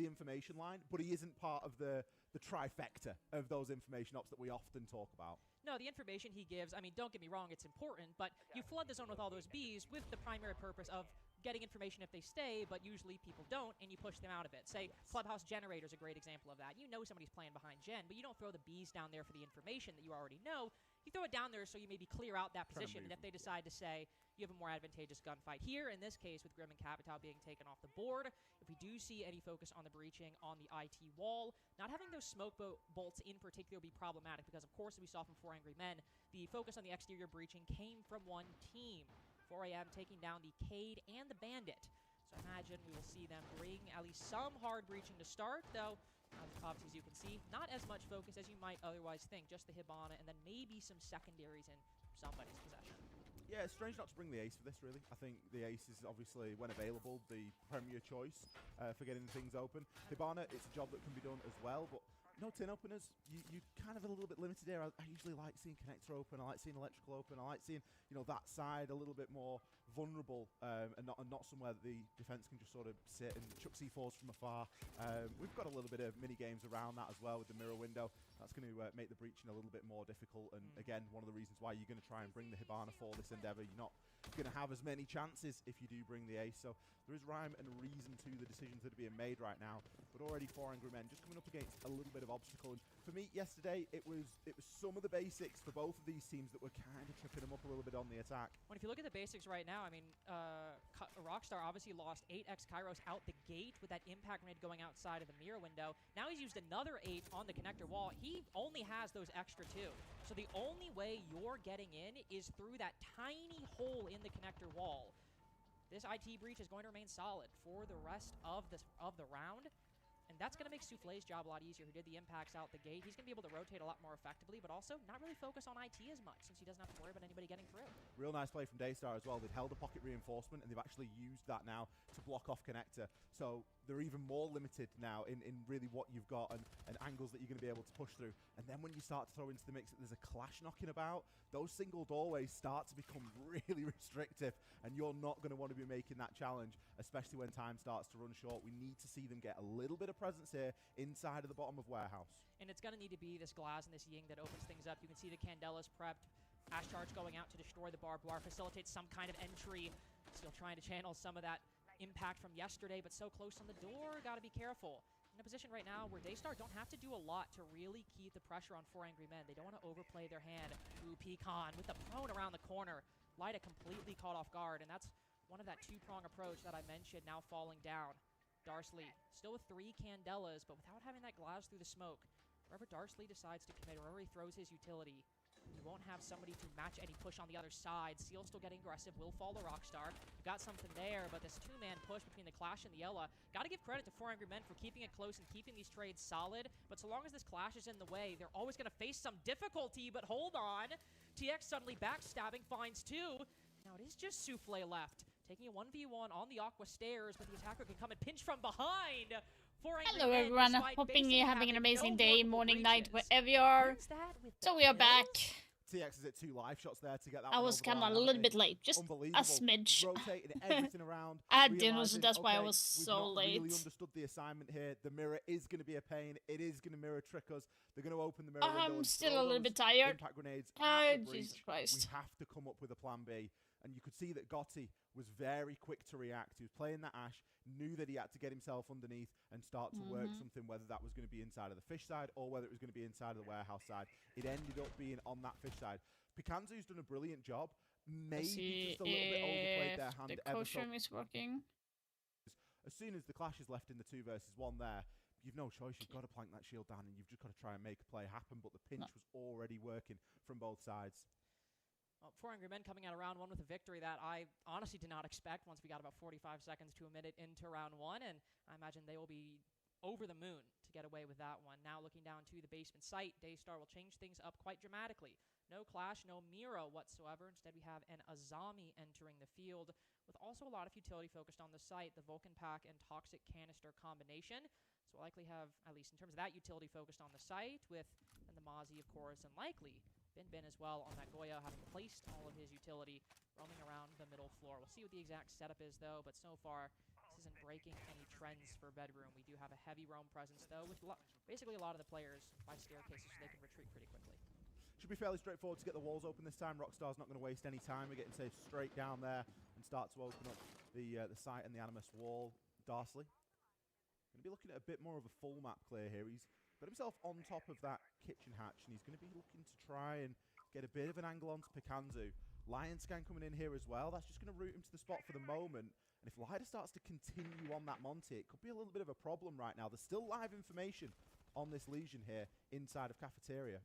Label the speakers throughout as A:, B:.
A: the information line, but he isn't part of the trifecta of those information ops that we often talk about.
B: No, the information he gives, I mean, don't get me wrong, it's important, but you flood the zone with all those bees with the primary purpose of getting information if they stay, but usually people don't, and you push them out of it. Say, Clubhouse Generator is a great example of that. You know somebody's playing behind Gen, but you don't throw the bees down there for the information that you already know. You throw it down there so you maybe clear out that position, and if they decide to say you have a more advantageous gunfight here, in this case with Grim and Capitao being taken off the board, if we do see any focus on the breaching on the IT wall, not having those smoke bolts in particular will be problematic because, of course, as we saw from 4 Angry Men, the focus on the exterior breaching came from one team. 4 AM taking down the Cade and the Bandit. So I imagine we will see them bring at least some hard breaching to start, though, obviously, as you can see, not as much focus as you might otherwise think. Just the Hibana and then maybe some secondaries in somebody's possession.
A: Yeah, it's strange not to bring the ace for this, really. I think the ace is obviously, when available, the premier choice for getting things open. Hibana, it's a job that can be done as well, but no tin openers. You kind of a little bit limited here. I usually like seeing connector open. I like seeing electrical open. I like seeing, you know, that side a little bit more vulnerable and not somewhere that the defense can just sort of sit and chuck C4s from afar. We've got a little bit of mini games around that as well with the mirror window. That's going to make the breaching a little bit more difficult. And again, one of the reasons why you're going to try and bring the Hibana for this endeavor. You're not going to have as many chances if you do bring the ace. So there is rhyme and reason to the decisions that are being made right now. But already 4 Angry Men just coming up against a little bit of obstacle. And for me, yesterday, it was some of the basics for both of these teams that were kind of tripping them up a little bit on the attack.
B: Well, if you look at the basics right now, I mean, Rockstar obviously lost 8x Kairos out the gate with that impact grenade going outside of the mirror window. Now he's used another 8 on the connector wall. He only has those extra 2. So the only way you're getting in is through that tiny hole in the connector wall. This IT breach is going to remain solid for the rest of the round. And that's going to make Souffle's job a lot easier, who did the impacts out the gate. He's going to be able to rotate a lot more effectively, but also not really focus on IT as much, since he doesn't have to worry about anybody getting through.
A: Real nice play from Daystar as well. They've held a pocket reinforcement, and they've actually used that now to block off connector. So they're even more limited now in really what you've got and angles that you're going to be able to push through. And then when you start to throw into the mix that there's a clash knocking about, those single doorways start to become really restrictive, and you're not going to want to be making that challenge, especially when time starts to run short. We need to see them get a little bit of presence here inside of the bottom of Warehouse.
B: And it's going to need to be this Glaz and this Ying that opens things up. You can see the Candela's prepped. Ash Charge going out to destroy the barbed wire, facilitates some kind of entry. Still trying to channel some of that impact from yesterday, but so close on the door. Got to be careful. In a position right now where Daystar don't have to do a lot to really keep the pressure on 4 Angry Men. They don't want to overplay their hand. Ooh, Pecan with the prone around the corner. Lyda completely caught off guard, and that's one of that two-prong approach that I mentioned now falling down. Darsley still with 3 Candelas, but without having that Glaz through the smoke. Wherever Darsley decides to commit, or wherever he throws his utility, you won't have somebody to match any push on the other side. Seal still getting aggressive, will fall to Rockstar. You've got something there, but this 2-man push between the Clash and the Ela. Got to give credit to 4 Angry Men for keeping it close and keeping these trades solid, but so long as this Clash is in the way, they're always going to face some difficulty, but hold on. TX suddenly backstabbing, finds 2. Now it is just Souffle left. Taking a 1v1 on the Aqua Stairs, but the attacker can come and pinch from behind.
C: Hello everyone, hoping you're having an amazing day, morning, night, wherever you are. So we are back.
A: TX is at 2 life shots there to get that.
C: I was kind of a little bit late, just a smidge.
A: Rotated everything around.
C: I had dinner, so that's why I was so late.
A: We've not really understood the assignment here. The mirror is going to be a pain. It is going to mirror trick us. They're going to open the mirror window.
C: I'm still a little bit tired.
A: Impact grenades.
C: Jesus Christ.
A: We have to come up with a plan B. And you could see that Gotti was very quick to react. He was playing that Ash, knew that he had to get himself underneath and start to work something, whether that was going to be inside of the fish side or whether it was going to be inside of the warehouse side. It ended up being on that fish side. Picanzu's done a brilliant job. Maybe just a little bit overplayed their hand.
C: The Koshroom is working.
A: As soon as the Clash is left in the 2 versus 1 there, you've no choice. You've got to plank that shield down and you've just got to try and make a play happen. But the pinch was already working from both sides.
B: Well, 4 Angry Men coming out of round 1 with a victory that I honestly did not expect once we got about 45 seconds to a minute into round 1, and I imagine they will be over the moon to get away with that one. Now looking down to the basement site, Daystar will change things up quite dramatically. No Clash, no Mira whatsoever. Instead, we have an Azami entering the field with also a lot of utility focused on the site, the Vulcan Pack and Toxic Canister combination. So we'll likely have, at least in terms of that utility focused on the site, with and the Mozzie, of course, and likely Bin as well on that Goya, having placed all of his utility roaming around the middle floor. We'll see what the exact setup is, though, but so far, this isn't breaking any trends for Bedroom. We do have a heavy roam presence, though, with basically a lot of the players by staircases so they can retreat pretty quickly.
A: Should be fairly straightforward to get the walls open this time. Rockstar's not going to waste any time. We're getting safe straight down there and start to open up the site and the Animus wall. Darsley going to be looking at a bit more of a full map clear here. He's got himself on top of that kitchen hatch, and he's going to be looking to try and get a bit of an angle onto Pikanzu. Lion Scan coming in here as well. That's just going to route him to the spot for the moment. And if Lider starts to continue on that Monty, it could be a little bit of a problem right now. There's still live information on this Legion here inside of Cafeteria.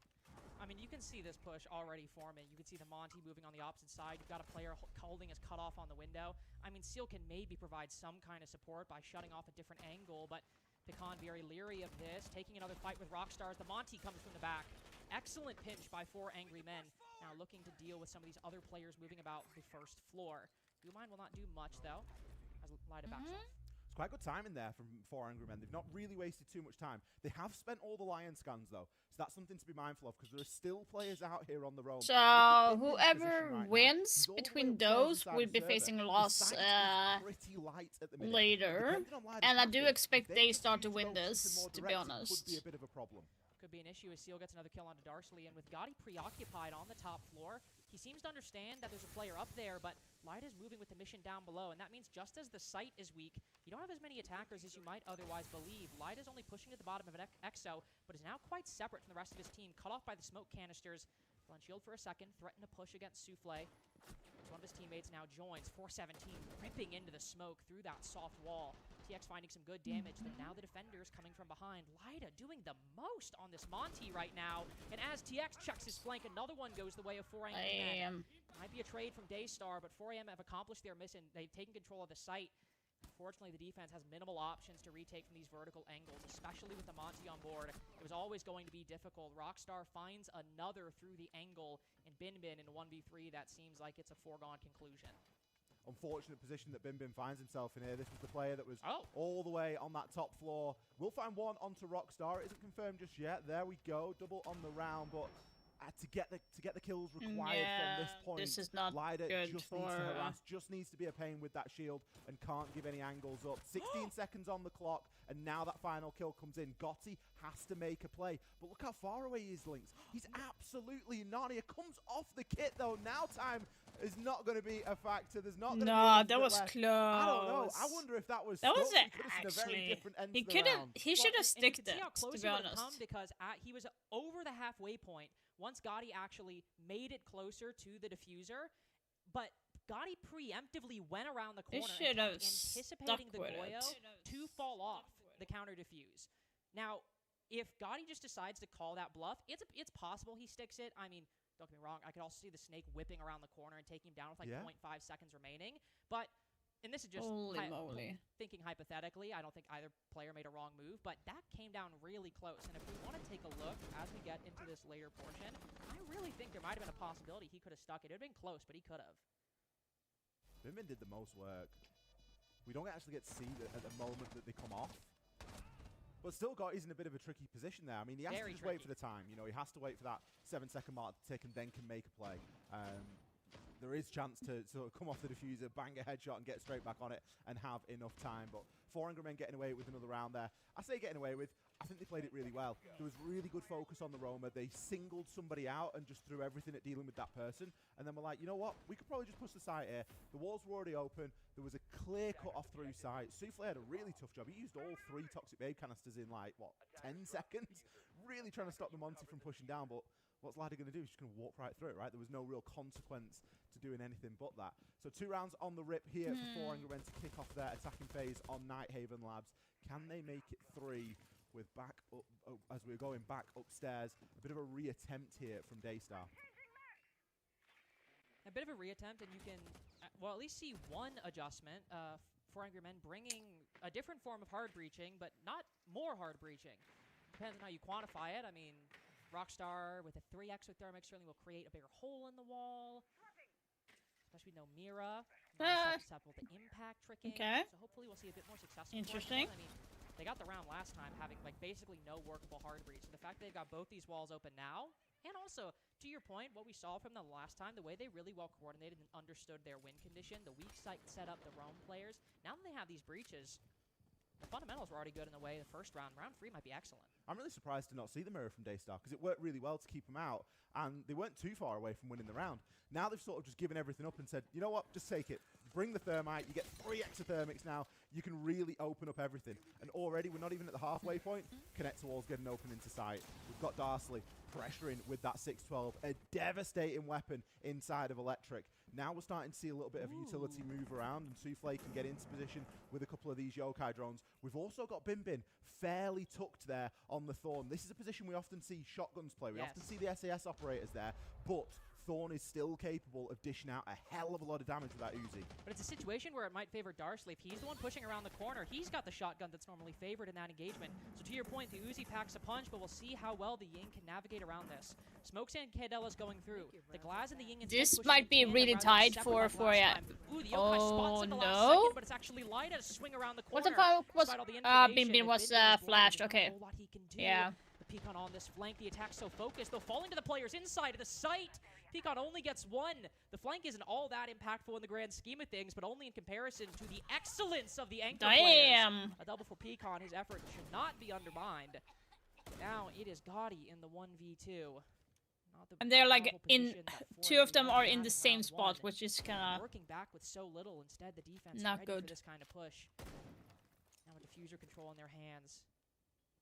B: I mean, you can see this push already forming. You can see the Monty moving on the opposite side. You've got a player holding his cutoff on the window. I mean, Seal can maybe provide some kind of support by shutting off a different angle, but Pecan very leery of this, taking another fight with Rockstars. The Monty comes from the back. Excellent pinch by 4 Angry Men. Now looking to deal with some of these other players moving about the first floor. Blue Mine will not do much, though, as Lida backs off.
A: It's quite good timing there from 4 Angry Men. They've not really wasted too much time. They have spent all the Lion Scans, though, so that's something to be mindful of, because there are still players out here on the roam.
C: So whoever wins between those will be facing loss later. And I do expect they start to win this, to be honest.
A: Could be a bit of a problem.
B: Could be an issue as Seal gets another kill onto Darsley, and with Gotti preoccupied on the top floor, he seems to understand that there's a player up there, but Lida's moving with the mission down below, and that means just as the site is weak, you don't have as many attackers as you might otherwise believe. Lida's only pushing to the bottom of an Exo, but is now quite separate from the rest of his team, cut off by the smoke canisters. Will unshield for a second, threaten to push against Souffle. As one of his teammates now joins, 417 ripping into the smoke through that soft wall. TX finding some good damage, but now the defenders coming from behind. Lida doing the most on this Monty right now, and as TX checks his flank, another one goes the way of 4 Angry Men. Might be a trade from Daystar, but 4AM have accomplished their mission. They've taken control of the site. Unfortunately, the defense has minimal options to retake from these vertical angles, especially with the Monty on board. It was always going to be difficult. Rockstar finds another through the angle, and Binbin in a 1v3, that seems like it's a foregone conclusion.
A: Unfortunate position that Binbin finds himself in here. This was the player that was all the way on that top floor. We'll find one onto Rockstar. It isn't confirmed just yet. There we go. Double on the round, but to get the kills required from this point,
C: this is not
A: Lider
C: good
A: just
C: for
A: needs to harass, just needs to be a pain with that shield and can't give any angles up. 16 seconds on the clock, and now that final kill comes in. Gotti has to make a play, but look how far away he is, Lynx. He's absolutely not. He comes off the kit, though. Now time is not going to be a factor. There's not going to be
C: that was
A: left.
C: close.
A: I don't know. I wonder if that was.
C: That was
A: actually.
C: He could have. He should have sticked it. To be honest,
B: because he was over the halfway point once Gotti actually made it closer to the diffuser, but Gotti preemptively went around the corner anticipating the Goyo to fall off the counter diffuse. Now, if Gotti just decides to call that bluff, it's possible he sticks it. I mean, don't get me wrong, I could also see the snake whipping around the corner and taking him down with like 0.5 seconds remaining. But, and this is just thinking hypothetically, I don't think either player made a wrong move, but that came down really close. And if we want to take a look as we get into this later portion, I really think there might have been a possibility he could have stuck it. It would have been close, but he could have.
A: Binbin did the most work. We don't actually get to see at the moment that they come off. But still he's in a bit of a tricky position there. I mean, he has to just wait for the time. You know, he has to wait for that 7-second mark to tick and then can make a play. There is chance to sort of come off the diffuser, bang a headshot, and get straight back on it and have enough time. But 4 Angry Men getting away with another round there. I say getting away with. I think they played it really well. There was really good focus on the roamer. They singled somebody out and just threw everything at dealing with that person. And then we're like, you know what? We could probably just push the site here. The walls were already open. There was a clear cut off through site. Souffle had a really tough job. He used all 3 Toxic Babe canisters in like, what, 10 seconds? Really trying to stop the Monty from pushing down. But what's Lida going to do? He's just going to walk right through it, right? There was no real consequence to doing anything but that. So 2 rounds on the rip here for 4 Angry Men to kick off their attacking phase on Nighthaven Labs. Can they make it 3? With back up, as we're going back upstairs, a bit of a reattempt here from Daystar.
B: A bit of a reattempt, and you can, well, at least see one adjustment. 4 Angry Men bringing a different form of hard breaching, but not more hard breaching. Depends on how you quantify it. I mean, Rockstar with a 3 exothermic certainly will create a bigger hole in the wall. Especially no Mira. Susceptible to impact tricking. So hopefully we'll see a bit more successful.
C: Interesting.
B: I mean, they got the round last time having like basically no workable hard breach. So the fact they've got both these walls open now, and also to your point, what we saw from them last time, the way they really well coordinated and understood their win condition, the weak site set up the roam players. Now that they have these breaches, the fundamentals were already good in the way the first round. Round 3 might be excellent.
A: I'm really surprised to not see the mirror from Daystar, because it worked really well to keep them out, and they weren't too far away from winning the round. Now they've sort of just given everything up and said, you know what, just take it. Bring the Thermite, you get 3 exothermics now, you can really open up everything. And already, we're not even at the halfway point, Connector Wall's getting open into sight. We've got Darsley pressuring with that 612, a devastating weapon inside of Electric. Now we're starting to see a little bit of utility move around, and Souffle can get into position with a couple of these Yokai drones. We've also got Bin fairly tucked there on the Thorn. This is a position we often see shotguns play. We often see the SAS operators there, but Thorn is still capable of dishing out a hell of a lot of damage with that Uzi.
B: But it's a situation where it might favor Darsley. If he's the one pushing around the corner, he's got the shotgun that's normally favored in that engagement. So to your point, the Uzi packs a punch, but we'll see how well the Ying can navigate around this. Smokes and Candella's going through. The Glaz and the Ying
C: This might be really tight for yeah.
B: Ooh, the Yokai spots in the last
C: no.
B: second, but it's actually Lida to swing around the corner.
C: What the fuck was Bin was flashed, okay. Yeah.
B: The Peakon on this flank, the attack's so focused, they'll fall into the players inside of the site. Peakon only gets 1. The flank isn't all that impactful in the grand scheme of things, but only in comparison to the excellence of the Anchor players. A double for Peakon, his effort should not be undermined. Now it is Gotti in the 1v2.
C: And they're like in, 2 of them are in the same spot, which is kinda
B: working back with so little. Instead, the defense
C: not
B: ready
C: good
B: for this kind of push. Now a diffuser control in their hands.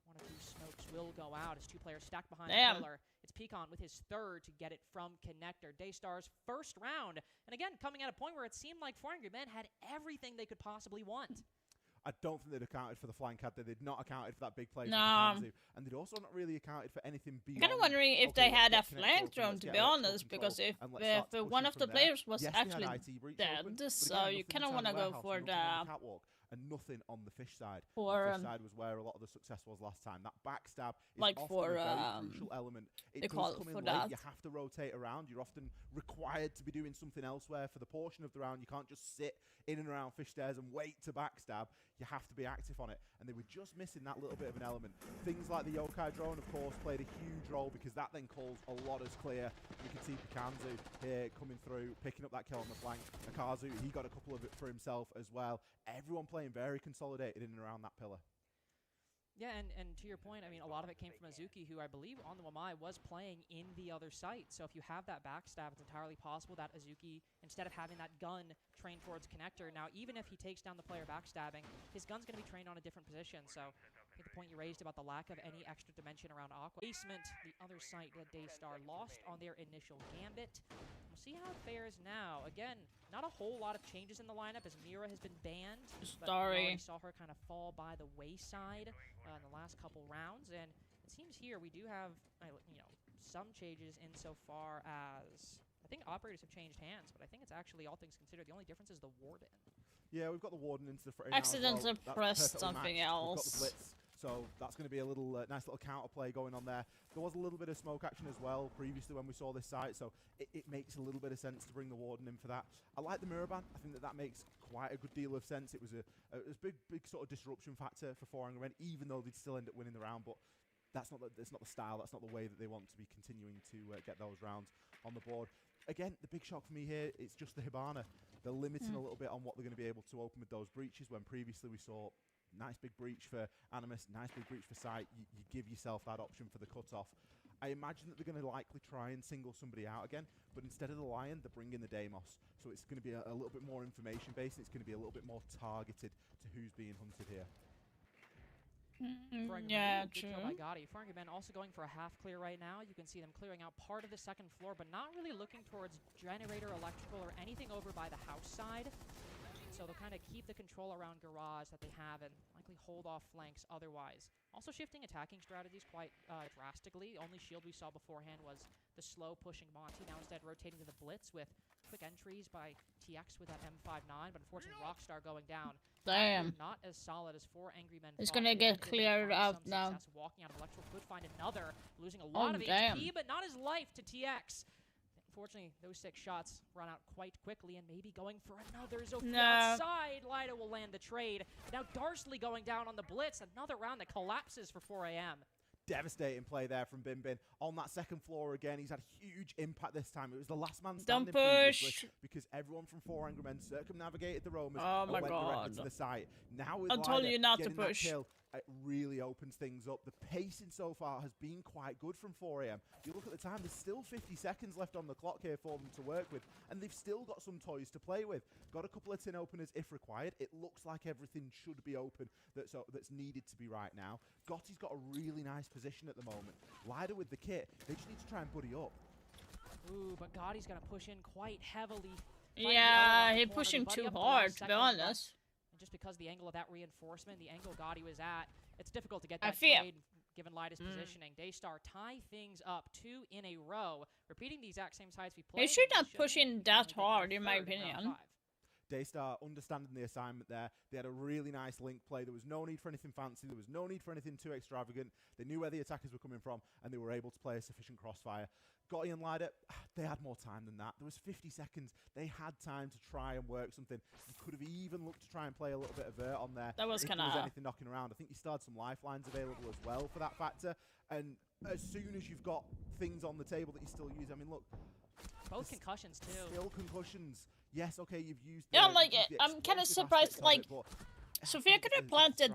B: 1 or 2 smokes will go out as 2 players stacked behind the pillar. It's Peakon with his 3rd to get it from Connector. Daystar's first round. And again, coming at a point where it seemed like 4 Angry Men had everything they could possibly want.
A: I don't think they'd accounted for the flank, had they? They'd not accounted for that big play.
C: No.
A: And they'd also not really accounted for anything beyond.
C: I'm kind of wondering if they had a flank drone, to be honest, because if one of the players was actually dead, so you kind of want to go for the
A: catwalk. And nothing on the fish side.
C: For,
A: the fish side was where a lot of the success was last time. That backstab is
C: like
A: often
C: for,
A: a very crucial element. It
C: they
A: does
C: call
A: come
C: it
A: in
C: for
A: late.
C: that.
A: You have to rotate around. You're often required to be doing something elsewhere for the portion of the round. You can't just sit in and around fish stairs and wait to backstab. You have to be active on it. And they were just missing that little bit of an element. Things like the Yokai drone, of course, played a huge role because that then calls a lot as clear. You can see Pikanzu here coming through, picking up that kill on the flank. Akazu, he got a couple of it for himself as well. Everyone playing very consolidated in and around that pillar.
B: Yeah, and to your point, I mean, a lot of it came from Azuki, who I believe on the Wamai was playing in the other site. So if you have that backstab, it's entirely possible that Azuki, instead of having that gun trained towards Connector, now even if he takes down the player backstabbing, his gun's going to be trained on a different position. So I think the point you raised about the lack of any extra dimension around Aqua. Basement, the other site that Daystar lost on their initial gambit. We'll see how it fares now. Again, not a whole lot of changes in the lineup as Mira has been banned. But we already saw her kind of fall by the wayside in the last couple rounds, and it seems here we do have some changes insofar as I think operators have changed hands, but I think it's actually, all things considered, the only difference is the Warden.
A: Yeah, we've got the Warden into the frame.
C: Accidentally pressed something else.
A: We've got the Blitz, so that's going to be a little nice little counterplay going on there. There was a little bit of smoke action as well previously when we saw this site, so it makes a little bit of sense to bring the Warden in for that. I like the mirror ban. I think that makes quite a good deal of sense. It was a big sort of disruption factor for 4 Angry Men, even though they'd still end up winning the round. But that's not the style. That's not the way that they want to be continuing to get those rounds on the board. Again, the big shock for me here is just the Hibana. They're limiting a little bit on what they're going to be able to open with those breaches, when previously we saw nice big breach for Animus, nice big breach for Sight. You give yourself that option for the cutoff. I imagine that they're going to likely try and single somebody out again, but instead of the Lion, they're bringing the Deimos. So it's going to be a little bit more information-based, and it's going to be a little bit more targeted to who's being hunted here.
C: Yeah, true.
B: By Gotti. 4 Angry Men also going for a half clear right now. You can see them clearing out part of the second floor, but not really looking towards generator, electrical, or anything over by the house side. So they'll kind of keep the control around garage that they have and likely hold off flanks otherwise. Also shifting attacking strategies quite drastically. Only shield we saw beforehand was the slow pushing Monty. Now instead rotating to the Blitz with quick entries by TX with that M59, but unfortunately Rockstar going down.
C: Damn.
B: Not as solid as 4 Angry Men.
C: It's gonna get cleared out now.
B: Walking out of Electro could find another, losing a lot of HP, but not his life to TX. Unfortunately, those 6 shots run out quite quickly, and maybe going for another Zofia outside. Lida will land the trade. Now Darsley going down on the Blitz. Another round that collapses for 4 AM.
A: Devastating play there from Binbin. On that second floor again, he's had huge impact this time. It was the last man standing previously because everyone from 4 Angry Men circumnavigated the roamers and went directly to the site. Now with
C: told you not to push.
A: Kill, it really opens things up. The pacing so far has been quite good from 4am. You look at the time, there's still 50 seconds left on the clock here for them to work with, and they've still got some toys to play with. Got a couple of tin openers if required. It looks like everything should be open that's needed to be right now. Gotti's got a really nice position at the moment. Lider with the kit, they just need to try and buddy up.
B: Ooh, but Gotti's going to push in quite heavily.
C: Yeah, he's pushing too hard, to be honest.
B: And just because the angle of that reinforcement, the angle Gotti was at, it's difficult to get that trade given Lida's positioning. Daystar tie things up 2 in a row, repeating the exact same sides we played.
C: He should not push in that hard, in my opinion.
A: Daystar understanding the assignment there. They had a really nice link play. There was no need for anything fancy. There was no need for anything too extravagant. They knew where the attackers were coming from, and they were able to play a sufficient crossfire. Gotti and Lider, they had more time than that. There was 50 seconds. They had time to try and work something. You could have even looked to try and play a little bit of vert on there.
C: That was kind of...
A: If there was anything knocking around. I think you still had some lifelines available as well for that factor. And as soon as you've got things on the table that you still use, I mean, look.
B: Both concussions, too.
A: Still concussions. Yes, okay, you've used...
C: Yeah, like, I'm kind of surprised, like... Sophia could have planted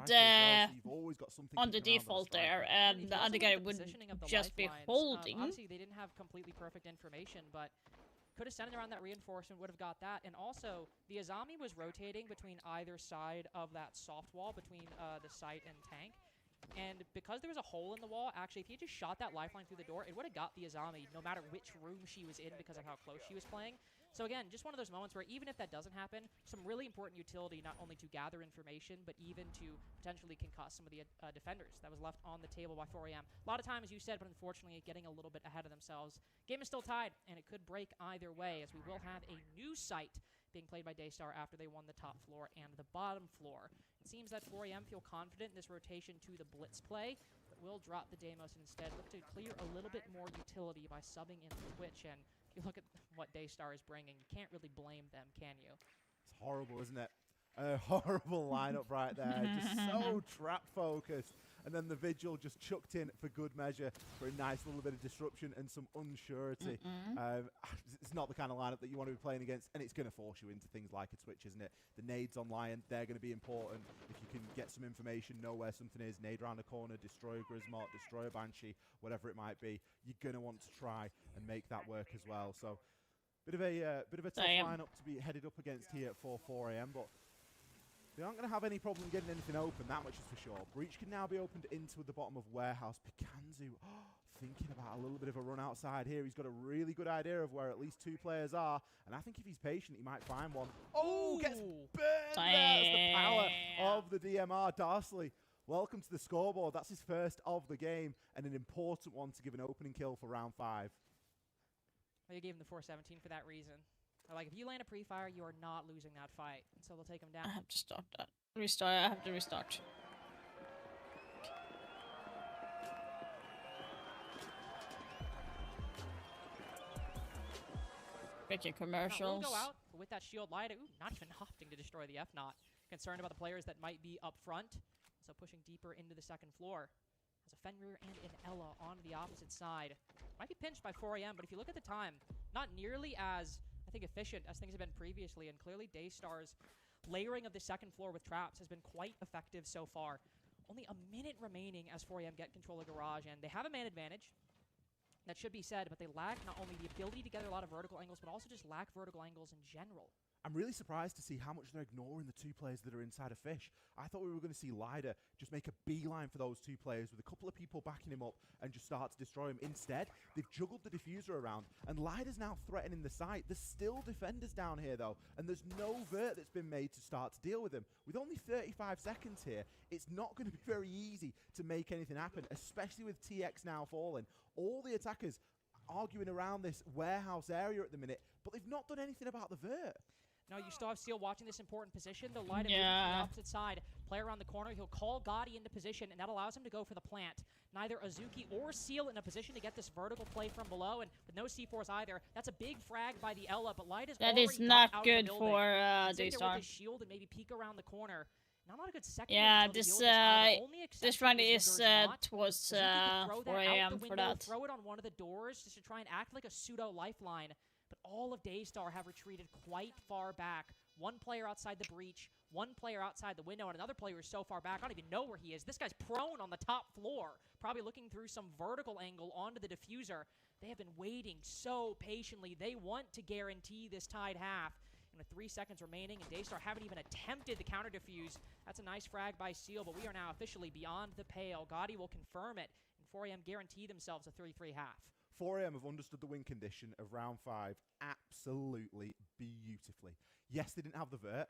C: on the default there, and the other guy would just be holding.
B: Obviously, they didn't have completely perfect information, but could have sent it around that reinforcement, would have got that. And also, the Azami was rotating between either side of that soft wall, between the site and tank. And because there was a hole in the wall, actually, if he had just shot that lifeline through the door, it would have got the Azami, no matter which room she was in because of how close she was playing. So again, just one of those moments where even if that doesn't happen, some really important utility, not only to gather information, but even to potentially concuss some of the defenders that was left on the table by 4am. A lot of time, as you said, but unfortunately getting a little bit ahead of themselves. Game is still tied, and it could break either way, as we will have a new site being played by Daystar after they won the top floor and the bottom floor. It seems that 4am feel confident in this rotation to the blitz play, but will drop the Deimos and instead look to clear a little bit more utility by subbing in the Twitch. And if you look at what Daystar is bringing, you can't really blame them, can you?
A: It's horrible, isn't it? A horrible lineup right there. Just so trap focused. And then the Vigil just chucked in for good measure for a nice little bit of disruption and some unsurety. It's not the kind of lineup that you want to be playing against, and it's going to force you into things like a Twitch, isn't it? The nades on Lion, they're going to be important. If you can get some information, know where something is, nade around the corner, destroy a Grismot, destroy a Banshee, whatever it might be, you're going to want to try and make that work as well. So, bit of a tough lineup to be headed up against here at 4am, but they aren't going to have any problem getting anything open, that much is for sure. Breach can now be opened into the bottom of Warehouse. Pikanzu, thinking about a little bit of a run outside here. He's got a really good idea of where at least 2 players are, and I think if he's patient, he might find one. Oh, gets burned! That's the power of the DMR. Darsley, welcome to the scoreboard. That's his first of the game, and an important one to give an opening kill for round 5.
B: Well, you gave him the 417 for that reason. Like, if you land a pre-fire, you are not losing that fight. And so they'll take him down.
C: I have to stop that. Restart. I have to restart. Making commercials.
B: We'll go out with that shield light. Ooh, not even opting to destroy the F-Naught. Concerned about the players that might be up front. So pushing deeper into the second floor. As a Fenrir and an Ela on the opposite side. Might be pinched by 4am, but if you look at the time, not nearly as... I think efficient as things have been previously, and clearly Daystar's layering of the second floor with traps has been quite effective so far. Only a minute remaining as 4am get control of Garage, and they have a man advantage. That should be said, but they lack not only the ability to gather a lot of vertical angles, but also just lack vertical angles in general.
A: I'm really surprised to see how much they're ignoring the 2 players that are inside of Fish. I thought we were going to see Lider just make a beeline for those 2 players with a couple of people backing him up and just start to destroy him. Instead, they've juggled the diffuser around, and Lider's now threatening the site. There's still defenders down here, though, and there's no vert that's been made to start to deal with him. With only 35 seconds here, it's not going to be very easy to make anything happen, especially with TX now falling. All the attackers arguing around this warehouse area at the minute, but they've not done anything about the vert.
B: No, you still have Seal watching this important position. The light on the opposite side. Play around the corner. He'll call Gotti into position, and that allows him to go for the plant. Neither Azuki or Seal in a position to get this vertical play from below, and with no C4s either. That's a big frag by the Ela, but Light is
C: that
B: already
C: is not
B: out
C: good
B: of the
C: for Daystar.
B: With his shield and maybe peek around the corner. Not a good second.
C: Yeah,
B: until the
C: this
B: deal was either. Only
C: this
B: exception
C: run
B: was
C: is
B: Gurg's
C: towards
B: so Zuki could throw
C: 4
B: that out
C: AM
B: the
C: for
B: window,
C: that.
B: throw it on one of the doors just to try and act like a pseudo lifeline. But all of Daystar have retreated quite far back. One player outside the breach, one player outside the window, and another player is so far back, I don't even know where he is. This guy's prone on the top floor, probably looking through some vertical angle onto the diffuser. They have been waiting so patiently. They want to guarantee this tied half. With 3 seconds remaining, and Daystar haven't even attempted the counter defuse. That's a nice frag by Seal, but we are now officially beyond the pale. Gotti will confirm it, and 4AM guarantee themselves a 3-3 half.
A: 4AM have understood the win condition of round 5 absolutely beautifully. Yes, they didn't have the vert.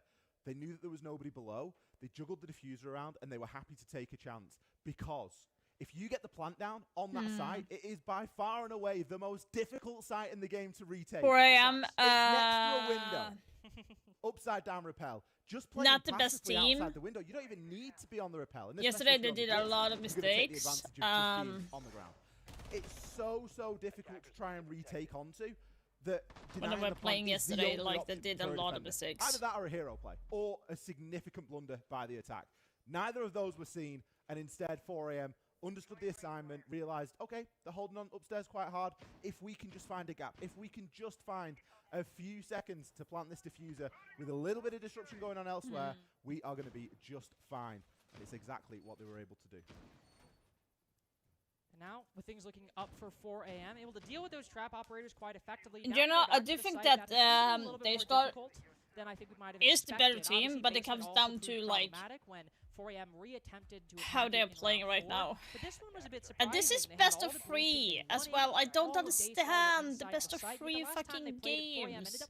A: They knew that there was nobody below. They juggled the diffuser around, and they were happy to take a chance. Because if you get the plant down on that site, it is by far and away the most difficult site in the game to retake.
C: 4AM,
A: it's next to a window. Upside down rappel. Just playing
C: not the best team.
A: outside the window. You don't even need to be on the rappel. And
C: Yesterday they did a lot of mistakes.
A: On the ground. It's so difficult to try and retake onto that.
C: When they were playing yesterday, like they did a lot of mistakes.
A: Either that or a hero play, or a significant blunder by the attack. Neither of those were seen, and instead 4AM understood the assignment, realized, okay, they're holding on upstairs quite hard. If we can just find a gap, if we can just find a few seconds to plant this diffuser with a little bit of disruption going on elsewhere, we are going to be just fine. And it's exactly what they were able to do.
B: And now, with things looking up for 4AM, able to deal with those trap operators quite effectively.
C: In general, I do think that Daystar is the better team, but it comes down to like
B: when 4AM reattempted to
C: how they're playing right now.
B: But this one was a bit
C: and this is best of 3 as well. I don't understand the best of 3 fucking games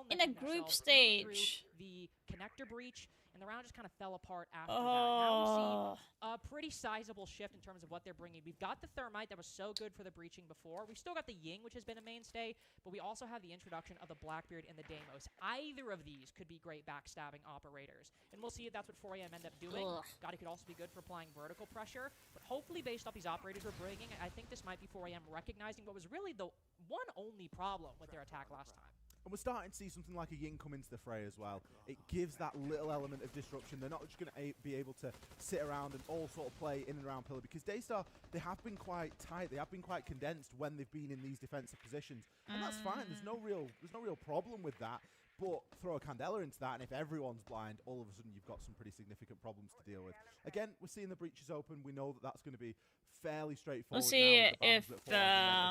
C: in a group stage.
B: The connector breach, and the round just kind of fell apart after that. Now we see a pretty sizable shift in terms of what they're bringing. We've got the Thermite that was so good for the breaching before. We've still got the Ying, which has been a mainstay, but we also have the introduction of the Blackbeard and the Deimos. Either of these could be great backstabbing operators, and we'll see if that's what 4AM end up doing. Gotti could also be good for applying vertical pressure, but hopefully based off these operators we're bringing, I think this might be 4AM recognizing what was really the one only problem with their attack last time.
A: And we're starting to see something like a Ying come into the fray as well. It gives that little element of disruption. They're not just going to be able to sit around and all sort of play in and around Pillar, because Daystar, they have been quite tight. They have been quite condensed when they've been in these defensive positions. And that's fine. There's no real problem with that. But throw a Candela into that, and if everyone's blind, all of a sudden you've got some pretty significant problems to deal with. Again, we're seeing the breaches open. We know that that's going to be fairly straightforward.
C: We'll see if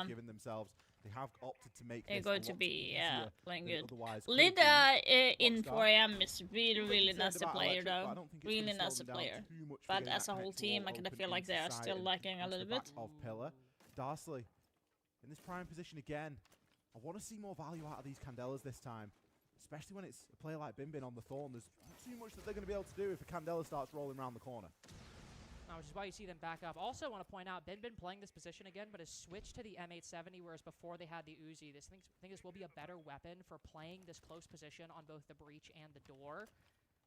A: given themselves. They have opted to make
C: they're
A: this
C: going to be playing good.
A: Otherwise
C: Lida in 4AM is really nice to player though. Really nice to player. But as a whole team, I kind of feel like they are still lacking a little bit.
A: Of Pillar. Darsley in this prime position again. I want to see more value out of these Candelas this time. Especially when it's a player like Binbin on the Thorn. There's not too much that they're going to be able to do if a Candela starts rolling around the corner.
B: Which is why you see them back up. Also want to point out, Binbin playing this position again, but has switched to the M870, whereas before they had the Uzi. I think this will be a better weapon for playing this close position on both the breach and the door.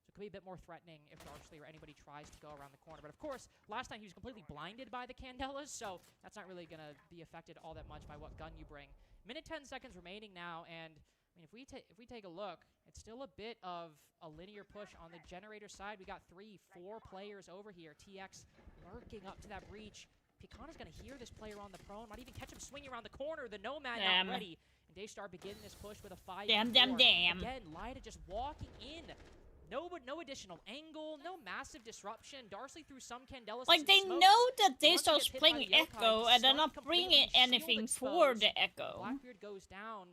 B: So it could be a bit more threatening if Darsley or anybody tries to go around the corner. But of course, last time he was completely blinded by the Candelas, so that's not really going to be affected all that much by what gun you bring. Minute 10 seconds remaining now, and I mean, if we take a look, it's still a bit of a linear push on the generator side. We got 3-4 players over here. TX lurking up to that breach. Picana's going to hear this player on the prone. Might even catch him swinging around the corner. The Nomad not ready. And Daystar begin this push with a 5-4.
C: Damn.
B: Again, Lida just walking in. No additional angle, no massive disruption. Darsley threw some Candelas.
C: Like, they know that Daystar's playing Echo, and they're not bringing anything for the Echo.
B: Blackbeard goes down.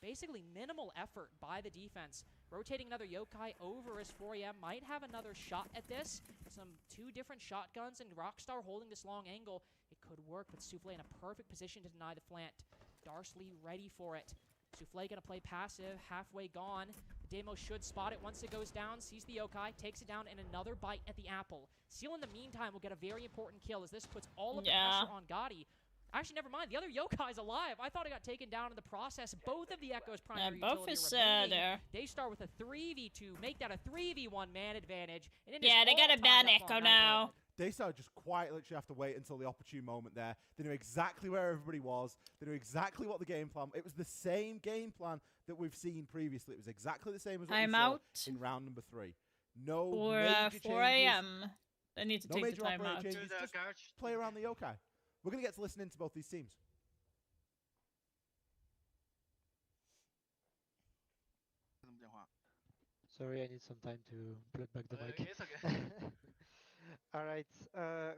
B: Basically minimal effort by the defense. Rotating another Yokai over as 4AM might have another shot at this. Some 2 different shotguns and Rockstar holding this long angle. It could work with Souffle in a perfect position to deny the flant. Darsley ready for it. Souffle gonna play passive, halfway gone. The Demo should spot it once it goes down, sees the Yokai, takes it down, and another bite at the apple. Seal in the meantime will get a very important kill as this puts all of the pressure on Gotti. Actually, never mind. The other Yokai's alive. I thought it got taken down in the process. Both of the Echo's primary
C: both is
B: there. Daystar with a 3v2, make that a 3v1 man advantage. And
C: yeah, they got a ban Echo now.
A: Daystar just quite literally have to wait until the opportune moment there. They knew exactly where everybody was. They knew exactly what the game plan. It was the same game plan that we've seen previously. It was exactly the same as what we saw in round number 3. No
C: For
A: major
C: 4
A: changes.
C: a.m. I need to
A: No
C: take
A: major
C: the time out.
A: operator changes. Just play around the yokai. We're going to get to listen into both these teams.
D: Sorry, I need some time to plug back the mic.
E: It's okay.
D: Alright,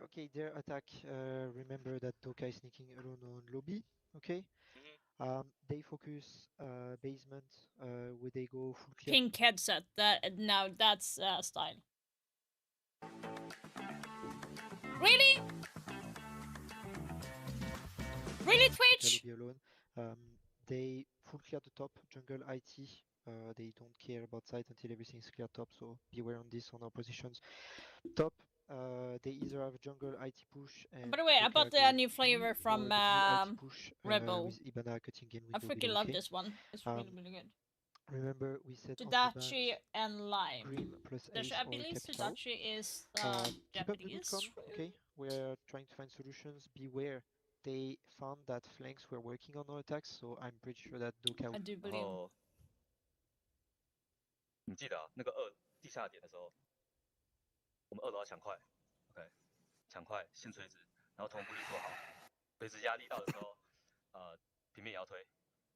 D: okay, their attack, remember that Doka is sneaking alone on lobby, okay? They focus basement, where they go full clear.
C: Pink headset. Now that's style. Really? Really, Twitch?
D: Lobby alone. They full clear the top, jungle IT. They don't care about site until everything's clear top, so beware on this on our positions. Top, they either have jungle IT push and
C: By the way, I
D: Doka
C: bought the
D: goes
C: new flavor
D: or
C: from
D: the blue IT push,
C: Rebel.
D: with Ibana cutting in
C: I
D: with
C: freaking
D: below,
C: love
D: okay?
C: this one. It's really, really good.
D: Remember, we said on the
C: Tadachi
D: bans,
C: and Lime.
D: Green plus Ace
C: I
D: or
C: believe
D: Capital.
C: Tadachi is
D: Keep up the good
C: Japanese.
D: com, okay? We're trying to find solutions. Beware. They found that flanks were working on our attacks, so I'm pretty sure that Doka
C: I do believe.
E: 哦，你记得啊，那个地下点的时候，我们2楼要抢快 ，OK， 抢快先垂直，然后同步率做好，垂直压力到的时候，平面也要推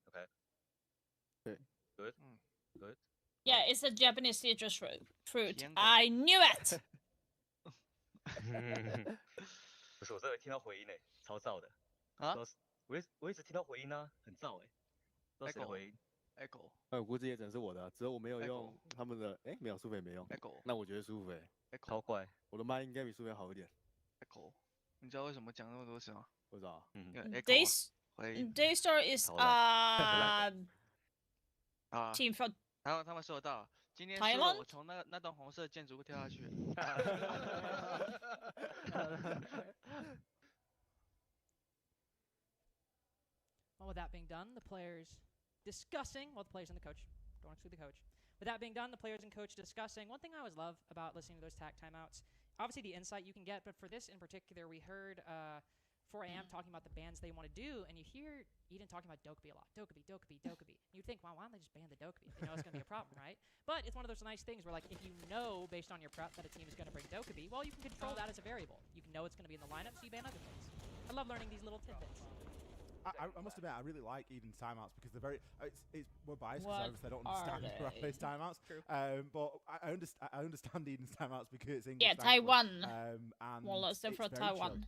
E: ，OK。
F: 对
E: ，Good，good。
C: Yeah, it's a Japanese citrus fruit.
F: Yango.
C: I knew it.
E: 不是，我这里听到回音呢，超燥的。
F: 啊
E: 不知道是我一直听到回音呢，很燥哎，不知道谁的回音。
F: ？Echo
G: 我估计也整是我的啊，只有我没有
F: Echo
G: 用他们的。哎，没有，苏菲没用。
F: Echo
G: 那我觉得舒服哎，
F: Echo
E: 超怪。
G: 我的麦应该比苏菲好一点。
F: Echo，你知道为什么讲那么多次吗？
G: 不知道啊。
E: 嗯
F: 因为 Echo 啊 回音
C: Daystar is
E: 好烂
F: 啊，
C: team from
F: 然后他们收到，今天
C: Thailand？
F: 输了我从那栋红色建筑物跳下去。
B: Well, with that being done, the players discussing, well, the players and the coach, don't exclude the coach. With that being done, the players and coach discussing. One thing I always love about listening to those TAC timeouts, obviously the insight you can get, but for this in particular, we heard 4AM talking about the bans they want to do, and you hear Eden talking about Dokkaebi a lot. Dokkaebi, Dokkaebi, Dokkaebi. And you think, wow, why don't they just ban the Dokkaebi? You know it's going to be a problem, right? But it's one of those nice things where, like, if you know based on your prep that a team is going to bring Dokkaebi, well, you can control that as a variable. You can know it's going to be in the lineup, so you ban other things. I love learning these little tidbits.
A: I must admit, I really like Eden's timeouts because they're very. We're biased
C: What
A: because I don't understand
C: are they?
A: Rappe's timeouts.
B: True.
A: But I understand Eden's timeouts because it's English.
C: Yeah,
A: thankfully.
C: Taiwan.
A: And
C: Well, let's say
A: it's
C: for
A: very
C: Taiwan.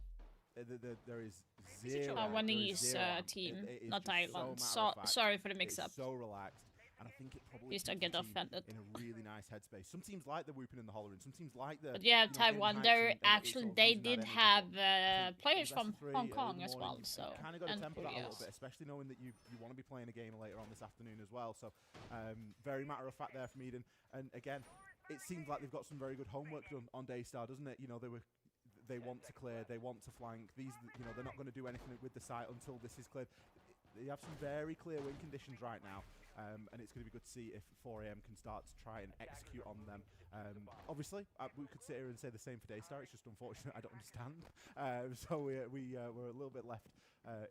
A: chill. There is
B: Is it
A: zero.
C: Taiwanese
A: there is zero.
C: team,
A: It is
C: not
A: just
C: Thailand.
A: So matter of fact.
C: Sorry for the mix-up.
A: It's so relaxed, and I think it probably
C: Please don't
A: keeps
C: get
A: the team
C: offended.
A: in a really nice headspace. Some teams like the whooping and the hollering. Some teams like the.
C: But yeah,
A: you know, getting
C: Taiwan,
A: hyped
C: they're
A: and it's
C: actually,
A: sort of
C: they
A: using that
C: did
A: energy,
C: have
A: but I think
C: players
A: best
C: from
A: of three
C: Hong
A: early
C: Kong
A: in the
C: as
A: morning,
C: well,
A: you
C: so.
A: kind of got to
C: And
A: temper that a
C: Korea.
A: little bit, especially knowing that you want to be playing a game later on this afternoon as well. So, very matter of fact there from Eden. And again, it seems like they've got some very good homework done on Daystar, doesn't it? You know, they want to clear, they want to flank. These, you know, they're not going to do anything with the site until this is cleared. They have some very clear win conditions right now, and it's going to be good to see if 4AM can start to try and execute on them. Obviously, we could sit here and say the same for Daystar. It's just unfortunate I don't understand. So we're a little bit left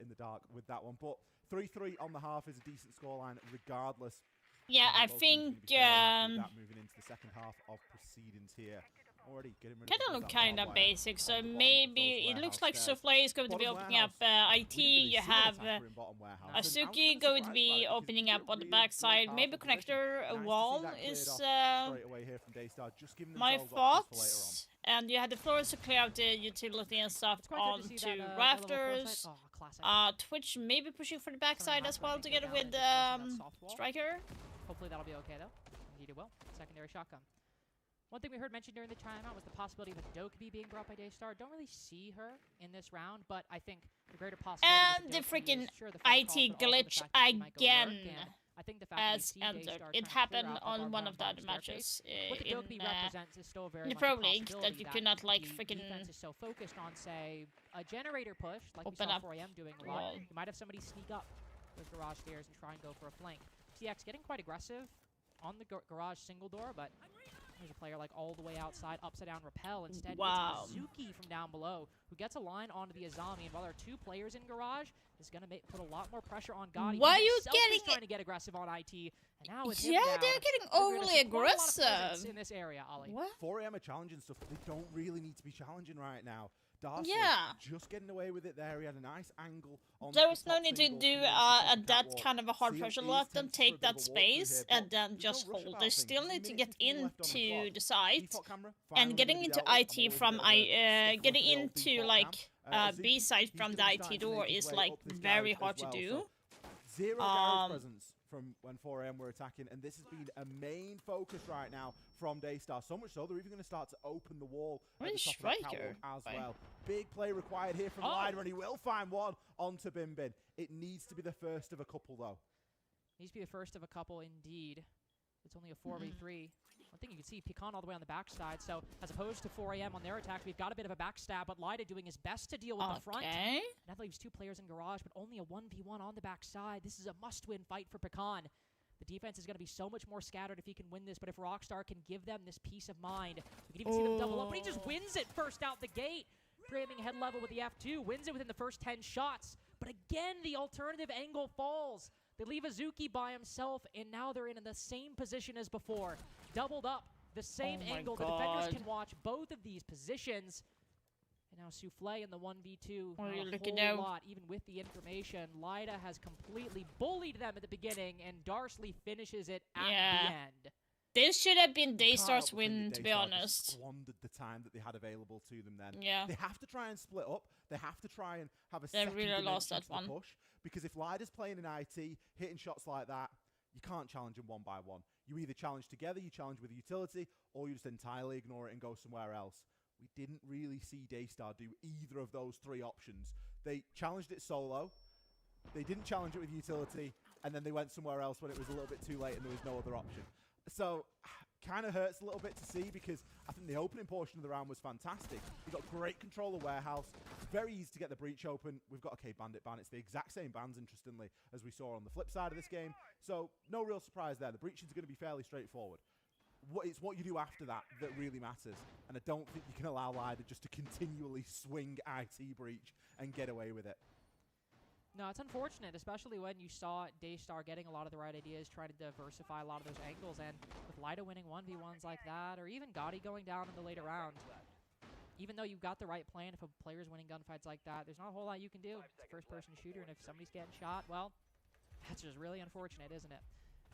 A: in the dark with that one. But 3-3 on the half is a decent scoreline regardless.
C: Yeah, I
A: Both teams
C: think
A: gonna be fairly happy with that moving into the second half of proceedings here. Already getting rid
C: kind of
A: of
C: look
A: that
C: kind
A: barbed
C: of
A: wire
C: basic, so
A: on the bottom of
C: maybe
A: those
C: it looks
A: warehouse
C: like
A: stairs.
C: Souffle is going to be
A: Bottom
C: opening up
A: warehouse.
C: IT.
A: We didn't really
C: You
A: see an
C: have
A: attacker in bottom warehouse, and I was
C: Asuki
A: kinda
C: going to
A: surprised by
C: be
A: it because
C: opening
A: it's
C: up
A: a
C: on the
A: really
C: backside. Maybe
A: powerful position.
C: connector
A: Nice to see
C: wall
A: that cleared
C: is
A: off straight away here from Daystar, just giving
C: my
A: themselves options for later on.
C: thoughts. And you had the floors to clear out the utility and stuff
B: It's quite good to see
C: onto
B: that, level of
C: rafters.
B: foresight. Oh, classic.
C: Twitch maybe pushing for the backside
B: Someone
C: as well
B: might
C: together
B: go
C: with
B: down and just press that soft wall.
C: Striker.
B: Hopefully that'll be okay, though. Indeed it will. Secondary shotgun. One thing we heard mentioned during the timeout was the possibility of a Dokkaebi being brought by Daystar. Don't really see her in this round, but I think the greater possibility
C: And
B: with
C: the
B: Dokkaebi
C: freaking
B: is, sure, the first
C: IT
B: call, but also the
C: glitch
B: fact that she might go lurk,
C: again
B: and I think the fact that we
C: as
B: see
C: entered.
B: Daystar
C: It
B: trying to clear
C: happened
B: out
C: on
B: barbed
C: one
B: wire
C: of the
B: bottom
C: other
B: staircase.
C: matches
B: What the Dokkaebi
C: in
B: represents is still very
C: the
B: much
C: Pro
B: a
C: League that
B: possibility
C: you could not like
B: the
C: freaking
B: defense is so focused on, say, a generator push, like we
C: open
B: saw
C: up
B: 4AM doing a
C: the
B: lot.
C: wall.
B: You might have somebody sneak up those garage stairs and try and go for a flank. CX getting quite aggressive on the garage single door, but There's a player like all the way outside, upside down repel. Instead,
C: Wow.
B: it's Mizuki from down below who gets a line onto the Azami. And while there are 2 players in Garage, it's going to put a lot more pressure on Gotti.
C: Why are
B: He
C: you
B: himself is
C: getting
B: trying to get aggressive on IT. And now with him
C: Yeah,
B: down,
C: they're getting
B: I think we're gonna
C: overly
B: see quite a lot of presence
C: aggressive.
B: in this area, Ollie.
C: What?
A: 4AM are challenging stuff they don't really need to be challenging right now. Darcy
C: Yeah.
A: just getting away with it there. He had a nice angle on
C: There
A: the
C: was no
A: top
C: need to
A: single
C: do
A: coming into the
C: that
A: catwalk.
C: kind of a hard
A: Seal
C: pressure.
A: is
C: Let them
A: tempted for a
C: take
A: bit
C: that
A: of a walkthrough
C: space
A: here,
C: and
A: but
C: then
A: there's
C: just
A: no rush
C: hold.
A: about
C: They
A: things.
C: still
A: There's
C: need to
A: minutes
C: get
A: and 2 left on the
C: into
A: clock.
C: the site.
A: Default camera,
C: And
A: finally
C: getting
A: gonna be
C: into
A: dealt with. I'm
C: IT
A: always a
C: from
A: bit of a stickler
C: getting
A: for the old
C: into
A: default
C: like
A: cam.
C: B
A: Zuki,
C: side
A: he's
C: from
A: gonna
C: the
A: be
C: IT
A: starting to
C: door
A: make his
C: is
A: way
C: like
A: up this
C: very
A: garage
C: hard
A: as
C: to
A: well,
C: do.
A: so zero garage
C: Um,
A: presence from when 4AM were attacking, and this has been a main focus right now from Daystar. So much so they're even going to start to open the wall at
C: Really
A: the top of that
C: striker,
A: catwalk as
C: right?
A: well. Big play required here from
B: Oh.
A: Lider, and he will find one onto Bimbin. It needs to be the first of a couple, though.
B: Needs to be the first of a couple, indeed. It's only a 4v3. One thing you can see, Pecan all the way on the backside. So as opposed to 4AM on their attack, we've got a bit of a backstab, but Lida doing his best to deal with the front.
C: Okay.
B: And that leaves 2 players in Garage, but only a 1v1 on the backside. This is a must-win fight for Pecan. The defense is going to be so much more scattered if he can win this, but if Rockstar can give them this peace of mind, we can even see them double up, but he just wins it first out the gate. Framing head level with the F2, wins it within the first 10 shots. But again, the alternative angle falls. They leave Azuki by himself, and now they're in the same position as before. Doubled up, the same
C: Oh my
B: angle. The defenders
C: God.
B: can watch both of these positions. And now Souffle in the 1v2.
C: What are
B: Not
C: you
B: a
C: looking
B: whole
C: at?
B: lot, even with the information. Lida has completely bullied them at the beginning, and Darsley finishes it at
C: Yeah.
B: the end.
C: This should have been
A: You can't
C: Daystar's
A: help but think
C: win,
A: that
C: to be
A: Daystar just
C: honest.
A: squandered the time that they had available to them then.
C: Yeah.
A: They have to try and split up. They have to try and have a
C: They
A: second
C: really lost
A: dimension
C: that
A: to the
C: one.
A: push. Because if Lida's playing in IT, hitting shots like that, you can't challenge them one by one. You either challenge together, you challenge with a utility, or you just entirely ignore it and go somewhere else. We didn't really see Daystar do either of those 3 options. They challenged it solo, they didn't challenge it with utility, and then they went somewhere else when it was a little bit too late and there was no other option. So, kind of hurts a little bit to see because I think the opening portion of the round was fantastic. We got great control of Warehouse. Very easy to get the breach open. We've got a K-Bandit ban. It's the exact same bans, interestingly, as we saw on the flip side of this game. So, no real surprise there. The breaches are going to be fairly straightforward. It's what you do after that that really matters. And I don't think you can allow Lida just to continually swing IT breach and get away with it.
B: No, it's unfortunate, especially when you saw Daystar getting a lot of the right ideas, trying to diversify a lot of those angles, and with Lida winning 1v1s like that, or even Gotti going down in the later round, even though you've got the right plan, if a player's winning gunfights like that, there's not a whole lot you can do. It's a first-person shooter, and if somebody's getting shot, well, that's just really unfortunate, isn't it?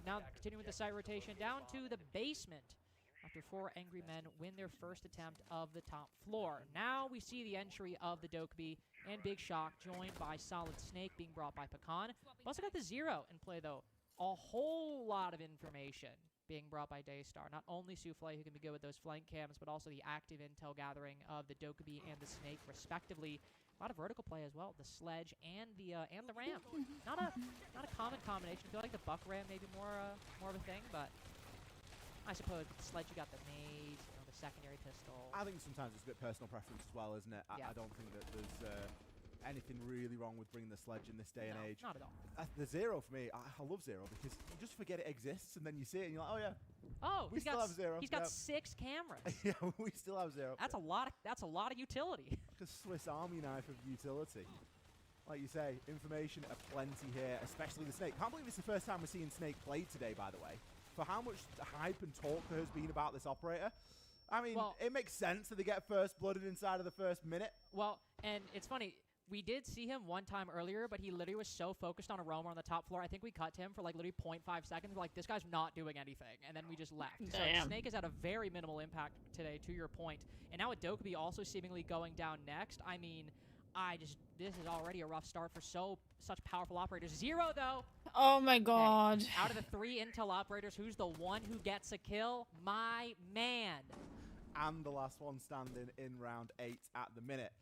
B: Now, continuing with the site rotation, down to the basement. After 4 angry men win their first attempt of the top floor. Now we see the entry of the Dokkaebi and Big Shock, joined by Solid Snake being brought by Pecan. We also got the Zero in play, though. A whole lot of information being brought by Daystar. Not only Souffle, who can be good with those flank cams, but also the active intel gathering of the Dokkaebi and the Snake, respectively. A lot of vertical play as well. The Sledge and the Ram. Not a common combination. I feel like the Buck Ram maybe more of a thing, but I suppose with the Sledge you got the maze, the secondary pistol.
A: I think sometimes it's a bit personal preference as well, isn't it?
B: Yeah.
A: I don't think that there's anything really wrong with bringing the Sledge in this day and age.
B: Not at all.
A: The Zero for me, I love Zero because you just forget it exists and then you see it and you're like, oh yeah,
B: Oh,
A: We still have Zero,
B: He's got
A: yep.
B: 6 cameras.
A: yeah, we still have Zero.
B: That's a lot of utility.
A: Like a Swiss Army knife of utility. Like you say, information aplenty here, especially the Snake. Can't believe it's the first time we're seeing Snake played today, by the way. For how much hype and talk there has been about this operator. I mean,
B: Well-
A: it makes sense that they get first blooded inside of the first minute.
B: Well, and it's funny. We did see him one time earlier, but he literally was so focused on a roamer on the top floor. I think we cut to him for like literally 0.5 seconds. We're like, this guy's not doing anything. And then we just left.
C: Damn.
B: So Snake has had a very minimal impact today, to your point. And now with Dokkaebi also seemingly going down next, I mean, this is already a rough start for such powerful operators. Zero, though.
C: Oh my god.
B: Out of the 3 intel operators, who's the one who gets a kill? My man.
A: And the last one standing in round 8 at the minute.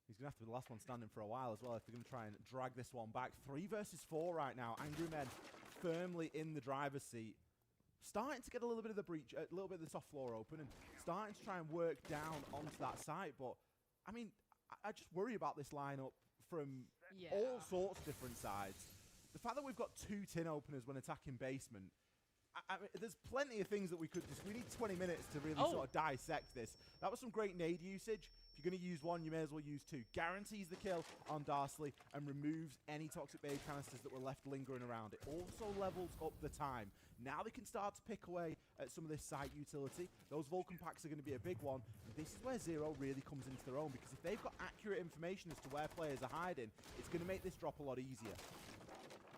A: He's going to have to be the last one standing for a while as well if they're going to try and drag this one back. 3 versus 4 right now. Angry Men firmly in the driver's seat. Starting to get a little bit of the breach, a little bit of the soft floor open and starting to try and work down onto that site. But, I mean, I just worry about this lineup from all sorts of different sides. The fact that we've got 2 tin openers when attacking basement I mean, there's plenty of things that we could we need 20 minutes to really
B: Oh.
A: sort of dissect this. That was some great nade usage. If you're going to use one, you may as well use two. Guarantees the kill on Darsley and removes any toxic bait canisters that were left lingering around. It also levels up the time. Now they can start to pick away at some of this site utility. Those Vulcan packs are going to be a big one. This is where Zero really comes into their own, because if they've got accurate information as to where players are hiding, it's going to make this drop a lot easier.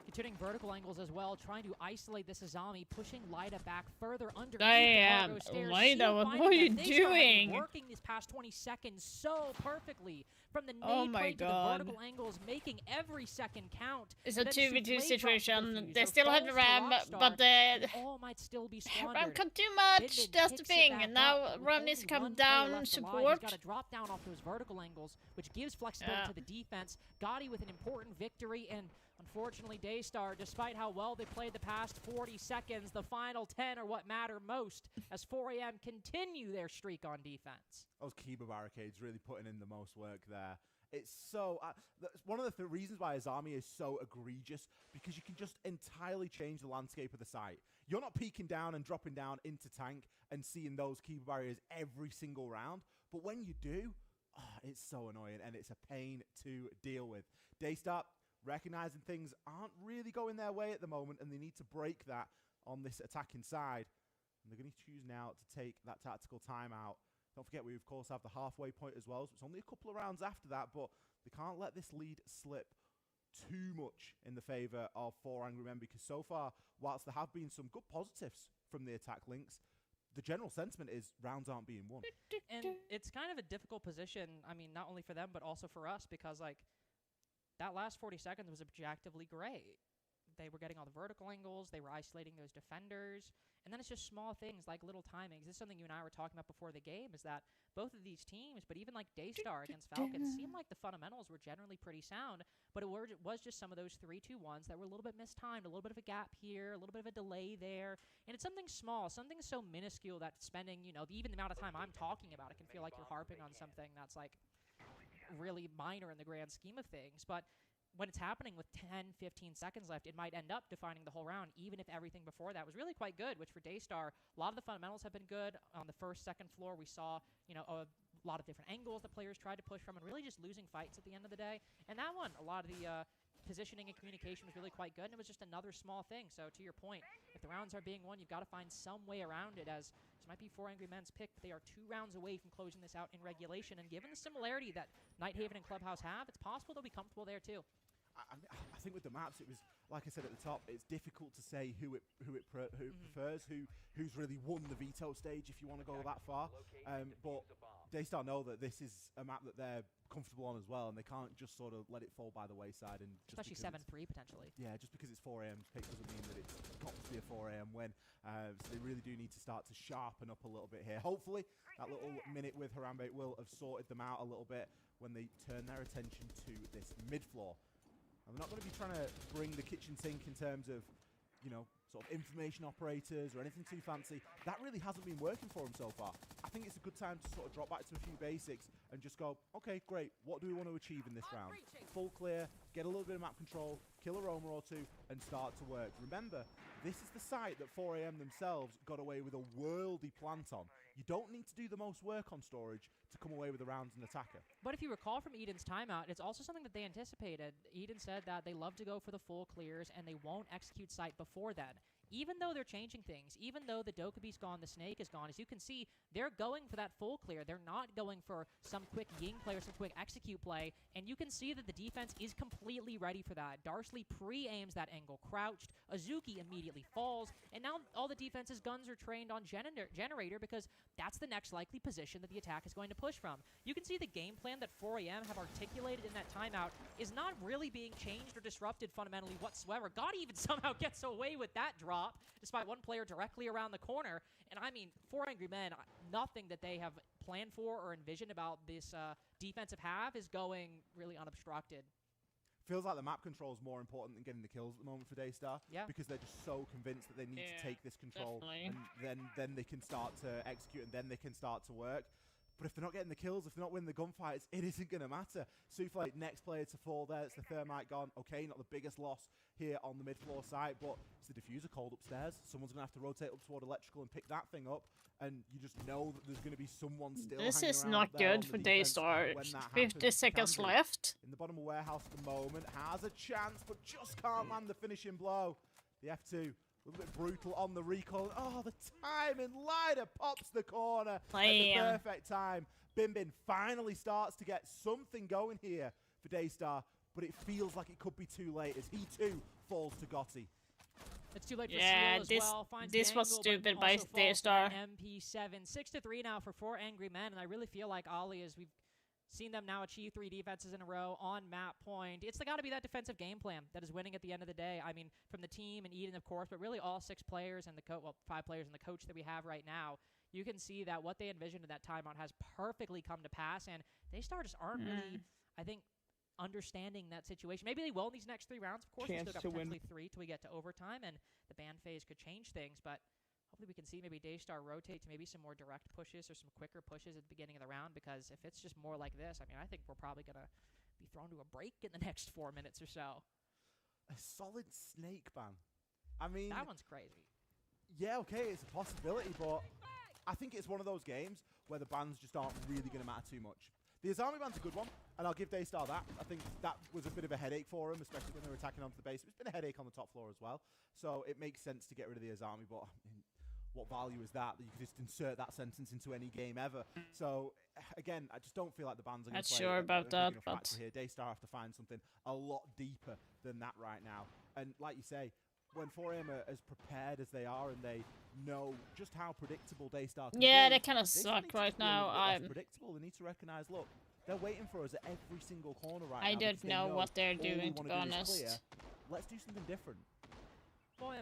B: Continuing vertical angles as well, trying to isolate this Azami, pushing Lida back further underneath
C: Damn,
B: the cargo stairs.
C: Lida,
B: Seal
C: what
B: finding
C: were you
B: them. They started
C: doing?
B: working these past 20 seconds so perfectly. From the nade
C: Oh my
B: plate to the
C: God.
B: vertical angles, making every second count.
C: It's
B: And
C: a
B: then
C: 2v2
B: Soufflé drops the
C: situation. They
B: diffuser,
C: still have
B: falls
C: the
B: to
C: Ram,
B: Rockstar,
C: but the
B: and all might still be
C: Ram
B: squandered.
C: cut too much.
B: Bidman
C: That's the
B: picks it
C: thing.
B: back
C: And now
B: up, but with
C: Ram needs to
B: only
C: come
B: one player
C: down,
B: left alive,
C: support.
B: He's got to drop down off those vertical angles, which gives flexibility
C: Yeah.
B: to the defense. Gotti with an important victory, and unfortunately, Daystar, despite how well they played the past 40 seconds, the final 10 are what matter most as 4AM continue their streak on defense.
A: Those Kiba barricades really putting in the most work there. It's so... that's one of the reasons why Azami is so egregious, because you can just entirely change the landscape of the site. You're not peeking down and dropping down into tank and seeing those Kiba barriers every single round, but when you do, it's so annoying and it's a pain to deal with. Daystar recognizing things aren't really going their way at the moment, and they need to break that on this attacking side. And they're going to choose now to take that tactical timeout. Don't forget, we of course have the halfway point as well, so it's only a couple of rounds after that, but they can't let this lead slip too much in the favour of 4 Angry Men, because so far, whilst there have been some good positives from the attack links, the general sentiment is rounds aren't being won.
B: And it's kind of a difficult position, I mean, not only for them, but also for us, because, like, that last 40 seconds was objectively great. They were getting all the vertical angles, they were isolating those defenders, and then it's just small things like little timings. This is something you and I were talking about before the game, is that both of these teams, but even like Daystar against Falcons, seemed like the fundamentals were generally pretty sound, but it was just some of those 3-2-1s that were a little bit mistimed, a little bit of a gap here, a little bit of a delay there, and it's something small, something so minuscule that spending, you know, even the amount of time I'm talking about it can feel like you're harping on something that's like really minor in the grand scheme of things, but when it's happening with 10, 15 seconds left, it might end up defining the whole round, even if everything before that was really quite good, which for Daystar, a lot of the fundamentals have been good. On the first, second floor, we saw, you know, a lot of different angles that players tried to push from, and really just losing fights at the end of the day. And that one, a lot of the positioning and communication was really quite good, and it was just another small thing. So to your point, if the rounds are being won, you've got to find some way around it, as this might be 4 Angry Men's pick, but they are 2 rounds away from closing this out in regulation. And given the similarity that Nighthaven and Clubhouse have, it's possible they'll be comfortable there too.
A: I think with the maps, it was, like I said at the top, it's difficult to say who prefers, who's really won the veto stage, if you want to go that far. But Daystar know that this is a map that they're comfortable on as well, and they can't just sort of let it fall by the wayside. And just
B: Especially 7-3 potentially.
A: Yeah, just because it's 4 AM pick doesn't mean that it's got to be a 4 AM win. So they really do need to start to sharpen up a little bit here. Hopefully, that little minute with Harambe will have sorted them out a little bit when they turn their attention to this mid-floor. And they're not going to be trying to bring the kitchen sink in terms of, you know, sort of information operators or anything too fancy. That really hasn't been working for them so far. I think it's a good time to sort of drop back to a few basics and just go, okay, great, what do we want to achieve in this round? Full clear, get a little bit of map control, kill a roamer or two, and start to work. Remember, this is the site that 4AM themselves got away with a worldy plant on. You don't need to do the most work on storage to come away with a round as an attacker.
B: But if you recall from Eden's timeout, it's also something that they anticipated. Eden said that they love to go for the full clears and they won't execute site before then. Even though they're changing things, even though the Dokube's gone, the Snake is gone, as you can see, they're going for that full clear. They're not going for some quick Ying play or some quick execute play, and you can see that the defense is completely ready for that. Darsley pre-aims that angle, crouched, Azuki immediately falls, and now all the defense's guns are trained on Generator because that's the next likely position that the attack is going to push from. You can see the game plan that 4AM have articulated in that timeout is not really being changed or disrupted fundamentally whatsoever. God even somehow gets away with that drop, despite one player directly around the corner. And I mean, 4 Angry Men, nothing that they have planned for or envisioned about this defensive half is going really unobstructed.
A: Feels like the map control is more important than getting the kills at the moment for Daystar.
B: Yeah.
A: Because they're just so convinced that they need to take this control.
C: definitely.
A: And then they can start to execute, and then they can start to work. But if they're not getting the kills, if they're not winning the gunfights, it isn't going to matter. Souffle, next player to fall there. It's the Thermite gone. Okay, not the biggest loss here on the mid-floor side, but it's the diffuser cold upstairs. Someone's going to have to rotate up toward electrical and pick that thing up. And you just know that there's going to be someone still
C: This
A: hanging
C: is
A: around
C: not
A: up there
C: good
A: on
C: for
A: the defense
C: Daystar.
A: when that
C: 50
A: happens.
C: seconds
A: Kanzu
C: left.
A: in the bottom of warehouse at the moment, has a chance, but just can't land the finishing blow. The F2, a little bit brutal on the recall. Oh, the timing. Lighter pops the corner at the perfect time. Binbin finally starts to get something going here for Daystar, but it feels like it could be too late as he too falls to Gotti.
B: It's too late for
C: Yeah,
B: Seal as well. Finds
C: this was
B: the angle,
C: stupid
B: but
C: by
B: also falls
C: Daystar.
B: for MP7. 6-3 now for 4 Angry Men, and I really feel like Ali, as we've seen them now achieve 3 defenses in a row on map point, it's got to be that defensive game plan that is winning at the end of the day. I mean, from the team and Eden, of course, but really all 6 players and the 5 players and the coach that we have right now. You can see that what they envisioned in that timeout has perfectly come to pass, and Daystar just aren't really, I think, understanding that situation. Maybe they will in these next 3 rounds. Of course, we still got potentially 3 till we get to overtime, and the ban phase could change things, but hopefully we can see maybe Daystar rotate to maybe some more direct pushes or some quicker pushes at the beginning of the round, because if it's just more like this, I mean, I think we're probably going to be thrown to a break in the next 4 minutes or so.
A: A solid snake ban. I mean,
B: that one's crazy.
A: Yeah, okay, it's a possibility, but I think it's one of those games where the bans just aren't really going to matter too much. The Azami ban's a good one, and I'll give Daystar that. I think that was a bit of a headache for him, especially when they were attacking onto the base. It's been a headache on the top floor as well, so it makes sense to get rid of the Azami, but I mean, what value is that you can just insert that sentence into any game ever? So, again, I just don't feel like the bans are going to play.
C: Not sure about that, but
A: here, Daystar have to find something a lot deeper than that right now. And like you say, when 4AM are as prepared as they are and they know just how predictable Daystar can be,
C: they kind of suck right now.
A: I'm predictable. They need to recognize, look, they're waiting for us at every single corner right now.
C: I don't know what they're doing, to be honest.
A: Let's do something different.
B: Well,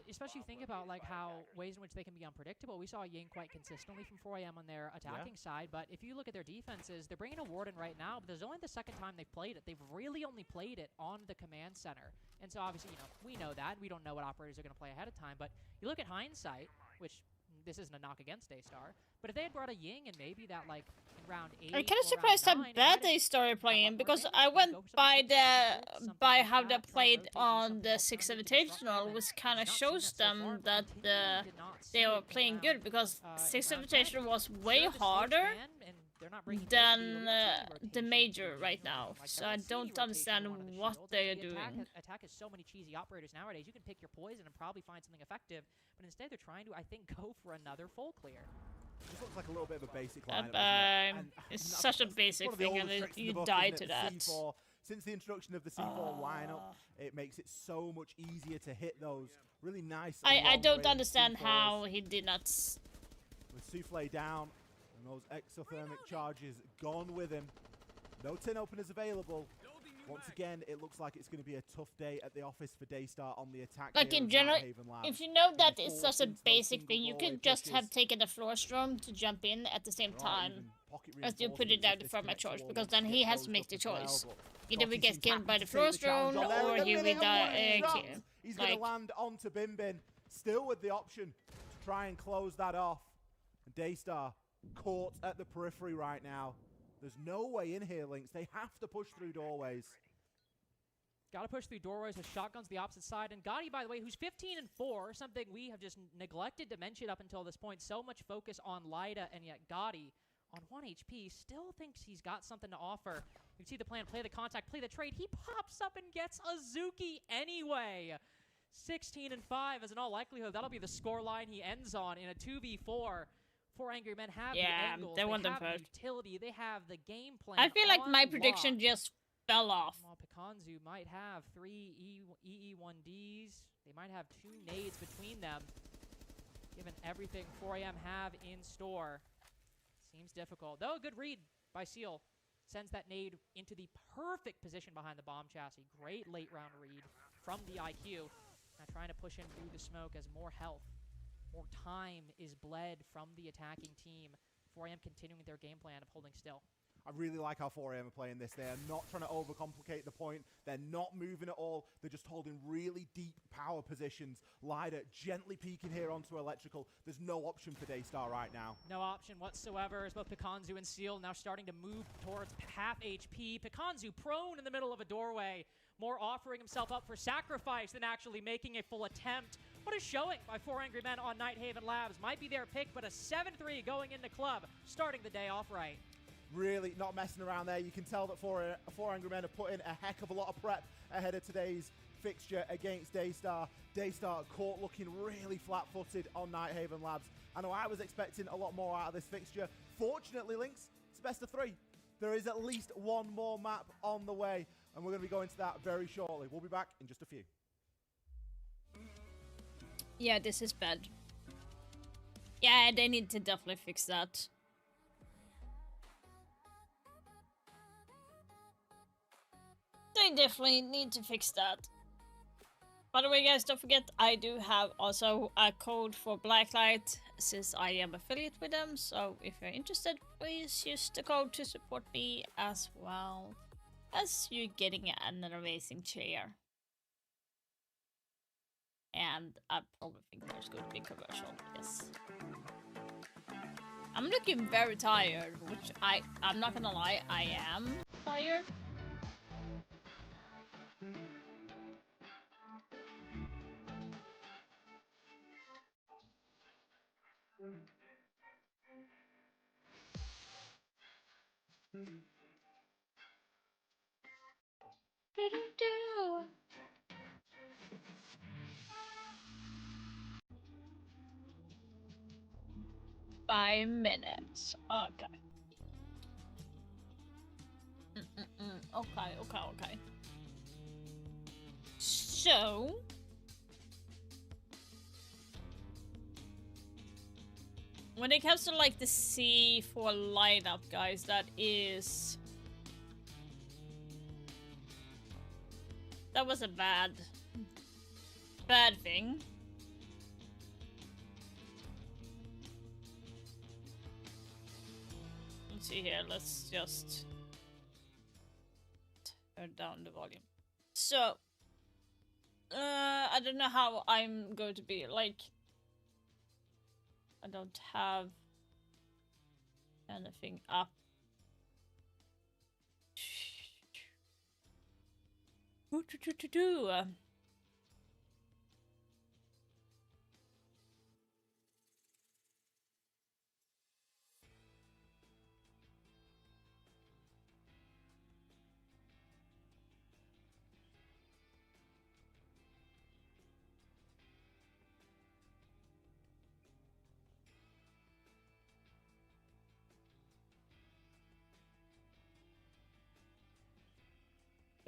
B: especially think about like how ways in which they can be unpredictable. We saw Ying quite consistently from 4AM on their attacking side, but if you look at their defenses, they're bringing a Warden right now, but there's only the second time they've played it. They've really only played it on the command center. And so obviously, you know, we know that. We don't know what operators are going to play ahead of time, but you look at hindsight, which this isn't a knock against Daystar, but if they had brought a Ying and maybe that like in round 8
C: I'm kind of surprised how bad they started playing, because I went by how they played on the 6th Invitational, which kind of shows them that they are playing good, because 6th Invitational was way harder than the major right now, so I don't understand what they are doing.
B: Attack has so many cheesy operators nowadays. You can pick your poison and probably find something effective, but instead they're trying to, I think, go for another full clear.
A: This looks like a little bit of a basic lineup.
C: It's such a basic thing, and you die to that.
A: C4, since the introduction of the C4 lineup, it makes it so much easier to hit those really nice.
C: I don't understand how he did not.
A: With Souffle down, and those exothermic charges gone with him. No tin openers available. Once again, it looks like it's going to be a tough day at the office for Daystar on the attack.
C: Like in general, if you know that it's such a basic thing, you could just have taken the floor storm to jump in at the same time as you put it down the Thermite charge, because then he has to make the choice. Either we get killed by the floor storm or he will die.
A: He's going to land onto Binbin, still with the option to try and close that off. Daystar caught at the periphery right now. There's no way in here, Lynx. They have to push through doorways.
B: Got to push through doorways with shotguns the opposite side. And Gotti, by the way, who's 15-4, something we have just neglected to mention up until this point. So much focus on Lyda, and yet Gotti, on 1 HP, still thinks he's got something to offer. You can see the plan, play the contact, play the trade. He pops up and gets Azuki anyway. 16-5, as in all likelihood, that'll be the scoreline he ends on in a 2v4. 4 Angry Men have the angles, they have the utility, they have the game plan.
C: I feel like my prediction just fell off.
B: Well, Pikanzu might have 3 EE1Ds. They might have 2 nades between them. Given everything 4AM have in store, seems difficult. Though a good read by Seal. Sends that nade into the perfect position behind the bomb chassis. Great late round read from the IQ. Now trying to push in through the smoke as more health, more time is bled from the attacking team. 4AM continuing their game plan of holding still.
A: I really like how 4AM are playing this. They are not trying to overcomplicate the point. They're not moving at all. They're just holding really deep power positions. Lider gently peeking here onto Electrical. There's no option for Daystar right now.
B: No option whatsoever as both Pikanzu and Seal now starting to move towards half HP. Pikanzu prone in the middle of a doorway, more offering himself up for sacrifice than actually making a full attempt. What a showing by 4 Angry Men on Nighthaven Labs. Might be their pick, but a 7-3 going into club, starting the day off right.
A: Really not messing around there. You can tell that 4 Angry Men have put in a heck of a lot of prep ahead of today's fixture against Daystar. Daystar caught looking really flat-footed on Nighthaven Labs. I know I was expecting a lot more out of this fixture. Fortunately, Lynx, it's best of 3. There is at least one more map on the way, and we're going to be going to that very shortly. We'll be back in just a few.
C: Yeah, this is bad. Yeah, they need to definitely fix that. They definitely need to fix that. By the way, guys, don't forget I do have also a code for Blacklight since I am affiliate with them. So if you're interested, please use the code to support me as well as you getting an amazing chair. And I probably think there's going to be commercial. Yes. I'm looking very tired, which I'm not gonna lie, I am tired. Do-do-do. 5 minutes. Okay. Okay. So when it comes to like the C4 lineup, guys, that was a bad thing. Let's see here, let's just turn down the volume. So I don't know how I'm going to be, like, I don't have anything up.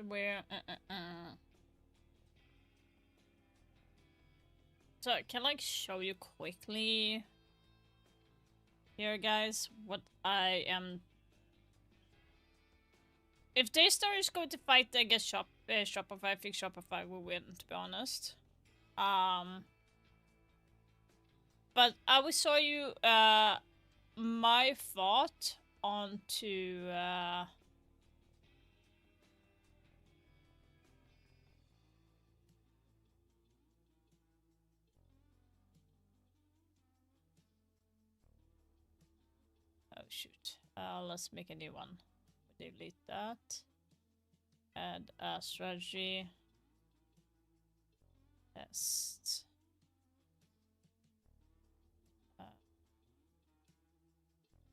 C: Where So can I like show you quickly here, guys, what I am. If Daystar is going to fight against Shopify, I think Shopify will win, to be honest. But I will show you my thought onto oh shoot. Let's make a new one. Delete that. Add a strategy. Test.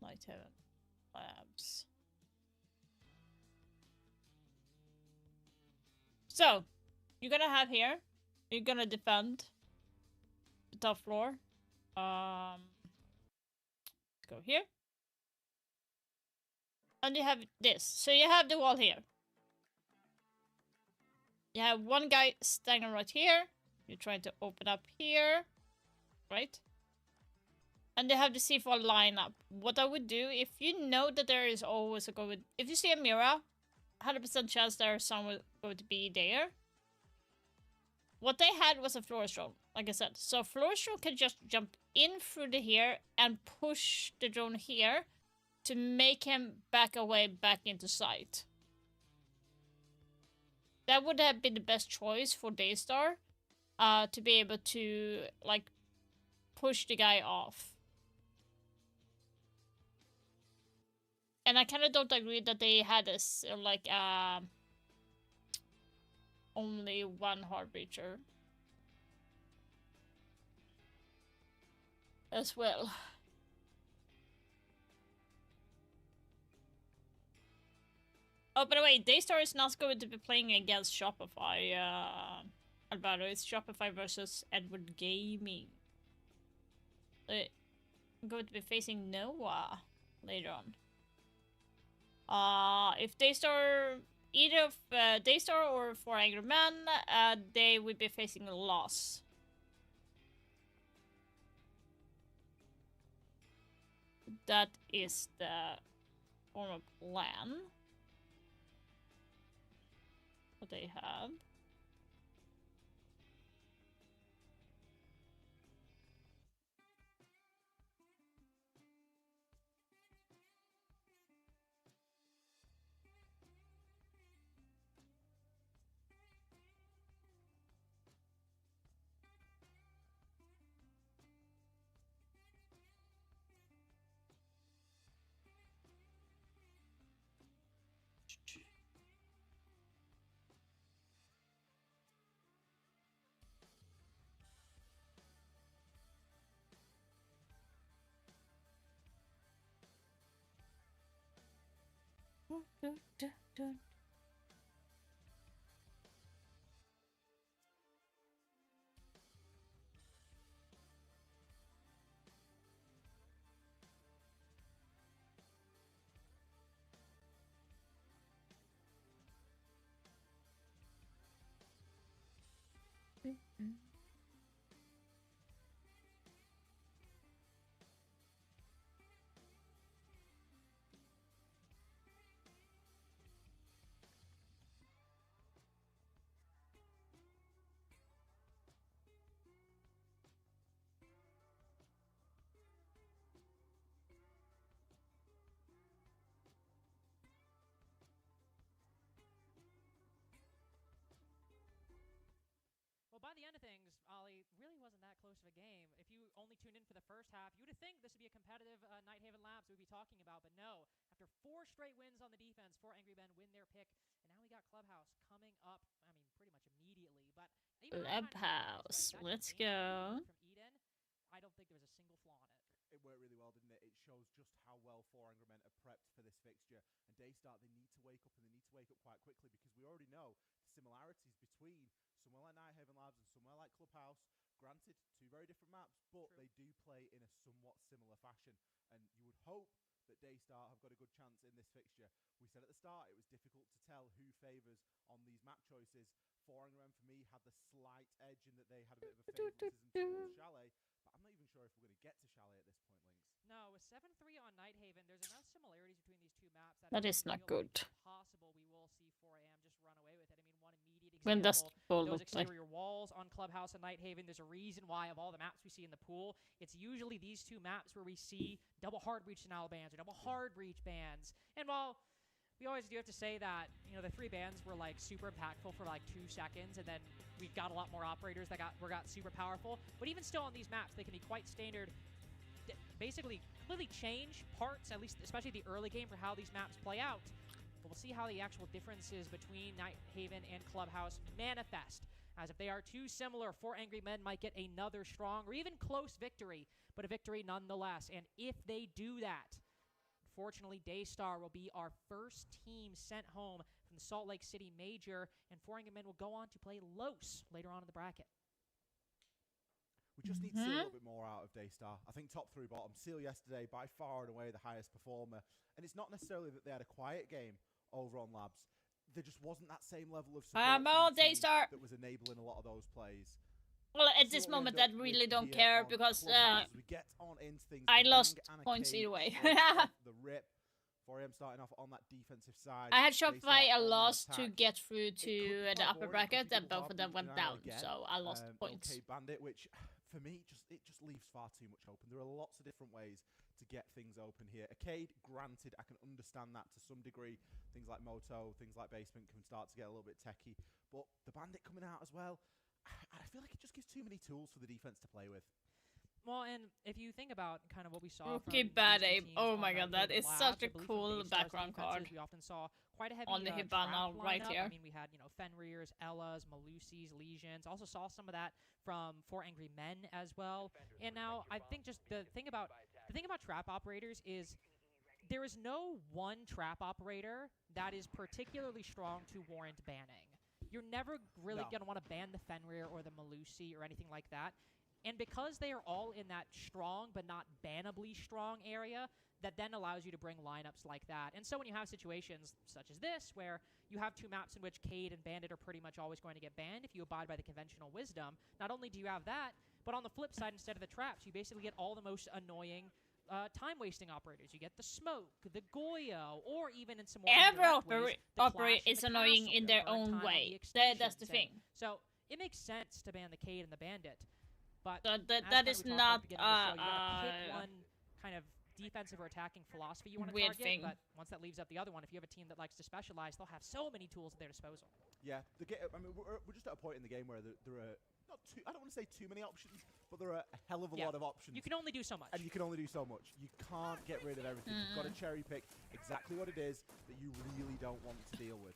C: Nighthaven Labs. So, you're gonna have here, you're gonna defend the top floor. Let's go here. And you have this. So you have the wall here. You have one guy standing right here. You're trying to open up here. Right? And they have the C4 lineup. What I would do, if you know that there is always a go, if you see a mirror, 100% chance there's someone going to be there. What they had was a floor drone, like I said. So floor drone can just jump in through the here and push the drone here. to make him back away back into sight. That would have been the best choice for Daystar, to be able to like push the guy off. And I kind of don't agree that they had this like only one hard breacher as well. Oh, by the way, Daystar is not going to be playing against Shopify, Alvaro. It's Shopify versus Edward Gaming. I'm going to be facing Noah later on. If Daystar, either of Daystar or 4 Angry Men, they would be facing a loss. That is the former plan. What they have.
B: Well, by the end of things, Ollie, really wasn't that close of a game. If you only tuned in for the first half, you would think this would be a competitive Nighthaven Labs we'd be talking about, but no. After 4 straight wins on the defense, 4 Angry Men win their pick, and now we got Clubhouse coming up, I mean, pretty much immediately, but even
C: Clubhouse, let's go.
B: From Eden, I don't think there was a single flaw in it.
A: It worked really well, didn't it? It shows just how well 4 Angry Men are prepped for this fixture. And Daystar, they need to wake up, and they need to wake up quite quickly, because we already know the similarities between somewhere like Nighthaven Labs and somewhere like Clubhouse. Granted, 2 very different maps, but
B: True.
A: they do play in a somewhat similar fashion. And you would hope that Daystar have got a good chance in this fixture. We said at the start it was difficult to tell who favours on these map choices. 4 Angry Men, for me, had the slight edge in that they had a bit of a favouritism towards Chalet. But I'm not even sure if we're going to get to Chalet at this point, Lynx.
B: No, with 7-3 on Nighthaven, there's enough similarities between these 2 maps
C: that is not good.
B: Possible we will see 4AM just run away with it. I mean, one immediate example,
C: When does
B: those
C: look like?
B: exterior walls on Clubhouse and Nighthaven, there's a reason why of all the maps we see in the pool, it's usually these 2 maps where we see double hard breach denial bans or double hard breach bans. And while we always do have to say that, you know, the 3 bans were like super impactful for like 2 seconds, and then we got a lot more operators that got super powerful. But even still on these maps, they can be quite standard. Basically, completely change parts, at least especially the early game, for how these maps play out. But we'll see how the actual differences between Nighthaven and Clubhouse manifest. As if they are too similar, 4 Angry Men might get another strong or even close victory, but a victory nonetheless. And if they do that, unfortunately, Daystar will be our first team sent home from the Salt Lake City Major, and 4 Angry Men will go on to play Los later on in the bracket.
A: We just need to see a little bit more out of Daystar. I think top 3 bottom. Seal yesterday, by far and away the highest performer. And it's not necessarily that they had a quiet game over on Labs. There just wasn't that same level of support from the team
C: Daystar
A: that was enabling a lot of those plays.
C: Well, at this moment, I really don't care, because
A: we get on into things.
C: I lost points either way.
A: The rip. 4AM starting off on that defensive side.
C: I had Shopify a loss to get through to the upper bracket, and both of them went down, so I lost points.
A: Okay, Bandit, which for me it just leaves far too much open. There are lots of different ways to get things open here. Arcade, granted, I can understand that to some degree. Things like Moto, things like Basement can start to get a little bit techie. But the Bandit coming out as well, I feel like it just gives too many tools for the defense to play with.
B: Well, and if you think about kind of what we saw
C: Rookie
B: from
C: Bad
B: these two
C: Ape.
B: teams
C: Oh
B: on
C: my
B: that
C: god, that
B: good
C: is
B: labs,
C: such
B: I
C: a
B: believe from
C: cool
B: Daystar's
C: background
B: defenses,
C: card.
B: We often saw quite a heavy
C: On the
B: trap
C: Hibana right
B: lineup.
C: here.
B: I mean, we had, you know, Fenrir's, Ella's, Malusi's, Legions. Also saw some of that from Four Angry Men as well. And now I think just the thing about trap operators is there is no one trap operator that is particularly strong to warrant banning. You're never really going to want to ban the Fenrir or the Malusi or anything like that. And because they are all in that strong but not bannably strong area, that then allows you to bring lineups like that. And so when you have situations such as this, where you have two maps in which Cade and Bandit are pretty much always going to get banned if you abide by the conventional wisdom, not only do you have that, but on the flip side, instead of the traps, you basically get all the most annoying time-wasting operators. You get the Smoke, the Goyo, or even in some more
C: Every
B: indirect ways, the
C: operator
B: Clash
C: is
B: and the
C: annoying
B: Castle,
C: in
B: the
C: their
B: burn
C: own
B: time on the
C: way. That's
B: extensions.
C: the
B: And
C: thing.
B: so it makes sense to ban the Cade and the Bandit. But
C: So
B: as
C: that
B: kind of
C: is
B: we talked
C: not
B: about at the beginning of the show, you gotta pick one kind of defensive or attacking philosophy you want to
C: Weird
B: target,
C: thing.
B: but once that leaves up the other one, if you have a team that likes to specialize, they'll have so many tools at their disposal.
A: Yeah, I mean, we're just at a point in the game where there are not too, I don't want to say too many options, but there are a hell of a lot of options.
B: You can only do so much.
A: And you can only do so much. You can't get rid of everything. You've got to cherry pick exactly what it is that you really don't want to deal with.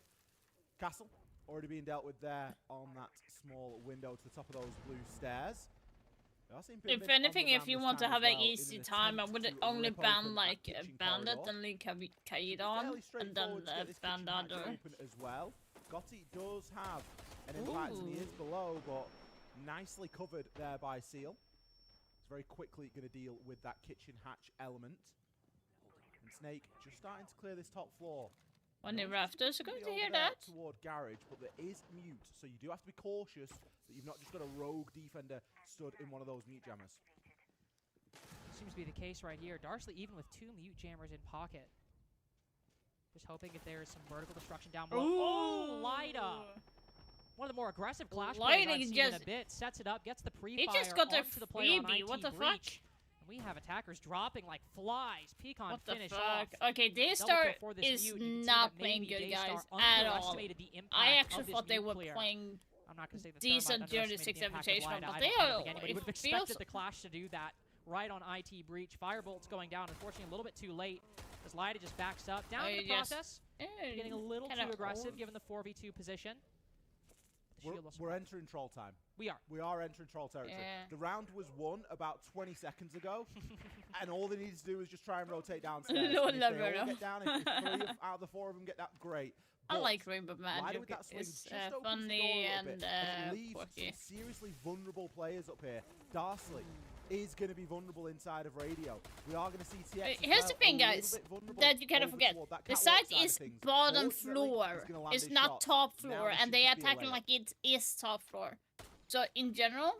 A: Castle, already being dealt with there on that small window to the top of those blue stairs.
C: If anything, if you want to have an easy time, I would only ban like Bandit and leave Kaid on, and then ban the other.
A: As well. Gotti does have an impact and he is below, but nicely covered there by Seal. It's very quickly going to deal with that kitchen hatch element. And Snake just starting to clear this top floor.
C: On the rafters, you're going to hear
A: Over there
C: that.
A: toward garage, but there is mute, so you do have to be cautious that you've not just got a rogue defender stood in one of those mute jammers.
B: Seems to be the case right here. Darsley even with two mute jammers in pocket. Just hoping if there is some vertical destruction down below. Oh, Lida! One of the more aggressive Clash players I've seen in a bit. Sets it up, gets the pre-fire
C: He just got a
B: onto the player on
C: freebie,
B: IT
C: what the
B: Breach.
C: fuck?
B: And we have attackers dropping like flies. Pecan
C: What the
B: finish
C: fuck?
B: off.
C: Okay, Daystar is not playing good, guys, at all. I actually thought they were playing
B: I'm not gonna say the
C: decent
B: Thermite
C: 36
B: underestimated the
C: Invitational,
B: impact of
C: but
B: Lida.
C: they
B: I don't
C: are.
B: think anybody
C: It
B: would have
C: feels.
B: expected the Clash to do that right on IT Breach. Firebolt's going down, unfortunately a little bit too late as Lida just backs up. Down in the process, getting a little too aggressive given the 4v2 position.
A: We're entering troll time.
B: We are.
A: We are entering troll territory. The round was won about 20 seconds ago, and all they needed to do was just try and rotate downstairs. And if they all get down, if 3 out of the 4 of them get down, great.
C: I
A: But
C: like Rainbow Magic.
A: with that swing
C: It's
A: just opens the door a
C: funny
A: little bit,
C: and
A: it leaves
C: quirky.
A: some seriously vulnerable players up here. Darsley is going to be vulnerable inside of radio. We are going to see TX as
C: Here's
A: well,
C: the thing,
A: a little
C: guys,
A: bit vulnerable
C: that you cannot
A: over
C: forget.
A: toward that
C: The
A: catwalk
C: site
A: side of
C: is
A: things.
C: bottom
A: Fortunately,
C: floor.
A: he's gonna land
C: It's
A: his
C: not
A: shot.
C: top
A: Now
C: floor,
A: this
C: and
A: should
C: they
A: just be a
C: attacking
A: layup.
C: like it is top floor. So in general,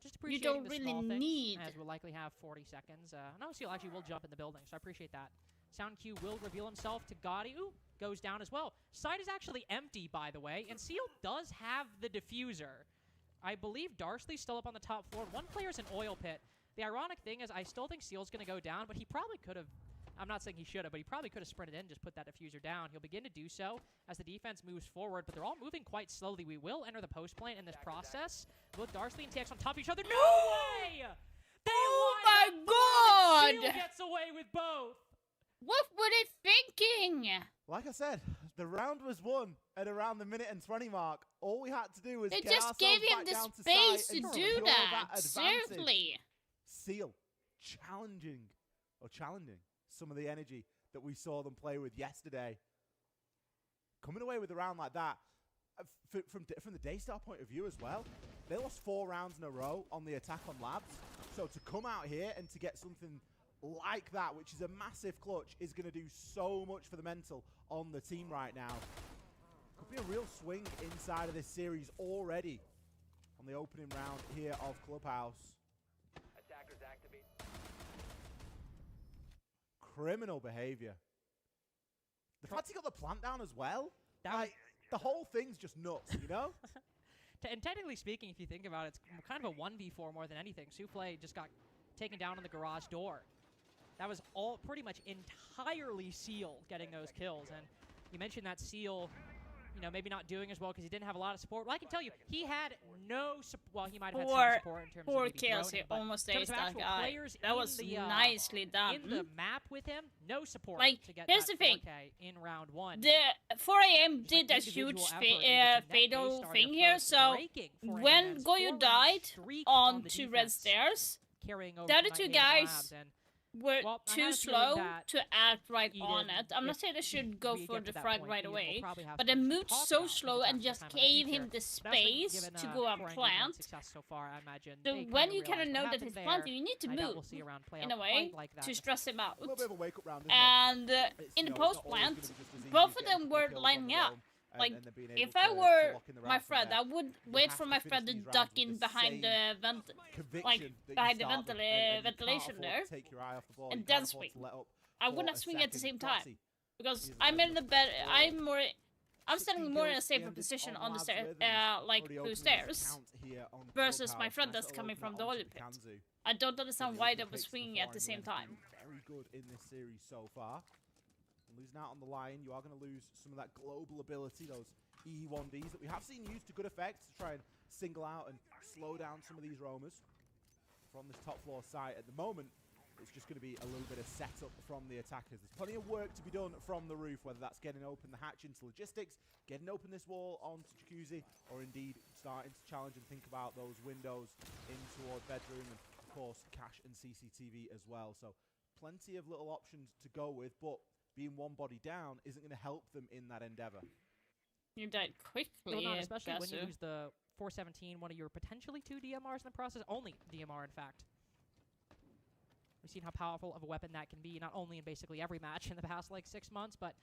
B: Just
C: you
B: appreciating
C: don't
B: the
C: really
B: small things,
C: need.
B: as we'll likely have 40 seconds. No, Seal actually will jump in the building, so I appreciate that. Sound Q will reveal himself to Gotti. Ooh, goes down as well. Site is actually empty, by the way, and Seal does have the diffuser. I believe Darsley's still up on the top floor. One player's in oil pit. The ironic thing is I still think Seal's going to go down, but he probably could have... I'm not saying he should have, but he probably could have sprinted in, just put that diffuser down. He'll begin to do so as the defense moves forward, but they're all moving quite slowly. We will enter the post plane in this process. Both Darsley and TX on top of each other. No way!
C: Oh my god!
B: Seal gets away with both.
C: What were they thinking?
A: Like I said, the round was won at around the minute and 20 mark. All we had to do was
C: They
A: get
C: just
A: ourselves
C: gave him
A: back
C: the
A: down to
C: space
A: site
C: to
A: and
C: do
A: secure
C: that.
A: advantage.
C: Seriously.
A: Seal challenging some of the energy that we saw them play with yesterday. Coming away with a round like that, from the Daystar point of view as well, they lost 4 rounds in a row on the attack on Labs. So to come out here and to get something like that, which is a massive clutch, is going to do so much for the mental on the team right now. Could be a real swing inside of this series already on the opening round here of Clubhouse.
H: Attackers activate.
A: Criminal behavior. The fact he got the plant down as well,
B: That
A: like, the whole thing's just nuts, you know?
B: And technically speaking, if you think about it, it's kind of a 1v4 more than anything. Souffle just got taken down on the garage door. That was all pretty much entirely Seal getting those kills. And you mentioned that Seal, you know, maybe not doing as well because he didn't have a lot of support. Well, I can tell you, he had no support. Well, he might have had some support in terms of
C: 4
B: maybe
C: kills, he
B: droning, but
C: almost
B: in terms
C: aced
B: of
C: that
B: actual
C: guy.
B: players
C: That
B: in
C: was
B: the,
C: nicely done.
B: in the map with him, no support
C: Like,
B: to get
C: here's
B: that
C: the thing.
B: 4K in round 1.
C: The 4AM
B: Just, like,
C: did a
B: individual
C: huge
B: effort needed to net
C: fatal
B: Daystar
C: thing
B: their
C: here,
B: first,
C: so
B: breaking 4AM
C: when
B: Man's
C: Goyo
B: 4-round
C: died
B: streak
C: on
B: the
C: 2 red
B: defense,
C: stairs,
B: carrying over
C: the
B: to
C: other
B: Night
C: 2
B: Native
C: guys
B: Labs, and
C: were
B: well, I
C: too
B: have a feeling
C: slow
B: that
C: to act right on
B: Eden,
C: it. I'm not
B: if
C: saying they should go
B: we
C: for
B: get
C: the
B: to that
C: frag
B: point,
C: right
B: Eden will
C: away,
B: probably have
C: but
B: some
C: they
B: things to
C: moved
B: talk
C: so
B: about
C: slow
B: in
C: and
B: the
C: just
B: time in the
C: gave him
B: future.
C: the
B: But that's been
C: space
B: given,
C: to go and
B: 4 Angry Men's
C: plant.
B: success so far, I imagine.
C: So
B: they
C: when
B: kinda
C: you kind of
B: realized
C: know
B: what
C: that
B: happened
C: he's
B: there.
C: planting, you need to
B: I doubt we'll
C: move
B: see a round play
C: in
B: out
C: a way
B: quite like that.
C: to stress him out.
A: A little bit of a wake-up round, isn't it?
C: And
A: It's,
C: in
A: you
C: the
A: know, it's
C: post
A: not always gonna
C: plant,
A: be just as easy
C: both
A: as
C: of
A: getting
C: them
A: a couple
C: were
A: kills on
C: lining
A: the
C: up.
A: roam and
C: Like,
A: then being
C: if
A: able
C: I
A: to
C: were
A: lock in the
C: my
A: round from
C: friend,
A: there.
C: I would
A: You
C: wait
A: have
C: for
A: to
C: my
A: finish
C: friend to
A: these rounds
C: duck
A: with
C: in
A: the
C: behind
A: same
C: the vent,
A: conviction
C: like,
A: that you
C: behind the
A: start them, and you
C: ventilation
A: can't afford
C: there,
A: to take your eye off the ball.
C: and
A: You
C: then
A: can't afford to
C: swing.
A: let up
C: I
A: for
C: would not
A: a
C: swing at the
A: second.
C: same time
A: Foxy
C: because
A: is
C: I'm in the I'm
A: 16
C: standing more in a
A: kills
C: safer
A: ended
C: position
A: on
C: on the
A: Labs
C: stair,
A: Rhythms,
C: like
A: already
C: blue
A: opening his
C: stairs,
A: account here on
C: versus my
A: Clubhouse.
C: friend
A: Nice
C: that's
A: little
C: coming
A: open
C: from
A: that
C: the
A: onto
C: oil pit.
A: Kanzu.
C: I don't understand
A: The
C: why
A: open
C: they were
A: picks
C: swinging
A: for
C: at the same
A: Foreign
C: time.
A: Men's been very good in this series so far. Losing out on the line, you are going to lose some of that global ability, those E1Ds that we have seen used to good effect to try and single out and slow down some of these roamers from this top floor site. At the moment, it's just going to be a little bit of setup from the attackers. There's plenty of work to be done from the roof, whether that's getting open the hatch into logistics, getting open this wall onto Jacuzzi, or indeed starting to challenge and think about those windows in toward bedroom, and of course cash and CCTV as well. So plenty of little options to go with, but being one body down isn't going to help them in that endeavor.
C: You died quickly,
B: Well, not especially when you
C: Gasu.
B: lose the 417, one of your potentially 2 DMRs in the process. Only DMR, in fact. We've seen how powerful of a weapon that can be, not only in basically every match in the past, like, 6 months, but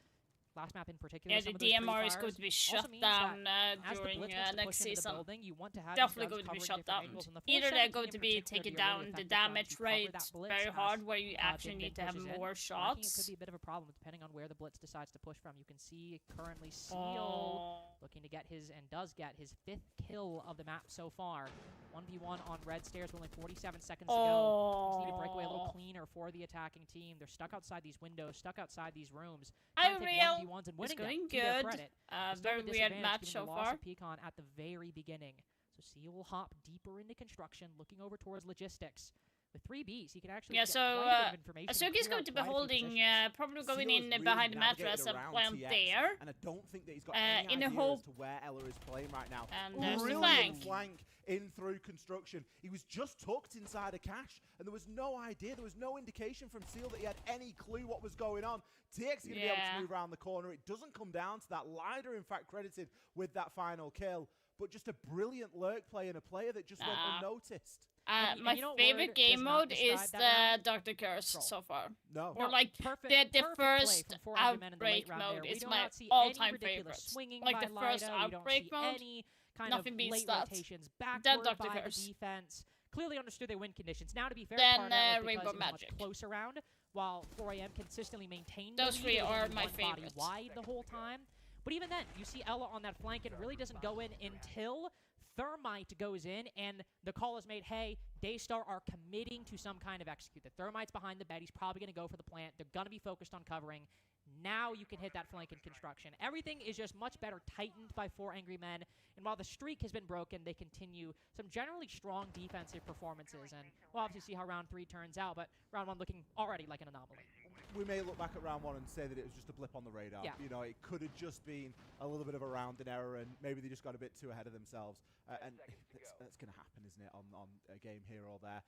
B: last map in particular.
C: Yeah,
B: some
C: the
B: of those
C: DMR is
B: pre-fires
C: going to be
B: also
C: shut
B: means
C: down
B: that as the
C: during
B: Blitz wants to
C: next
B: push into the
C: season.
B: building, you want to have
C: Definitely
B: these
C: going
B: guns
C: to be
B: covering
C: shut
B: different
C: down.
B: angles, and the
C: Either they're
B: 417
C: going
B: in
C: to be
B: particular
C: taking
B: be a really
C: down the
B: effective gun
C: damage
B: to cover
C: rate
B: that Blitz
C: very
B: as,
C: hard, where you
B: Big
C: actually
B: Min
C: need to have
B: pushes in.
C: more
B: I think it could
C: shots.
B: be a bit of a problem depending on where the Blitz decides to push from. You can see currently Seal
C: Oh.
B: looking to get his, and does get his 5th kill of the map so far. 1v1 on red stairs with only 47 seconds to go. Just need to break away a little cleaner for the attacking team. They're stuck outside these windows, stuck outside these rooms. Trying to take
C: Unreal
B: 1v1s and
C: is
B: winning them,
C: going
B: to their
C: good.
B: credit. There's still
C: Very
B: the
C: weird
B: disadvantage
C: match
B: given
C: so
B: the loss
C: far.
B: of Pecan at the very beginning. So Seal will hop deeper into construction, looking over towards logistics. With 3 Bs, he can actually
C: Yeah,
B: get
C: so,
B: quite a bit of information. and
C: Asuki's
B: clear
C: going
B: out
C: to be
B: quite a few
C: holding,
B: positions.
C: probably going
A: Seal
C: in
A: has really
C: behind the
A: navigated
C: mattress and
A: around
C: plant
A: TX,
C: there.
A: and I don't think that he's got any
C: in a
A: idea
C: hope-
A: as to where Ella is playing right now.
C: And there's the
A: Brilliant
C: flank.
A: in through construction. He was just tucked inside a cache, and there was no idea, there was no indication from Seal that he had any clue what was going on. TX is going to be able
C: Yeah.
A: to move around the corner. It doesn't come down to that. Lider, in fact, credited with that final kill, but just a brilliant lurk play and a player that just went unnoticed.
B: And
C: My
B: you know what
C: favorite
B: word
C: game
B: does not
C: mode is
B: describe that
C: the
B: round?
C: Dr. Curse
B: Control.
C: so far.
A: No.
C: Or like
B: perfect
C: the
B: perfect play
C: first
B: from 4 Angry Men in the late
C: outbreak
B: round
C: mode
B: there. We
C: is
B: do
C: my
B: not see
C: all-time
B: any ridiculous
C: favorites.
B: swinging
C: Like
B: by
C: the first
B: Lido. You don't
C: outbreak
B: see
C: mode,
B: any kind
C: nothing
B: of
C: beats
B: late
C: that.
B: rotations
C: Then
B: backward
C: Dr.
B: by the
C: Curse.
B: defense. Clearly understood their win conditions. Now, to be fair,
C: Then,
B: part of that was
C: Rainbow
B: because it was a
C: Magic.
B: much closer round, while 4AM consistently maintained
C: Those
B: the
C: three
B: lead. It was
C: are
B: only
C: my
B: one body
C: favorites.
B: wide the whole time. But even then, you see Ella on that flank, and it really doesn't go in until Thermite goes in, and the call is made, hey, Daystar are committing to some kind of execute. The Thermite's behind the bed. He's probably going to go for the plant. They're going to be focused on covering. Now you can hit that flank in construction. Everything is just much better tightened by 4 Angry Men, and while the streak has been broken, they continue some generally strong defensive performances, and we'll obviously see how round 3 turns out, but round 1 looking already like an anomaly.
A: We may look back at round 1 and say that it was just a blip on the radar.
B: Yeah.
A: You know, it could have just been a little bit of a round in error, and maybe they just got a bit too ahead of themselves. And that's going to happen, isn't it, on a game here or there.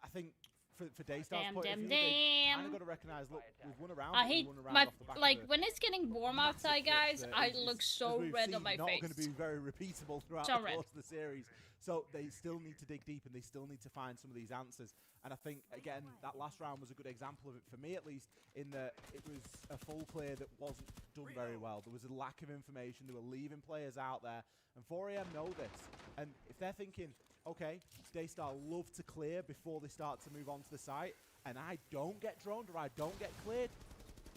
A: I think for Daystar's point of view, they kind of got to recognize, look, we've won a round.
C: I
A: but we
C: hate
A: won a round
C: my
A: off the back
C: like
A: of a
C: when it's getting warm
A: massive
C: outside,
A: blip
C: guys.
A: that
C: I
A: is,
C: look
A: as
C: so
A: we've
C: red
A: seen,
C: on my
A: not
C: face.
A: going to be very repeatable throughout
C: So
A: the
C: red.
A: course of the series. So they still need to dig deep, and they still need to find some of these answers. And I think, again, that last round was a good example of it, for me at least, in that it was a full play that wasn't done very well. There was a lack of information. They were leaving players out there. And 4AM know this. And if they're thinking, okay, Daystar love to clear before they start to move on to the site, and I don't get droned or I don't get cleared,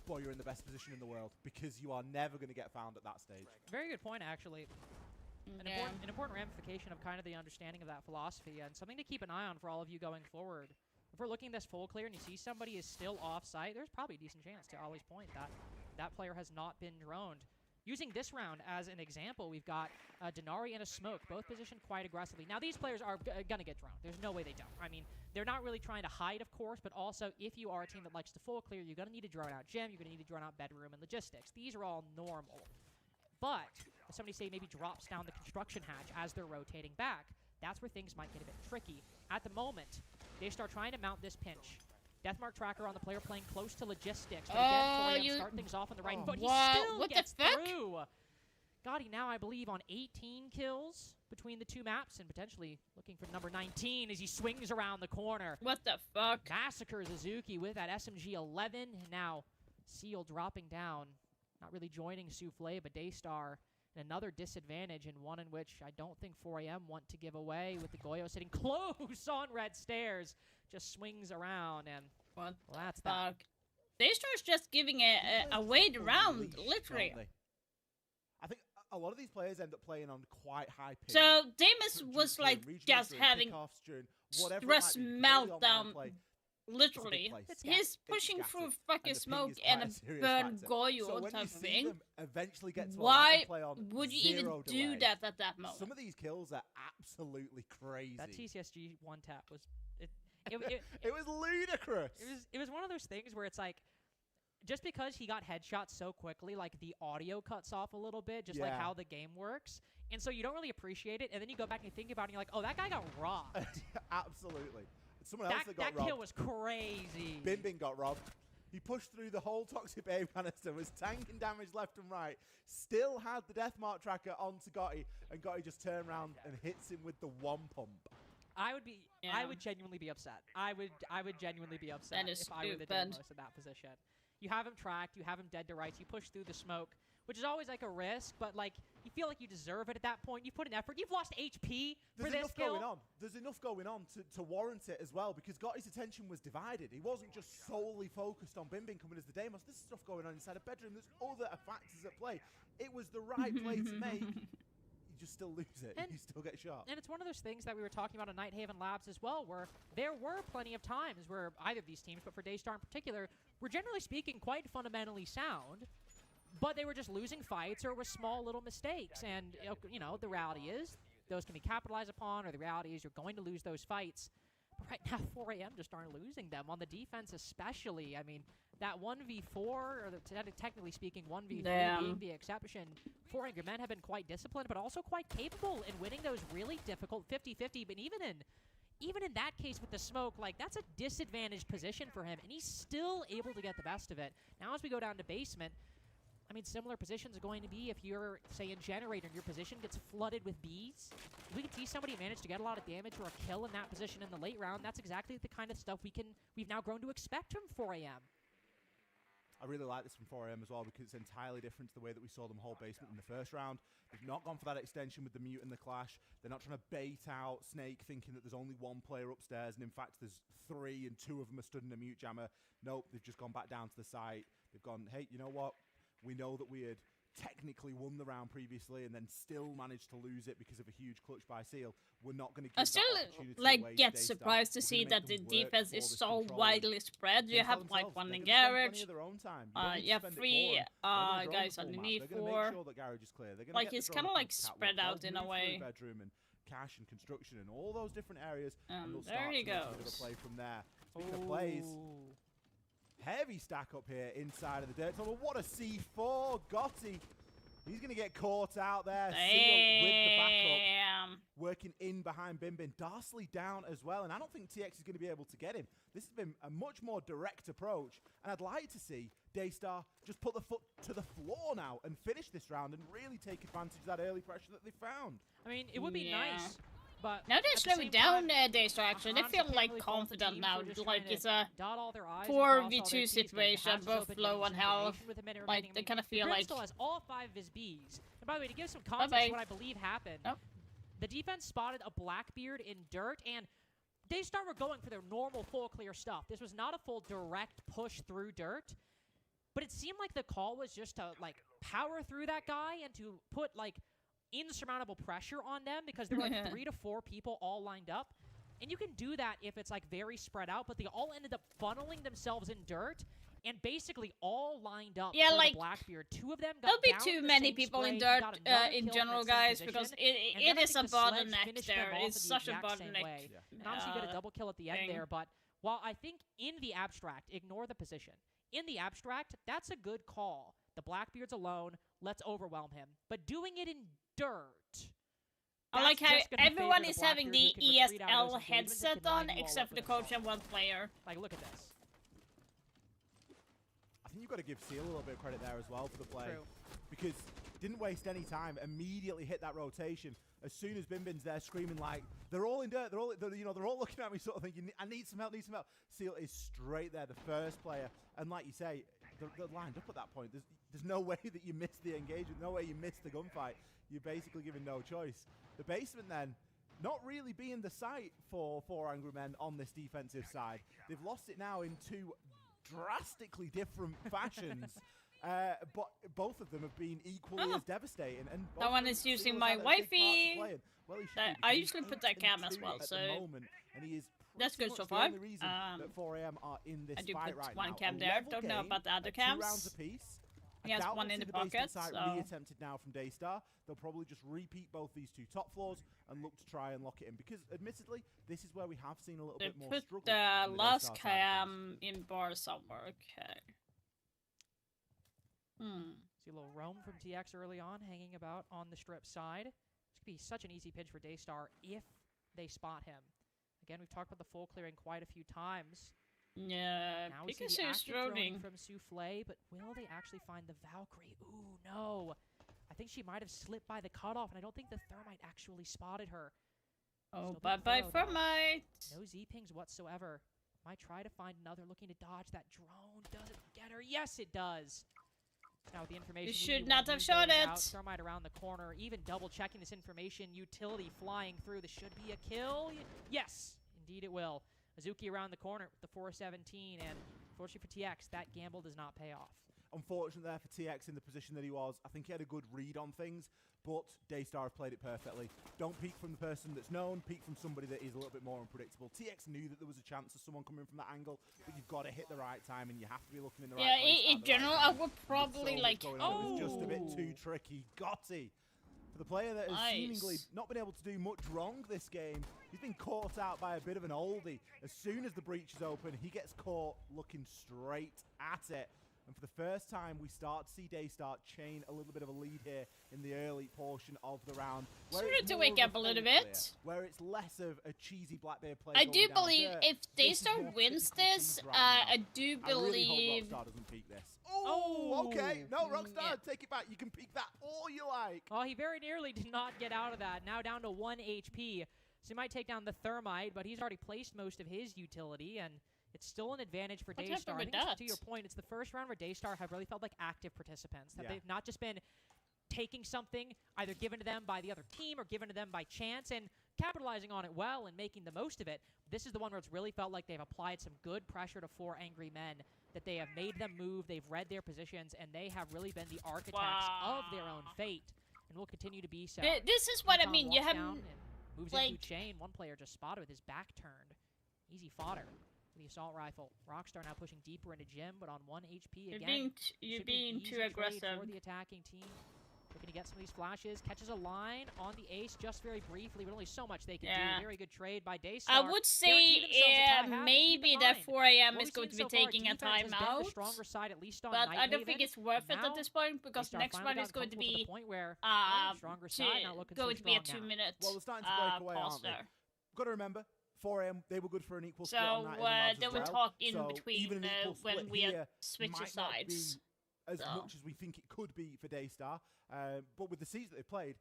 A: boy, you're in the best position in the world, because you are never going to get found at that stage.
B: Very good point, actually. An important ramification of kind of the understanding of that philosophy, and something to keep an eye on for all of you going forward. if we're looking at this full clear and you see somebody is still off site, there's probably a decent chance, to Ollie's point, that that player has not been droned. Using this round as an example, we've got Denari and a Smoke, both positioned quite aggressively. Now, these players are going to get droned. There's no way they don't. I mean, they're not really trying to hide, of course, but also, if you are a team that likes to full clear, you're going to need to drone out gym, you're going to need to drone out bedroom and logistics. These are all normal. But, if somebody, say, maybe drops down the construction hatch as they're rotating back, that's where things might get a bit tricky. At the moment, they start trying to mount this pinch. Deathmark tracker on the player playing close to logistics. But again, 4AM start things off on the right foot. He still gets through. Gotti now, I believe, on 18 kills between the two maps, and potentially looking for number 19 as he swings around the corner.
C: What the fuck?
B: Massacres Azuki with that SMG-11. And now, Seal dropping down. Not really joining Soufflé, but Daystar in another disadvantage, and one in which I don't think 4AM want to give away, with the Goyo sitting close on red stairs. Just swings around, and
C: What
B: well, that's
C: the
B: that.
C: fuck? Daystar's just giving a weight round, literally.
A: I think a lot of these players end up playing on quite high pitch.
C: So Damus was like just having stress meltdown. Literally, he's pushing through fucking smoke and a burn Goyo type of thing.
A: Eventually get to
C: Why
A: play on
C: would you even
A: zero
C: do
A: delay.
C: that at that moment?
A: Some of these kills are absolutely crazy.
B: That TCSG one tap was
A: it was ludicrous.
B: It was one of those things where it's like, just because he got headshots so quickly, like the audio cuts off a little bit, just like
A: Yeah.
B: how the game works, and so you don't really appreciate it. And then you go back and think about it, and you're like, oh, that guy got robbed.
A: Absolutely. Someone else that got
B: that
A: robbed.
B: kill was crazy.
A: Bin got robbed. He pushed through the whole toxic aim canister, was tanking damage left and right, still had the Deathmark tracker onto Gotti, and Gotti just turned around and hits him with the one pump.
B: I would genuinely be upset. I would genuinely be upset
C: That is
B: if I were the
C: stupid.
B: Deimos in that position. You have him tracked, you have him dead to rights, you push through the smoke, which is always like a risk, but like you feel like you deserve it at that point. You put an effort. You've lost HP for
A: There's
B: this
A: enough
B: kill.
A: going on. There's enough going on to warrant it as well, because Gotti's attention was divided. He wasn't just solely focused on Bin coming as the Deimos. There's stuff going on inside a bedroom. There's other factors at play. It was the right play to make. You just still lose it.
B: And-
A: you still get shot.
B: And it's one of those things that we were talking about at Nighthaven Labs as well, where there were plenty of times where either of these teams, but for Daystar in particular, were generally speaking quite fundamentally sound, but they were just losing fights or with small little mistakes. And, you know, the reality is those can be capitalized upon, or the reality is you're going to lose those fights. But right now, 4AM just aren't losing them. On the defense especially, I mean, that 1v4, or technically speaking 1v3 being the exception, 4 Angry Men have been quite disciplined, but also quite capable in winning those really difficult 50-50. But even in that case with the smoke, like, that's a disadvantaged position for him, and he's still able to get the best of it. Now as we go down to basement, I mean, similar positions are going to be if you're, say, in Generator and your position gets flooded with bees. If we can see somebody manage to get a lot of damage or a kill in that position in the late round, that's exactly the kind of stuff we've now grown to expect from 4AM.
A: I really like this from 4AM as well, because it's entirely different to the way that we saw them hold basement in the first round. They've not gone for that extension with the mute and the clash. They're not trying to bait out Snake thinking that there's only one player upstairs, and in fact there's 3 and 2 of them are stood in a mute jammer. Nope, they've just gone back down to the site. They've gone, hey, you know what? We know that we had technically won the round previously and then still managed to lose it because of a huge clutch by Seal. We're not going to give
C: I still
A: that opportunity
C: like
A: away to
C: get
A: Daystar.
C: surprised to
A: We're
C: see
A: gonna
C: that
A: make
C: the
A: them work
C: defense
A: for
C: is
A: this
C: so
A: control and
C: widely spread. You
A: they tell
C: have like
A: themselves
C: one
A: they're
C: in
A: gonna spend plenty
C: garage.
A: of their own time. They don't need
C: You
A: to
C: have
A: spend it
C: 3
A: for them. They're gonna drone
C: guys
A: the full
C: underneath
A: map. They're gonna
C: 4.
A: make sure that garage is clear. They're gonna
C: Like,
A: get the
C: it's
A: drone
C: kinda
A: up
C: like
A: on the catwalk.
C: spread
A: They'll
C: out in a
A: move through
C: way.
A: bedroom and cash and construction and all those different areas. And they'll
C: There
A: start
C: he
A: to make a bit of
C: goes.
A: a play from there. Speaking of plays, heavy stack up here inside of the dirt tunnel. What a C4, Gotti. He's going to get caught out there. Seal with the backup.
C: Damn.
A: Working in behind Bin. Darsley down as well, and I don't think TX is going to be able to get him. This has been a much more direct approach, and I'd like to see Daystar just put the foot to the floor now and finish this round and really take advantage of that early pressure that they found.
B: I mean, it would be nice, but
C: Now
B: at
C: they're
B: the
C: slowing
B: same
C: down
B: time,
C: Daystar actually. They
B: honestly,
C: feel
B: can't
C: like
B: really fault the
C: confident
B: team
C: now.
B: for just
C: Like
B: trying
C: it's
B: to
C: a
B: dot all their I's and
C: 4v2
B: cross all their T's. The
C: situation,
B: hatch is
C: both
B: open,
C: low
B: getting
C: on
B: some
C: health.
B: information with a minute
C: Like,
B: remaining. I
C: they
B: mean,
C: kinda feel
B: Grim
C: like-
B: still has all 5 of his Bs. And by the way, to give some context
C: Bye-bye.
B: to what I believe happened,
C: Oh.
B: the defense spotted a Blackbeard in dirt, and Daystar were going for their normal full clear stuff. This was not a full direct push through dirt, but it seemed like the call was just to, like, power through that guy and to put, like, insurmountable pressure on them because there were like 3 to 4 people all lined up. And you can do that if it's like very spread out, but they all ended up funneling themselves in dirt and basically all lined up
C: Yeah,
B: for
C: like,
B: the Blackbeard. Two of them got
C: There'll be
B: down
C: too
B: the
C: many
B: same
C: people in
B: spray,
C: dirt
B: got another
C: in
B: kill
C: general,
B: in that same
C: guys, because
B: position, and
C: it
B: then I
C: is a
B: think the Sledge
C: bottleneck
B: finished them
C: there.
B: off
C: It's
B: in the
C: such a
B: exact same
C: bottleneck.
B: way.
A: Yeah.
B: And obviously you get a double kill at the end
C: thing.
B: there, but while I think in the abstract, ignore the position. In the abstract, that's a good call. The Blackbeard's alone, let's overwhelm him. But doing it in dirt...
C: I like
B: that's
C: how
B: just gonna
C: everyone
B: favor
C: is
B: the
C: having
B: Blackbeard
C: the
B: who can retreat out of
C: ESL
B: those engagements and
C: headset
B: can
C: on,
B: line you all
C: except
B: up
C: for the
B: with an
C: coach
B: assault.
C: and one player.
B: Like, look at this.
A: I think you've got to give Seal a little bit of credit there as well for the play.
B: True.
A: Because didn't waste any time, immediately hit that rotation. As soon as Binbin's there screaming like, they're all in dirt, they're all looking at me sort of thinking, I need some help, need some help. Seal is straight there, the first player. And like you say, they're lined up at that point. There's no way that you miss the engagement, no way you miss the gunfight. You're basically given no choice. The basement then, not really being the site for 4 Angry Men on this defensive side. They've lost it now in 2 drastically different fashions. But both of them have been equally as devastating. And
C: That one is using my wifey.
A: Well, he should
C: That-
A: be,
C: I
A: because
C: usually
A: he's
C: put that
A: 8
C: cam
A: and
C: as
A: 2
C: well,
A: at the
C: so
A: moment, and he is
C: that's
A: pretty
C: good so
A: much the
C: far.
A: only reason that 4AM are in this
C: I do
A: fight
C: put
A: right
C: one
A: now.
C: cam
A: A
C: there.
A: level
C: Don't know
A: game
C: about the other
A: at 2 rounds
C: cams.
A: apiece.
C: He has
A: I doubt
C: one
A: we'll
C: in
A: see
C: the
A: basement
C: pocket,
A: side
C: so-
A: re-attempted now from Daystar. They'll probably just repeat both these 2 top floors and look to try and lock it in. Because, admittedly, this is where we have seen a little
C: They
A: bit more
C: put
A: struggle.
C: the
A: from the
C: last
A: Daystar side of
C: cam
A: things.
C: in bar somewhere. Okay.
B: See a little roam from TX early on, hanging about on the strip side. This could be such an easy pitch for Daystar if they spot him. Again, we've talked about the full clearing quite a few times.
C: Yeah,
B: Now we see
C: Pikachu
B: the
C: is
B: active droning
C: droning.
B: from Souffle, but will they actually find the Valkyrie? Ooh, no. I think she might have slipped by the cutoff, and I don't think the Thermite actually spotted her.
C: Oh,
B: Still
C: bye
B: big
C: bye,
B: throw, though.
C: Thermite.
B: No Z-pings whatsoever. Might try to find another, looking to dodge that drone. Does it get her? Yes, it does. Now with the information,
C: should
B: we
C: not
B: want
C: have
B: you
C: shot
B: going
C: it.
B: out, Thermite around the corner, even double checking this information. Utility flying through. This should be a kill. Yes, indeed it will. Azuki around the corner with the 417, and unfortunately for TX, that gamble does not pay off.
A: Unfortunate there for TX in the position that he was. I think he had a good read on things, but Daystar have played it perfectly. Don't peek from the person that's known, peek from somebody that is a little bit more unpredictable. TX knew that there was a chance of someone coming from that angle, but you've got to hit the right time and you have to be looking in the right
C: Yeah,
A: place.
C: in general, I would probably
A: So
C: like.
A: much going on. It was just a bit
B: Oh.
A: too tricky. Gotti. For the player that has seemingly
C: Nice.
A: not been able to do much wrong this game, he's been caught out by a bit of an oldie. As soon as the breach is open, he gets caught looking straight at it. And for the first time, we start to see Daystar chain a little bit of a lead here in the early portion of the round. where
C: Started
A: it's
C: to
A: more
C: wake
A: of a
C: up a little
A: full clear,
C: bit.
A: Where it's less of a cheesy Blackbeard play.
C: I
A: going
C: do
A: down
C: believe
A: dirt.
C: if
A: This is
C: Daystar
A: more
C: wins
A: typical
C: this,
A: teams right now.
C: I do
A: I really
C: believe.
A: hope Rockstar doesn't peak this. Oh, okay. No, Rockstar,
C: yeah.
A: take it back. You can peak that all you like.
B: Oh, he very nearly did not get out of that. Now down to 1 HP. So he might take down the Thermite, but he's already placed most of his utility, and it's still an advantage for
C: What
B: Daystar. I
C: happened
B: think
C: with
B: it's, to
C: that?
B: your point, it's the first round where Daystar have really felt like active participants. That
A: Yeah.
B: they've not just been taking something either given to them by the other team or given to them by chance and capitalizing on it well and making the most of it. This is the one where it's really felt like they've applied some good pressure to 4 Angry Men, that they have made them move, they've read their positions, and they have really been the architects of their own fate and will continue to be so.
C: This is what I
B: Econ
C: mean. You
B: walks
C: have
B: down and moves into
C: like-
B: chain. One player just spotted with his back turned. Easy fodder. The assault rifle. Rockstar now pushing deeper into Jim, but on 1 HP
C: you're
B: again.
C: being
B: Should be
C: being
B: an
C: too
B: easy trade
C: aggressive.
B: for the attacking team. Looking to get some of these flashes. Catches a line on the ace just very briefly, but only so much they can
C: Yeah.
B: do. Very good trade by Daystar.
C: I would say
B: Guaranteed themselves a tie half, but keep
C: maybe
B: in
C: that
B: mind,
C: 4 a.m.
B: what
C: is
B: we've
C: going to
B: seen
C: be
B: so far,
C: taking a
B: defense has been the
C: timeout.
B: stronger side, at least on
C: But I don't
B: Nighthaven.
C: think it's worth it
B: Now,
C: at this point because
B: Daystar
C: next
B: finally
C: one
B: got
C: is going to
B: comfortable
C: be
B: the point where stronger
C: to,
B: side not looking
C: going
B: so
C: to be a
B: strong now.
C: 2-minute
A: Well, they're starting to break away,
C: pause
A: aren't they?
C: there.
A: Got to remember, 4AM, they were good for an equal
C: So
A: split on that in the labs
C: they
A: as
C: will
A: well.
C: talk in
A: So
C: between
A: even an equal
C: when
A: split
C: we
A: here
C: switch
A: might
C: sides.
A: not be as
C: So.
A: much as we think it could be for Daystar. But with the season that they played,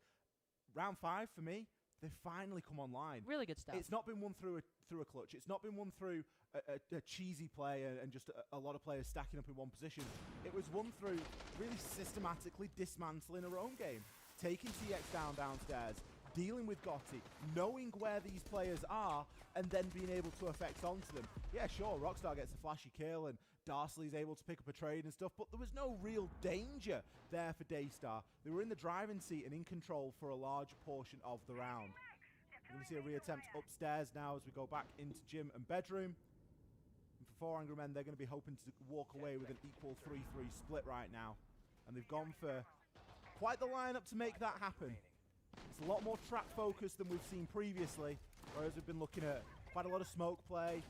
A: round 5 for me, they've finally come online.
B: Really good stuff.
A: It's not been won through a clutch. It's not been won through a cheesy play and just a lot of players stacking up in one position. It was won through really systematically dismantling a own game, taking TX downstairs, dealing with Gotti, knowing where these players are, and then being able to affect onto them. Yeah, sure, Rockstar gets a flashy kill and Darsley's able to pick up a trade and stuff, but there was no real danger there for Daystar. They were in the driving seat and in control for a large portion of the round. We're going to see a reattempt upstairs now as we go back into gym and bedroom. And for 4 Angry Men, they're going to be hoping to walk away with an equal 3-3 split right now. And they've gone for quite the lineup to make that happen. It's a lot more trap focused than we've seen previously, whereas we've been looking at quite a lot of smoke play.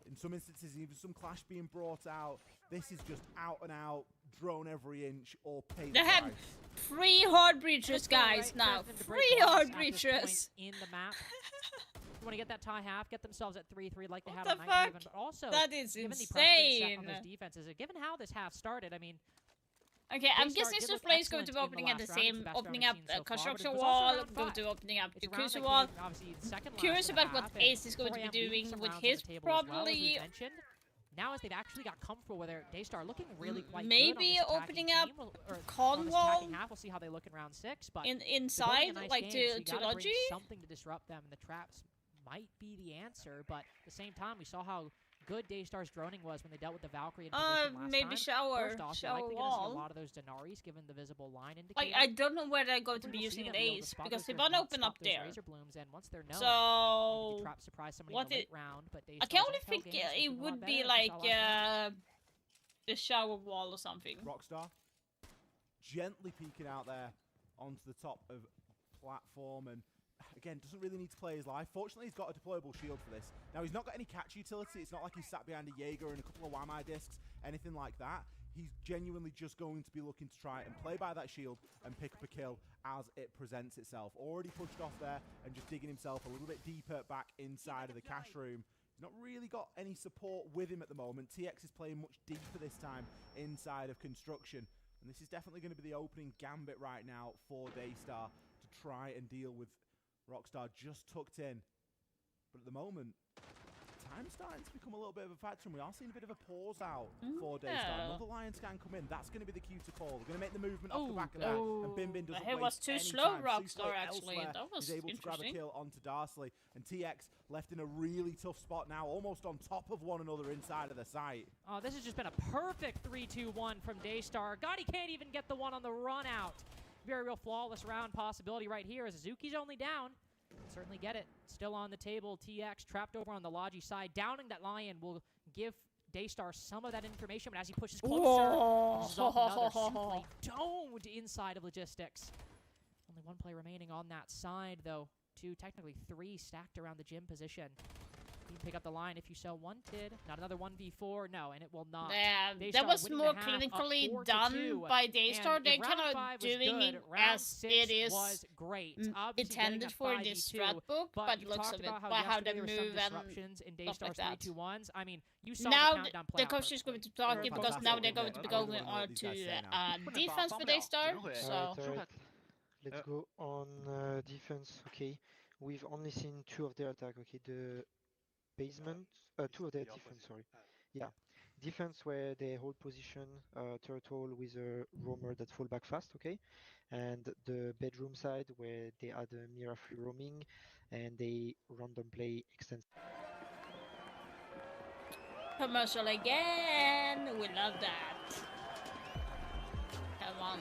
A: In some instances, even some clash being brought out. This is just out and out, drone every inch, or pay the
C: They have
A: price.
C: 3 hard breachers, guys,
B: Right,
C: now.
B: threatening to
C: 3
B: break
C: hard
B: blocks at this
C: breachers.
B: point in the map. You want to get that tie half, get themselves at 3-3 like they
C: What
B: had
C: the
B: on Night
C: fuck?
B: Raven, but also
C: That is
B: given the precedent set on
C: insane.
B: those defenses, given how this half started, I mean,
C: Okay, I'm
B: Daystar
C: guessing
B: did
C: Souffle
B: look
C: is going to be
B: excellent in the
C: opening at the
B: last round. It's
C: same,
B: the best round
C: opening
B: we've
C: up
B: seen so far, but
C: construction
B: it was also
C: wall,
B: round
C: going
B: 5.
C: to be opening up
B: It's a
C: the
B: round
C: Kusa
B: that
C: wall.
B: came, obviously, the second
C: Curious
B: last of the
C: about what
B: half, and
C: Ace is going to be
B: 4AM leaving
C: doing
B: some
C: with
B: rounds on
C: his
B: the table as well, as we
C: probably
B: mentioned. Now, as they've actually got comfortable with their Daystar looking really quite
C: maybe
B: good on this
C: opening
B: attacking
C: up
B: team, or on
C: Con
B: this
C: wall
B: attacking half. We'll see how they look in round 6, but
C: in
B: they're playing a
C: inside,
B: nice
C: like
B: game, so
C: to
B: you gotta bring
C: Logi.
B: something to disrupt them, and the traps might be the answer. But at the same time, we saw how good Daystar's droning was when they dealt with the Valkyrie in position last
C: Maybe
B: time.
C: shower,
B: First off, you're
C: shower
B: likely going to see a
C: wall.
B: lot of those Denaris given the visible line
C: Like,
B: indicator.
C: I don't know where they're going to
B: Hopefully
C: be
B: we'll see
C: using
B: them be able to
C: Ace,
B: spot
C: because
B: those
C: they want to
B: Dreadnoughts,
C: open up
B: spot those
C: there.
B: Razor Blooms, and once they're known,
C: So,
B: trap surprise somebody
C: what
B: in the late
C: it-
B: round, but
C: I can only think it
B: it
C: would be like the shower wall or something.
A: Rockstar gently peeking out there onto the top of platform, and again, doesn't really need to play his life. Fortunately, he's got a deployable shield for this. Now, he's not got any catch utility. It's not like he's sat behind a Jaeger and a couple of Wamai discs, anything like that. He's genuinely just going to be looking to try and play by that shield and pick up a kill as it presents itself. Already pushed off there and just digging himself a little bit deeper back inside of the cash room. He's not really got any support with him at the moment. TX is playing much deeper this time inside of construction. And this is definitely going to be the opening gambit right now for Daystar to try and deal with Rockstar just tucked in. But at the moment, time's starting to become a little bit of a factor, and we are seeing a bit of a pause out for Daystar.
C: Yeah.
A: Another Lion scan come in. That's going to be the cue to call. They're going to make the movement off the
C: Oh,
A: back of that, and Bin Bin doesn't
C: it was
A: waste
C: too
A: any
C: slow,
A: time.
C: Rockstar,
A: Souffle
C: actually.
A: elsewhere
C: That was
A: is able to grab a
C: interesting.
A: kill onto Darsley, and TX left in a really tough spot now, almost on top of one another inside of the site.
B: Oh, this has just been a perfect 3-2-1 from Daystar. God, he can't even get the one on the run out. Very real flawless round possibility right here as Azuki's only down. Certainly get it. Still on the table. TX trapped over on the Logi side. Downing that Lion will give Daystar some of that information, but as he pushes closer, this is off another Souffle domed inside of Logistics. Only one play remaining on that side, though. 2, technically 3 stacked around the gym position. You can pick up the line if you so wanted. Not another 1v4, no, and it will not.
C: Yeah,
B: Daystar
C: that was
B: winning the
C: more
B: half up
C: clinically
B: 4-2.
C: done by Daystar.
B: And
C: They're
B: if round
C: kind
B: 5
C: of
B: was
C: doing
B: good,
C: it
B: round
C: as
B: 6
C: it is
B: was great. Obviously getting
C: intended
B: that
C: for this
B: 5v2,
C: strat book, but
B: you've
C: looks
B: talked
C: of it,
B: about
C: by how
B: yesterday
C: they
B: there were some
C: move and
B: disruptions in
C: stuff
B: Daystar's
C: like that.
B: 3-2-1s. I mean, you saw
C: now
B: the countdown play
C: the
B: out
C: coach is going
B: perfectly.
C: to talk
A: Very
C: because
A: fantastic
C: now they're
A: game.
C: going to be
A: I really
C: going
A: wanna know what
C: on
A: these
C: to
A: guys say now.
C: defense for Daystar. So
D: Turret, let's go on defense. Okay, we've only seen 2 of their attack. Okay, the basement, 2 of their defense. Sorry, yeah, defense where they hold position, turtle with a roamer that fall back fast. Okay, and the bedroom side where they add a Mira free roaming and they random play extend.
C: commercial again. We love that. Come on.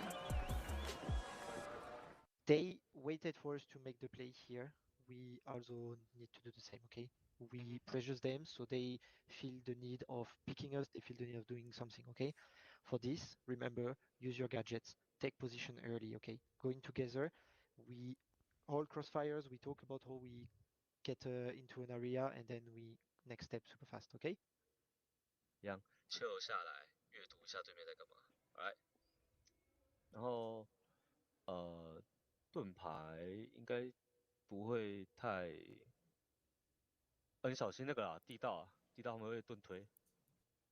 D: They waited for us to make the play here. We also need to do the same, okay? We pressure them so they feel the need of picking us, they feel the need of doing something, okay? For this, remember, use your gadgets, take position early, okay? Going together, we hold crossfires, we talk about how we get into an area, and then we next step super fast, okay?
E: 一样，chill 下来，阅读一下对面在干嘛，alright。然后，盾牌应该不会太，你小心那个啊，地道啊，地道他们会盾推。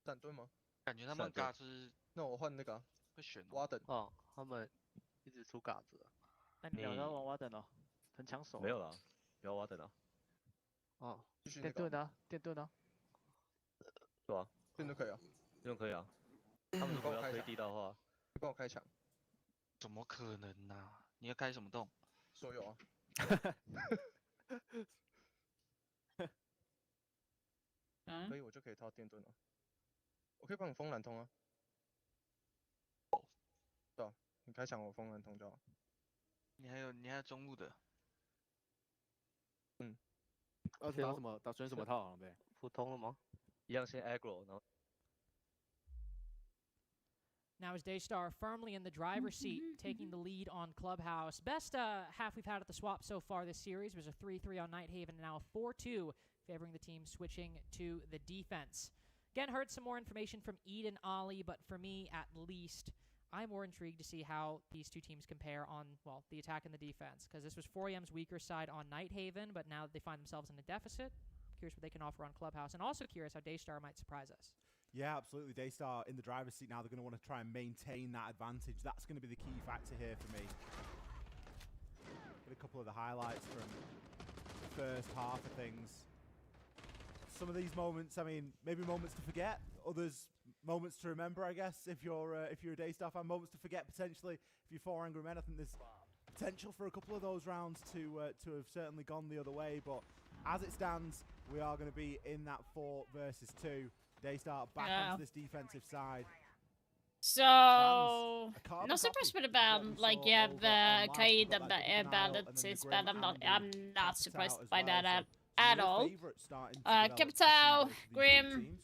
I: 闪盾吗？
F: 感觉他们
E: 闪盾
F: 嘎就是
I: 那我换那个
F: 会选哦。
I: 挖等。
J: 哦，他们一直出嘎子啊。那你两个玩挖等哦，很抢手。
E: 没有啦，不要挖等啊。
J: 哦，
I: 继续那个
J: 电盾呢？电盾呢？
E: 对啊，
I: 电盾可以啊，
E: 这种可以啊。他们如果要推地道的话，
I: 你帮我开墙。
F: 怎么可能呢？你要开什么洞？
I: 所有啊。所以我就可以套电盾了。我可以帮你封蓝通啊。对啊，你开墙我封蓝通就好。
F: 你还有中路的。
G: 打选什么套好呗？
J: 普通了吗？
E: 一样先 aggro，然后
B: Now is Daystar firmly in the driver's seat, taking the lead on Clubhouse. Best half we've had at the swap so far this series was a 3-3 on Nighthaven, and now a 4-2, favoring the team switching to the defense. Again, heard some more information from Eden Ollie, but for me, at least, I'm more intrigued to see how these two teams compare on, well, the attack and the defense, because this was 4EM's weaker side on Nighthaven, but now they find themselves in a deficit. Curious what they can offer on Clubhouse, and also curious how Daystar might surprise us.
A: Yeah, absolutely. Daystar in the driver's seat now. They're going to want to try and maintain that advantage. That's going to be the key factor here for me. Get a couple of the highlights from the first half of things. Some of these moments, I mean, maybe moments to forget. Others, moments to remember, I guess, if you're a Daystar fan. Moments to forget, potentially, if you're 4 Angry Men. I think there's potential for a couple of those rounds to have certainly gone the other way. But as it stands, we are going to be in that 4 versus 2. Daystar back onto this defensive side.
C: So, not surprised with the ban. Like, you have Kaid and Bandits is bad. I'm not surprised by that at all. Capital, Grim.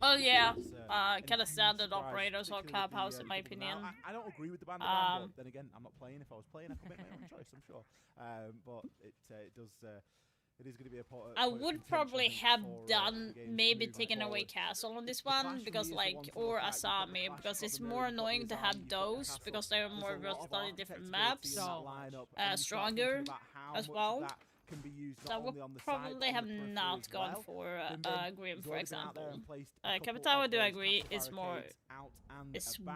C: Oh yeah, kind of standard operators or Clubhouse in my opinion.
A: I don't agree with the ban, but then again, I'm not playing. If I was playing, I could make my own choice, I'm sure. But it does. It is going to be a part.
C: I would probably have done maybe taken away Castle on this one because or Asami because it's more annoying to have those because they're more versatile in different maps, stronger as well. So I would probably have not gone for Grim, for example. Capital, I do agree, is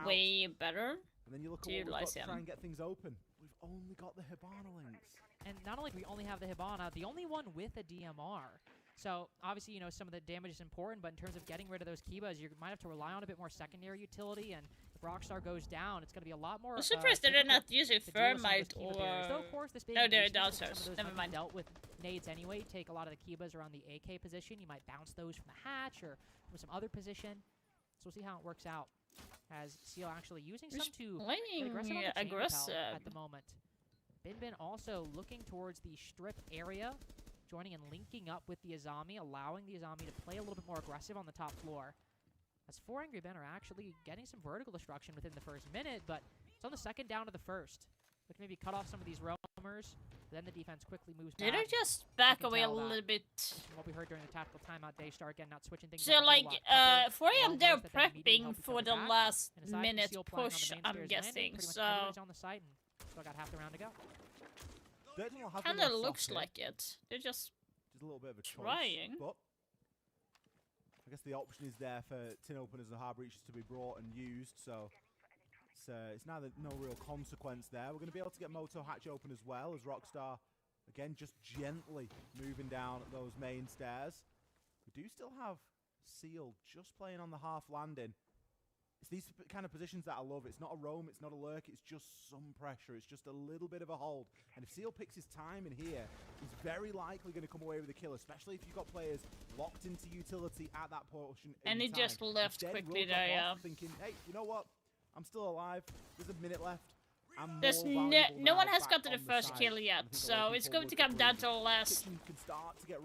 C: way better to utilize him.
A: Try and get things open. We've only got the Hibana links.
B: And not only do we only have the Hibana, the only one with a DMR. So obviously, you know, some of the damage is important, but in terms of getting rid of those Kibas, you might have to rely on a bit more secondary utility, and if Rockstar goes down, it's going to be a lot more.
C: I'm surprised they're not using Thermite or...
B: Though, of course, this
C: no, they're downstairs. Never mind.
B: Dealt with nades anyway. Take a lot of the Kibas around the AK position. You might bounce those from the hatch or from some other position. So we'll see how it works out. As Seal actually using some to aggressive at the moment. Bin also looking towards the strip area, joining and linking up with the Azami, allowing the Azami to play a little bit more aggressive on the top floor. As 4 Angry Men are actually getting some vertical destruction within the first minute, but it's on the second down to the first. We can maybe cut off some of these roamers, then the defense quickly moves back.
C: Did I just back away a little bit?
B: What we heard during the tactical timeout, Daystar again not switching things
C: so
B: up.
C: like, 4AM, they're prepping for the last minute push, I'm guessing, so...
B: on the site and still got half the round to go.
C: Kinda looks like it. They're just
A: a little bit of a choice,
C: trying.
A: But I guess the option is there for tin openers and hard breaches to be brought and used, so it's now no real consequence there. We're going to be able to get Moto hatch open as well as Rockstar, again, just gently moving down those main stairs. We do still have Seal just playing on the half landing. It's these kind of positions that I love. It's not a roam, it's not a lurk, it's just some pressure. It's just a little bit of a hold. And if Seal picks his time in here, he's very likely going to come away with a kill, especially if you've got players locked into utility at that portion.
C: And he just left quickly there, yeah.
A: Thinking, hey, you know what? I'm still alive. There's a minute left.
C: There's no one has got to the first kill yet, so it's going to come down to the last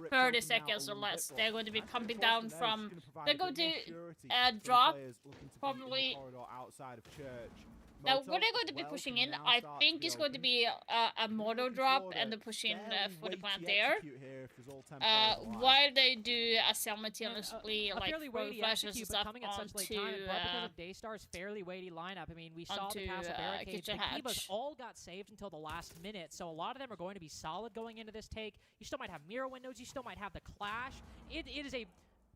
C: 30 seconds or less. They're going to be pumping down from... They're going to drop, probably... Now, what they're going to be pushing in, I think is going to be a mono drop and the push in for the plant there. While they do simultaneously like throw flashes and stuff onto
B: because of Daystar's fairly weighty lineup. I mean, we saw the castle barricades. The Kibas all got saved until the last minute, so a lot of them are going to be solid going into this take. You still might have mirror windows. You still might have the clash. It is a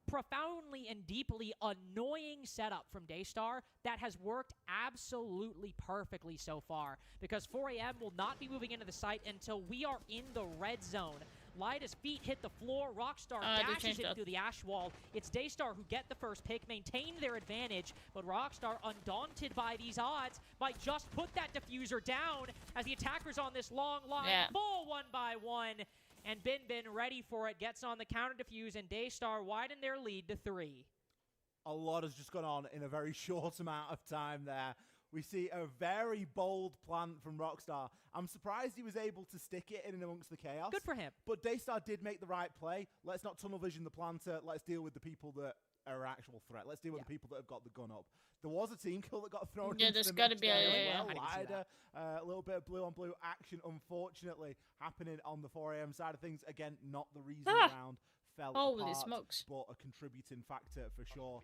B: profoundly and deeply annoying setup from Daystar that has worked absolutely perfectly so far, because 4AM will not be moving into the site until we are in the red zone. Lida's feet hit the floor. Rockstar dashes it through the ash wall. It's Daystar who get the first pick, maintain their advantage, but Rockstar, undaunted by these odds, might just put that diffuser down as the attackers on this long line fall one by one. And Bin ready for it, gets on the counter defuse, and Daystar widen their lead to 3.
A: A lot has just gone on in a very short amount of time there. we see a very bold plant from Rockstar. I'm surprised he was able to stick it in amongst the chaos.
B: Good for him.
A: But Daystar did make the right play. Let's not tunnel vision the planter. Let's deal with the people that are an actual threat. Let's deal with the people that have got the gun up. There was a team kill that got thrown into
C: there's
A: the
C: gotta
A: mix
C: be
A: there
C: a-
A: as well.
B: I didn't see
A: Lider, a little bit of blue on blue action, unfortunately, happening on the 4 a.m. side of things. Again, not the reason round fell
C: Holy
A: apart,
C: smokes.
A: but a contributing factor for sure.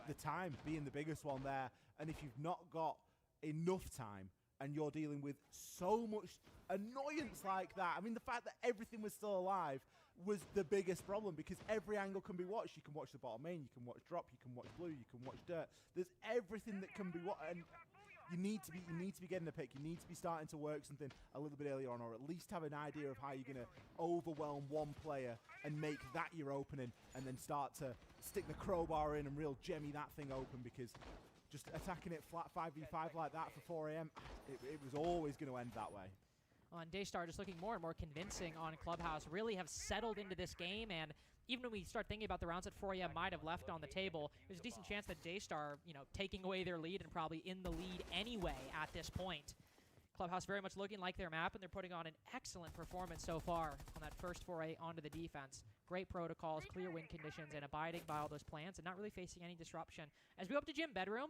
A: The time being the biggest one there, and if you've not got enough time and you're dealing with so much annoyance like that, I mean, the fact that everything was still alive was the biggest problem, because every angle can be watched. You can watch the bottom main, you can watch drop, you can watch blue, you can watch dirt. There's everything that can be watched, and you need to be getting a pick. You need to be starting to work something a little bit earlier on, or at least have an idea of how you're going to overwhelm one player and make that your opening, and then start to stick the crowbar in and real jemmy that thing open, because just attacking it flat 5v5 like that for 4 a.m., it was always going to end that way.
B: On Daystar, just looking more and more convincing on Clubhouse, really have settled into this game, and even when we start thinking about the rounds that 4AM might have left on the table, there's a decent chance that Daystar, you know, taking away their lead and probably in the lead anyway at this point. Clubhouse very much looking like their map, and they're putting on an excellent performance so far on that first foray onto the defense. Great protocols, clear win conditions, and abiding by all those plans, and not really facing any disruption. As we go up to Gym Bedroom,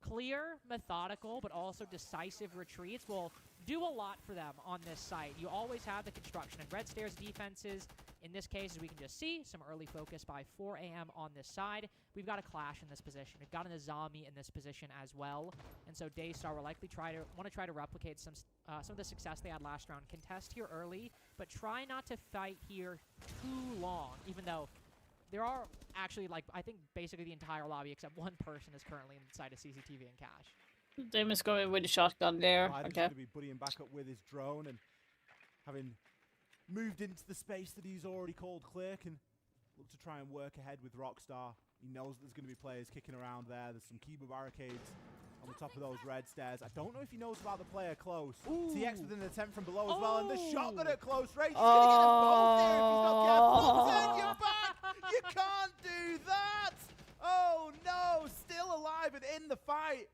B: clear, methodical, but also decisive retreats will do a lot for them on this site. You always have the construction and Red Stairs defenses. In this case, as we can just see, some early focus by 4 a.m. on this side. We've got a Clash in this position. We've got an Azami in this position as well. And so Daystar will likely want to try to replicate some of the success they had last round. Contest here early, but try not to fight here too long, even though there are actually, like, I think basically the entire lobby except one person is currently inside of CCTV and Cash.
C: Damon's going with the shotgun there.
A: Lider's
C: Okay.
A: going to be buddying back up with his drone, and having moved into the space that he's already called clear, can look to try and work ahead with Rockstar. He knows that there's going to be players kicking around there. There's some Kiba barricades on the top of those red stairs. I don't know if he knows about the player close. TX with an attempt from below as well, and the shotgun at close range. He's going to get them both here if he's not careful. Turn your back! You can't do that! Oh no! Still alive and in the fight.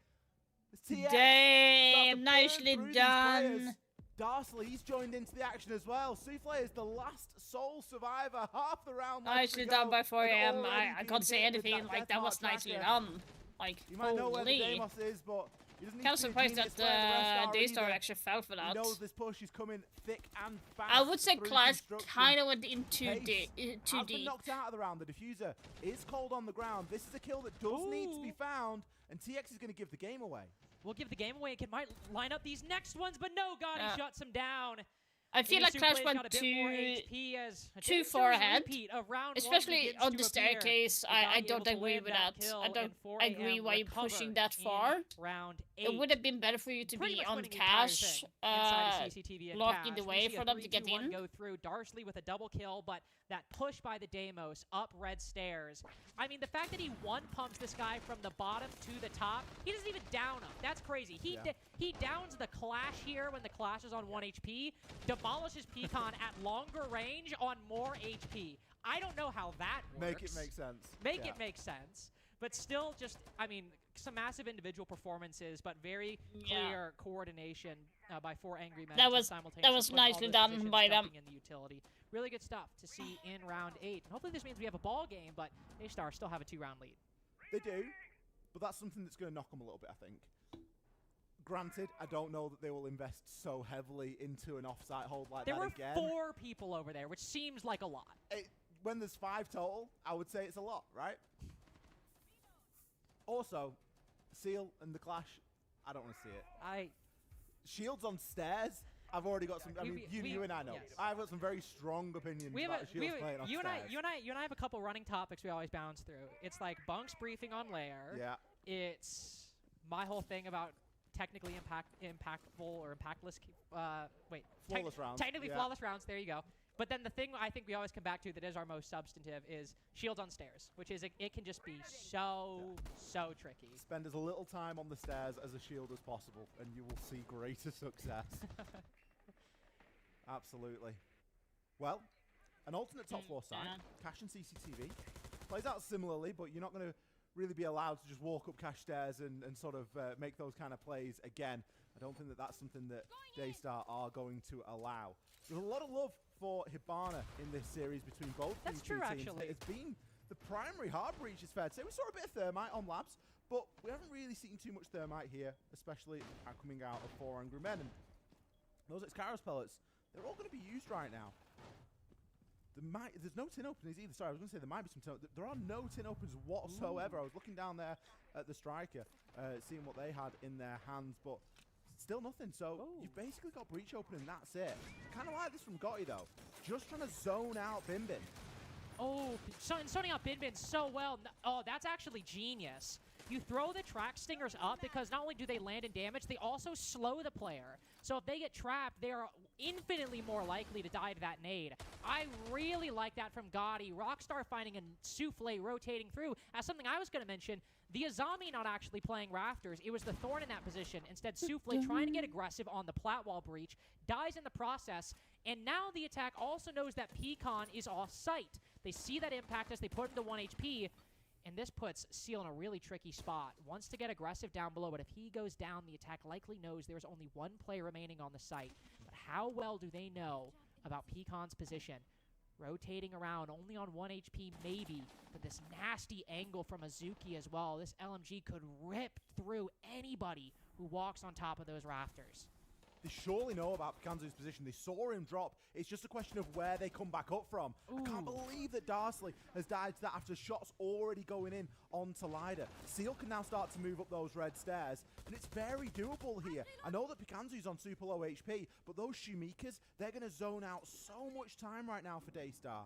A: It's TX.
C: Damn, nicely
A: Through these
C: done.
A: players. Darsley, he's joined into the action as well. Souffle is the last sole survivor. Half the round left
C: Nicely
A: to
C: done
A: go,
C: by 4
A: and
C: a.m.
A: already
C: I
A: being
C: can't say
A: hit with
C: anything, like, that
A: death
C: was
A: mark
C: nicely
A: tracker.
C: done. Like,
A: You might know where the
C: holy.
A: Deimos is, but he doesn't need
C: Kind
A: to
C: of
A: be a
C: surprised
A: genius
C: that
A: player, the rest are
C: Daystar
A: either.
C: actually fell for
A: He
C: that.
A: knows this push is coming thick and fast.
C: I would say
A: through
C: Clash
A: construction.
C: kind of went in too
A: Pace
C: too
A: has been
C: deep.
A: knocked out of the round. The diffuser is cold on the ground. This is a kill that does need to be found, and TX is going to give the game away.
B: We'll give the game away. It might line up these next ones, but no, God, he shuts him down.
C: I feel like
B: Inisu
C: Clash
B: plays
C: went
B: got a bit more HP as a
C: too far
B: dangerous
C: ahead,
B: repeat of round one
C: especially
B: begins
C: on
B: to
C: the
B: appear.
C: staircase.
B: Without
C: I
B: being
C: don't
B: able to
C: agree
B: land
C: with
B: that
C: that.
B: kill,
C: I
B: and
C: don't
B: 4AM
C: agree why you're pushing
B: recover
C: that
B: in
C: far.
B: Round 8.
C: It would have been better for you to
B: Pretty
C: be
B: much
C: on
B: winning the entire
C: Cash,
B: thing inside of CCTV and
C: blocking
B: Cash.
C: the
B: We
C: way
B: see
C: for
B: a
C: them to get
B: 3-2-1
C: in.
B: Go through Darsley with a double kill, but that push by the Deimos up red stairs. I mean, the fact that he one pumps this guy from the bottom to the top, he doesn't even down him. That's crazy. He downs the Clash here when the Clash is on 1 HP, demolishes Pecan at longer range on more HP. I don't know how that works.
A: Make it make sense.
B: Make it make sense. But still just, I mean, some massive individual performances, but very clear coordination by 4 Angry Men.
C: That
B: to
C: was
B: simultaneously push all
C: nicely
B: those
C: done
B: positions,
C: by them.
B: jumping in the utility. Really good stuff to see in round 8. And hopefully this means we have a ball game, but Daystar still have a 2-round lead.
A: They do, but that's something that's going to knock them a little bit, I think. Granted, I don't know that they will invest so heavily into an off-site hold like
B: There
A: that
B: were
A: again.
B: 4 people over there, which seems like a lot.
A: When there's 5 total, I would say it's a lot, right? Also, Seal and the Clash, I don't want to see it. Shields on stairs. I've already got some. I mean, you and I know.
B: Yes.
A: I've got some very strong opinions
B: We have
A: about Shields playing on
B: you and
A: stairs.
B: I have a couple running topics we always bounce through. It's like Bunk's briefing on Lair.
A: Yeah.
B: It's my whole thing about technically impactful or impactless.
A: Flawless rounds.
B: Technically
A: yeah.
B: flawless rounds. There you go. But then the thing I think we always come back to that is our most substantive is Shields on stairs, which is it can just be so tricky.
A: Spend as little time on the stairs as a shield as possible, and you will see greater success. Absolutely. Well, an alternate top floor side, Cash and CCTV, plays out similarly, but you're not going to really be allowed to just walk up cash stairs and sort of make those kind of plays again. I don't think that that's something that Daystar are going to allow. There's a lot of love for Hibana in this series between both
B: That's
A: these two
B: true,
A: teams.
B: actually.
A: It's been the primary hard breach, is fair to say. We saw a bit of Thermite on Labs, but we haven't really seen too much Thermite here, especially coming out of 4 Angry Men. And those Excaros pellets, they're all going to be used right now. There's no tin openers either. Sorry, I was going to say there might be some tin openers. There are no tin openers whatsoever. I was looking down there at the striker, seeing what they had in their hands, but still nothing. So you've basically got breach open and that's it. Kind of like this from Gotti though. Just trying to zone out Binbin.
B: Oh, zoning out Binbin so well. Oh, that's actually genius. You throw the track stingers up because not only do they land in damage, they also slow the player. So if they get trapped, they are infinitely more likely to die to that nade. I really like that from Gotti. Rockstar finding a Souffle rotating through. As something I was going to mention, the Azami not actually playing Rafters. It was the Thorn in that position. Instead, Souffle trying to get aggressive on the plat wall breach, dies in the process, and now the attack also knows that Pecan is off-site. They see that impact as they put him to 1 HP, and this puts Seal in a really tricky spot. Wants to get aggressive down below, but if he goes down, the attack likely knows there's only 1 player remaining on the site. But how well do they know about Pecan's position? Rotating around, only on 1 HP maybe, but this nasty angle from Azuki as well. This LMG could rip through anybody who walks on top of those rafters.
A: They surely know about Picanzo's position. They saw him drop. It's just a question of where they come back up from. I can't believe that Darsley has died to that after shots already going in onto Lida. Seal can now start to move up those red stairs, and it's very doable here. I know that Picanzo's on super low HP, but those Shumikas, they're going to zone out so much time right now for Daystar.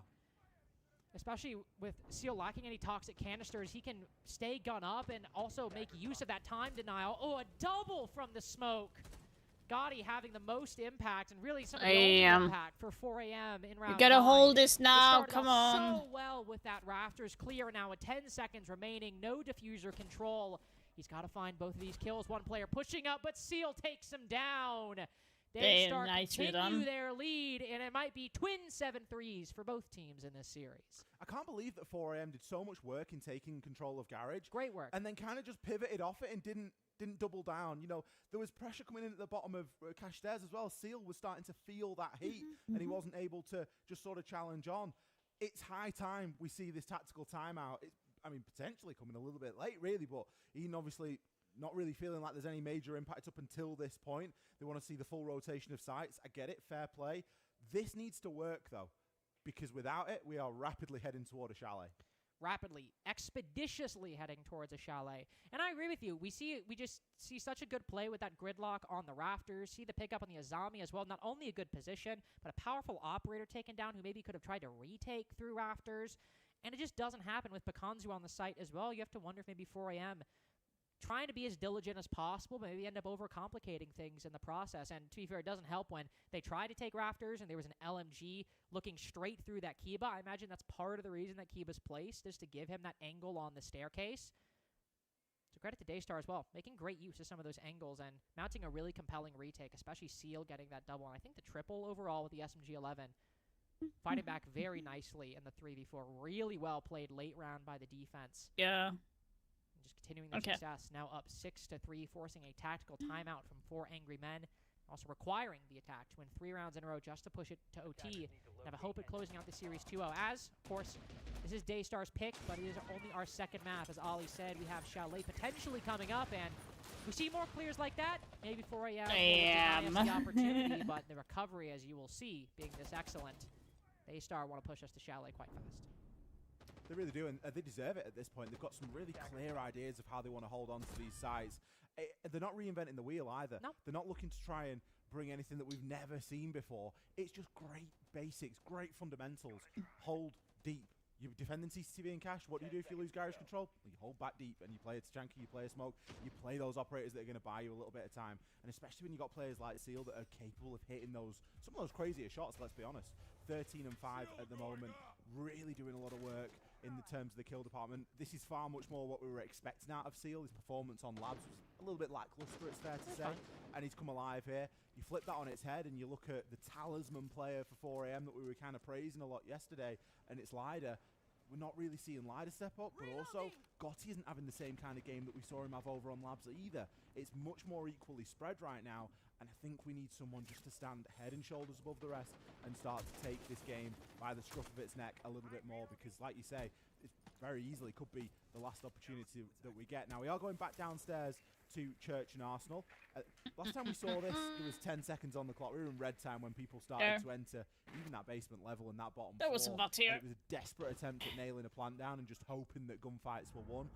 B: Especially with Seal lacking any toxic canisters, he can stay gun up and also make use of that time denial. Oh, a double from the smoke. Gotti having the most impact and really some of the only impact for 4 AM in round 9.
C: You gotta hold this now, come on.
B: So well with that Rafters clear now with 10 seconds remaining, no diffuser control. He's got to find both of these kills. One player pushing up, but Seal takes him down. They start continue their lead, and it might be twin 7-3s for both teams in this series.
A: I can't believe that 4 AM did so much work in taking control of Garage.
B: Great work.
A: And then kind of just pivoted off it and didn't double down. You know, there was pressure coming in at the bottom of Cash Stairs as well. Seal was starting to feel that heat, and he wasn't able to just sort of challenge on. It's high time we see this tactical timeout. I mean, potentially coming a little bit late, really, but Eden obviously not really feeling like there's any major impact up until this point. They want to see the full rotation of sites. I get it, fair play. This needs to work, though, because without it, we are rapidly heading toward a chalet.
B: Rapidly, expeditiously heading towards a chalet. And I agree with you. We just see such a good play with that gridlock on the rafters. See the pickup on the Azami as well. Not only a good position, but a powerful operator taken down who maybe could have tried to retake through rafters. And it just doesn't happen with Picanzo on the site as well. You have to wonder if maybe 4 AM trying to be as diligent as possible, but maybe end up overcomplicating things in the process. And to be fair, it doesn't help when they try to take rafters and there was an LMG looking straight through that Kiba. I imagine that's part of the reason that Kiba's placed, is to give him that angle on the staircase. So credit to Daystar as well, making great use of some of those angles and mounting a really compelling retake, especially Seal getting that double. And I think the triple overall with the SMG-11. Fighting back very nicely in the 3v4. Really well played late round by the defense.
C: Yeah.
B: Just continuing their success. Now up 6-3, forcing a tactical timeout from 4 Angry Men. Also requiring the attack to win 3 rounds in a row just to push it to OT. And have a hope at closing out the series 2-0. As, of course, this is Daystar's pick, but it is only our second map. As Ali said, we have Chalet potentially coming up, and we see more clears like that. Maybe 4 AM will deny us the opportunity, but the recovery, as you will see, being this excellent, Daystar want to push us to Chalet quite fast.
A: They really do, and they deserve it at this point. They've got some really clear ideas of how they want to hold on to these sites. They're not reinventing the wheel either.
B: No.
A: They're not looking to try and bring anything that we've never seen before. It's just great basics, great fundamentals. Hold deep. You're defending CCTV and Cash. What do you do if you lose Garage control? Well, you hold back deep and you play a Tachanka, you play a Smoke, you play those operators that are going to buy you a little bit of time. And especially when you've got players like Seal that are capable of hitting some of those crazier shots, let's be honest. 13 and 5 at the moment, really doing a lot of work in the terms of the kill department. This is far much more what we were expecting out of Seal. His performance on Labs was a little bit lackluster, it's fair to say, and he's come alive here. You flip that on its head and you look at the talisman player for 4 AM that we were kind of praising a lot yesterday, and it's Lida. we're not really seeing Lider step up, but also Gotti isn't having the same kind of game that we saw him have over on Labs either. It's much more equally spread right now, and I think we need someone just to stand head and shoulders above the rest and start to take this game by the scruff of its neck a little bit more, because like you say, it very easily could be the last opportunity that we get. Now, we are going back downstairs to Church and Arsenal. Last time we saw this, there was 10 seconds on the clock. We were in red time when people started to enter even that basement level and that bottom
C: There
A: floor.
C: was some bots here.
A: It was a desperate attempt at nailing a plant down and just hoping that gunfights were won.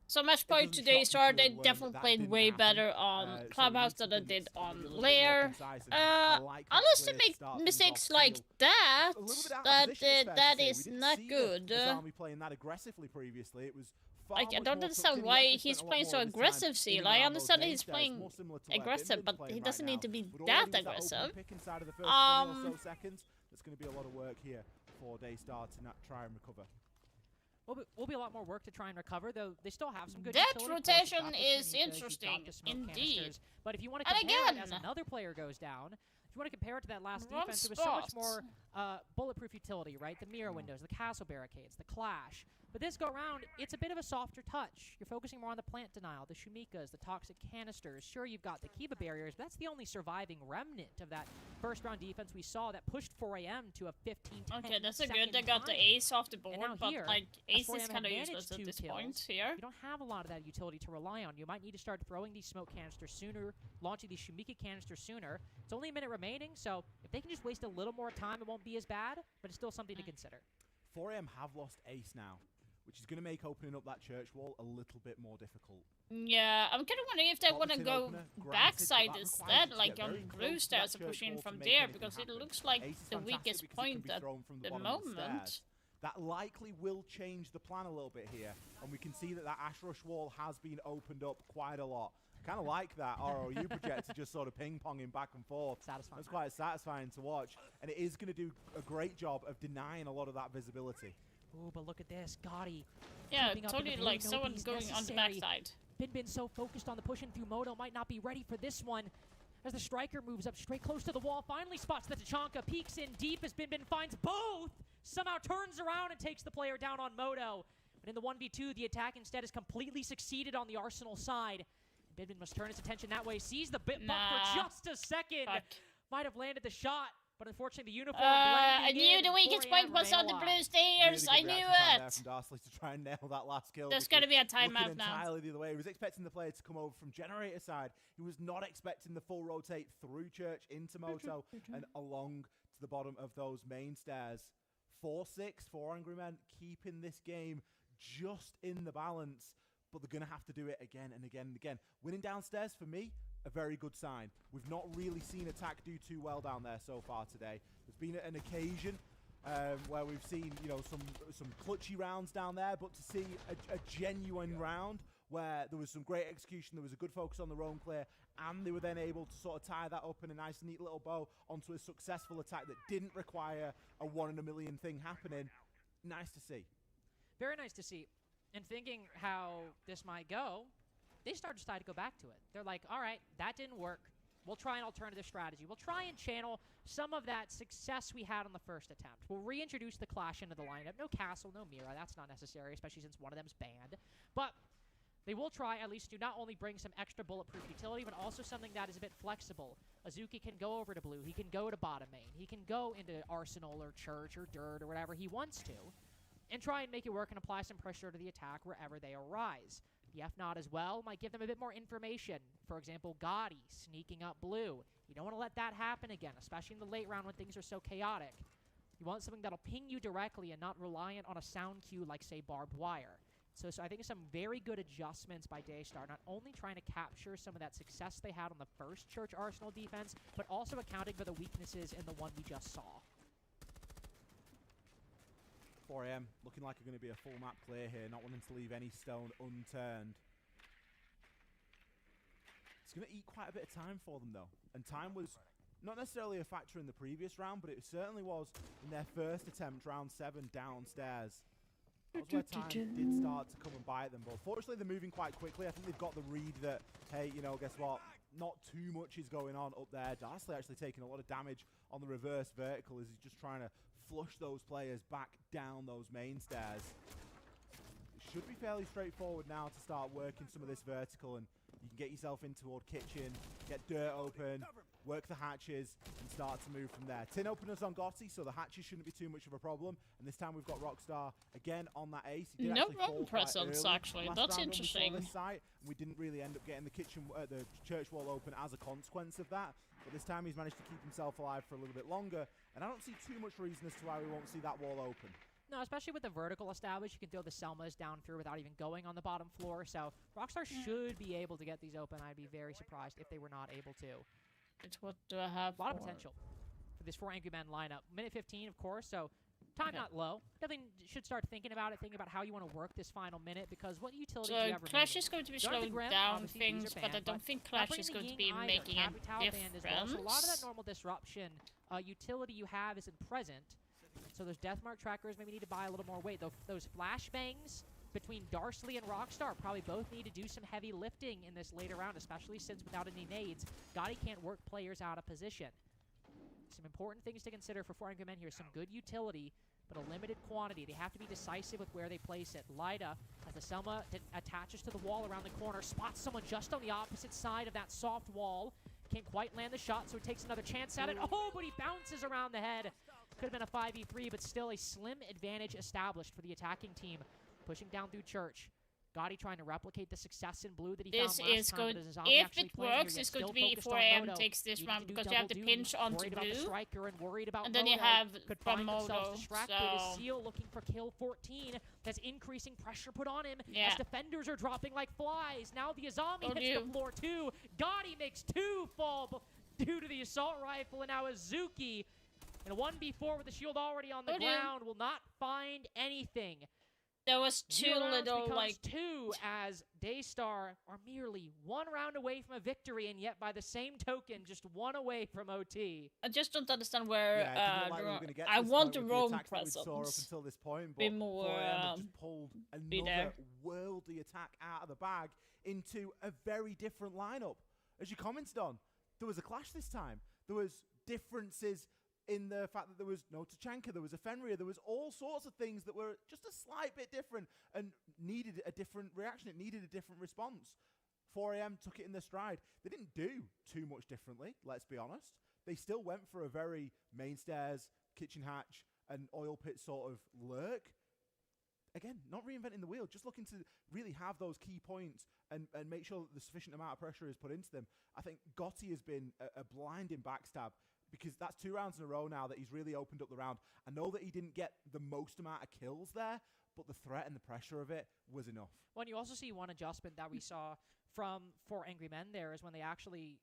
C: So match point today started. They definitely played way better on Clubhouse than they did on Lair. Unless they make mistakes like that, that is not good.
A: Army playing that aggressively previously. It was
C: like, I don't understand why he's playing so aggressive, Seal. I understand he's playing aggressive, but he doesn't need to be that aggressive.
A: That's going to be a lot of work here for Daystar to not try and recover.
B: Will be a lot more work to try and recover, though they still have some good
C: that
B: utility.
C: rotation is interesting, indeed.
B: But if you want to compare it as another player goes down, if you want to compare it to that last defense, it was so much more bulletproof utility, right? The mirror windows, the castle barricades, the clash. But this go around, it's a bit of a softer touch. You're focusing more on the plant denial, the Shumikas, the toxic canisters. Sure, you've got the Kiva barriers, but that's the only surviving remnant of that first round defense we saw that pushed 4AM to a 15-10.
C: Okay, that's a good. They got the ace off the board, but like ace is kind of useless at this point here.
B: You don't have a lot of that utility to rely on. You might need to start throwing these smoke canisters sooner, launching these Shumika canisters sooner. It's only a minute remaining, so if they can just waste a little more time, it won't be as bad, but it's still something to consider.
A: 4AM have lost ace now, which is going to make opening up that church wall a little bit more difficult.
C: Yeah, I'm kind of wondering if they want to go backside instead, like on blue stairs to push in from there, because it looks like the weakest point at the moment.
A: That likely will change the plan a little bit here, and we can see that that Ash Rush wall has been opened up quite a lot. Kind of like that ROU projector just sort of ping-ponging back and forth.
B: Satisfying.
A: It's quite satisfying to watch, and it is going to do a great job of denying a lot of that visibility.
B: Ooh, but look at this, Gotti.
C: Yeah, totally like someone going on the backside.
B: Bin so focused on the pushing through Moto might not be ready for this one. As the striker moves up straight close to the wall, finally spots the Tachanka, peeks in deep as Bin finds both. Somehow turns around and takes the player down on Moto. But in the 1v2, the attack instead has completely succeeded on the Arsenal side. Bin must turn his attention that way, sees the bit bump for just a second. Might have landed the shot. But unfortunately, the uniform.
C: I knew the weakest point was on the blue stairs.
A: Really
C: I knew it.
A: From Darsley to try and nail that last kill.
C: There's got to be a timeout now.
A: Entirely the other way. He was expecting the player to come over from generator side. He was not expecting the full rotate through Church into Moto and along to the bottom of those main stairs. 4-6 for Angry Men, keeping this game just in the balance. But they're going to have to do it again and again and again. Winning downstairs, for me, a very good sign. We've not really seen attack do too well down there so far today. There's been an occasion where we've seen, you know, some clutchy rounds down there, but to see a genuine round where there was some great execution, there was a good focus on the roam clear, and they were then able to sort of tie that up in a nice, neat little bow onto a successful attack that didn't require a 1 in a million thing happening. Nice to see.
B: Very nice to see. And thinking how this might go, they decided to go back to it. They're like, all right, that didn't work. We'll try an alternative strategy. We'll try and channel some of that success we had on the first attempt. We'll reintroduce the Clash into the lineup. No Castle, no Mira. That's not necessary, especially since one of them's banned. But they will try at least to not only bring some extra bulletproof utility, but also something that is a bit flexible. Azuki can go over to blue. He can go to bottom main. He can go into Arsenal or Church or Dirt or whatever he wants to, and try and make it work and apply some pressure to the attack wherever they arise. The F-Nod as well might give them a bit more information. For example, Gotti sneaking up blue. You don't want to let that happen again, especially in the late round when things are so chaotic. You want something that'll ping you directly and not reliant on a sound cue like, say, barbed wire. So I think some very good adjustments by Daystar, not only trying to capture some of that success they had on the first Church Arsenal defense, but also accounting for the weaknesses in the one we just saw.
A: 4AM looking like it's going to be a full map clear here, not wanting to leave any stone unturned. It's going to eat quite a bit of time for them though, and time was not necessarily a factor in the previous round, but it certainly was in their first attempt, round 7 downstairs. That was where time did start to come and bite them, but fortunately they're moving quite quickly. I think they've got the read that, hey, you know, guess what? not too much is going on up there. Darsley actually taking a lot of damage on the reverse vertical as he's just trying to flush those players back down those main stairs. It should be fairly straightforward now to start working some of this vertical, and you can get yourself in toward kitchen, get dirt open, work the hatches, and start to move from there. Tin openers on Gotti, so the hatches shouldn't be too much of a problem. And this time we've got Rockstar again on that ace. He did
C: No
A: actually fall
C: wrong
A: quite
C: presence,
A: early
C: actually.
A: last
C: That's
A: round when we saw
C: interesting.
A: this site, and we didn't really end up getting the the church wall open as a consequence of that. But this time he's managed to keep himself alive for a little bit longer, and I don't see too much reason as to why we won't see that wall open.
B: No, especially with the vertical established, you can throw the Selmas down through without even going on the bottom floor. So Rockstar should be able to get these open. I'd be very surprised if they were not able to.
C: It's what do I have?
B: A lot of
C: for-
B: potential for this 4 Angry Men lineup. Minute 15, of course, so time
C: Okay.
B: not low. Definitely should start thinking about how you want to work this final minute, because what utility do you
C: So
B: have
C: Clash
B: remaining?
C: is going to be
B: Jonathan
C: slowing
B: Grimm,
C: down
B: obviously, these
C: things,
B: are
C: but I
B: banned,
C: don't think Clash
B: Not
C: is going to
B: bringing
C: be
B: the Ying
C: making
B: either.
C: a
B: Capital banned as well, so a lot of that
C: difference.
B: normal disruption utility you have isn't present. So those Deathmark trackers maybe need to buy a little more weight. Those flashbangs between Darsley and Rockstar probably both need to do some heavy lifting in this later round, especially since without any nades, Gotti can't work players out of position. Some important things to consider for 4 Angry Men here. Some good utility, but a limited quantity. They have to be decisive with where they place it. Lida, as the Selma attaches to the wall around the corner, spots someone just on the opposite side of that soft wall. Can't quite land the shot, so he takes another chance at it. Oh, but he bounces around the head. Could have been a 5v3, but still a slim advantage established for the attacking team. Pushing down through Church. Gotti trying to replicate the success in blue that he
C: This
B: found last
C: is
B: time,
C: going.
B: but as a zombie
C: If
B: actually
C: it
B: playing here,
C: works,
B: yet
C: it's going
B: still
C: to be
B: focused on
C: 4am
B: Moto.
C: takes this
B: Needed
C: round
B: to do
C: because you have
B: double
C: the
B: duty,
C: pinch onto
B: worried about the
C: blue,
B: striker and worried about
C: and then you
B: Moto.
C: have
B: Could
C: from
B: find themselves
C: Moto.
B: distracted.
C: So
B: Is Seal looking for kill 14? That's increasing pressure put on him
C: Yeah.
B: as defenders are dropping like flies. Now the Azami
C: Told
B: hits
C: you.
B: the floor too. Gotti makes 2 fall due to the assault rifle, and now Azuki in a 1v4 with the shield already on the
C: Told you.
B: ground will not find anything.
C: there was too
B: 0 rounds
C: little
B: becomes
C: like
B: 2 as Daystar are merely 1 round away from a victory, and yet by the same token, just 1 away from OT.
C: I just don't understand where
A: Yeah, it didn't look like we were gonna get to
C: I
A: this
C: want
A: point
C: the
A: with
C: roam
A: attacks that we saw up
C: presence.
A: until this point,
C: Be
A: but
C: more,
A: 4AM have just pulled
C: be there.
A: another worldly attack out of the bag into a very different lineup. As you commented on, there was a clash this time. There was differences in the fact that there was no Tachanka, there was a Fenrir, there was all sorts of things that were just a slight bit different and needed a different reaction. It needed a different response. 4AM took it in their stride. They didn't do too much differently, let's be honest. They still went for a very main stairs, kitchen hatch, and oil pit sort of lurk. Again, not reinventing the wheel, just looking to really have those key points and make sure that the sufficient amount of pressure is put into them. I think Gotti has been a blinding backstab, because that's 2 rounds in a row now that he's really opened up the round. I know that he didn't get the most amount of kills there, but the threat and the pressure of it was enough.
B: Well, and you also see one adjustment that we saw from 4 Angry Men there is when they actually,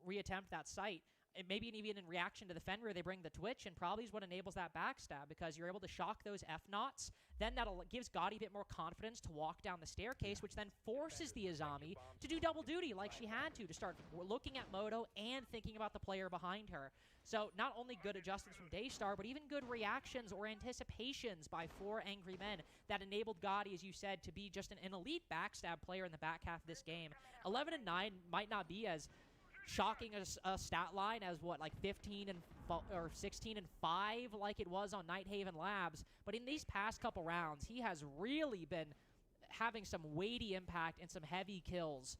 B: reattempt that site. And maybe even in reaction to the Fenrir, they bring the Twitch, and probably is what enables that backstab, because you're able to shock those F-knots. Then gives Gotti a bit more confidence to walk down the staircase, which then forces the Azami to do double duty like she had to start looking at Moto and thinking about the player behind her. So not only good adjustments from Daystar, but even good reactions or anticipations by 4 Angry Men that enabled Gotti, as you said, to be just an elite backstab player in the back half of this game. 11-9 might not be as shocking a stat line as 16-5 like it was on Nighthaven Labs, but in these past couple rounds he has really been having some weighty impact and some heavy kills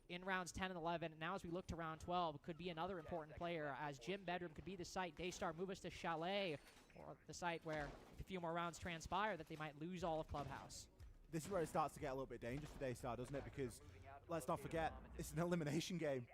B: in rounds 10 and 11. And now as we look to round 12, could be another important player, as Gym Bedroom could be the site Daystar move us to Chalet, or the site where if a few more rounds transpire that they might lose all of Clubhouse.
A: This is where it starts to get a little bit dangerous for Daystar, doesn't it? Because let's not forget, it's an elimination game.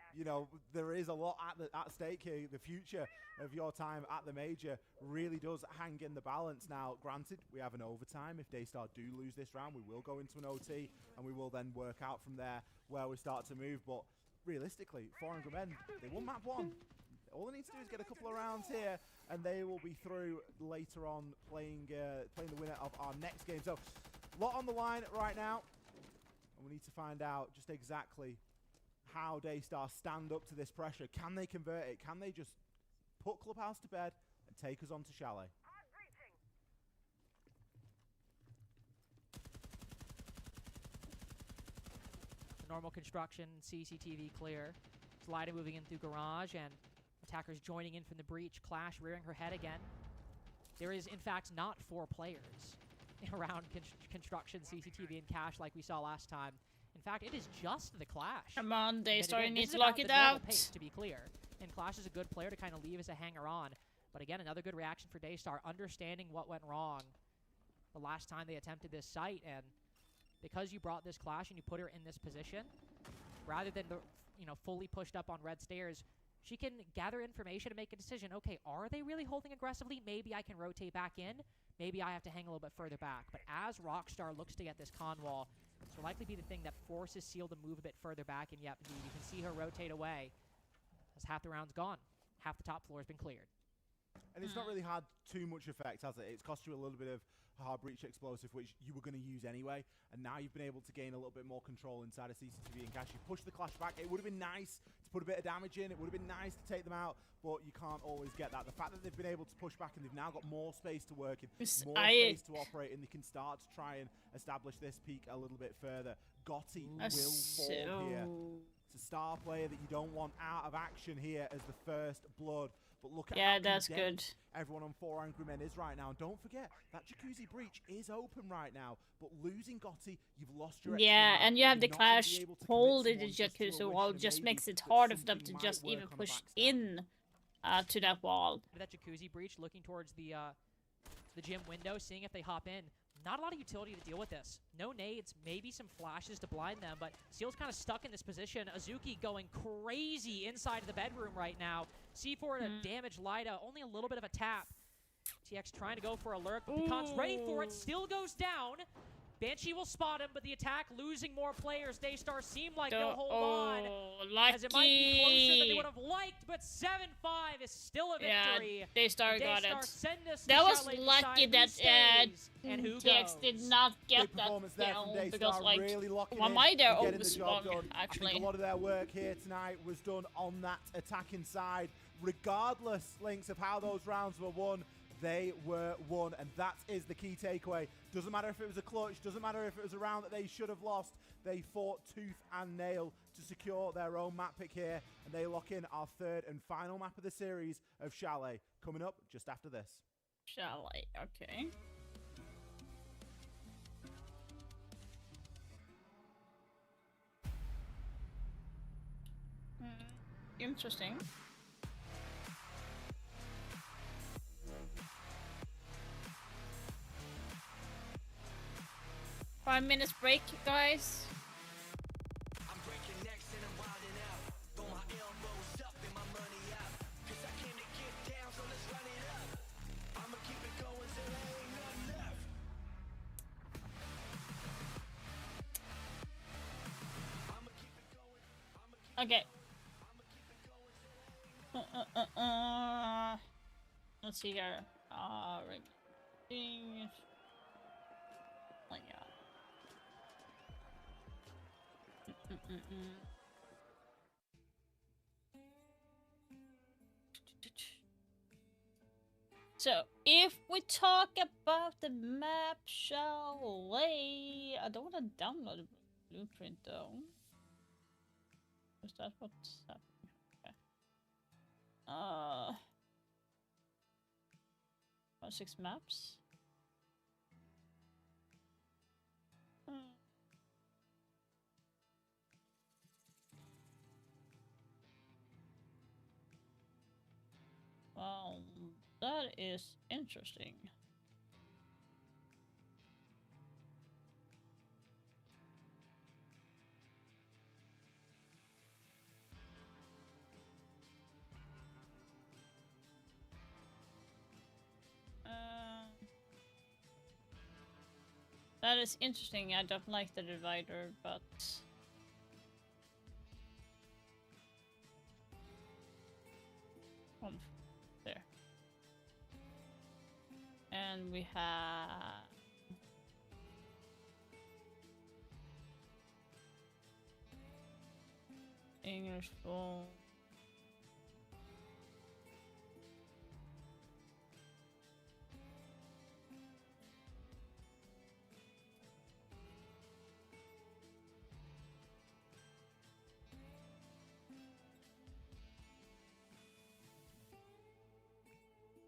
A: There is a lot at stake here. The future of your time at the major really does hang in the balance. Now, granted, we have an overtime. If Daystar do lose this round, we will go into an OT, and we will then work out from there where we start to move. But realistically, 4 Angry Men, they won map 1. All they need to do is get a couple of rounds here, and they will be through later on playing the winner of our next game. So, a lot on the line right now. And we need to find out just exactly how Daystar stand up to this pressure. Can they convert it? Can they just put Clubhouse to bed and take us on to Chalet?
B: The normal construction, CCTV clear. Lida moving in through garage, and attackers joining in from the breach. Clash rearing her head again. There is, in fact, not 4 players around construction, CCTV, and Cash like we saw last time. In fact, it is just the Clash.
C: Come on, Daystar, you
B: again,
C: need
B: this
C: to
B: is
C: lock
B: about
C: it
B: the normal
C: out.
B: pace, to be clear. And Clash is a good player to kind of leave as a hanger-on. But again, another good reaction for Daystar, understanding what went wrong the last time they attempted this site, and because you brought this Clash and you put her in this position, rather than fully pushed up on red stairs, she can gather information and make a decision. Okay, are they really holding aggressively? Maybe I can rotate back in. Maybe I have to hang a little bit further back. But as Rockstar looks to get this con wall, this will likely be the thing that forces Seal to move a bit further back. And yep, indeed, you can see her rotate away as half the round's gone. Half the top floor has been cleared.
A: And it's not really had too much effect, has it? It's cost you a little bit of hard breach explosive, which you were going to use anyway, and now you've been able to gain a little bit more control inside of CCTV and Cash. You push the Clash back. It would have been nice to put a bit of damage in. It would have been nice to take them out, but you can't always get that. The fact that they've been able to push back and they've now got more space to work in, more space to operate in, they can start to try and establish this peak a little bit further. Gotti will fall here. It's a star player that you don't want out of action here as the first blood. But look at how
C: that's
A: condemned
C: good.
A: everyone on 4 Angry Men is right now. And don't forget, that Jacuzzi breach is open right now. But losing Gotti, you've lost your
C: Yeah,
A: extra
C: and you
A: life.
C: have the
A: You're not gonna
C: Clash
A: be able to commit
C: holding the
A: someone just to a
C: Jacuzzi
A: wish
C: wall,
A: and a
C: just
A: maybe
C: makes it
A: that
C: harder for them
A: something
C: to
A: might
C: just
A: work
C: even
A: on the
C: push
A: backstab.
C: in to that wall.
B: That Jacuzzi breach looking towards the gym window, seeing if they hop in. Not a lot of utility to deal with this. No nades, maybe some flashes to blind them, but Seal's kind of stuck in this position. Azuki going crazy inside of the bedroom right now. C4 to damage Lida, only a little bit of a tap. TX trying to go for a lurk. Pecan's ready for it, still goes down. Banshee will spot him, but the attack losing more players. Daystar seem like they'll hold on.
C: Lucky.
B: As it might be closer than they would have liked, but 7-5 is still a victory.
C: Yeah, Daystar got
B: Daystar
C: it.
B: send us to
C: That was
B: Chalet
C: lucky
B: decide who
C: that
B: stays and who
C: TX did
B: goes.
C: not get
A: Big
C: that
A: performance there from
C: kill
A: Daystar,
C: because, like,
A: really locking
C: well,
A: in
C: my there
A: and getting
C: always
A: the job
C: swung,
A: done. I
C: actually.
A: think a lot of their work here tonight was done on that attacking side. Regardless, Lynx, of how those rounds were won, they were won, and that is the key takeaway. Doesn't matter if it was a clutch, doesn't matter if it was a round that they should have lost. They fought tooth and nail to secure their own map pick here, and they lock in our third and final map of the series of Chalet, coming up just after this.
C: Chalet, okay. Interesting. Five minutes break, guys. Okay. Let's see here. Rankings. Oh yeah. So, if we talk about the map Chalet, I don't want to download the blueprint though. Is that what's happening? Okay. 6 maps. Well, that is interesting. That is interesting. I don't like the divider, but there. And we have English full.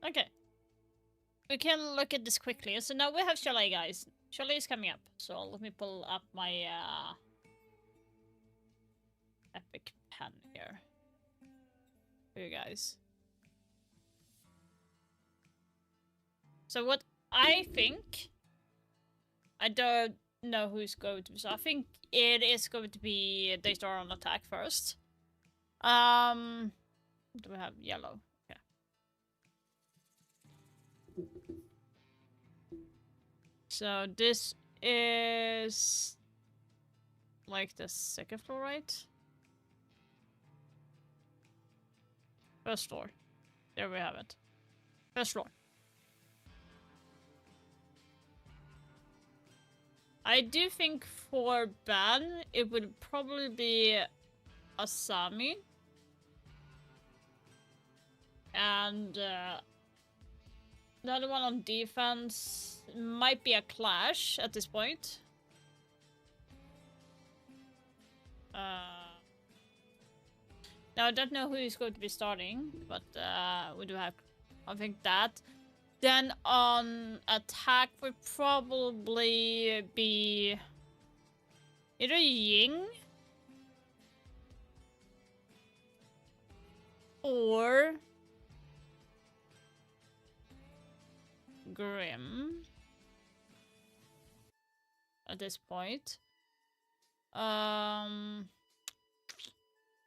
C: Okay. We can look at this quickly. So now we have Chalet, guys. Chalet is coming up. So let me pull up my epic pen here. For you guys. So what I think, I don't know who's going to be. So I think it is going to be Daystar on attack first. Do we have yellow? Yeah. So this is like the second floor, right? First floor. There we have it. First floor. I do think for ban, it would probably be Asami. And the other one on defense might be a Clash at this point. Now I don't know who is going to be starting, but we do have, I think that. Then on attack would probably be either Ying or Grim at this point.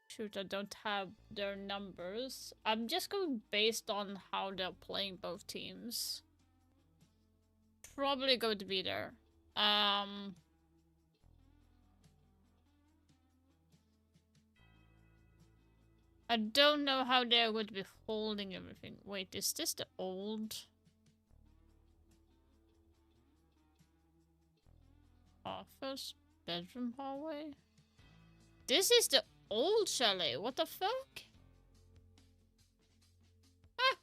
C: Shoot, I don't have their numbers. I'm just going based on how they're playing both teams. Probably going to be there. I don't know how they're going to be holding everything. Wait, is this the old office bedroom hallway? This is the old chalet. What the fuck? Ah!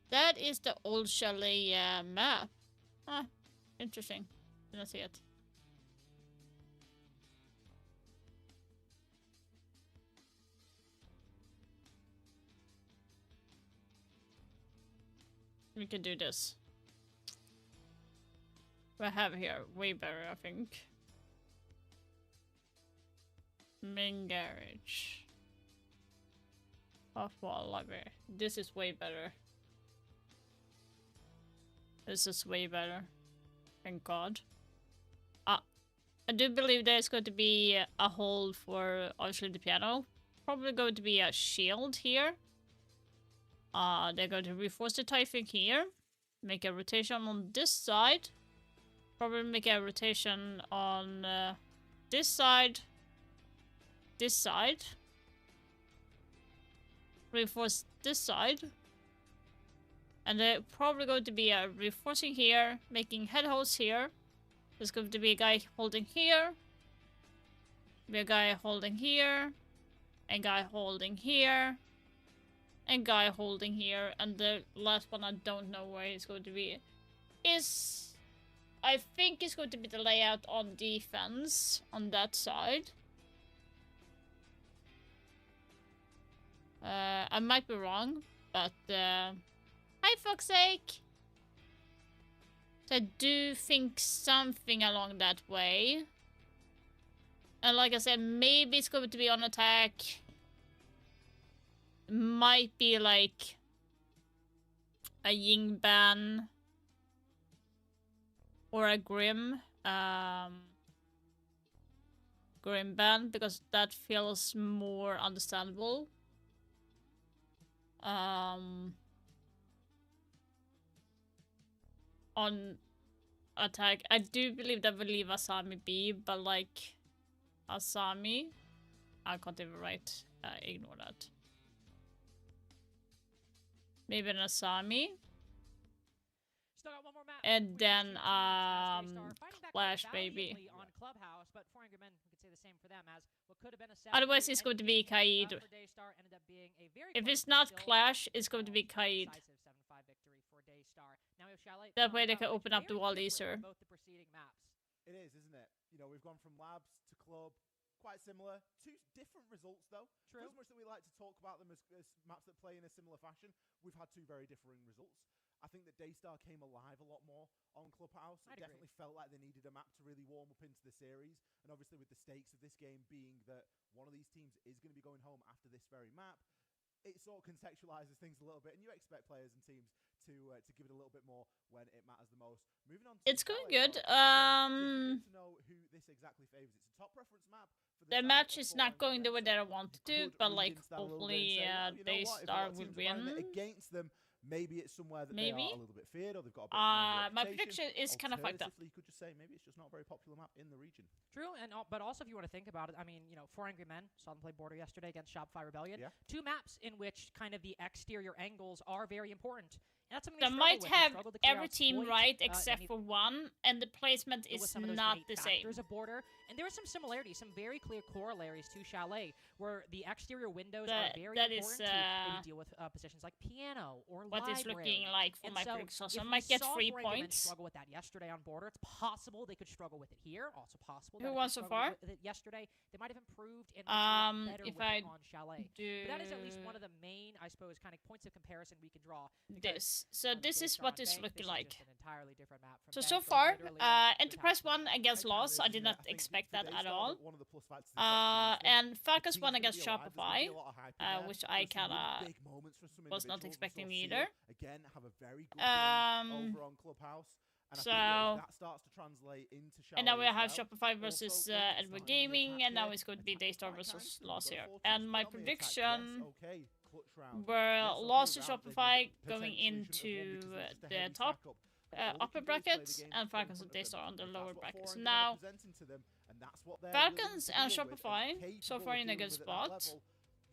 C: That is the old chalet map. Ah, interesting. Didn't see it. We can do this. We have here way better, I think. Main garage. Off-wall library. This is way better. This is way better. Thank God. I do believe there's going to be a hole for obviously the piano. Probably going to be a shield here. They're going to reinforce the Typhoon here. Make a rotation on this side. Probably make a rotation on this side. This side. Reinforce this side. And they're probably going to be reinforcing here. Making head holes here. There's going to be a guy holding here. Be a guy holding here. A guy holding here. And guy holding here, and the last one I don't know where he's going to be. I think it's going to be the layout on defense on that side. I might be wrong, but hi fuck's sake. So I do think something along that way. And like I said, maybe it's going to be on attack. Might be like a Ying ban or a Grim Grim ban, because that feels more understandable. On attack, I do believe that will leave Asami be, but like Asami, I can't even write. Ignore that. Maybe an Asami. And then Clash maybe. Otherwise it's going to be Kaid. If it's not Clash, it's going to be Kaid. That way they can open up the wall easier.
A: It is, isn't it? You know, we've gone from labs to club quite similar. Two different results, though.
B: True.
A: As much that we like to talk about them as maps that play in a similar fashion, we've had two very differing results. I think that Daystar came alive a lot more on Clubhouse. It definitely felt like they needed a map to really warm up into the series. And obviously with the stakes of this game being that one of these teams is going to be going home after this very map, it sort of contextualizes things a little bit, and you expect players and teams to give it a little bit more when it matters the most. Moving on to
C: It's going
A: Chalet,
C: good.
A: difficult to know who this exactly favors. It's a top preference map. For
C: The
A: side
C: match
A: of
C: is
A: Four
C: not going the way
A: Angry
C: that I
A: Men, so
C: want to
A: you
C: do,
A: could
C: but
A: read
C: like
A: into that a little bit and
C: hopefully
A: say, well, you know what, if a lot
C: Daystar
A: of
C: will
A: teams are playing it
C: win.
A: against them, maybe it's somewhere that
C: Maybe.
A: they are a little bit feared, or they've got a bit more
C: My
A: reputation.
C: prediction is kind of fucked up.
A: Alternatively, you could just say maybe it's just not a very popular map in the region.
B: True, and but also if you want to think about it, I mean, you know, 4 Angry Men saw them play Border yesterday against Shopify Rebellion.
A: Yeah.
B: Two maps in which kind of the exterior angles are very important. And that's something
C: They
B: they
C: might
B: struggle with. They
C: have
B: struggle to clear
C: every
B: out
C: team
B: Exploit,
C: right
B: and
C: except
B: he
C: for one, and the placement
B: deal with
C: is
B: some of those
C: not
B: innate
C: the same.
B: factors of Border, and there are some similarities, some very clear corollaries to Chalet, where the exterior windows are very
C: that
B: important
C: is,
B: to maybe deal with positions like piano or
C: what
B: library.
C: is looking like for
B: And
C: my
B: so
C: prediction.
B: if
C: So I
B: we
C: might get
B: saw
C: 3
B: 4 Angry Men
C: points.
B: struggle with that yesterday on Border, it's possible they could struggle with it here. Also possible.
C: Who
B: that if
C: won
B: they
C: so
B: struggled
C: far?
B: with it yesterday, they might have improved and looked a lot better
C: If
B: with
C: I
B: it on Chalet.
C: do
B: But that is at least one of the main, I suppose, kind of points of comparison we can draw.
C: this. So this is what it's looking like.
B: An entirely different map from
C: So
B: Bank,
C: so
B: both
C: far,
B: literally and
C: Enterprise
B: attacking.
C: won against Loss. I did not
A: I think
C: expect
A: for
C: that at
A: Daystar,
C: all.
A: one of the plus factors is actually
C: And Falcons
A: team's
C: won
A: gonna
C: against
A: be alive, there's gonna
C: Shopify,
A: be a lot of hype in there.
C: which I
A: There's some really
C: kinda
A: big moments for some
C: was not
A: individuals. We saw
C: expecting
A: Seal,
C: either.
A: Again, have a very good
C: Um,
A: game over on Clubhouse. And I
C: so-
A: think that, if that starts to translate into
C: And now we
A: Chalet
C: have
A: as well.
C: Shopify versus
A: Also, Blink is
C: Edward
A: starting on the
C: Gaming,
A: attack
C: and now
A: here.
C: it's going to be
A: Attack
C: Daystar
A: quite kind.
C: versus
A: We've
C: Loss
A: got
C: here.
A: 4
C: And
A: teams
C: my
A: on the attack.
C: prediction
A: Yes, okay, clutch round.
C: were
A: Yes, okay,
C: Loss to
A: round they could
C: Shopify going
A: potentially shouldn't
C: into
A: have won because they're just a
C: the
A: heavy
C: top
A: stack up. But all they
C: upper
A: can do is play the
C: brackets,
A: games
C: and
A: put in
C: Falcons
A: front
C: and
A: of them.
C: Daystar on the
A: That's
C: lower
A: what
C: brackets.
A: Foreign
C: Now,
A: are presenting to them, and that's what they're
C: Falcons
A: willing to
C: and
A: deal with
C: Shopify
A: capable
C: so
A: of
C: far in a
A: dealing
C: good
A: with at that
C: spot.
A: level.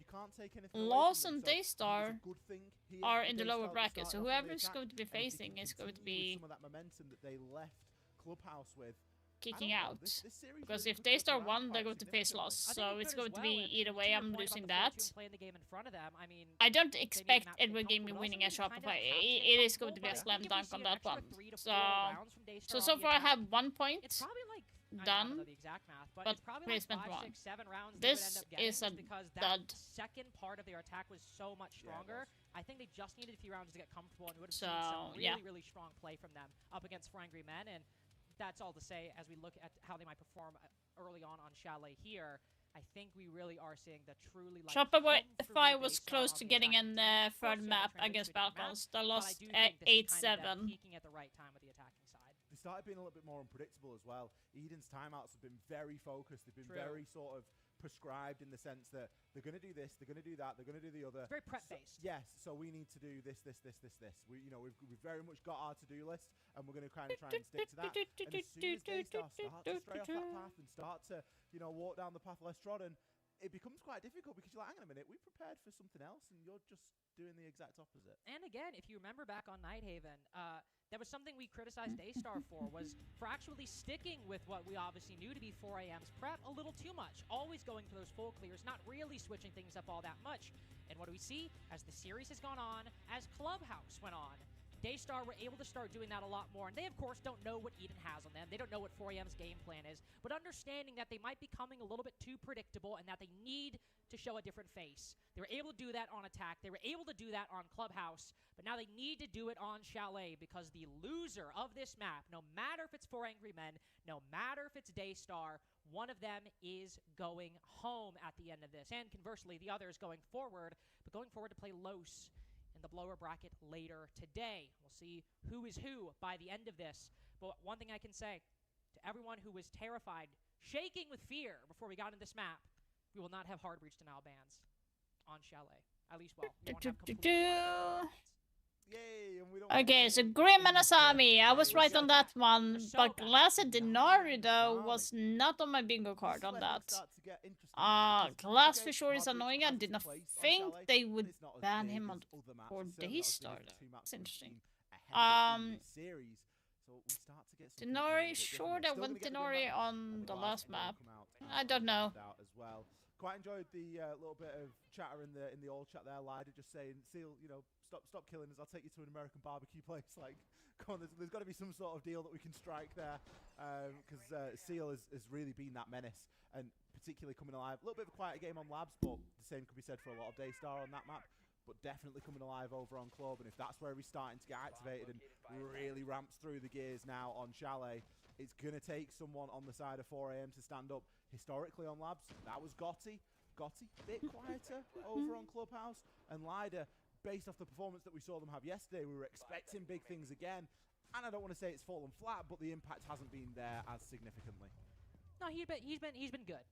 A: You can't take anything away
C: Loss
A: from them,
C: and
A: so I think it's a
C: Daystar
A: good thing here
C: are
A: for
C: in the
A: Daystar
C: lower
A: that
C: bracket, so
A: started off on the
C: whoever is
A: attack,
C: going to be
A: and if they can
C: facing is going to
A: continue with
C: be
A: some of that momentum that they left Clubhouse with.
C: kicking
A: I don't know,
C: out.
A: this series
C: Because
A: really
C: if
A: could go
C: Daystar
A: around
C: won,
A: quite
C: they're going to face
A: significantly.
C: Loss,
B: I think
C: so
B: it
C: it's
B: could
C: going
B: as
C: to
B: well,
C: be
B: and
C: either
B: to
C: way,
B: your
C: I'm
B: point about
C: losing
B: the
C: that.
B: 4-2 playing the game in front of them, I mean,
C: I don't
B: they may
C: expect
B: not get
C: Edward
B: comfortable,
C: Gaming
B: but
C: winning
B: also
C: at
B: you kind of
C: Shopify.
B: have to get
C: It is going
B: comfortable,
C: to be a
B: but I
C: slam
B: think if we
C: dunk
B: see
C: on
B: an
C: that
B: extra
C: one.
B: 3 to 4
C: So,
B: rounds from Daystar
C: so
B: on the
C: far I
B: attack,
C: have 1 point.
B: it's probably like I don't
C: done,
B: know the exact math, but
C: but
B: it's probably like
C: placement
B: 5,
C: wrong.
B: 6, 7 rounds
C: This
B: they would end up getting
C: is a
B: just because that
C: dud.
B: second part of their attack was so much
A: Yeah, it
B: stronger.
A: was.
B: I think they just needed a few rounds to get comfortable, and we would have
C: So,
B: seen some really,
C: yeah.
B: really strong play from them up against 4 Angry Men, and that's all to say as we look at how they might perform early on Chalet here. I think we really are seeing the truly like
C: Shopify
B: comfortable
C: was
B: Daystar
C: close
B: on
C: to
B: the
C: getting
B: attacking
C: an
B: team. Of course,
C: third
B: you
C: map
B: have to
C: against
B: translate between
C: Falcons.
B: maps,
C: They
B: but I
C: lost
B: do think this is kind of them
C: 8-7.
B: peaking at the right time with the attacking side.
A: They started being a little bit more unpredictable as well. Eden's timeouts have been very focused. They've been
B: True.
A: very sort of prescribed in the sense that they're going to do this, they're going to do that, they're going to do the other.
B: It's very prep-based.
A: Yes, so we need to do this. We, we've very much got our to-do list, and we're going to kind of try and stick to that. And as soon as Daystar start to stray off that path and start to, walk down the path less trodden, it becomes quite difficult because you're like, hang on a minute, we prepared for something else, and you're just doing the exact opposite.
B: And again, if you remember back on Nighthaven, that was something we criticized Daystar for, was for actually sticking with what we obviously knew to be 4 AM's prep a little too much. Always going for those full clears, not really switching things up all that much. And what do we see? As the series has gone on, as Clubhouse went on, Daystar were able to start doing that a lot more, and they of course don't know what Eden has on them. They don't know what 4AM's game plan is, but understanding that they might be coming a little bit too predictable and that they need to show a different face. They were able to do that on Attack. They were able to do that on Clubhouse, but now they need to do it on Chalet because the loser of this map, no matter if it's 4 Angry Men, no matter if it's Daystar, one of them is going home at the end of this. And conversely, the other is going forward, but going forward to play Los in the lower bracket later today. We'll see who is who by the end of this. But one thing I can say to everyone who was terrified, shaking with fear before we got into this map, we will not have hard breach denial bans on Chalet. At least, well, we won't have complete bans.
A: Yay! And we don't
C: Okay, so Grim and Asami, I was right on that one, but Glass and Denari though was not on my bingo card on that. Glass for sure is annoying. I did not think they would ban him on for Daystar though. That's interesting. Denari, sure that went Denari on the last map. I don't know.
A: As well. Quite enjoyed the little bit of chatter in the all chat there. Lida just saying, Seal, stop killing us. I'll take you to an American barbecue place. Like, come on, there's got to be some sort of deal that we can strike there, because Seal has really been that menace, and particularly coming alive. A little bit of a quieter game on Labs, but the same could be said for a lot of Daystar on that map. But definitely coming alive over on Club, and if that's where he's starting to get activated and really ramps through the gears now on Chalet, it's going to take someone on the side of 4am to stand up. Historically on Labs, that was Gotti. Gotti, a bit quieter over on Clubhouse. And Lida, based off the performance that we saw them have yesterday, we were expecting big things again. And I don't want to say it's fallen flat, but the impact hasn't been there as significantly.
B: No, he's been good.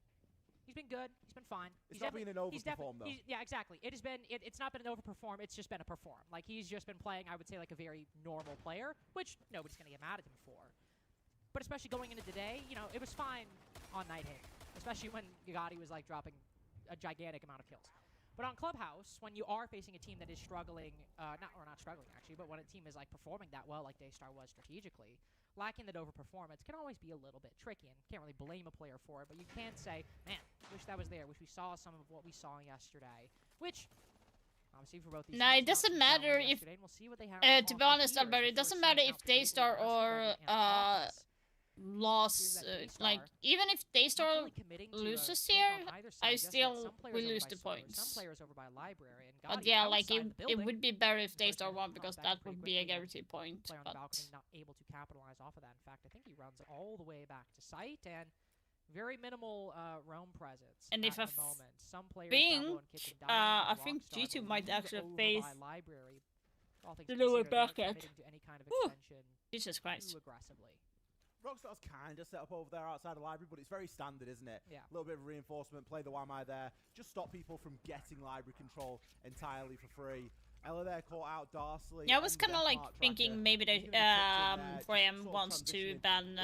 B: He's been good. He's been fine.
A: It's not been an overperform, though.
B: Yeah, exactly. It has been. It's not been an overperform. It's just been a perform. Like, he's just been playing, I would say, like a very normal player, which nobody's going to get mad at him for. But especially going into today, you know, it was fine on Nighthawk, especially when Gotti was, like, dropping a gigantic amount of kills. But on Clubhouse, when you are facing a team that is struggling, not struggling, actually, but when a team is, like, performing that well, like Daystar was strategically, lacking that overperformance can always be a little bit tricky, and can't really blame a player for it, but you can't say, man, wish that was there, wish we saw some of what we saw yesterday, which, obviously for both these
C: No, it doesn't matter if,
B: we'll see what they have
C: to be honest, Albert, it doesn't matter if Daystar or, lost, like, even if Daystar loses here, I still will lose the points. But yeah, like, it would be better if Daystar won, because that would be a guaranteed point,
B: player on the balcony not able to capitalize off of that. In fact, I think he runs all the way back to site, and very minimal roam presence
C: and
B: at
C: if I
B: the moment. Some players
C: think, I think G2 might actually face the lower bracket. Jesus Christ.
B: Aggressively.
A: Rockstar's kind of set up over there outside of Library, but it's very standard, isn't it?
B: Yeah.
A: A little bit of reinforcement, play the Wamai there, just stop people from getting Library control entirely for free. Ella there caught out Darsley.
C: Yeah, I was kind of like thinking maybe the 4am wants to ban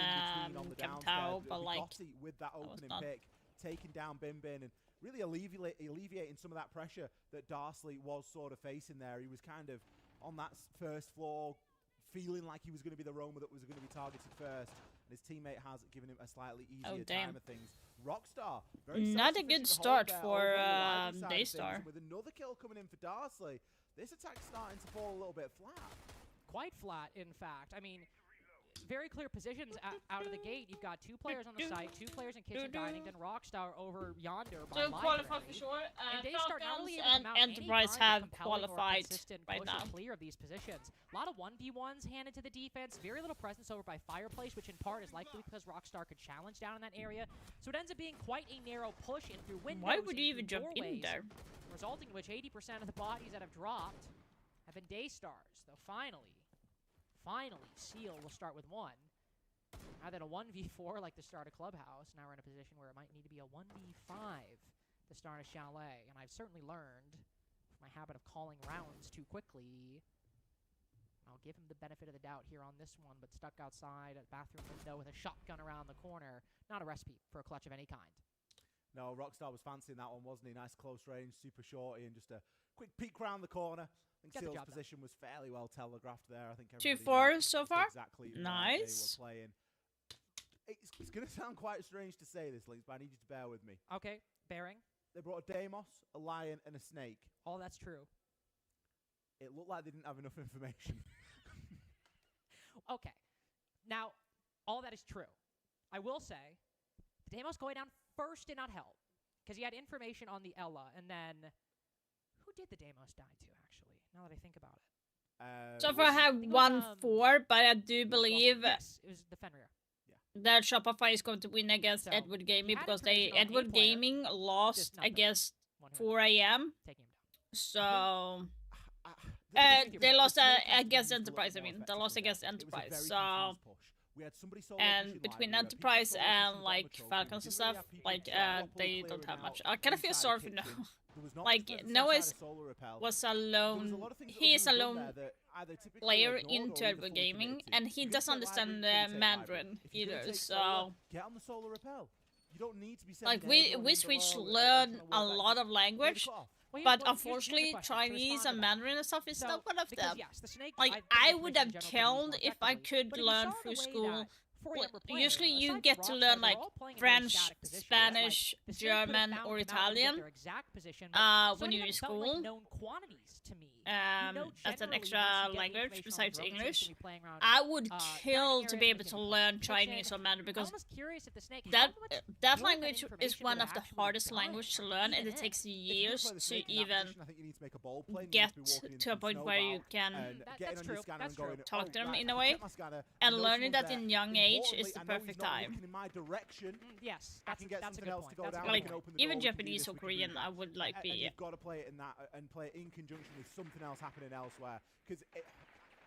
C: Camtao, but like
A: with that opening pick, taking down Bin and really alleviating some of that pressure that Darsley was sort of facing there. He was kind of on that first floor, feeling like he was going to be the roamer that was going to be targeted first. And his teammate has given him a slightly easier time of things. Rockstar, very
C: not a good start for Daystar.
A: With another kill coming in for Darsley, this attack's starting to fall a little bit flat.
B: Quite flat, in fact. I mean, very clear positions out of the gate. You've got 2 players on the site, 2 players in kitchen dining, then Rockstar over yonder by
C: qualified for sure.
B: And Daystar not only
C: and Enterprise have qualified right now.
B: Clear of these positions. A lot of 1v1s handed to the defense. Very little presence over by Fireplace, which in part is likely because Rockstar could challenge down in that area. So it ends up being quite a narrow push in through windows.
C: Why would you even jump in there?
B: Resulting in which 80% of the bodies that have dropped have been Daystars. Though finally, Seal will start with 1. Rather than a 1v4 like the start of Clubhouse, now we're in a position where it might need to be a 1v5 to start a Chalet. And I've certainly learned from my habit of calling rounds too quickly. I'll give him the benefit of the doubt here on this one, but stuck outside at bathroom window with a shotgun around the corner. Not a recipe for a clutch of any kind.
A: No, Rockstar was fancying that one, wasn't he? Nice close range, super shorty, and just a quick peek round the corner. I think Seal's position was fairly well telegraphed there. I think
C: 2-4 so far.
A: Exactly.
C: Nice.
A: They were playing. It's going to sound quite strange to say this, Links, but I need you to bear with me.
B: Okay, bearing.
A: They brought a Deimos, a lion, and a snake.
B: All that's true.
A: It looked like they didn't have enough information.
B: Okay. Now, all that is true. I will say, the Deimos going down first did not help. Because he had information on the Ella, and then... Who did the Deimos die to, actually, now that I think about it?
C: So far I have 1-4, but I do believe
B: yes, it was the Fenrir.
C: That Shopify is going to win against Edward Gaming, because Edward Gaming lost against 4am. So... they lost against Enterprise, I mean. They lost against Enterprise, so... And between Enterprise and, like, Falcons and stuff, like, they don't have much. I kind of feel sorry for Noah. Like, Noah was alone. He is a lone player into Edward Gaming, and he doesn't understand Mandarin either, so...
A: Get on the solar repel. You don't need to be
C: like, we Switch learn a lot of language, but unfortunately, Chinese and Mandarin and stuff is not one of them. Like, I would have killed if I could learn through school. Usually you get to learn, like, French, Spanish, German, or Italian when you're in school. as an
B: generally,
C: extra
B: once you get the
C: language
B: information on
C: besides
B: drones,
C: English,
B: you can be playing around,
C: I would
B: dining
C: kill to
B: areas
C: be able
B: within
C: to learn
B: kitchen.
C: Chinese or Mandarin,
B: I'm
C: because
B: almost curious if the snake
C: that
B: how much
C: that
B: good
C: language is
B: information
C: one
B: would
C: of the
B: actually
C: hardest
B: done,
C: language to
B: like,
C: learn, and
B: even
C: it
B: if.
C: takes
A: If you're gonna
C: years
A: play the
C: to
A: snake in that
C: even
A: position, I think you need to make a bold play. and you
C: get
A: need to be walking in
C: to a
A: from
C: point where you
A: snowbound
C: can
A: and
B: That's
A: getting on
B: true,
A: your scanner
B: that's
A: and going,
B: true.
C: talk to them
A: right,
C: in
A: I
C: a
A: can
C: way.
A: check my scanner,
C: And
A: know
C: learning
A: someone's
C: that
A: there.
C: in young age is
A: Importantly,
C: the
A: I know he's
C: perfect
A: not
C: time.
A: looking in my direction.
B: Yes,
A: I can get
B: that's a
A: something
B: good
A: else
B: point.
A: to go
B: That's a
A: down.
B: good
A: I
C: Like
A: can
B: point.
A: open the
C: even
A: door, we can do
C: Japanese
A: this,
C: or
A: we can do
C: Korean,
A: that.
C: I would like
A: And
C: be.
A: you've got to play it in that and play it in conjunction with something else happening elsewhere. Because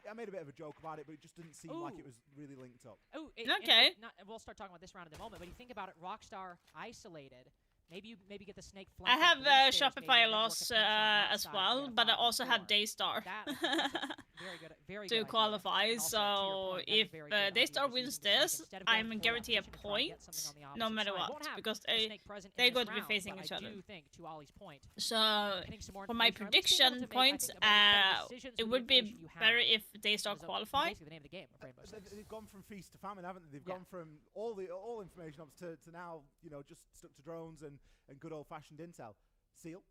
A: I made a bit of a joke about it, but it just didn't seem like it was really linked up.
B: Oh,
C: Okay.
B: We'll start talking about this round in a moment, but you think about it, Rockstar isolated. Maybe you maybe get the snake.
C: I
B: flanked
C: have
B: up blue stairs,
C: Shopify
B: maybe, and then work a
C: loss
B: pinch on that
C: as
B: side,
C: well,
B: get a
C: but I
B: 5
C: also
B: and
C: have
B: 4.
C: Daystar
B: That, I think, that's a very good, very
C: to
B: good idea.
C: qualify.
B: And also, to your
C: So
B: point, that is
C: if
B: a very good idea,
C: Daystar
B: just
C: wins
B: using the snake
C: this,
B: instead of going
C: I'm
B: full out
C: guaranteed a
B: kitchen to try and get
C: point,
B: something on the
C: no
B: opposite
C: matter
B: side.
C: what,
B: Won't have
C: because
B: the snake present in
C: they're
B: this
C: going to be
B: round,
C: facing
B: but
C: each
B: I
C: other.
B: do think, to Ollie's point,
C: So
B: getting some more
C: for my
B: information, or at least being able
C: prediction
B: to make, I
C: points,
B: think, better decisions
C: it
B: with
C: would
B: the
C: be
B: information you
C: better
B: have.
C: if Daystar
B: Which is
C: qualify.
B: basically the name of the game of Rainbow Six.
A: They've gone from feast to famine, haven't they? They've gone from all information ops to now, just stuck to drones and good old-fashioned intel. Seal,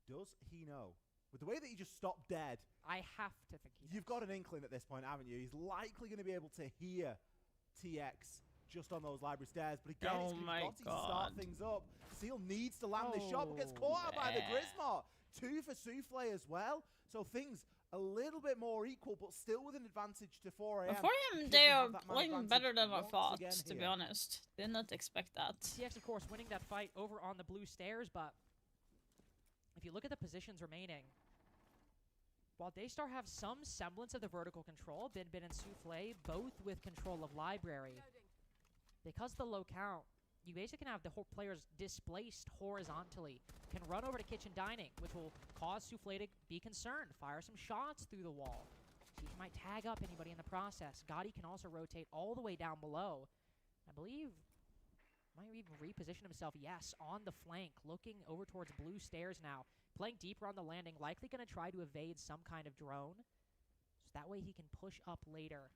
A: does he know? With the way that he just stopped dead,
B: I have to think he
A: you've got an inkling at this point, haven't you? He's likely going to be able to hear TX just on those library stairs, but again,
C: Oh
A: it's
C: my
A: got to start
C: God.
A: things up. Seal needs to land this shot, but gets caught out by the
C: man.
A: Grismart. 2 for Souffle as well, so things a little bit more equal, but still with an advantage to 4 AM.
C: For him,
A: because
C: they
A: have
C: are
A: that man
C: playing
A: advantage
C: better than I
A: once
C: thought,
A: again
C: to be
A: here.
C: honest. Did not expect that.
B: TX, of course, winning that fight over on the blue stairs, but if you look at the positions remaining, while Daystar have some semblance of the vertical control, Bin and Souffle both with control of library, because of the low count, you basically can have the whole players displaced horizontally, can run over to kitchen dining, which will cause Souffle to be concerned, fire some shots through the wall. He might tag up anybody in the process. Gotti can also rotate all the way down below. I believe might even reposition himself, yes, on the flank, looking over towards blue stairs now, playing deeper on the landing, likely going to try to evade some kind of drone, so that way he can push up later.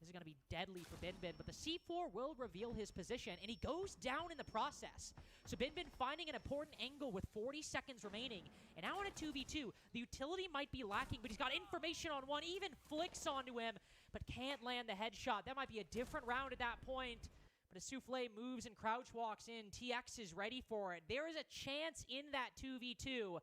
B: This is going to be deadly for Bin, but the C4 will reveal his position, and he goes down in the process. So Bin finding an important angle with 40 seconds remaining, and now on a 2v2. The utility might be lacking, but he's got information on one, even flicks onto him, but can't land the headshot. That might be a different round at that point. But as Souffle moves and crouch walks in, TX is ready for it. There is a chance in that 2v2,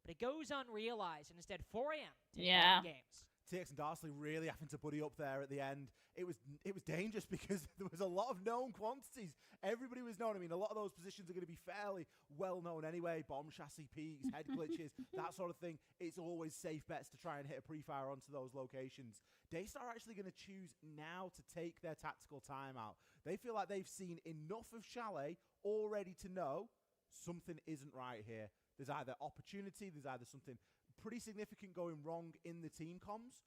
B: but it goes unrealized, and instead 4 AM
C: Yeah.
B: games.
A: TX and Darsley really having to buddy up there at the end. It was dangerous because there was a lot of known quantities. Everybody was known. I mean, a lot of those positions are going to be fairly well known anyway. Bomb chassis peaks, head glitches, that sort of thing. It's always safe bets to try and hit a pre-fire onto those locations. Daystar are actually going to choose now to take their tactical timeout. They feel like they've seen enough of Chalet already to know something isn't right here. There's either opportunity, there's either something pretty significant going wrong in the team comms,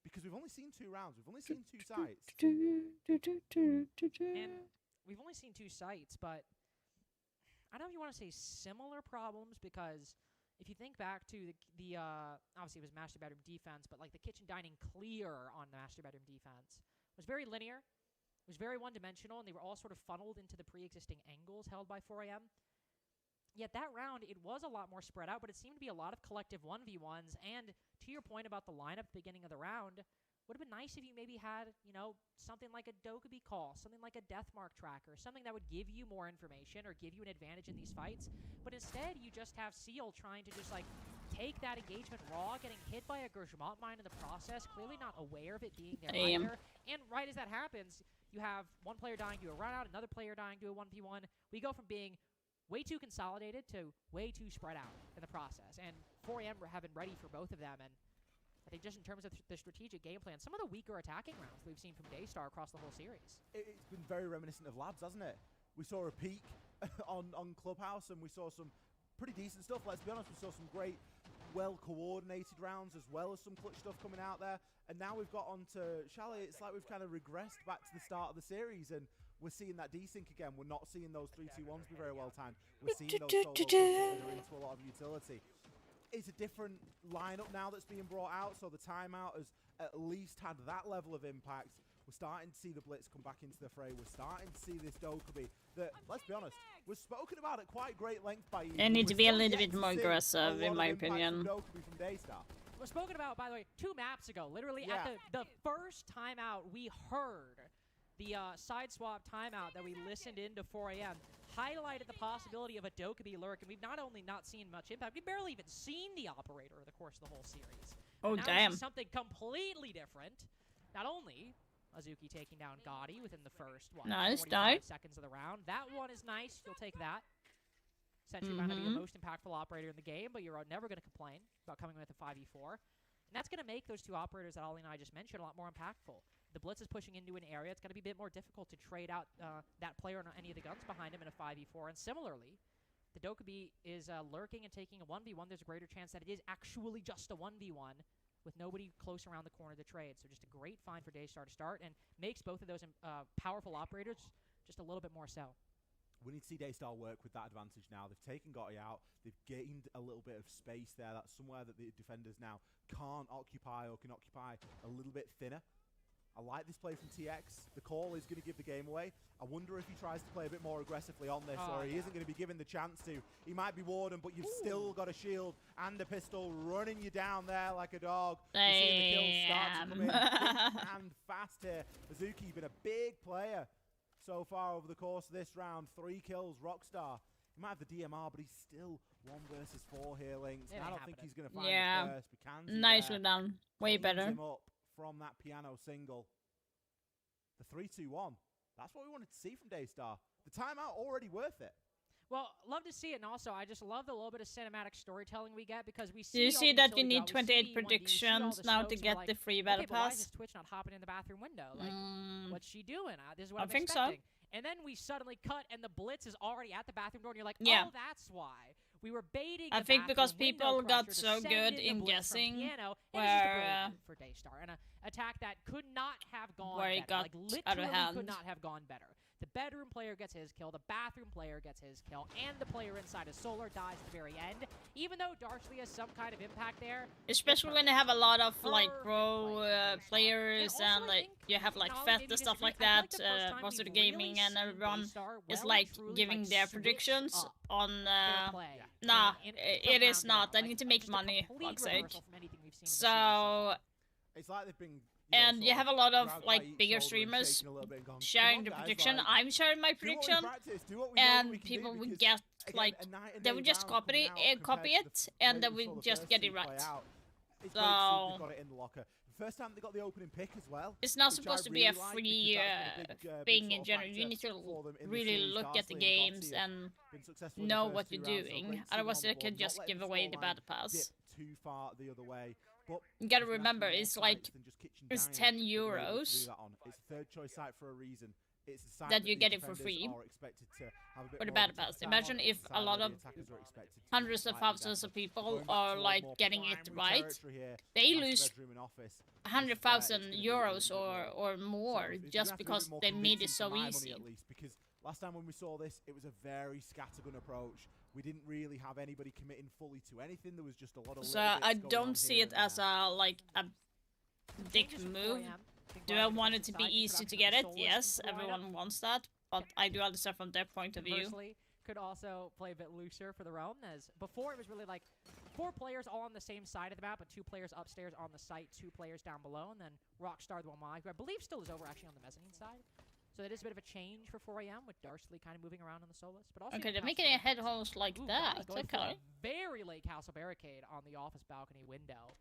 A: because we've only seen 2 rounds. We've only seen 2 sites.
B: And we've only seen 2 sites, but I don't know if you want to say similar problems, because if you think back to the obviously it was master bedroom defense, but like the kitchen dining clear on master bedroom defense was very linear. It was very one-dimensional, and they were all sort of funneled into the pre-existing angles held by 4 AM. Yet that round, it was a lot more spread out, but it seemed to be a lot of collective 1v1s. And to your point about the lineup at the beginning of the round, would have been nice if you maybe had, something like a Dokkaebi call, something like a Deathmark tracker, something that would give you more information or give you an advantage in these fights. But instead, you just have Seal trying to just, take that engagement raw, getting hit by a Grismont mine in the process, clearly not aware of it being there either. And right as that happens, you have one player dying to a run-out, another player dying to a 1v1. We go from being way too consolidated to way too spread out in the process. And 4 AM have been ready for both of them. And I think just in terms of the strategic game plan, some of the weaker attacking rounds we've seen from Daystar across the whole series.
A: It's been very reminiscent of Labs, hasn't it? We saw a peak on Clubhouse, and we saw some pretty decent stuff. Let's be honest, we saw some great, well-coordinated rounds, as well as some clutch stuff coming out there. And now we've got onto Chalet. It's like we've kind of regressed back to the start of the series, and we're seeing that desync again. We're not seeing those 3-2-1s be very well timed. We're seeing those solo pushes that are into a lot of utility. It's a different lineup now that's being brought out, so the timeout has at least had that level of impact. We're starting to see the Blitz come back into the fray. We're starting to see this Dokkaebi that, let's be honest, was spoken about at quite great length by you.
C: They need to be a little bit more aggressive, in my opinion.
A: Dokkaebi from Daystar.
B: was spoken about, by the way, 2 maps ago. Literally
A: Yeah.
B: at the first timeout, we heard the side swap timeout that we listened into 4 a.m. highlighted the possibility of a Dokkaebi lurk, and we've not only not seen much impact, we've barely even seen the operator over the course of the whole series.
C: Oh,
B: now
C: damn.
B: We see something completely different. Not only Azuki taking down Gotti within the first, what,
C: Nice
B: 45
C: dive.
B: seconds of the round. That one is nice. You'll take that. Sentry might not be the most impactful operator in the game, but you're never going to complain about coming with a 5v4. And that's going to make those 2 operators that Ollie and I just mentioned a lot more impactful. The Blitz is pushing into an area. It's going to be a bit more difficult to trade out that player and any of the guns behind him in a 5v4. And similarly, the Dokkaebi is lurking and taking a 1v1. There's a greater chance that it is actually just a 1v1 with nobody close around the corner to trade. So just a great find for Daystar to start and makes both of those powerful operators just a little bit more so.
A: We need to see Daystar work with that advantage now. They've taken Gotti out. They've gained a little bit of space there. That's somewhere that the defenders now can't occupy or can occupy a little bit thinner. I like this play from TX. The call is going to give the game away. I wonder if he tries to play a bit more aggressively on this, or he isn't going to be given the chance to. He might be Warden, but you've still got a shield and a pistol running you down there like a dog. We're seeing the kills start to come in quick and fast here. Azuki been a big player so far over the course of this round. 3 kills, Rockstar. He might have the DMR, but he's still 1 versus 4 here, Lynx. I don't think he's going to find the first. Buchanan
C: Nicely done. Way better.
A: him up from that piano single. The 3-2-1. That's what we wanted to see from Daystar. The timeout already worth it.
B: Well, love to see it, and also I just love the little bit of cinematic storytelling we get because we see.
C: Do you
B: all
C: see
B: the
C: that you
B: utility
C: need
B: out, we
C: 28
B: see 1D,
C: predictions
B: see all the
C: now to
B: smokes,
C: get
B: we're
C: the
B: like,
C: free battle
B: okay, but why is
C: pass?
B: this Twitch not hopping in the bathroom window? Like, what's she doing? This is what
C: I
B: I'm
C: think so.
B: expecting. And then we suddenly cut, and the Blitz is already at the bathroom door, and you're like,
C: Yeah.
B: oh, that's why. We were baiting.
C: I
B: the
C: think because
B: bathroom window
C: people got
B: crusher to
C: so
B: send
C: good
B: the
C: in
B: Blitz from
C: guessing
B: piano, and it's just a
C: where,
B: brilliant move for Daystar, and an attack that could not have gone
C: where
B: better.
C: it got
B: like,
C: out of
B: literally
C: hand.
B: could not have gone better. The bedroom player gets his kill, the bathroom player gets his kill, and the player inside of Solar dies at the very end. Even though Darsley has some kind of impact there,
C: Especially when they have a lot of like
B: Perfect
C: pro players
B: also,
C: and
B: I
C: like
B: think,
C: you have like
B: and Ollie,
C: Fett
B: maybe
C: and stuff
B: disagree,
C: like
B: I feel
C: that.
B: the first time
C: Monster
B: we've
C: Gaming
B: really
C: and
B: seen
C: everyone
B: Daystar
C: is
B: well and
C: like
B: truly,
C: giving
B: like,
C: their
B: switch
C: predictions
B: up
C: on.
B: their play
C: Nah,
B: in
C: it is
B: from
C: not.
B: round to
C: They
B: round.
C: need to
B: Like,
C: make
B: just a
C: money,
B: complete
C: fuck's sake.
B: reversal from anything we've seen in the series so far.
A: It's like they've been.
C: And you have a lot of
A: grabbed by
C: like
A: each
C: bigger
A: shoulder and
C: streamers
A: shaken a little bit and gone,
C: sharing
A: "Come
C: the
A: on, guys,
C: prediction.
A: like,
C: I'm sharing my
A: do what we
C: prediction,
A: practice, do what we know that
C: and
A: we can
C: people
A: do,
C: would
A: because,
C: get
A: again,
C: like
A: a night and
C: they
A: day
C: would just
A: round
C: copy
A: coming out
C: copy
A: compared to
C: it,
A: the
C: and
A: way
C: then
A: we
C: we
A: saw the
C: just
A: first
C: get
A: two
C: it
A: play
C: right.
A: out. It's great to see
C: So
A: they've got it in the locker. The first time they got the opening pick as well.
C: it's not
A: which I
C: supposed to be a
A: really like
C: free
A: because that's been a big
C: thing
A: sort
C: in
A: of
C: general. You
A: factor
C: need to
A: for them in the
C: really
A: series.
C: look at the
A: Darsley and
C: games
A: Gotti have
C: and
A: been successful in the
C: know
A: first
C: what
A: two
C: you're
A: rounds, so
C: doing.
A: great to see them
C: Otherwise,
A: on
C: they
A: the
C: could
A: board, not
C: just
A: letting
C: give
A: the
C: away the
A: scoreline
C: battle pass.
A: dip too far the other way. But
C: You gotta
A: there's gonna have to
C: remember,
A: be more
C: it's like
A: sites than just Kitchen
C: it's
A: Diner
C: 10
A: that they're able to do
C: euros
A: that on. It's a third choice site for a reason. It's a site
C: that you
A: these
C: get it for
A: defenders
C: free
A: are expected to have a bit
C: for the
A: more
C: battle
A: of a
C: pass.
A: time on.
C: Imagine
A: It's
C: if
A: a
C: a
A: site
C: lot
A: where
C: of
A: the attackers are expected to be
C: hundreds of
A: slightly
C: thousands
A: better.
C: of people
A: Going back
C: are
A: to a
C: like
A: more
C: getting it
A: primary
C: right.
A: territory here,
C: They
A: master
C: lose
A: bedroom and office, this is where
C: 100,000
A: it's gonna be a
C: euros
A: little bit more.
C: or more
A: So it's gonna
C: just
A: have to be a
C: because
A: bit more
C: they made it
A: convincing
C: so
A: for my money,
C: easy.
A: at least, because last time when we saw this, it was a very scattergun approach. We didn't really have anybody committing fully to anything. There was just a lot of
C: So
A: little bits
C: I
A: going on
C: don't see
A: here
C: it
A: and
C: as
A: there.
C: a like a dick
B: Changes from
C: move.
B: 4 a.m. Think
C: Do
B: Barca
C: I
B: comes
C: want it to be
B: inside,
C: easy to
B: introduction
C: get
B: of
C: it?
B: Solus
C: Yes,
B: into the lineup.
C: everyone wants that, but I do understand from their point of view.
B: Conversely, could also play a bit looser for the realm, as before it was really like 4 players all on the same side of the map, but 2 players upstairs on the site, 2 players down below, and then Rockstar the Wamai, who I believe still is over actually on the mezzanine side. So that is a bit of a change for 4 a.m. with Darsley kind of moving around on the Solus. But also
C: Okay,
B: even
C: they're
B: Castle
C: making a
B: Barricade.
C: head host like
B: Ooh,
C: that.
B: Gotti going for a
C: Okay.
B: very late Castle Barricade on the office balcony window,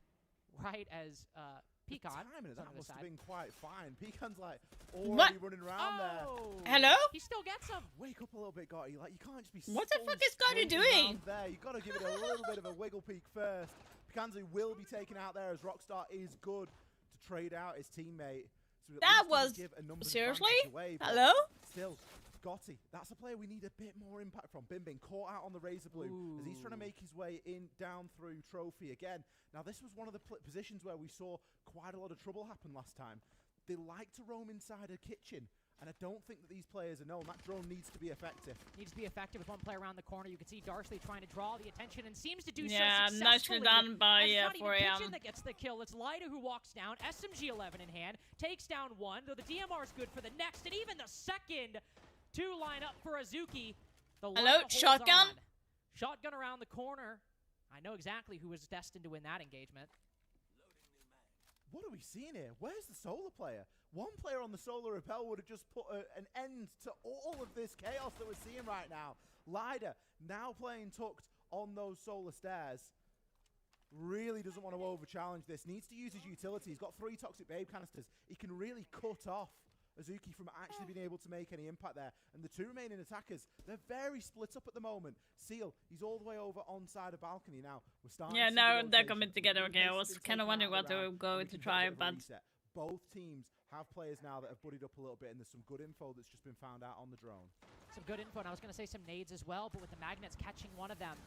B: right as
A: The
B: Pecan
A: timing of
B: is on
A: that
B: the
A: must have
B: side.
A: been quite fine. Pecan's like already running around there.
B: Oh!
C: Hello?
B: He still gets him.
A: Wake up a little bit, Gotti. Like, you can't just be
C: What the
A: so
C: fuck is Gotti
A: sprinting
C: doing?
A: around there. You've got to give it a little bit of a wiggle peak first. Picanzu will be taken out there as Rockstar is good to trade out his teammate. So at
C: That
A: least doesn't
C: was-
A: give a numbers
C: seriously?
A: advantage away, but
C: Hello?
A: Still, Gotti, that's a player we need a bit more impact from. Bimbing caught out on the Razor Blue as he's trying to make his way in down through Trophy again. Now, this was one of the positions where we saw quite a lot of trouble happen last time. They like to roam inside a kitchen, and I don't think that these players are known. That drone needs to be effective.
B: Needs to be effective with 1 player around the corner. You can see Darsley trying to draw the attention and seems to do
C: Yeah,
B: so
C: nicely
B: successfully.
C: done by
B: As it's not even
C: 4
B: Kitchen
C: a.m.
B: that gets the kill. It's Lida who walks down. SMG-11 in hand. Takes down 1, though the DMR is good for the next and even the second. 2 line up for Azuki. The
C: Hello,
B: line holds
C: shotgun?
B: on. Shotgun around the corner. I know exactly who was destined to win that engagement.
A: we seeing here? Where's the solar player? One player on the solar repel would have just put an end to all of this chaos that we're seeing right now. Lider, now playing tucked on those solar stairs, really doesn't want to over-challenge this. Needs to use his utility. He's got 3 Toxic Babe canisters. He can really cut off Azuki from actually being able to make any impact there. And the 2 remaining attackers, they're very split up at the moment. Seal, he's all the way over on side of balcony now. We're starting
C: Yeah,
A: to see
C: now
A: the
C: they're
A: rotation.
C: coming together.
A: The
C: Okay, I
A: pace
C: was
A: has been
C: kind of
A: taken
C: wondering
A: out
C: what
A: of
C: they
A: the
C: were
A: round,
C: going
A: and
C: to
A: we can
C: try,
A: get a bit of a
C: but
A: reset. Both teams have players now that have buddied up a little bit, and there's some good info that's just been found out on the drone.
B: Some good info, and I was going to say some nades as well, but with the magnets catching one of them,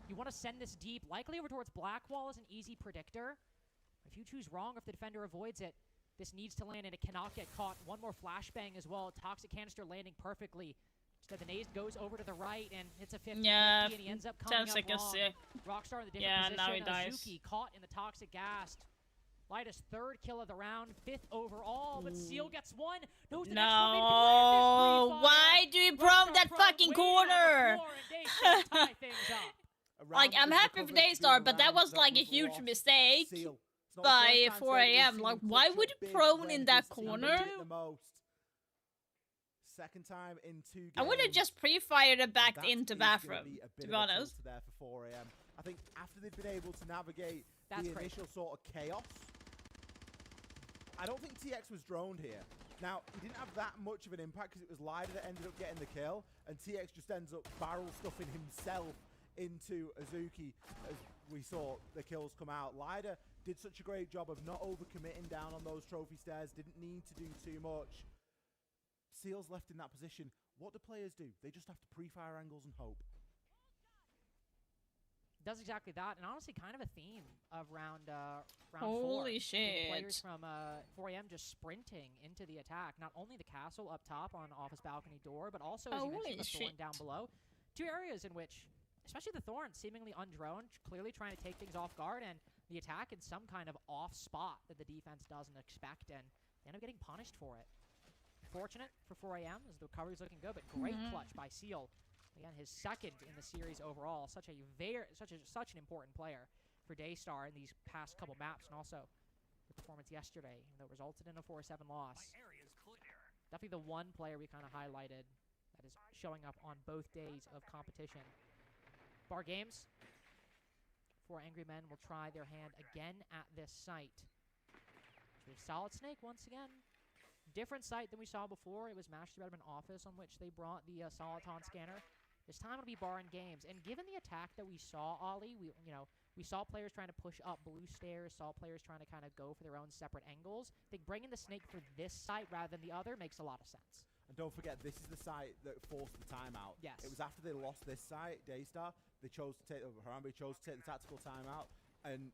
B: you want to send this deep, likely over towards Blackwall as an easy predictor. If you choose wrong, if the defender avoids it, this needs to land and it cannot get caught. One more flashbang as well. Toxic canister landing perfectly. Instead, the nade goes over to the right and it's a 50-50,
C: yeah,
B: and he ends up
C: 10
B: coming up
C: seconds.
B: wrong. Rockstar in the different
C: Yeah,
B: position.
C: now he dies.
B: Azuki caught in the toxic gas. Lida's 3rd kill of the round, 5th overall, but Seal gets 1. Knows the next one, maybe can land this
C: No,
B: free
C: why
B: fire.
C: do you
B: Rockstar
C: prom that
B: Pro
C: fucking
B: waiting on the
C: corner?
B: floor, and they still tie things up.
C: Like, I'm happy for Daystar, but that was like a huge mistake by 4 AM. Like, why would you prone in that corner?
A: Second time in 2 games.
C: I would have just pre-fired it back
A: That
C: into
A: is gonna
C: bathroom,
A: be a bit
C: to
A: of
C: be
A: a
C: honest.
A: filter there for 4 AM. I think after they've been able to navigate
B: That's
A: the
B: crazy.
A: initial sort of chaos, I don't think TX was droned here. Now, he didn't have that much of an impact because it was Lider that ended up getting the kill, and TX just ends up barrel stuffing himself into Azuki as we saw the kills come out. Lider did such a great job of not overcommitting down on those trophy stairs, didn't need to do too much. Seal's left in that position. What do players do? They just have to pre-fire angles and hope.
B: Does exactly that, and honestly kind of a theme of round 4.
C: Holy
B: Seeing players
C: shit.
B: from 4AM just sprinting into the attack. Not only the castle up top on office balcony door, but also, as you
C: Holy
B: mentioned, the Thorn
C: shit.
B: down below. 2 areas in which, especially the Thorn, seemingly undroned, clearly trying to take things off guard, and the attack in some kind of off spot that the defense doesn't expect, and they end up getting punished for it. Fortunate for 4AM as the recovery's looking good, but great clutch by Seal. Again, his 2nd in the series overall. Such an important player for Daystar in these past couple maps, and also the performance yesterday that resulted in a 4-7 loss. Definitely the one player we kind of highlighted that is showing up on both days of competition. Bar Games. 4 Angry Men will try their hand again at this site. We have Solid Snake once again. Different site than we saw before. It was Master Redmond office on which they brought the Soliton scanner. This time it'll be Bar and Games. And given the attack that we saw, Ollie, we saw players trying to push up blue stairs, saw players trying to kind of go for their own separate angles. I think bringing the Snake for this site rather than the other makes a lot of sense.
A: And don't forget, this is the site that forced the timeout.
B: Yes.
A: It was after they lost this site, Daystar, they chose to take, Harambe chose to take the tactical timeout, and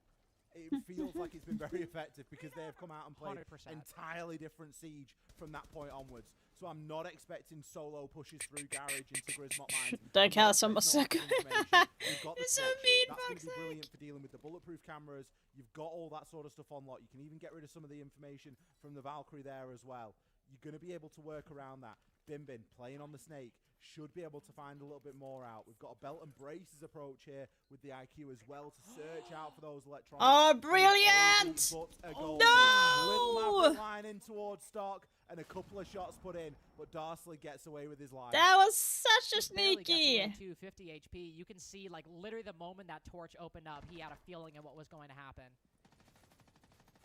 A: it feels like it's been very effective because they have come out and played
B: 100%.
A: entirely different Siege from that point onwards. So I'm not expecting solo pushes through Garage into Grismot Mines.
C: That
A: I'm not
C: has some
A: expecting
C: suck.
A: all this information. You've got the
C: It's so
A: clutch.
C: mean,
A: That's going to be
C: fuck's
A: brilliant
C: sake.
A: for dealing with the bulletproof cameras. You've got all that sort of stuff on lock. You can even get rid of some of the information from the Valkyrie there as well. You're going to be able to work around that. Bimbin playing on the Snake should be able to find a little bit more out. We've got a belt and braces approach here with the IQ as well to search out for those electronics.
C: Oh, brilliant!
A: Little
C: No!
A: Maverick line in towards Stock and a couple of shots put in, but Darsley gets away with his life.
C: That was such a
B: Barely gets
C: sneaky.
B: away to 50 HP. You can see, like, literally the moment that torch opened up, he had a feeling of what was going to happen.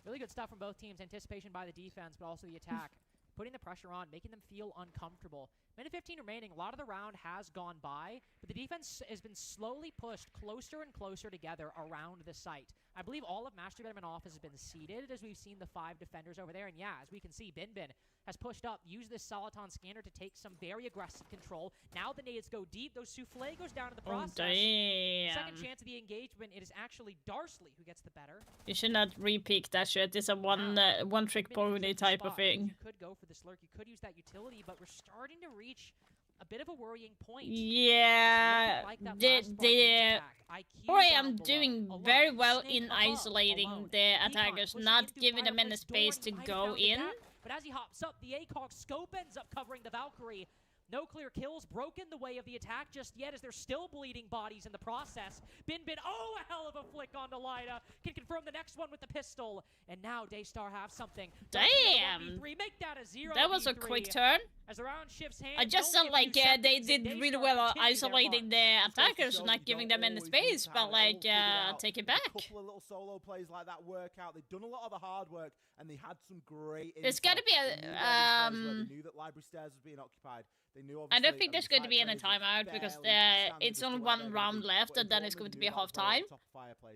B: Really good stuff from both teams. Anticipation by the defense, but also the attack. Putting the pressure on, making them feel uncomfortable. Minute 15 remaining. A lot of the round has gone by, but the defense has been slowly pushed closer and closer together around the site. I believe all of Master Bedman office has been seated as we've seen the 5 defenders over there. And yeah, as we can see, Binbin has pushed up, used this Soliton scanner to take some very aggressive control. Now the nades go deep. Those Souffle goes down in the process.
C: Oh, damn.
B: Second chance of the engagement. It is actually Darsley who gets the better.
C: You should not repick that shit. It's a one trick pony type of thing.
B: You could go for the slurk. You could use that utility, but we're starting to reach a bit of a worrying point.
C: Yeah,
B: Like that
C: the
B: last part IQ
C: 4AM
B: down below.
C: doing
B: Alone.
C: very well
B: Snake
C: in
B: above.
C: isolating
B: Alone.
C: the
B: Peacock
C: attackers,
B: pushing
C: not
B: into
C: giving them any
B: Fireplace,
C: space to
B: Doran might have
C: go
B: found the
C: in.
B: gap, but as he hops up, the ACOG scope ends up covering the Valkyrie. No clear kills, broken the way of the attack just yet as they're still bleeding bodies in the process. Bin, oh, a hell of a flick onto Lida. Can confirm the next one with the pistol. And now Daystar have something.
C: Damn!
B: Make that a 0v3.
C: That was a quick turn.
B: As the round shifts hands,
C: I just
B: only
C: felt
B: a
C: like
B: few
C: they
B: seconds,
C: did
B: and
C: really
B: Daystar
C: well
B: continue their
C: isolating
B: march.
C: the
A: Just goes to
C: attackers,
A: show
C: not
A: you
C: giving
A: don't
C: them any
A: always need
C: space,
A: to
C: but
A: have it all
C: like,
A: figured out.
C: take it
A: There's
C: back.
A: A couple of little solo plays like that work out. They've done a lot of the hard work, and they had some great.
C: There's gotta be
A: They knew that library stairs was being occupied. They knew.
C: I don't
A: obviously,
C: think there's going to be any timeout because it's only one round left, and then it's going to be half time,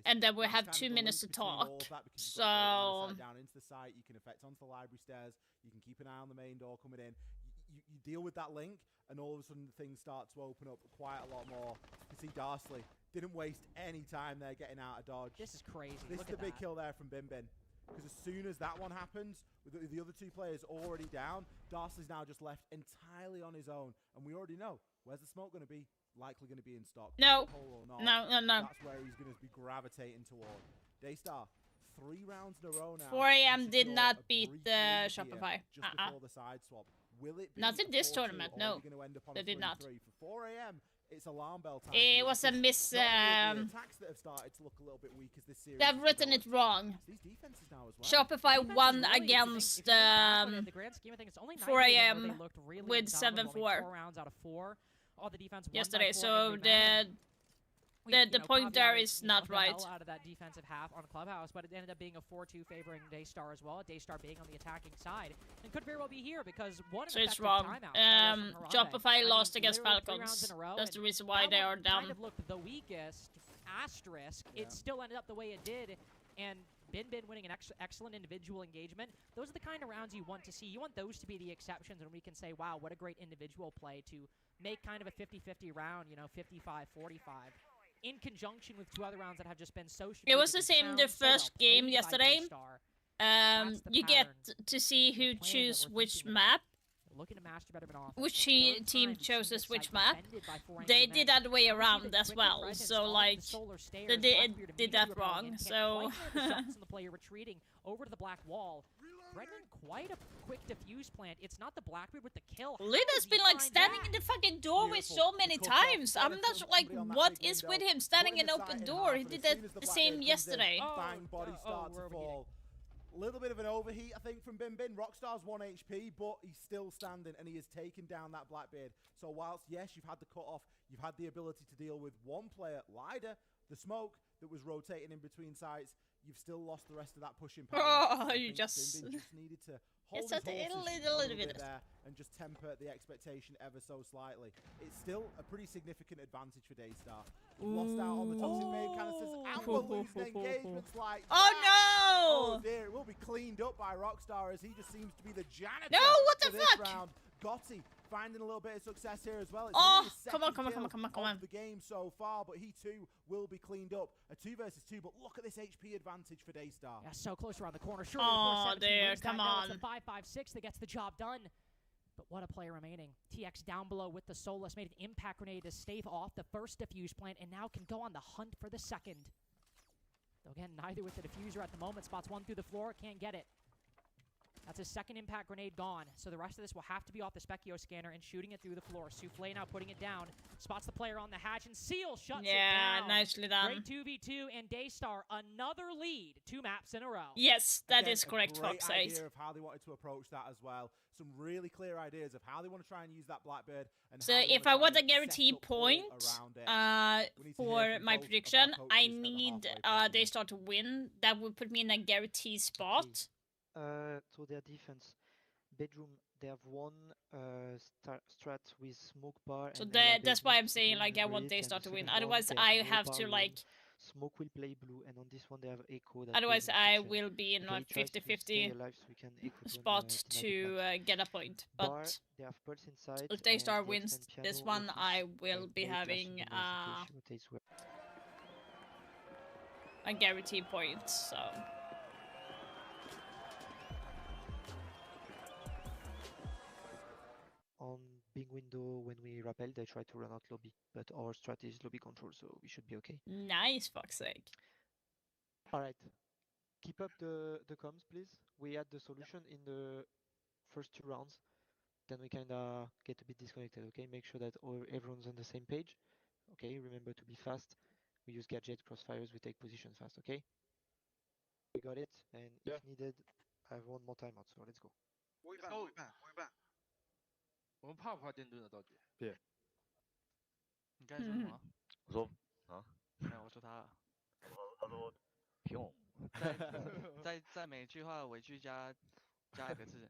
C: and then we have 2 minutes to talk. So
A: down into the site, you can effect onto the library stairs. You can keep an eye on the main door coming in. You deal with that link, and all of a sudden things start to open up quite a lot more. You see Darsley didn't waste any time there getting out of dodge.
B: This is crazy.
A: This
B: Look
A: is
B: at
A: the big
B: that.
A: kill there from Bin. Because as soon as that one happens, with the other 2 players already down, Darsley's now just left entirely on his own. And we already know, where's the smoke going to be? Likely going to be in stock.
C: No.
A: Or not.
C: No.
A: That's where he's going to be gravitating toward. Daystar, 3 rounds in a row now.
C: 4 AM
A: to
C: did
A: secure
C: not
A: a
C: beat
A: brief
C: the
A: lead here
C: Shopify.
A: Just before the side swap. Will it be
C: Not in
A: a
C: this
A: 4-2,
C: tournament,
A: or
C: no.
A: are we going to end up on
C: They
A: a
C: did not.
A: 3-3? For 4 AM, it's alarm bell time.
C: It was a miss.
A: The attacks that have started to look a little bit weak as this series
C: They've
A: is
C: written it
A: developing.
C: wrong.
A: These defenses now as well.
C: Shopify
B: Defense is
C: won
B: really, if you
C: against
B: think back on it, in the grand scheme of things, it's only
C: 4
B: 90
C: AM
B: where they looked really
C: with
B: dominant,
C: 7-4.
B: winning 4 rounds out of 4. All the defense won by
C: Yesterday,
B: 4
C: so
B: and they
C: the point there is not right.
B: Out of that defensive half on Clubhouse, but it ended up being a 4-2 favoring Daystar as well. Daystar being on the attacking side, and could very well be here because one.
C: So it's wrong. Shopify lost against Falcons. That's the reason why they are down.
B: Kind of looked the weakest. Asterisk. It still ended up the way it did, and Bin winning an excellent individual engagement. Those are the kind of rounds you want to see. You want those to be the exceptions, and we can say, wow, what a great individual play to make kind of a 50-50 round, 55-45. In conjunction with 2 other rounds that have just been so.
C: It was the same the first game yesterday. You get to see who choose which map.
B: Looking to master better than
C: which team chooses which map. They did that way around as well. So like they did that wrong. So
B: the player retreating over to the black wall. Brendan, quite a quick defuse plant. It's not the Blackbeard with the kill.
C: Lida's been like standing in the fucking doorway so many times. I'm not sure, like, what is with him standing in open door? He did that the same yesterday.
A: Bang, body start to fall. A little bit of an overheat, I think, from Bin. Rockstar's 1 HP, but he's still standing, and he has taken down that Blackbeard. So whilst, yes, you've had the cut-off, you've had the ability to deal with one player, Lida, the smoke that was rotating in between sites, you've still lost the rest of that pushing power.
C: Oh, you just...
A: Bin just needed to hold
C: It's
A: his
C: a
A: horses
C: little bit
A: there and just temper the expectation ever so slightly. It's still a pretty significant advantage for Daystar. Lost out on the toxic main canisters, and we're losing engagements like
C: Oh
A: that.
C: no!
A: Oh dear, it will be cleaned up by Rockstar as he just seems to be the janitor.
C: No, what the
A: for this
C: fuck?
A: round. Gotti finding a little bit of success here as well. It's
C: Oh,
A: only his
C: come on,
A: second
C: come on,
A: kill
C: come on.
A: of the game so far, but he too will be cleaned up. A 2 versus 2, but look at this HP advantage for Daystar.
B: Yeah, so close around the corner. Sure,
C: oh, there, come on.
B: It's a 5-5-6 that gets the job done. But what a play remaining. TX down below with the Solus made an impact grenade to stave off the first defuse plant and now can go on the hunt for the second. Though again, neither with the diffuser at the moment. Spots one through the floor, can't get it. That's his second impact grenade gone. So the rest of this will have to be off the Specchio scanner and shooting it through the floor. Souffle now putting it down. Spots the player on the hatch and Seal shuts it down.
C: Yeah, nicely done.
B: Great 2v2 and Daystar another lead. 2 maps in a row.
C: Yes, that
A: Again,
C: is correct,
A: a great
C: Fox
A: idea
C: 8.
A: of how they wanted to approach that as well. Some really clear ideas of how they want to try and use that Blackbeard. And
C: So
A: how they
C: if
A: wanna
C: I want
A: try
C: a
A: and set
C: guarantee
A: up all
C: point
A: around it. We need to hear
C: for
A: from
C: my
A: both of our
C: prediction,
A: coaches
C: I
A: at the
C: need
A: halfway point.
C: Daystar to win. That would put me in a guarantee spot.
D: So their defense, bedroom, they have one strat with smoke bar.
C: So
D: and
C: that's why I'm saying
D: blue
C: like I
D: and
C: want
D: red,
C: Daystar
D: and
C: to
D: the
C: win.
D: second one,
C: Otherwise
D: they
C: I
D: no
C: have
D: bar
C: to
D: with
C: like
D: smoke will play blue, and on this one they have echo. That
C: otherwise
D: goes in
C: I
D: kitchen.
C: will be in
D: Okay,
C: like
D: he tries to stay
C: 50-50
D: alive so he can echo zone,
C: spot
D: tonight
C: to
D: back.
C: get a point.
D: Bar,
C: But
D: they have pulse inside.
C: if Daystar
D: and
C: wins
D: DX and
C: this
D: piano,
C: one,
D: Lotus,
C: I will
D: and
C: be
D: Blade Flash
C: having
D: in the noise, she rotates well.
C: a guarantee point. So
D: On Big Window, when we rappel, they try to run out lobby, but our strategy is lobby control, so we should be okay.
C: nice, fuck's sake.
D: Alright, keep up the comms, please. We had the solution in the first 2 rounds. then we kinda get a bit disconnected. Okay, make sure that everyone's on the same page. Okay, remember to be fast. We use gadget crossfires. We take position fast. Okay. We got it. And
I: Yeah.
D: if needed, I have one more timeout. So let's go.
F: 我一半，我一半，我一半。
G: 我们怕不怕电盾的道具？
F: 你刚才说什么？
E: 我说啊，
F: 没有，我说他了。
E: 他说凭我。
F: 在每句话尾句加一个字，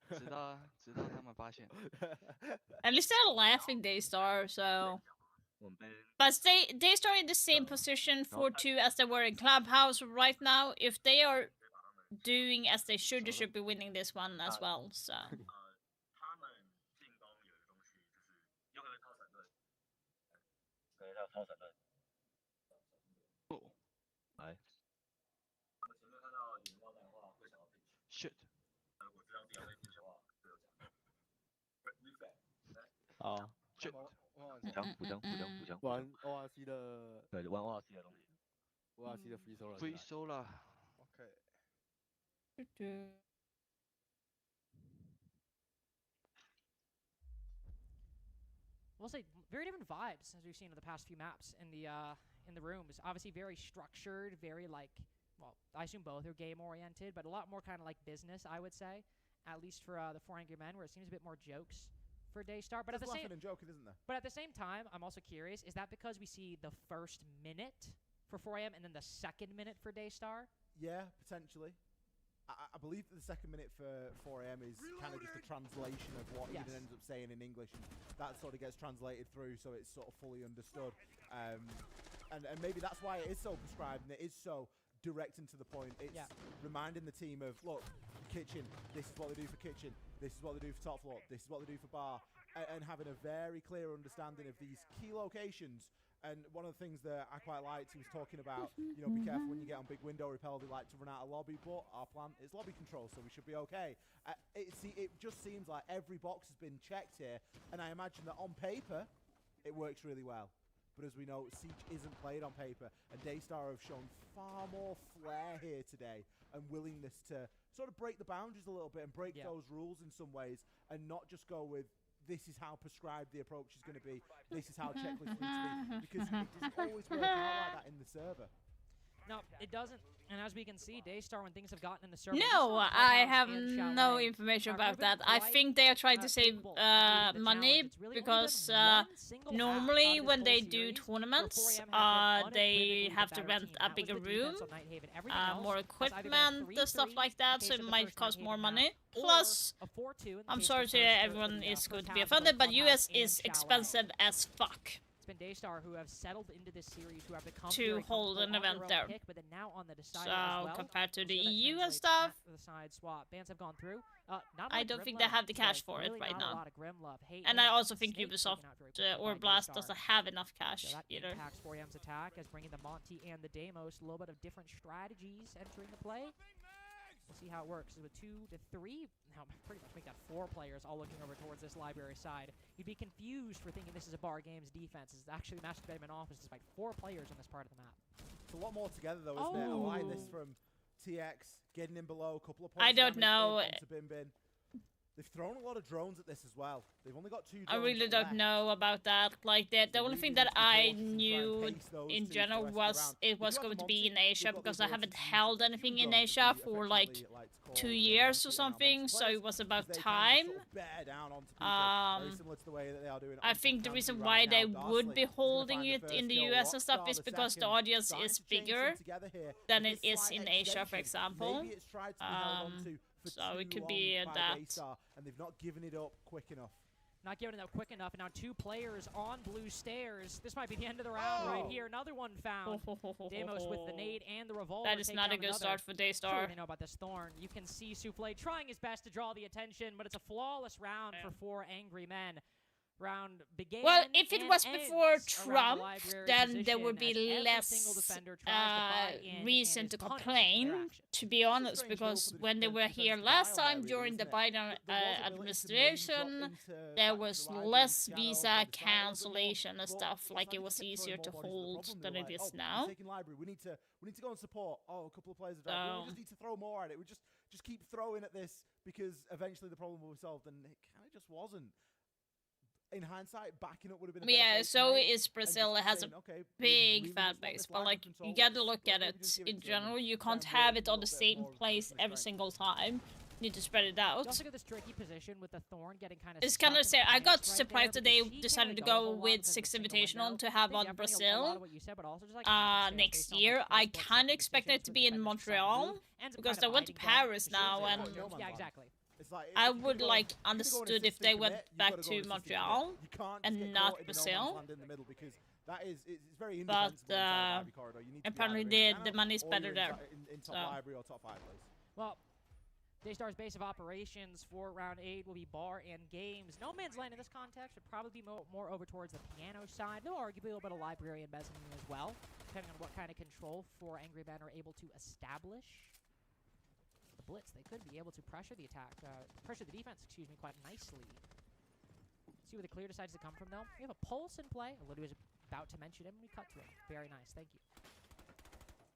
F: 直到他们发现。
C: At least they're laughing Daystar, so.
E: 我们被
C: But Daystar in the same position 4-2 as they were in Clubhouse right now. If they are doing as they should be winning this one as well. So.
E: 他们进攻有一个东西，就是有可能超闪盾，可能叫超闪盾。来，我前面看到有人冒单的话，会想要 pitch。
F: Shit。
E: 我知道第二个 pitch 的话，会有这样。
G: 好，
E: 补枪。
G: 玩 ORC 的，
E: 对，玩 ORC 的东西。
G: ORC 的 free solo。free
F: solo。
I: OK。
B: We'll say very different vibes as we've seen in the past few maps in the rooms. Obviously very structured, very like, well, I assume both are game oriented, but a lot more kind of like business, I would say, at least for the 4 Angry Men, where it seems a bit more jokes for Daystar. But at the same
A: and joking, isn't there?
B: But at the same time, I'm also curious: is that because we see the first minute for 4AM and then the second minute for Daystar?
A: Yeah, potentially. I believe that the second minute for 4AM is kind of just a translation of what Eden ends up saying in English, and that sort of gets translated through, so it's sort of fully understood. And maybe that's why it is so prescribed and it is so direct and to the point. It's reminding the team of, look, kitchen, this is what they do for kitchen, this is what they do for top floor, this is what they do for bar, and having a very clear understanding of these key locations. And one of the things that I quite liked, he was talking about, you know, be careful when you get on big window repel, they like to run out of lobby, but our plan is lobby control, so we should be okay. It just seems like every box has been checked here, and I imagine that on paper, it works really well. But as we know, Siege isn't played on paper, and Daystar have shown far more flair here today, and willingness to sort of break the boundaries a little bit, and break those rules in some ways, and not just go with, this is how prescribed the approach is going to be, this is how checklist needs to be, because it doesn't always work out like that in the server.
B: No, it doesn't. And as we can see, Daystar, when things have gotten in the server...
C: No, I have no information about that. I think they are trying to save money because normally when they do tournaments, they have to rent a bigger room, more equipment, stuff like that, so it might cost more money. Plus, I'm sorry to everyone is going to be offended, but US is expensive as fuck.
B: Daystar who have settled into this series, who have become
C: to hold an event there.
B: Pick, but then now on the
C: so well, compared to the EU and stuff,
B: the side swap. Bands have gone through.
C: I don't think they have the cash for it right now. And I also think Ubisoft or Blast doesn't have enough cash either.
B: Impacts 4M's attack as bringing the Monty and the Deimos, a little bit of different strategies entering the play. We'll see how it works. With 2 to 3, now pretty much we got 4 players all looking over towards this library side. You'd be confused for thinking this is a Bar Games defense. It's actually the Master Bedman office despite 4 players on this part of the map.
A: It's a lot more together though, isn't it? I like this from TX, getting in below, a couple of points.
C: I don't know.
A: They've thrown a lot of drones at this as well. They've only got 2 drones.
C: I really don't know about that. Like the only thing that I knew in general was it was going to be in Asia, because I haven't held anything in Asia for like 2 years or something, so it was about time. I think the reason why they would be holding it in the US and stuff is because the audience is bigger than it is in Asia, for example. So it could be that.
A: And they've not given it up quick enough.
B: Not giving it up quick enough. And now 2 players on blue stairs. This might be the end of the round right here. Another one found. Deimos with the nade and the revolver.
C: That is not a good start for Daystar.
B: They know about this Thorn. You can see Souffle trying his best to draw the attention, but it's a flawless round for 4 Angry Men. Round began.
C: Well, if it was before Trump, then there would be less reason to complain, to be honest, because when they were here last time during the Biden administration, there was less visa cancellation and stuff, like it was easier to hold than it is now.
A: We need to go and support. Oh, a couple of players have died. We just need to throw more at it. We just just keep throwing at this because eventually the problem will be solved, and it kind of just wasn't. In hindsight, backing up would have been a better
C: Yeah,
A: play to
C: so
A: make,
C: is
A: and
C: Brazil.
A: just
C: It has a
A: saying, okay, we
C: big
A: really
C: fan
A: just want
C: base,
A: this
C: but
A: line
C: like
A: control,
C: you gotta look
A: let's
C: at
A: maybe
C: it
A: just give
C: in
A: to them
C: general.
A: and
C: You
A: try
C: can't
A: and
C: have
A: work
C: it
A: a
C: on the
A: little bit
C: same
A: more
C: place
A: customer
C: every
A: strength.
C: single time. You need to spread it out.
B: You also get this tricky position with the Thorn getting kind of.
C: It's kind of sad. I got surprised that they decided to go with 6 Invitational to have on Brazil next year. I kind of expected it to be in Montreal because they went to Paris now, and
B: Yeah, exactly.
A: It's like,
C: I
A: if you
C: would
A: go-
C: like
A: if you go on
C: understood if
A: assisted
C: they went
A: commit, you've
C: back
A: gotta go
C: to
A: on assisted commit.
C: Montreal
A: You can't
C: and
A: just get
C: not
A: caught in the no
C: Brazil.
A: man's land in the middle because that is it's very
C: But,
A: indefensible inside Ivy corridor. You need to be
C: apparently
A: either in
C: the
A: channel
C: money's
A: or
C: better
A: you're
C: there.
A: in top
C: So.
A: library or top 5 place.
B: Well, Daystar's base of operations for round 8 will be bar and games. No man's land in this context would probably be more over towards the piano side, though arguably a little bit of library and mezzanine as well, depending on what kind of control for Angry Men are able to establish. The Blitz, they could be able to pressure the attack, pressure the defense, excuse me, quite nicely. See where the clear decides to come from, though. We have a Pulse in play. Olivia was about to mention him. We cut to him. Very nice. Thank you.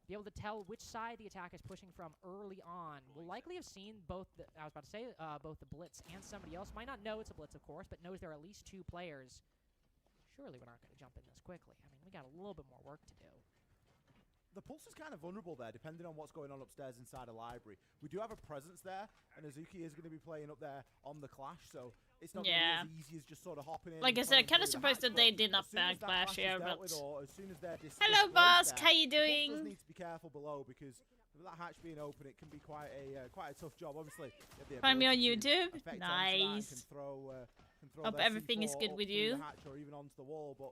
B: Be able to tell which side the attack is pushing from early on. We'll likely have seen both the, I was about to say, both the Blitz and somebody else. Might not know it's a Blitz, of course, but knows there are at least 2 players. Surely we're not going to jump in this quickly. I mean, we got a little bit more work to do.
A: The Pulse is kind of vulnerable there, depending on what's going on upstairs inside a library. We do have a presence there, and Azuki is going to be playing up there on the Clash, so it's not going to be as easy as just sort of hopping in.
C: Like I
A: and
C: said,
A: playing
C: kind of
A: through the
C: surprised
A: hatch,
C: that they
A: but
C: did not
A: as soon as
C: ban
A: that
C: Clash
A: is
C: here,
A: dealt
C: but...
A: with, or as soon as they're
C: Hello,
A: displaced
C: boss.
A: there,
C: How you
A: Pulse does
C: doing?
A: need to be careful below because with that hatch being open, it can be quite a tough job. Obviously, you have the
C: Find me on
A: ability to
C: YouTube.
A: affect onto that and
C: Nice.
A: can throw
C: Hope
A: their
C: everything is
A: C4
C: good
A: up
C: with
A: through
C: you.
A: the hatch or even onto the wall, but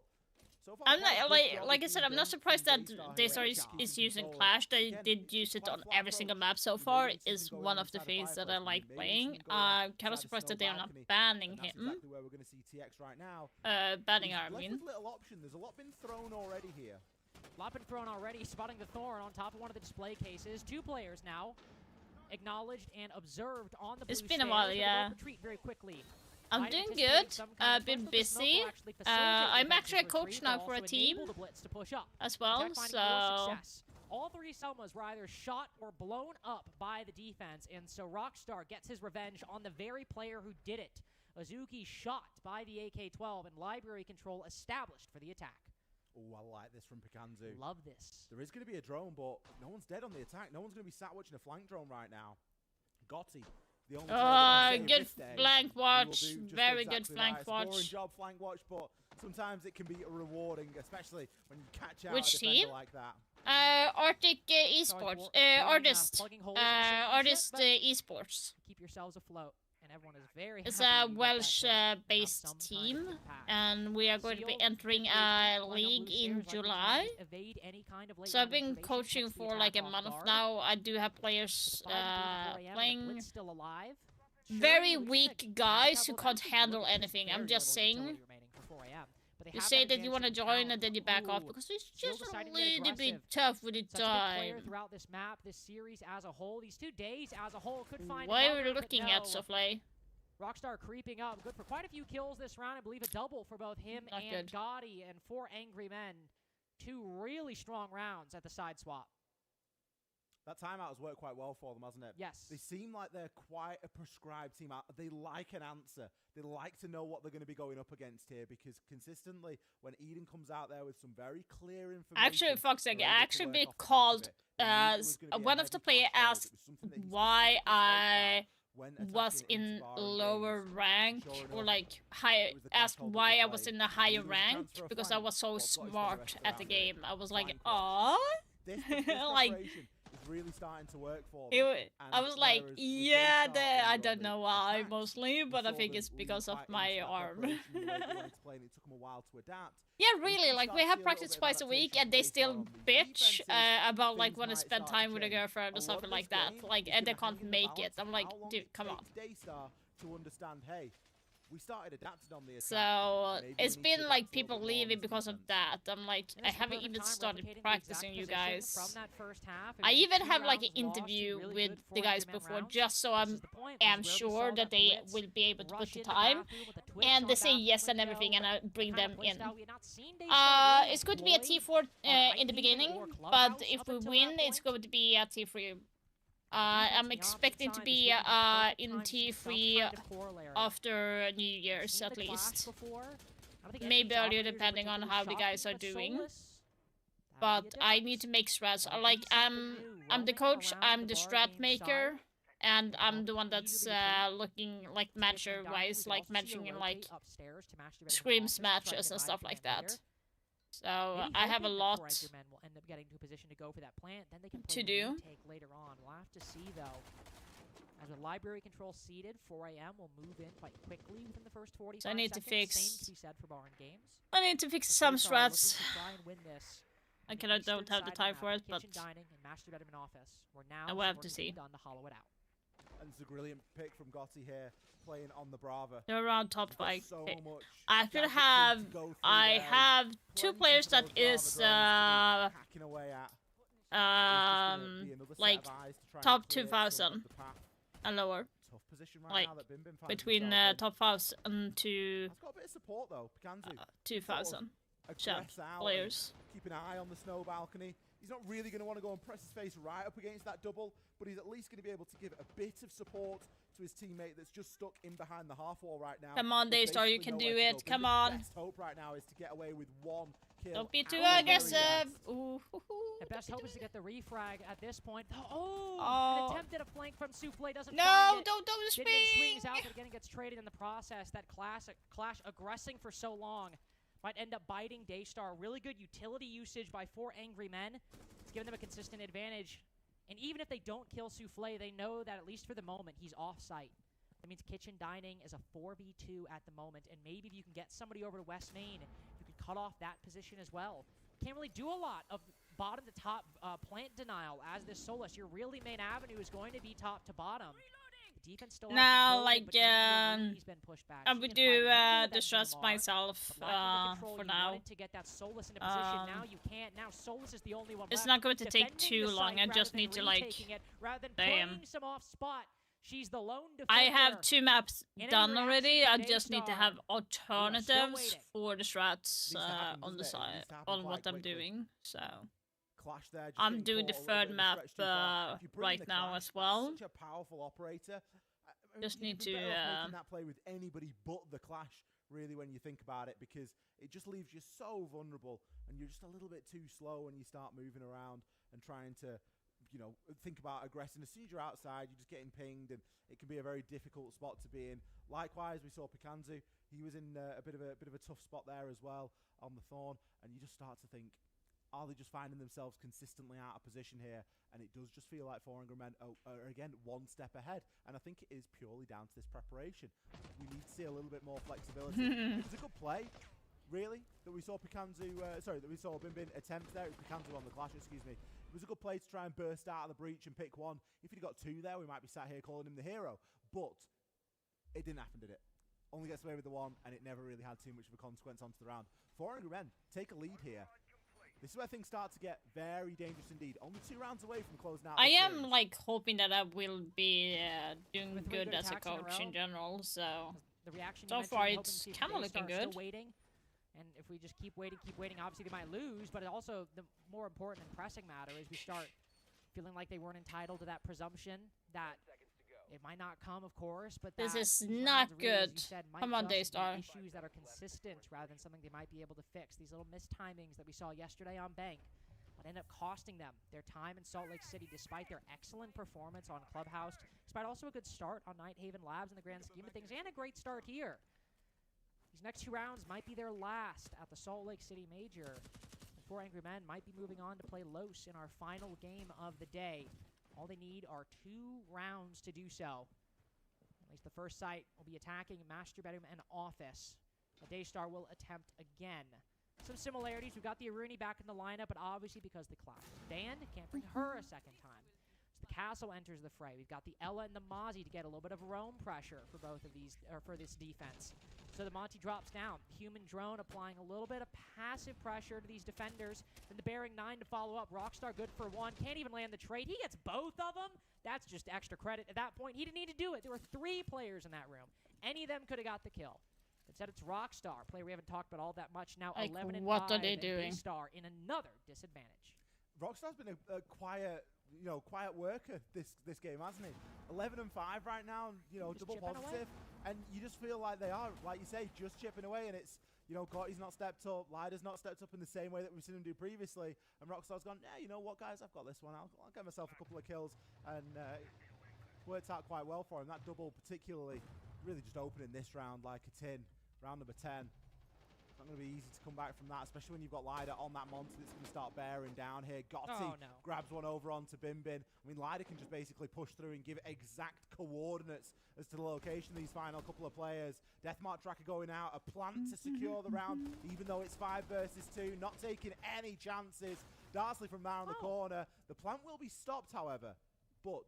A: so far
C: I'm
A: quite a
C: not
A: good job
C: like I
A: being
C: said, I'm
A: done
C: not surprised that
A: from Daystar
C: Daystar
A: here,
C: is
A: keeping
C: using
A: control.
C: Clash. They
A: Again,
C: did use it
A: quite
C: on
A: flat
C: every single
A: approach.
C: map so
A: Maybe
C: far.
A: something
C: Is
A: going
C: one
A: on
C: of the
A: inside
C: things that I
A: fireplace,
C: like
A: maybe
C: playing.
A: something going on
C: I'm kind of
A: inside the
C: surprised
A: snow
C: that they are not
A: balcony,
C: banning
A: and that's
C: him.
A: exactly where we're going to see TX right now.
C: Banning
A: He's
C: I
A: left
C: mean.
A: with little option. There's a lot been thrown already here.
B: A lot been thrown already, spotting the Thorn on top of one of the display cases. 2 players now acknowledged and observed on the blue
C: It's been a
B: stairs,
C: while,
B: but they
C: yeah.
B: both retreat very quickly.
C: I'm
B: Might
C: doing
B: anticipate
C: good.
B: some kind of
C: Been
B: push, but the smoke
C: busy.
B: will actually facilitate
C: I'm
B: the
C: actually a
B: defense's
C: coach
B: retreat,
C: now
B: but
C: for a
B: also
C: team
B: enable the Blitz to push up.
C: as well,
B: Tech finding more
C: so
B: success. All 3 Selmas were either shot or blown up by the defense, and so Rockstar gets his revenge on the very player who did it. Azuki shot by the AK-12 and library control established for the attack.
A: Oh, I like this from Picanzu.
B: Love this.
A: There is going to be a drone, but no one's dead on the attack. No one's going to be sat watching a flank drone right now. Gotti, the only player that can save
C: good
A: this day,
C: flank
A: he will
C: watch.
A: do just
C: Very good
A: exactly
C: flank
A: that. It's a boring
C: watch.
A: job, flank watch, but sometimes it can be rewarding, especially when you catch out
C: Which
A: a defender
C: team?
A: like that.
C: Arctic Esports. Artist. Artist Esports.
B: Keep yourselves afloat, and everyone is very
C: It's
B: happy
C: a
B: you got that
C: Welsh
B: kill. Now
C: based
B: some kind of
C: team,
B: impact.
C: and we are going to be
B: Sealed,
C: entering
B: defeated,
C: a
B: playing on
C: league
B: blue
C: in
B: stairs, like they're trying
C: July.
B: to evade any kind of late
C: So I've
B: round
C: been
B: information,
C: coaching
B: catch the
C: for like a
B: attack off
C: month
B: guard.
C: now. I do have
B: With
C: players
B: the 5 before 4 AM, the
C: playing
B: Blitz still alive.
C: very
B: Surely we
C: weak
B: expect
C: guys who
B: Couple
C: can't
B: actually
C: handle
B: looks
C: anything. I'm
B: very
C: just
B: little
C: saying.
B: utility remaining for 4 AM, but they
C: You
B: have
C: say
B: that
C: that you want to
B: advantage
C: join
B: now.
C: and then you back off
B: Ooh.
C: because it's
B: Still
C: just a
B: deciding to get
C: little bit
B: aggressive.
C: tough with the
B: Such a big player
C: time.
B: throughout this map, this series as a whole, these 2 days as a whole could find
C: Why are
B: another,
C: we
B: but
C: looking
B: no.
C: at Soflay?
B: Rockstar creeping up, good for quite a few kills this round. I believe a double for both him
C: Not
B: and
C: good.
B: Gotti, and 4 Angry Men. 2 really strong rounds at the side swap.
A: That timeout has worked quite well for them, hasn't it?
B: Yes.
A: They seem like they're quite a prescribed team. They like an answer. They like to know what they're going to be going up against here because consistently, when Eden comes out there with some very clear information...
C: Actually, Fox,
A: they're
C: I
A: able to
C: actually
A: work
C: be
A: off the back of
C: called
A: it. They knew it was gonna be a
C: one of
A: heavy
C: the players
A: clash hold.
C: asked
A: It was something that he
C: why
A: specifically spoke
C: I
A: about when
C: was
A: attacking into
C: in
A: bar and
C: lower
A: games.
C: rank
A: Sure
C: or
A: enough,
C: like high.
A: it was the
C: Asked
A: threshold that
C: why
A: they
C: I was
A: played.
C: in a
A: He
C: higher
A: was a
C: rank
A: transfer of
C: because I
A: flank.
C: was so
A: Well, got his for the
C: smart
A: rest
C: at the
A: around it.
C: game. I was like,
A: Flank watch.
C: aww.
A: This
C: Like,
A: preparation is really starting to work for
C: It
A: them.
C: wa- I
A: And
C: was like,
A: whereas with
C: yeah,
A: Daystar when
C: I
A: they were on
C: don't
A: the
C: know why
A: attack,
C: mostly,
A: we
C: but I
A: saw
C: think
A: them
C: it's
A: lean
C: because of
A: quite into
C: my
A: that
C: arm.
A: preparation the way they wanted to play, and it took them a while to adapt.
C: Yeah,
A: You
C: really,
A: can
C: like
A: start
C: we
A: to
C: have
A: see a little
C: practice
A: bit of
C: twice a week
A: adaptation
C: and they
A: from
C: still
A: Daystar on the
C: bitch
A: defenses.
C: about like
A: Things
C: want to
A: might
C: spend
A: start to
C: time with a
A: change.
C: girlfriend
A: A
C: or
A: lot
C: something
A: of
C: like
A: this
C: that,
A: game
C: like
A: is
C: and they
A: gonna hang
C: can't
A: in the
C: make it.
A: balance of
C: I'm like,
A: how long
C: dude,
A: it
C: come on.
A: takes Daystar to understand, hey, we started adapting on the attack.
C: So
A: Maybe we
C: it's
A: need to
C: been
A: adapt
C: like
A: a little
C: people
A: bit more on
C: leaving
A: this
C: because of
A: defense.
C: that. I'm like,
B: And
C: I
B: it's the
C: haven't
B: perfect
C: even
B: time
C: started
B: replicating the
C: practicing,
B: exact
C: you
B: position
C: guys.
B: From that first half. It
C: I
B: was
C: even
B: 2
C: have like an
B: rounds lost, 2
C: interview
B: really
C: with
B: good
C: the guys
B: 400-man
C: before,
B: rounds.
C: just so
B: This
C: I'm
B: is the point. This
C: am
B: is where we
C: sure
B: saw
C: that they
B: Blitz
C: will be able to put
B: rush
C: the
B: into
C: time.
B: bathroom with a twitch
C: And
B: on
C: they say
B: bathroom
C: yes and
B: window,
C: everything, and I bring
B: kind
C: them
B: of play
C: in.
B: style we had not seen Daystar really
C: It's going to be a
B: employ
C: T4
B: on
C: in the
B: Hypebeam
C: beginning,
B: or
C: but
B: Clubhouse
C: if
B: up
C: we
B: until
C: win,
B: that
C: it's
B: point.
C: going to be a T3. I'm expecting to be in T3 after New Year's at least. Maybe earlier depending on how the guys are doing. But I need to make strats. I'm the coach, I'm the strat maker, and I'm the one that's looking like matcher wise, like matching in like scrims matches and stuff like that. So I have a lot to do.
B: Later on. We'll have to see though. As a library control seeded, 4 AM will move in quite quickly within the first 45
C: So I need to
B: seconds.
C: fix.
B: Same to be said for Barn Games.
C: I need to fix
B: The
C: some
B: Space are looking
C: strats.
B: to try and win this.
C: I
B: The
C: don't
B: eastern
C: have the
B: side of
C: time
B: map,
C: for it, but
B: kitchen dining and master bedroom and office. We're now
C: I will have to
B: sorting
C: see.
B: done to hollow it out.
A: And it's a brilliant pick from Gotti here, playing on the Brava.
C: They're around top
A: He's got
C: 5.
A: so
C: Okay.
A: much
C: I could
A: gadgetry
C: have.
A: to go through
C: I
A: there.
C: have two
A: Plenty
C: players
A: for
C: that
A: those Brava
C: is
A: drones to be hacking away at. It's just gonna be another set
C: like
A: of eyes to try and
C: top
A: clear some
C: 2000
A: of the path.
C: and lower.
A: Tough position right
C: Like
A: now that Bin Bin finds
C: between
A: himself in.
C: top 1000 to
A: I've got a bit of support though, Picanzu.
C: 2000
A: Aggress out and
C: players.
A: keep an eye on the snow balcony. He's not really going to want to go and press his face right up against that double, but he's at least going to be able to give a bit of support to his teammate that's just stuck in behind the half wall right now.
C: Come on,
A: There's
C: Daystar, you
A: basically
C: can
A: nowhere
C: do
A: to
C: it.
A: go. Bin
C: Come
A: Bin's
C: on.
A: best hope right now is to get away with one kill.
C: Don't be too
A: at the very
C: aggressive.
A: best.
C: Ooh,
B: The best hope is to get the refrag at this point. Oh!
C: Oh.
B: An attempt at a flank from Souffle doesn't
C: no,
B: find it.
C: don't
B: Binman
C: swing.
B: swings out, but again gets traded in the process. That classic Clash aggressing for so long might end up biting Daystar. Really good utility usage by 4 Angry Men. It's given them a consistent advantage. And even if they don't kill Souffle, they know that at least for the moment, he's off-site. That means Kitchen Dining is a 4v2 at the moment. And maybe if you can get somebody over to West Main, you can cut off that position as well. Can't really do a lot of bottom to top plant denial as this Solus. Your really main avenue is going to be top to bottom. The defense still has
C: Now,
B: control,
C: like,
B: but he's been pushed back.
C: I
B: She
C: would
B: can find
C: do
B: Randall
C: the
B: that
C: strats
B: DMR,
C: myself
B: but lacking the control
C: for
B: you
C: now.
B: wanted to get that Solus into position. Now
C: Um,
B: you can't. Now Solus is the only one
C: It's
B: left.
C: not going to take
B: Defending
C: too
B: the
C: long.
B: site
C: I
B: rather
C: just
B: than
C: need to like.
B: retaking it, rather than
C: Damn.
B: playing some off spot. She's the lone defender.
C: I have 2 maps
B: In any
C: done
B: reaction
C: already.
B: from
C: I just need to
B: Daystar,
C: have
B: we are still
C: alternatives
B: waiting.
C: for the strats
A: Needs to happen,
C: on the
A: doesn't it? It
C: side
A: needs to happen
C: on what
A: quite
C: I'm
A: quickly.
C: doing. So
A: Clash there, just
C: I'm
A: getting
C: doing the
A: caught a little
C: third
A: bit in
C: map
A: stretch too far. If you bring
C: right
A: the
C: now
A: Clash,
C: as well.
A: Such a powerful operator. I mean,
C: Just
A: you'd
C: need
A: be
C: to,
A: better off making that play with anybody but the Clash, really, when you think about it, because it just leaves you so vulnerable, and you're just a little bit too slow when you start moving around and trying to, you know, think about aggressing. As soon as you're outside, you're just getting pinged, and it can be a very difficult spot to be in. Likewise, we saw Picanzu. He was in a bit of a tough spot there as well on the Thorn, and you just start to think, are they just finding themselves consistently out of position here? And it does just feel like 4 Angry Men are again one step ahead. And I think it is purely down to this preparation. We need to see a little bit more flexibility. It was a good play, really, that we saw Picanzu, that we saw Bin Bin attempt there. It was Picanzu on the Clash, excuse me. It was a good play to try and burst out of the breach and pick one. If he'd got 2 there, we might be sat here calling him the hero. But it didn't happen, did it? Only gets away with the 1, and it never really had too much of a consequence onto the round. 4 Angry Men take a lead here. This is where things start to get very dangerous indeed. Only 2 rounds away from closing out.
C: I
A: the
C: am
A: series.
C: like hoping that I will be doing
B: With 3
C: good
B: good
C: as a
B: attacks in a
C: coach in
B: row.
C: general. So
B: The reaction
C: So
B: you
C: far,
B: mentioned,
C: it's
B: hoping to see if
C: kinda
B: Daystar
C: looking
B: still
C: good.
B: waiting. And if we just keep waiting, obviously they might lose. But also the more important and pressing matter is we start feeling like they weren't entitled to that presumption that it might not come, of course. But
C: This
B: that
C: is
B: these
C: not
B: rounds really, as you
C: good.
B: said, might
C: Come on,
B: just be
C: Daystar.
B: issues that are consistent rather than something they might be able to fix. These little mistimings that we saw yesterday on Bank might end up costing them their time in Salt Lake City, despite their excellent performance on Clubhouse, despite also a good start on Night Haven Labs in the grand scheme of things, and a great start here. These next 2 rounds might be their last at the Salt Lake City Major. And 4 Angry Men might be moving on to play Los in our final game of the day. All they need are 2 rounds to do so. At least the first site will be attacking Master Bedroom and Office. The Daystar will attempt again. Some similarities. We've got the Aruni back in the lineup, but obviously because the Clash is banned, can't bring her a second time. So the Castle enters the fray. We've got the Ella and the Mozzie to get a little bit of roam pressure for both of these, or for this defense. So the Monty drops down. Human Drone applying a little bit of passive pressure to these defenders. Then the Bearing 9 to follow up. Rockstar good for 1. Can't even land the trade. He gets both of them. That's just extra credit. At that point, he didn't need to do it. There were 3 players in that room. Any of them could have got the kill. Instead, it's Rockstar, player we haven't talked about all that much now.
C: Like,
B: 11 and
C: what
B: 5,
C: are they
B: and
C: doing?
B: Daystar in another disadvantage.
A: Rockstar's been a quiet you know, quiet worker this game, hasn't he? 11 and 5 right now, and, you know,
B: Just
A: double
B: chipping
A: positive, and you just feel like they are, like you say, just chipping away, and it's, you know, Gotti's not stepped up, Lida's not stepped up in the same way that we've seen him do previously, and Rockstar's gone, yeah, you know what, guys, I've got this one, I'll get myself a couple of kills, and worked out quite well for him. That double particularly really just opening this round like a tin, round number 10. It's not going to be easy to come back from that, especially when you've got Lida on that Monty that's going to start bearing down here. Gotti grabs one over onto Bimbin. I mean, Lida can just basically push through and give exact coordinates as to the location of these final couple of players. Deathmark Tracker going out, a plant to secure the round, even though it's 5 versus 2, not taking any chances. Darsley from there on the corner. The plant will be stopped, however, but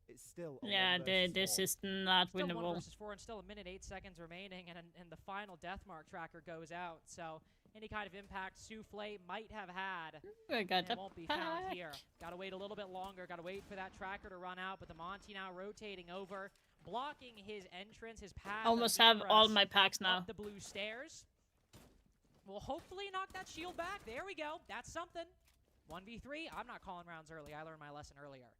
A: it's still
C: this is not
B: still
C: winnable.
B: 1 versus 4 and still 1 minute 8 seconds remaining, and the final Deathmark Tracker goes out. So any kind of impact Souffle might have had it won't be found here. Gotta wait a little bit longer. Gotta wait for that tracker to run out. But the Monty now rotating over, blocking his entrance, his path.
C: Almost have all my packs now.
B: Up the blue stairs. Will hopefully knock that shield back. There we go. That's something. 1v3. I'm not calling rounds early. I learned my lesson earlier.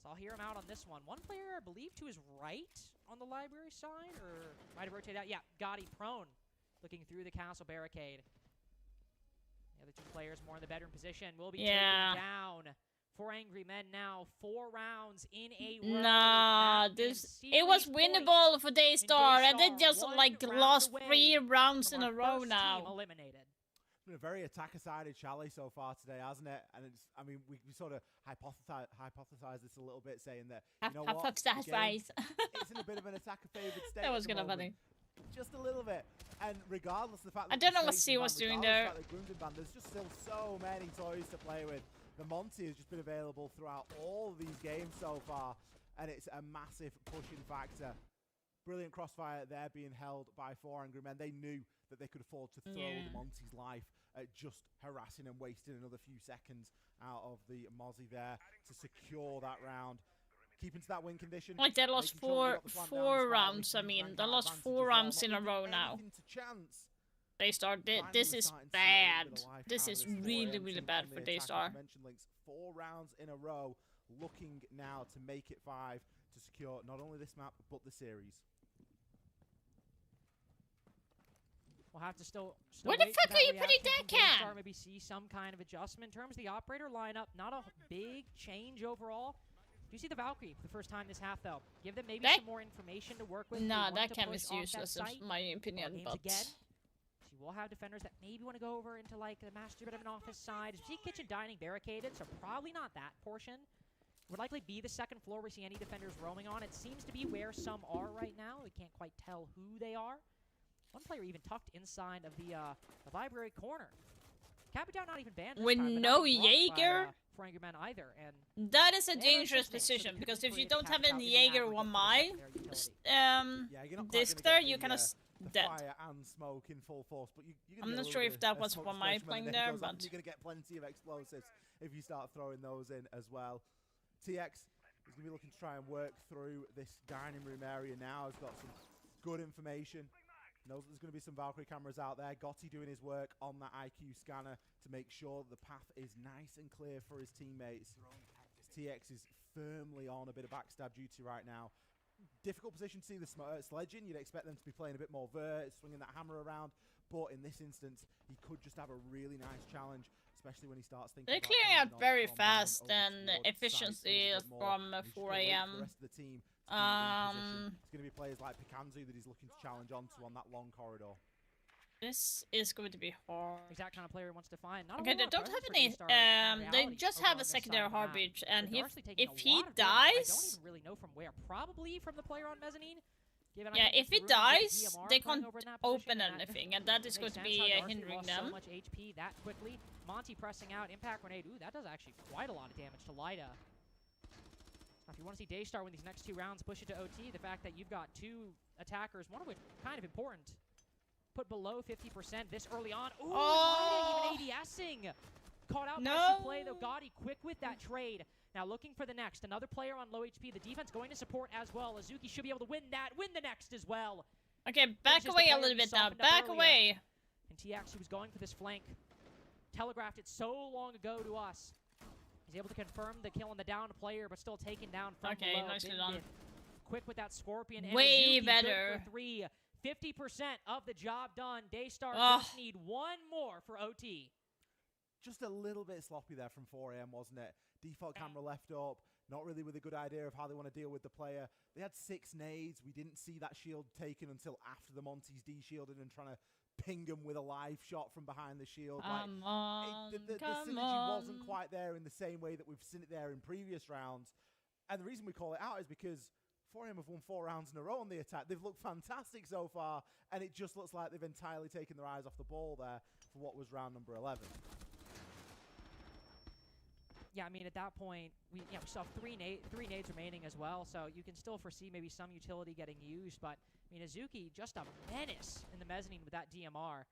B: So I'll hear him out on this one. One player, I believe, to his right on the library side, or might have rotated out. Yeah, Gotti prone, looking through the castle barricade. The other 2 players more in the bedroom position will be taken down. 4 angry men now, 4 rounds in a row.
C: Nah, it was winnable for Daystar, and they just like lost 3 rounds in a row now.
B: Eliminated.
A: It's been a very attacker-sided Chalet so far today, hasn't it? And it's, I mean, we sort of hypothesized this a little bit, saying that, you know what, it's in a bit of an attacker-favored state.
C: That was kind of funny.
A: Just a little bit. And regardless of the fact
C: I
A: that
C: don't know what C was doing there.
A: There's just still so many toys to play with. The Monty has just been available throughout all of these games so far, and it's a massive pushing factor. Brilliant crossfire there being held by 4 angry men. They knew that they could afford to throw the Monty's life at just harassing and wasting another few seconds out of the Mozzie there to secure that round. Keep into that win condition.
C: Like they lost four rounds. I mean, they lost 4 rounds in a row now. Daystar, this is bad. This is really, really bad for Daystar.
A: 4 rounds in a row, looking now to make it 5 to secure not only this map but the series.
B: We'll have to still
C: where the fuck are you putting that cam?
B: Maybe see some kind of adjustment in terms of the operator lineup. Not a big change overall. Do you see the Valkyrie for the first time this half, though? Give them maybe some more information to work with.
C: Nah, that cam is useless, in my opinion. But
B: again, she will have defenders that maybe want to go over into like the master bit of an office side. See kitchen dining barricaded, so probably not that portion. Would likely be the 2nd floor we see any defenders roaming on. It seems to be where some are right now. We can't quite tell who they are. One player even tucked inside of the library corner. Capital not even banned.
C: With no Jaeger?
B: For angry men either, and
C: that is a dangerous position, because if you don't have any Jaeger 1 mile, disc there, you kind of dead.
A: Fire and smoke in full force, but
C: I'm not sure if that was 1 mile playing there, but
A: you're gonna get plenty of explosives if you start throwing those in as well. TX is gonna be looking to try and work through this dining room area now. Has got some good information. Knows that there's going to be some Valkyrie cameras out there. Gotti doing his work on that IQ scanner to make sure the path is nice and clear for his teammates. TX is firmly on a bit of backstab duty right now. Difficult position to see the sledging. You'd expect them to be playing a bit more vert, swinging that hammer around. But in this instance, he could just have a really nice challenge, especially when he starts thinking.
C: They're clearing out very fast, and efficiency from 4 AM.
A: It's going to be players like Pikanzu that he's looking to challenge onto on that long corridor.
C: This is going to be hard.
B: Exact kind of player he wants to find.
C: Okay, they don't have any. They just have a secondary heartbeat, and if he dies,
B: I don't even really know from where. Probably from the player on mezzanine.
C: Yeah, if he dies, they can't open anything, and that is going to be hindering them.
B: So much HP that quickly. Monty pressing out, impact grenade. Ooh, that does actually quite a lot of damage to Lida. If you want to see Daystar win these next 2 rounds, push it to OT. The fact that you've got 2 attackers, one of which kind of important, put below 50% this early on. Ooh, Lida even ADSing. Caught out by play though. Gotti quick with that trade. Now looking for the next. Another player on low HP. The defense going to support as well. Azuki should be able to win the next as well.
C: Okay, back away a little bit now. Back away.
B: And TX, who was going for this flank, telegraphed it so long ago to us. He's able to confirm the kill on the downed player, but still taken down from
C: Okay,
B: below.
C: nicely
B: Bin
C: done.
B: Bin quick with that Scorpion. And
C: Way
B: Azuki good
C: better.
B: for 3. 50% of the job done. Daystar
C: Ugh.
B: just need one more for OT.
A: Just a little bit sloppy there from 4AM, wasn't it? Default camera left up, not really with a good idea of how they want to deal with the player. They had 6 nades. We didn't see that shield taken until after the Monty's de-shielded and trying to ping him with a live shot from behind the shield.
C: Come on,
A: the synergy wasn't quite there in the same way that we've seen it there in previous rounds. And the reason we call it out is because 4AM have won 4 rounds in a row on the attack. They've looked fantastic so far, and it just looks like they've entirely taken their eyes off the ball there for what was round number 11.
B: Yeah, I mean, at that point, we saw three nades remaining as well, so you can still foresee maybe some utility getting used, but, I mean, Azuki, just a menace in the mezzanine with that DMR.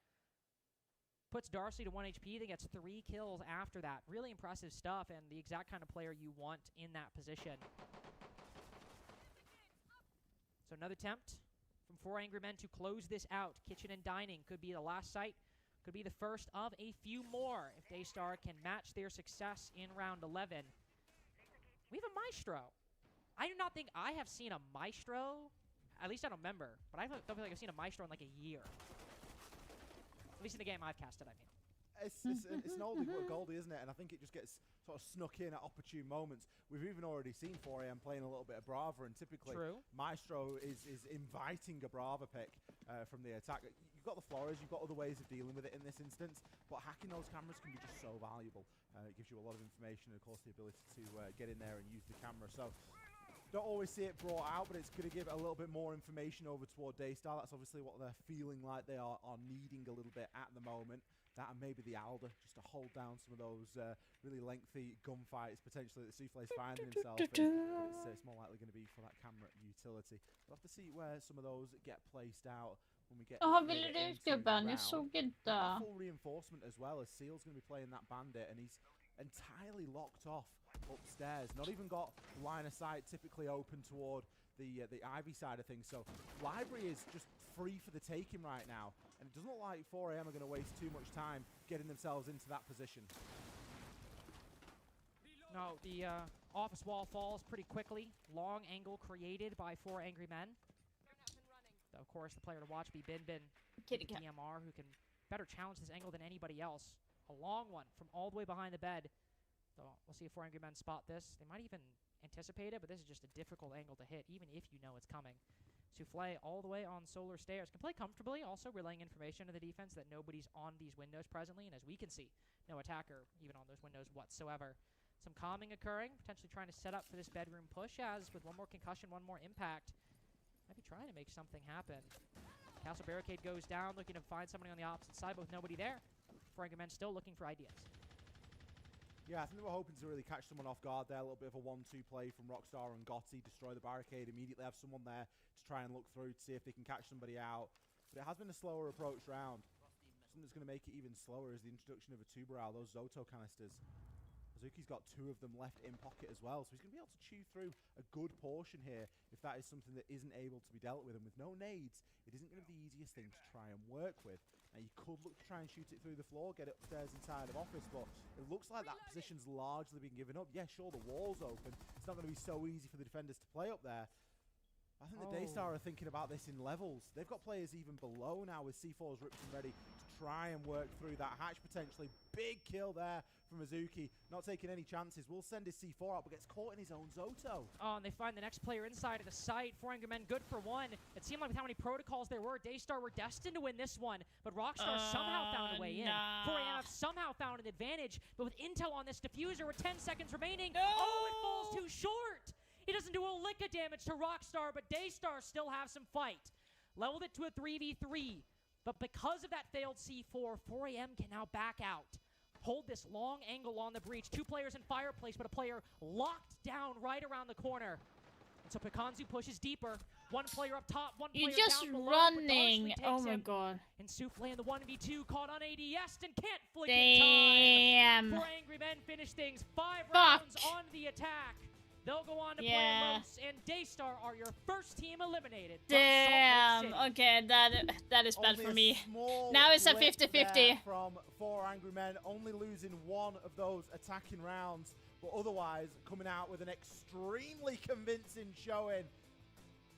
B: Puts Darcy to 1 HP, then gets 3 kills after that. Really impressive stuff, and the exact kind of player you want in that position. So another attempt from 4 Angry Men to close this out. Kitchen and Dining could be the last sight. Could be the first of a few more if Daystar can match their success in round 11. We have a Maestro. I do not think I have seen a Maestro. At least I don't remember. But I don't feel like I've seen a Maestro in like a year. At least in the game I've casted, I mean.
A: It's an oldie but a goldie, isn't it? And I think it just gets sort of snuck in at opportune moments. We've even already seen 4AM playing a little bit of Brava, and typically Maestro is inviting a Brava pick from the attack. You've got the Flores, you've got other ways of dealing with it in this instance, but hacking those cameras can be just so valuable. It gives you a lot of information and, of course, the ability to get in there and use the camera. So don't always see it brought out, but it's going to give a little bit more information over toward Daystar. That's obviously what they're feeling like they are needing a little bit at the moment. That and maybe the Alder, just to hold down some of those really lengthy gunfights, potentially that Souffle's finding himself in. But it's more likely going to be for that camera utility. We'll have to see where some of those get placed out when we get
C: Ville du ut gubben? Jag såg inte.
A: Full reinforcement as well, as Seal's going to be playing that bandit, and he's entirely locked off upstairs. Not even got line of sight typically open toward the Ivy side of things. So Library is just free for the taking right now. And it doesn't look like 4AM are going to waste too much time getting themselves into that position.
B: No, the office wall falls pretty quickly. Long angle created by 4 Angry Men. So, of course, the player to watch be Bin Bin, DMR, who can better challenge this angle than anybody else. A long one from all the way behind the bed. So we'll see if 4 Angry Men spot this. They might even anticipate it, but this is just a difficult angle to hit, even if you know it's coming. Souffle all the way on Solar Stairs. Can play comfortably, also relaying information to the defense that nobody's on these windows presently, and as we can see, no attacker even on those windows whatsoever. Some calming occurring, potentially trying to set up for this bedroom push, as with one more concussion, one more impact, might be trying to make something happen. Castle Barricade goes down, looking to find somebody on the opposite side, but with nobody there. 4 Angry Men still looking for ideas.
A: Yeah, I think they were hoping to really catch someone off guard there. A little bit of a 1-2 play from Rockstar and Gotti. Destroy the barricade, immediately have someone there to try and look through to see if they can catch somebody out. But it has been a slower approach round. Something that's going to make it even slower is the introduction of a Tuberal, those Zoto canisters. Azuki's got 2 of them left in pocket as well, so he's going to be able to chew through a good portion here if that is something that isn't able to be dealt with. And with no nades, it isn't going to be the easiest thing to try and work with. Now, you could look to try and shoot it through the floor, get it upstairs inside of office, but it looks like that position's largely been given up. Yeah, sure, the wall's open. It's not going to be so easy for the defenders to play up there. I think the Daystar are thinking about this in levels. They've got players even below now with C4s ripped and ready to try and work through that hatch potentially. Big kill there from Azuki. Not taking any chances. Will send his C4 out, but gets caught in his own Zoto.
B: Oh, and they find the next player inside of the site. 4 Angry Men good for 1. It seemed like with how many protocols there were, Daystar were destined to win this one, but Rockstar somehow found a way in. 4AM have somehow found an advantage, but with intel on this diffuser with 10 seconds remaining, it falls too short. He doesn't do a lick of damage to Rockstar, but Daystar still have some fight. Leveled it to a 3v3, but because of that failed C4, 4AM can now back out. Hold this long angle on the breach. 2 players in fireplace, but a player locked down right around the corner. And so Pikanzu pushes deeper. 1 player up top, 1 player
C: You're just
B: down below,
C: running. Oh my
B: him.
C: god.
B: And Souffle in the 1v2 caught on ADS and can't flick in time. 4 Angry Men finish things. 5 rounds on the attack. They'll go on to play Los, and Daystar are your first team eliminated.
C: Damn. Okay, that is bad for me. Now it's a 50-50.
A: From 4 Angry Men, only losing 1 of those attacking rounds. But otherwise, coming out with an extremely convincing showing.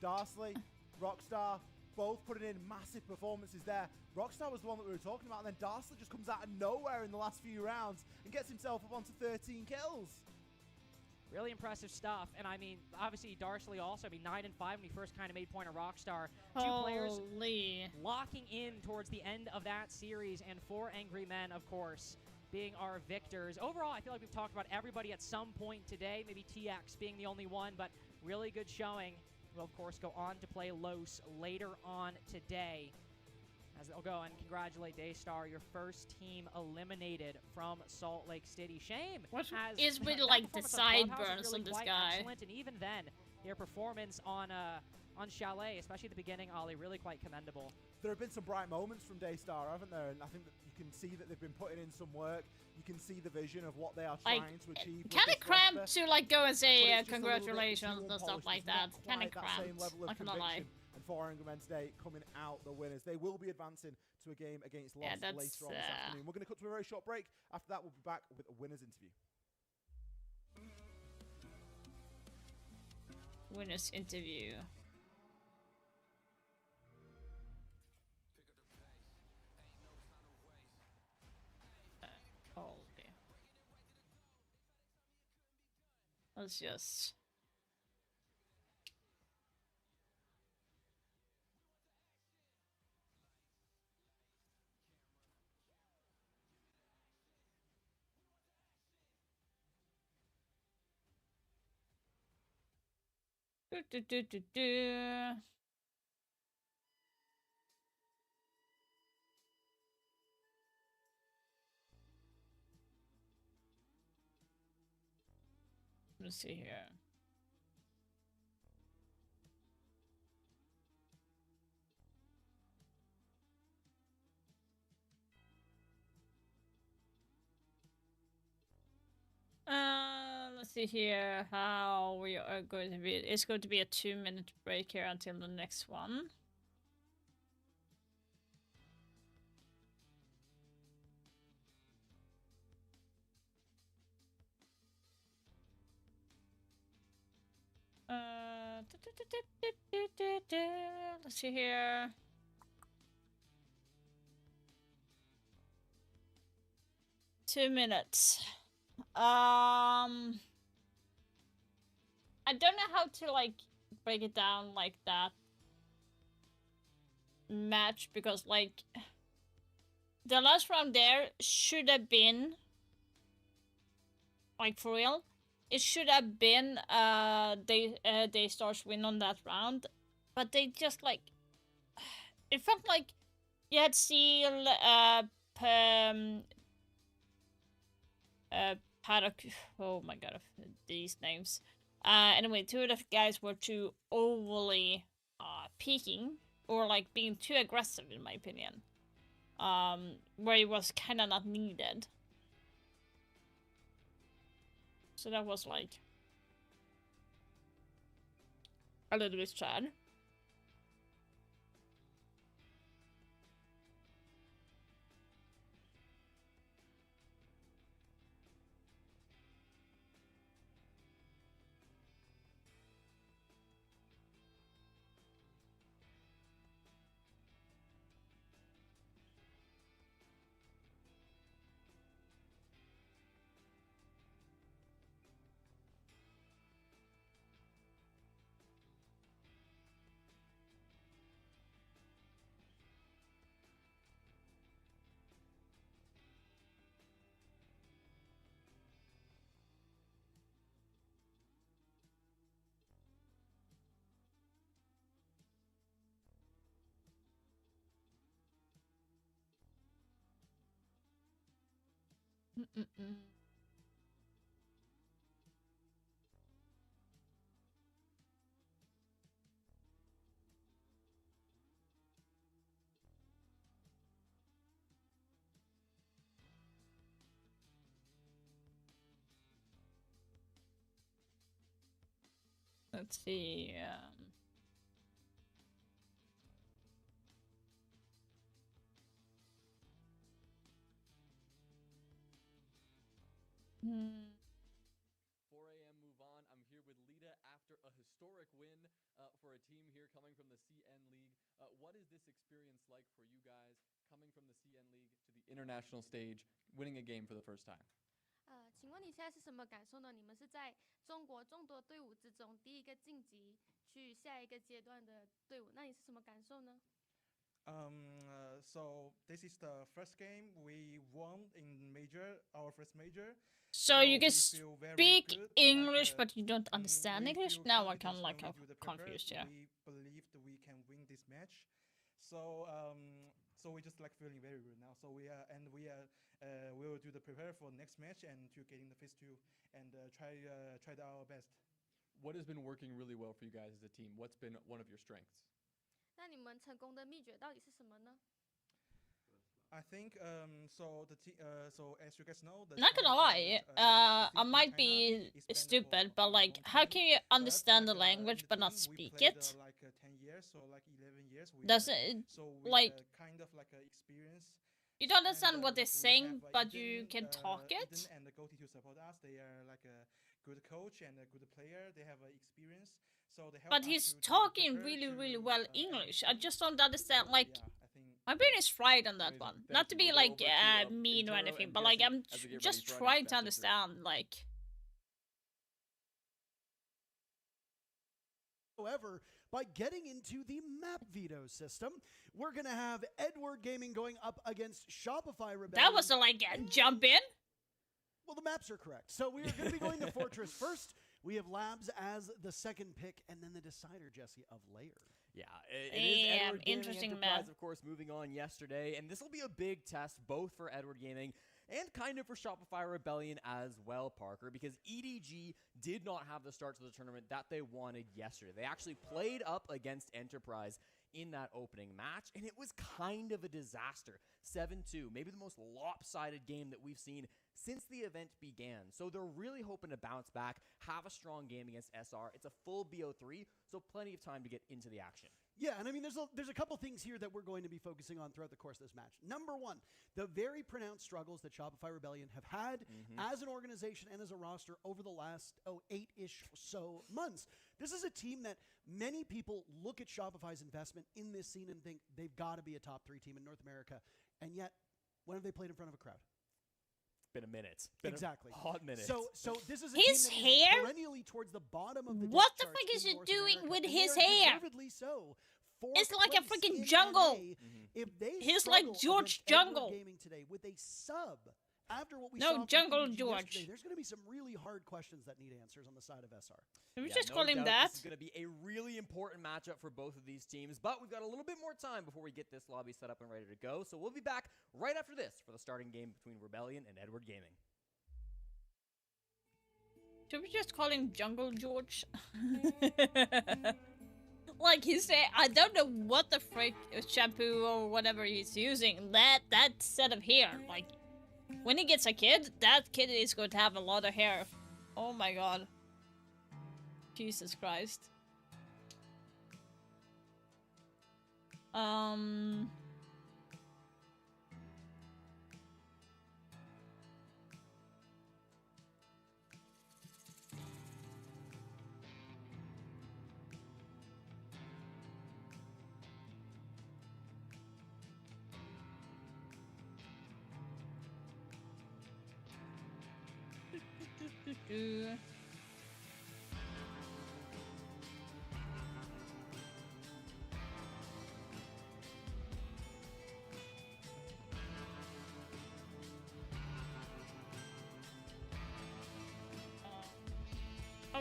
A: Darsley, Rockstar, both putting in massive performances there. Rockstar was the one that we were talking about, and then Darsley just comes out of nowhere in the last few rounds and gets himself up onto 13 kills.
B: Really impressive stuff. And I mean, obviously, Darsley also, 9 and 5 when he first kind of made point of Rockstar. Two players locking in towards the end of that series, and 4 Angry Men, of course, being our victors. Overall, I feel like we've talked about everybody at some point today, maybe TX being the only one, but really good showing. We'll, of course, go on to play Los later on today. As they'll go and congratulate Daystar, your first team eliminated from Salt Lake City. Shame.
C: What is with like the sideburns on this guy?
B: Excellent, and even then, their performance on Chalet, especially at the beginning, Ollie, really quite commendable.
A: There have been some bright moments from Daystar, haven't there? And I think that you can see that they've been putting in some work. You can see the vision of what they are trying to achieve.
C: Kind of cramped to like go and say congratulations and stuff like that. Kind of cramped. Not gonna lie.
A: And 4 Angry Men today coming out the winners. They will be advancing to a game against Lost later on this afternoon. We're going to cut to a very short break. After that, we'll be back with a winners interview.
C: Winners interview. Let's just... Let's see here. Let's see here how we are going to be. It's going to be a 2-minute break here until the next one. Let's see here. Two minutes. I don't know how to like break it down like that match, because like the last round there should have been like, for real, it should have been Daystar's win on that round, but they just like, it felt like you had Seal, Paddock, oh my god, these names. Anyway, 2 of the guys were too overly peaking, or like being too aggressive in my opinion, where it was kind of not needed. So that was like a little bit sad. Let's see.
K: historic win for a team here coming from the CN League. What is this experience like for you guys coming from the CN League to the international stage, winning a game for the first time?
L: 请问你现在是什么感受呢？你们是在中国众多队伍之中第一个晋级去下一个阶段的队伍，那你是什么感受呢？
M: So this is the first game we won in major, our first major.
C: So you can
M: we feel very
C: speak
M: good,
C: English,
M: like,
C: but you don't understand
M: we
C: English?
M: feel
C: Now I'm
M: confident
C: kind of like
M: when we do the
C: confused, yeah.
M: We believed we can win this match. So so we just like feeling very good now. So we will do the prepare for next match and to get in the phase 2 and try our best.
K: What has been working really well for you guys as a team? What's been one of your strengths?
L: 那你们成功的秘诀到底是什么呢？
M: I think so as you guys know, the
C: Not gonna lie, I might be stupid, but like, how can you understand the language but not speak it?
M: Like 10 years, so like 11 years.
C: Does it,
M: so
C: like,
M: kind of like experience.
C: you don't understand what they're
M: we
C: saying,
M: have,
C: but
M: Eden,
C: you can talk it?
M: Eden and the Goatee to support us. They are like a good coach and a good player. They have experience, so they help
C: But
M: us
C: he's
M: to
C: talking
M: prepare
C: really,
M: to,
C: really well English. I
M: everything.
C: just don't understand, like,
M: Yeah, I think
C: my brain is fried on that
K: Amazing.
C: one.
K: Thank
C: Not to
K: you.
C: be
K: We'll
C: like
K: go over to,
C: mean or
K: Intero
C: anything,
K: and
C: but like
K: Jesse
C: I'm
K: as we get
C: just
K: ready for our
C: trying
K: next
C: to
K: matches.
C: understand, like.
N: However, by getting into the map veto system, we're going to have Edward Gaming going up against Shopify Rebellion.
C: That wasn't like a jump in.
N: Well, the maps are correct. So we are going to be going to Fortress first. We have Labs as the second pick, and then the decider, Jesse, of Layer.
O: Yeah, it is Edward Gaming
C: interesting
O: Enterprise,
C: map.
O: of course, moving on yesterday, and this will be a big test both for Edward Gaming and kind of for Shopify Rebellion as well, Parker, because EDG did not have the start to the tournament that they wanted yesterday. They actually played up against Enterprise in that opening match, and it was kind of a disaster. 7-2, maybe the most lopsided game that we've seen since the event began. So they're really hoping to bounce back, have a strong game against SR. It's a full BO3, so plenty of time to get into the action.
N: Yeah, and I mean, there's a couple things here that we're going to be focusing on throughout the course of this match. Number one, the very pronounced struggles that Shopify Rebellion have had as an organization and as a roster over the last 8-ish or so months. This is a team that many people look at Shopify's investment in this scene and think they've got to be a top 3 team in North America, and yet, when have they played in front of a crowd?
O: Been a minute.
N: Exactly.
O: A hot minute.
N: So this is a
C: His
N: team that is
C: hair?
N: perennially towards the bottom of the
C: What
N: depth
C: the
N: charts
C: fuck is
N: in
C: he
N: North
C: doing
N: America,
C: with
N: and
C: his
N: they are
C: hair?
N: deservedly so.
C: It's like a
N: Fourth
C: freaking
N: place
C: jungle.
N: in NA, if they
C: He's like
N: struggle
C: George
N: against Edward
C: Jungle.
N: Gaming today with a sub after what we
C: No,
N: saw from
C: Jungle
N: EDG
C: George.
N: yesterday, there's going to be some really hard questions that need answers on the side of SR.
C: Can we
O: Yeah,
C: just
O: no
C: call him
O: doubt
C: that?
O: This is going to be a really important matchup for both of these teams, but we've got a little bit more time before we get this lobby set up and ready to go. So we'll be back right after this for the starting game between Rebellion and Edward Gaming.
C: Should we just call him Jungle George? Like he said, I don't know what the frick shampoo or whatever he's using. That set of hair, like when he gets a kid, that kid is going to have a lot of hair. Oh my god. Jesus Christ. Oh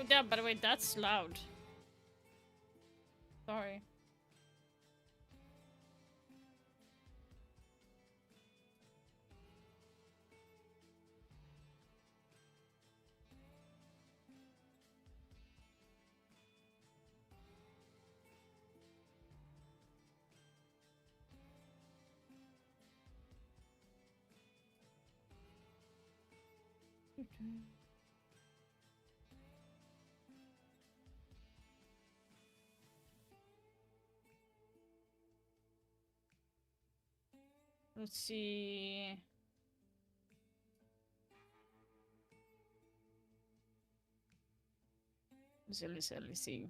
C: yeah, by the way, that's loud. Sorry. Let's see. Let's see.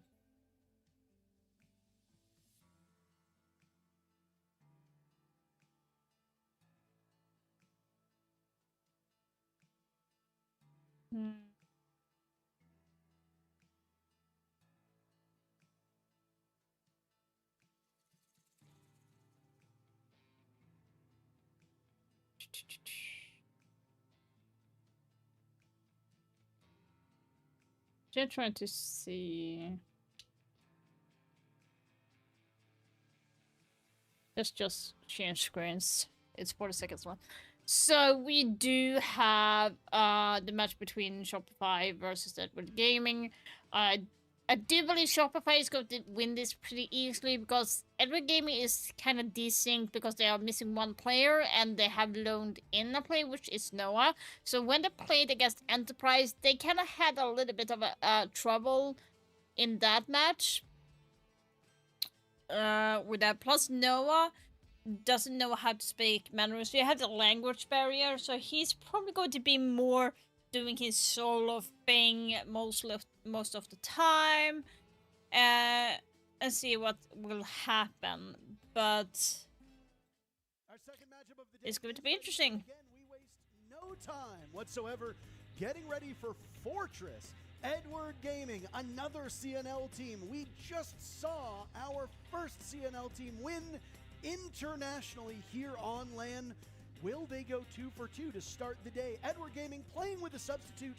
C: Just trying to see. Let's just change screens. It's 40 seconds left. So we do have the match between Shopify versus Edward Gaming. I do believe Shopify is going to win this pretty easily because Edward Gaming is kind of desynced because they are missing one player and they have loaned in a player, which is Noah. So when they played against Enterprise, they kind of had a little bit of a trouble in that match. With that, plus Noah doesn't know how to speak Mandarin, so you have the language barrier. So he's probably going to be more doing his solo thing most of the time, and see what will happen. But it's going to be interesting.
N: Again, we waste no time whatsoever getting ready for Fortress. Edward Gaming, another CNL team. We just saw our first CNL team win internationally here on LAN. Will they go 2 for 2 to start the day? Edward Gaming playing with a substitute,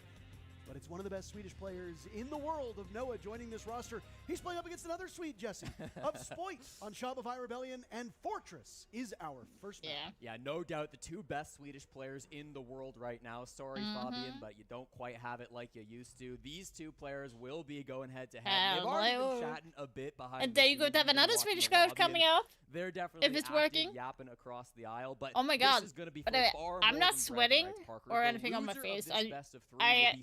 N: but it's one of the best Swedish players in the world of Noah joining this roster. He's playing up against another Swede, Jesse, of Spoit on Shopify Rebellion, and Fortress is our first match.
O: Yeah, no doubt the two best Swedish players in the world right now. Sorry, Fabian, but you don't quite have it like you used to. These two players will be going head-to-head. They've already been chatting a bit behind
C: and then you're going to have another Swedish coach coming up.
O: They're definitely
C: if it's working,
O: yapping across the aisle. But
C: oh my god,
O: this is going to be
C: but
O: far
C: I'm
O: more
C: not
O: than
C: sweating or anything on my face. I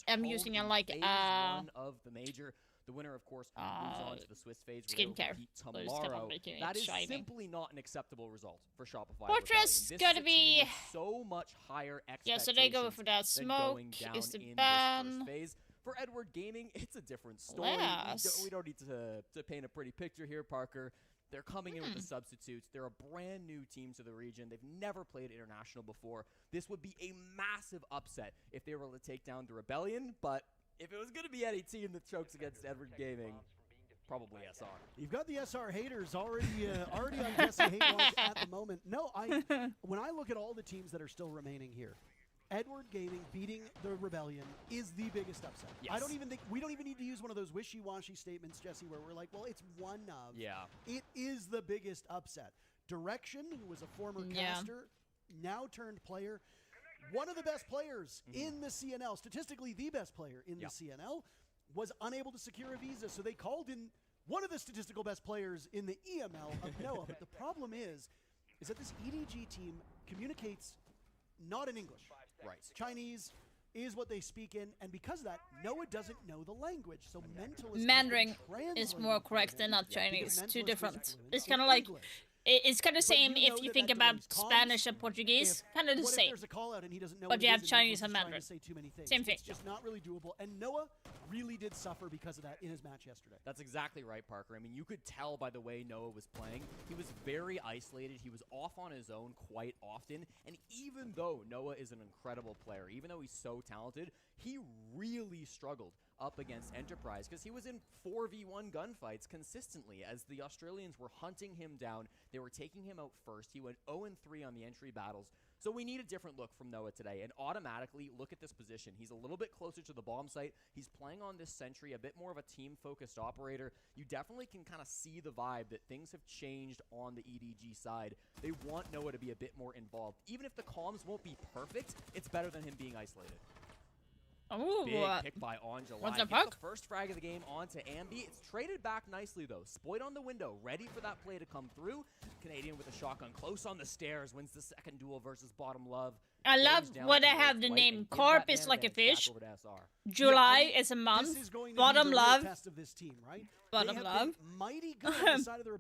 C: am using a like
O: one of the major. The winner, of course, moves on to the Swiss phase.
C: Skincare.
O: Tomorrow. That is simply not an acceptable result for Shopify.
C: Fortress gotta be
O: so much higher expectations.
C: Yeah, so they go for that smoke. Is the ban.
O: Phase. For Edward Gaming, it's a different story.
C: Yes.
O: We don't need to paint a pretty picture here, Parker. They're coming in with the substitutes. They're a brand new team to the region. They've never played international before. This would be a massive upset if they were able to take down the Rebellion, but if it was going to be any team that chokes against Edward Gaming, probably SR.
N: You've got the SR haters already on Jesse Hate Watch at the moment. No, when I look at all the teams that are still remaining here, Edward Gaming beating the Rebellion is the biggest upset.
O: Yes.
N: I don't even think we don't even need to use one of those wishy-washy statements, Jesse, where we're like, well, it's one of.
O: Yeah.
N: It is the biggest upset. Direction, who was a former caster, now turned player, one of the best players in the CNL, statistically the best player in the CNL, was unable to secure a visa, so they called in one of the statistical best players in the EML of Noah. But the problem is that this EDG team communicates not in English.
O: Right.
N: Chinese is what they speak in, and because of that, Noah doesn't know the language. So Mentalist
C: Mandarin is more correct than not Chinese. Two different. It's kind of like it's kind of the same if you think about Spanish and Portuguese. Kind of the same.
N: There's a call out and he doesn't know
C: but you have Chinese and Mandarin. Same thing.
N: It's just not really doable. And Noah really did suffer because of that in his match yesterday.
O: That's exactly right, Parker. I mean, you could tell by the way Noah was playing. He was very isolated. He was off on his own quite often. And even though Noah is an incredible player, even though he's so talented, he really struggled up against Enterprise because he was in 4v1 gunfights consistently as the Australians were hunting him down. They were taking him out first. He went 0-3 on the entry battles. So we need a different look from Noah today, and automatically look at this position. He's a little bit closer to the bomb site. He's playing on this sentry, a bit more of a team-focused operator. You definitely can kind of see the vibe that things have changed on the EDG side. They want Noah to be a bit more involved. Even if the comms won't be perfect, it's better than him being isolated.
C: Ooh,
O: big pick by Angela.
C: What's the
O: the first frag of the game onto Ambi. It's traded back nicely, though. Spoit on the window, ready for that play to come through. Canadian with a shotgun close on the stairs, wins the second duel versus Bottom Love.
C: I love what I have the name. Corp is like a fish. July is a month. Bottom Love. Bottom Love.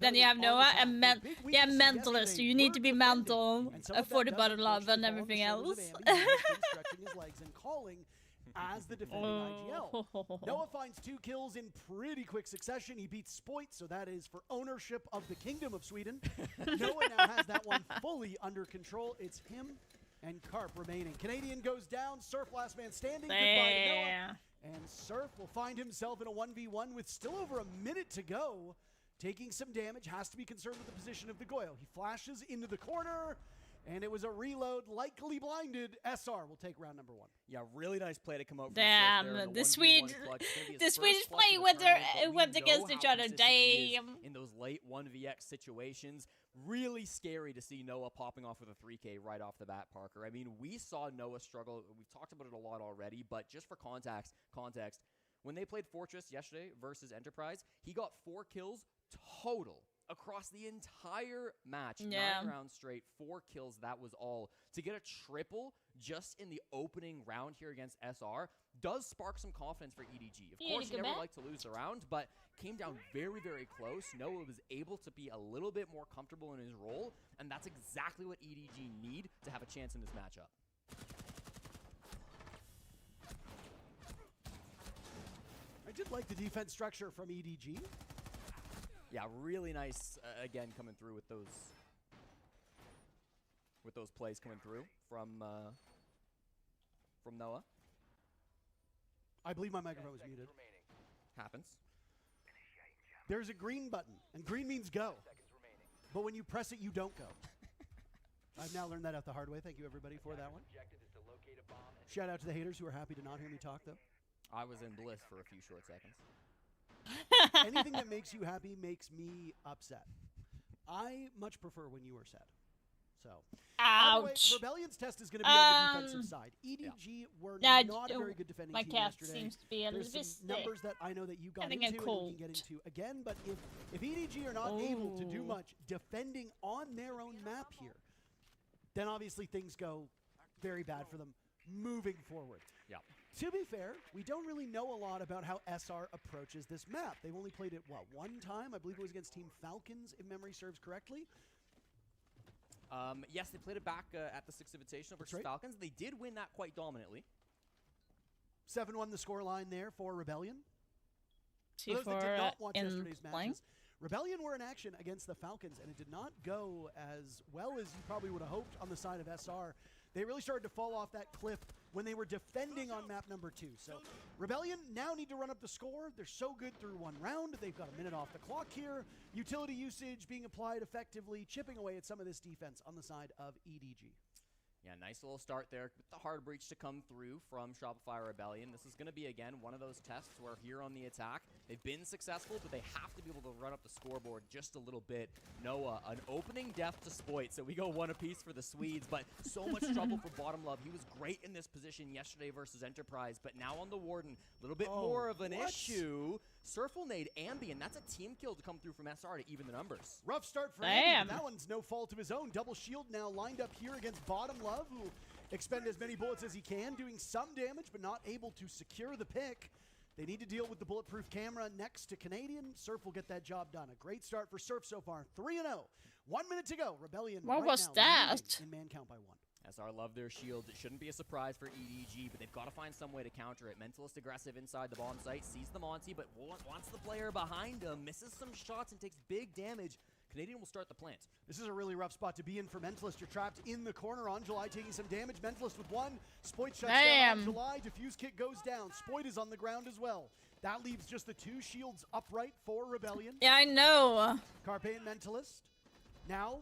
C: Then you have Noah and Mentalist. So you need to be mental for the Bottom Love and everything else.
N: As the defending IGL. Noah finds 2 kills in pretty quick succession. He beats Spoit, so that is for ownership of the Kingdom of Sweden. Noah now has that one fully under control. It's him and Carp remaining. Canadian goes down. Surf last man standing. Goodbye to Noah.
C: Damn.
N: And Surf will find himself in a 1v1 with still over a minute to go. Taking some damage, has to be concerned with the position of the Goyle. He flashes into the corner, and it was a reload, likely blinded. SR will take round number 1.
O: Yeah, really nice play to come out from
C: Damn,
O: Surf there in
C: the
O: 1v1
C: Swede,
O: clutch. It's gonna be his
C: the
O: first
C: Swedish
O: clutch
C: play
O: of the
C: with
O: tournament, but we
C: went
O: know
C: against each
O: how
C: other.
O: consistent he is
C: Damn.
O: in those late 1vx situations. Really scary to see Noah popping off with a 3K right off the bat, Parker. I mean, we saw Noah struggle. We've talked about it a lot already, but just for context, when they played Fortress yesterday versus Enterprise, he got 4 kills total across the entire match.
C: Yeah.
O: 9 rounds straight, 4 kills, that was all. To get a triple just in the opening round here against SR does spark some confidence for EDG. Of course, you never like to lose the round, but came down very, very close. Noah was able to be a little bit more comfortable in his role, and that's exactly what EDG need to have a chance in this matchup.
N: I did like the defense structure from EDG.
O: Yeah, really nice, again, coming through with those plays coming through from Noah.
N: I believe my microphone was muted.
O: Happens.
N: There's a green button, and green means go. But when you press it, you don't go. I've now learned that out the hard way. Thank you, everybody, for that one. Shout out to the haters who are happy to not hear me talk, though.
O: I was in bliss for a few short seconds.
N: Anything that makes you happy makes me upset. I much prefer when you are sad. So, either way,
C: Ouch.
N: Rebellion's test is going to be on the defensive side. EDG were
C: Yeah,
N: not a very good defending
C: my
N: team
C: cat
N: yesterday.
C: seems to be a
N: There's
C: little
N: some
C: bit
N: numbers that I know that you got
C: having
N: into
C: a
N: and we
C: cold.
N: can get into again. But if EDG are not able to do much defending on their own map here, then obviously things go very bad for them moving forward.
O: Yeah.
N: To be fair, we don't really know a lot about how SR approaches this map. They've only played it, one time? I believe it was against Team Falcons, if memory serves correctly.
O: Yes, they played it back at the Sixth Invitational versus Falcons. They did win that quite dominantly.
N: 7-1 the scoreline there for Rebellion. For
C: 2
N: those that
C: for
N: did not watch
C: in
N: yesterday's
C: playing.
N: matches, Rebellion were in action against the Falcons, and it did not go as well as you probably would have hoped on the side of SR. They really started to fall off that cliff when they were defending on map number 2. So Rebellion now need to run up the score. They're so good through one round. They've got a minute off the clock here. Utility usage being applied effectively, chipping away at some of this defense on the side of EDG.
O: Yeah, nice little start there with the hard breach to come through from Shopify Rebellion. This is going to be, again, one of those tests where here on the attack, they've been successful, but they have to be able to run up the scoreboard just a little bit. Noah, an opening death to Spoit, so we go 1 apiece for the Swedes, but so much trouble for Bottom Love. He was great in this position yesterday versus Enterprise, but now on the Warden, a little bit more of an issue. Surf will nade Ambi, and that's a team kill to come through from SR to even the numbers.
N: Rough start for
C: Damn.
N: Andy, but that one's no fault of his own. Double shield now lined up here against Bottom Love, who expend as many bullets as he can, doing some damage, but not able to secure the pick. They need to deal with the bulletproof camera next to Canadian. Surf will get that job done. A great start for Surf so far. 3-0. 1 minute to go. Rebellion
C: What
N: right
C: was
N: now
C: that?
N: leading in man count by 1.
O: SR love their shields. It shouldn't be a surprise for EDG, but they've got to find some way to counter it. Mentalist aggressive inside the bomb site, sees the Monty, but wants the player behind him, misses some shots and takes big damage. Canadian will start the plant.
N: This is a really rough spot to be in for Mentalist. You're trapped in the corner. On July taking some damage. Mentalist with 1. Spoit shuts down on July. Diffuse kit goes down. Spoit is on the ground as well. That leaves just the 2 shields upright for Rebellion.
C: Yeah, I know.
N: Carpe and Mentalist. Now,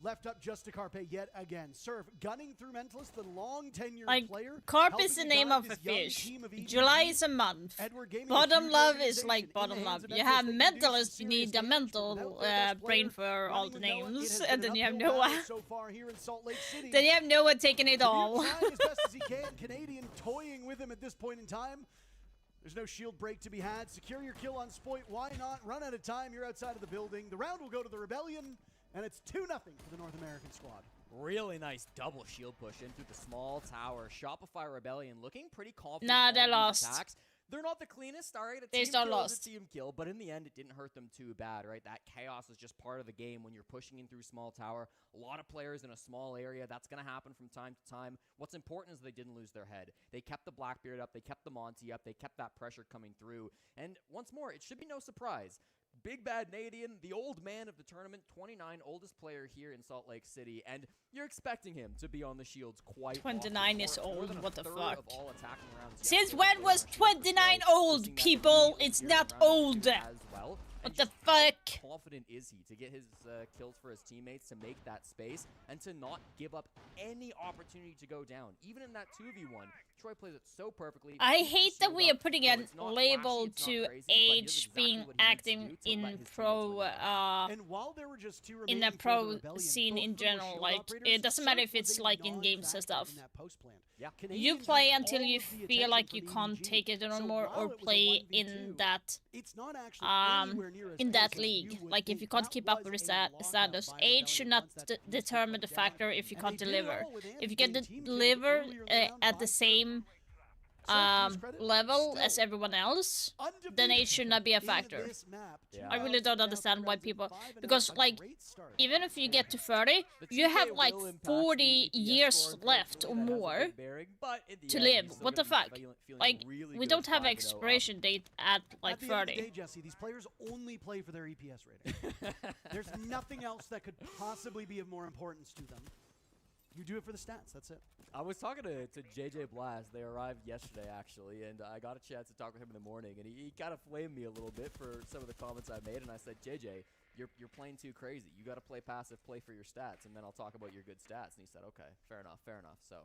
N: left up just to Carpe yet again. Surf gunning through Mentalist, the long tenured player.
C: Carp
N: helping
C: is the
N: to
C: name
N: guide
C: of a
N: this young
C: fish.
N: team of EDG.
C: July is a month.
N: Edward Gaming, a
C: Bottom
N: huge
C: love is
N: organization
C: like
N: in
C: bottom
N: the
C: love.
N: hands of
C: You have
N: Mentalist. They can do some
C: mentalist, you need
N: serious
C: a
N: damage,
C: mental
N: but without their best
C: brain
N: player
C: for all
N: running
C: the
N: with Noah, it
C: names.
N: has
C: And
N: been
C: then
N: an
C: you have
N: uphill
C: Noah.
N: battle so far here in Salt Lake City.
C: Then you have Noah taking it all.
N: Trying as best as he can. Canadian toying with him at this point in time. There's no shield break to be had. Secure your kill on Spoit. Why not? Run out of time. You're outside of the building. The round will go to the Rebellion, and it's 2-0 for the North American squad.
O: Really nice double shield push in through the small tower. Shopify Rebellion looking pretty confident.
C: Nah, they
O: on these
C: lost.
O: attacks. They're not the cleanest, all right?
C: They
O: A team
C: still
O: kill
C: lost.
O: is a team kill, but in the end, it didn't hurt them too bad, right? That chaos is just part of the game when you're pushing in through small tower. A lot of players in a small area. That's going to happen from time to time. What's important is they didn't lose their head. They kept the Blackbeard up. They kept the Monty up. They kept that pressure coming through. And once more, it should be no surprise. Big Bad Nadian, the old man of the tournament, 29, oldest player here in Salt Lake City, and you're expecting him to be on the Shields quite
C: 29
O: often.
C: is
O: More
C: old,
O: than a
C: what the
O: third
C: fuck?
O: of all attacking rounds
C: Since
O: yesterday
C: when
O: were
C: was
O: on Shields
C: 29
O: play,
C: old,
O: pushing that
C: people?
O: immediately
C: It's
O: here
C: not
O: in round
C: old.
O: two as well.
C: What
O: And
C: the
O: just
C: fuck?
O: How confident is he to get his kills for his teammates, to make that space, and to not give up any opportunity to go down? Even in that 2v1, Troy plays it so perfectly.
C: I
O: keeps the
C: hate that
O: shield
C: we are
O: up.
C: putting
O: You know,
C: a
O: it's not
C: label
O: flashy, it's
C: to
O: not crazy, but he does
C: age
O: exactly
C: being
O: what he needs to
C: acting
O: do to let
C: in
O: his teammates
C: pro
O: win games.
N: And while there were just two
C: in
N: remaining
C: a
N: for the
C: pro
N: Rebellion,
C: scene
N: both
C: in
N: of them were
C: general.
N: shield
C: Like
N: operators.
C: it doesn't matter if
N: Surf
C: it's
N: was a
C: like in games and
N: non-factor
C: stuff.
N: in that post plan.
O: Yeah.
C: You
N: Canadians
C: play
N: got
C: until
N: all
C: you
N: of the
C: feel
N: attention
C: like
N: from
C: you
N: the
C: can't
N: EDG.
C: take it
N: So
C: anymore,
N: while
C: or
N: it was a
C: play
N: 1v2,
C: in that
N: it's not actually anywhere near as
C: in
N: close
C: that
N: as you
C: league.
N: would
C: Like if
N: think.
C: you can't
N: That
C: keep up
N: was
C: with
N: a
C: the
N: lockout
C: status,
N: by
C: age
N: Rebellion
C: should not
N: once that PvP
C: determine the
N: went down.
C: factor if you
N: And
C: can't
N: they did it
C: deliver.
N: all with
C: If you
N: Andy
C: can
N: getting team killed
C: deliver
N: earlier in the round
C: at
N: by
C: the same
N: So, to his credit,
C: level as
N: still
C: everyone else, then
N: undefeated
C: age should not be a
N: in
C: factor.
N: this map.
O: Yeah.
C: I really don't
N: Now
C: understand
N: three
C: why
N: rounds in
C: people,
N: 5 and
C: because
N: a
C: like
N: great start.
C: even if you get to 30,
O: The
C: you
O: 2K
C: have like
O: will impact
C: 40
O: the DPS
C: years
O: score,
C: left or
O: unfortunately, that has a
C: more
O: big bearing, but in the
C: to
O: end,
C: live.
O: he's still
C: What the
O: gonna be
C: fuck?
O: feeling
C: Like
O: really
C: we
O: good
C: don't have
O: 5-0
C: expiration date at like
N: At the end of the
C: 30.
N: day, Jesse, these players only play for their EPS rating. There's nothing else that could possibly be of more importance to them. You do it for the stats. That's it.
O: I was talking to JJ Blast. They arrived yesterday, actually, and I got a chance to talk with him in the morning, and he kind of flamed me a little bit for some of the comments I made, and I said, JJ, you're playing too crazy. You got to play passive, play for your stats, and then I'll talk about your good stats. And he said, okay, fair enough, fair enough. So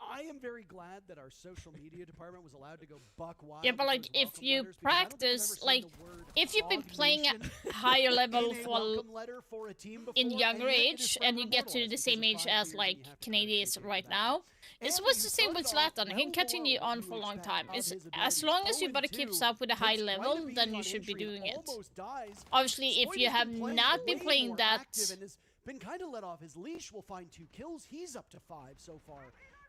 N: I am very glad that our social media department was allowed to go buck wild.
C: Yeah, but
N: with
C: like
N: those
C: if
N: welcome
C: you
N: letters, because I don't think I've ever
C: practice,
N: seen
C: like
N: the word
C: if you've been
N: Hog
C: playing at
N: Nation
C: higher level
N: in a
C: for
N: welcome letter for a team before,
C: in younger
N: and yet it is
C: age
N: forever
C: and you get to the
N: immortalized
C: same
N: because
C: age
N: it's 5
C: as
N: years
C: like
N: and you have to
C: Canadians
N: dedicate
C: right
N: to that.
C: now. It's
N: And
C: what's
N: he
C: the same with
N: started off
C: Zlatan. He
N: well
C: can continue
N: below what
C: on
N: you
C: for a long
N: expect
C: time.
N: of
C: It's,
N: his
C: as
N: ability.
C: long as
N: 0
C: you but
N: and
C: keeps
N: 2,
C: up with a high
N: hits quite
C: level,
N: a beat
C: then you
N: on
C: should be
N: entry,
C: doing it.
N: almost dies.
C: Obviously, if
N: Spoit
C: you
N: has
C: have
N: been playing
C: not been
N: way
C: playing
N: more
C: that,
N: active and has been kind of let off his leash, will find 2 kills. He's up to 5 so far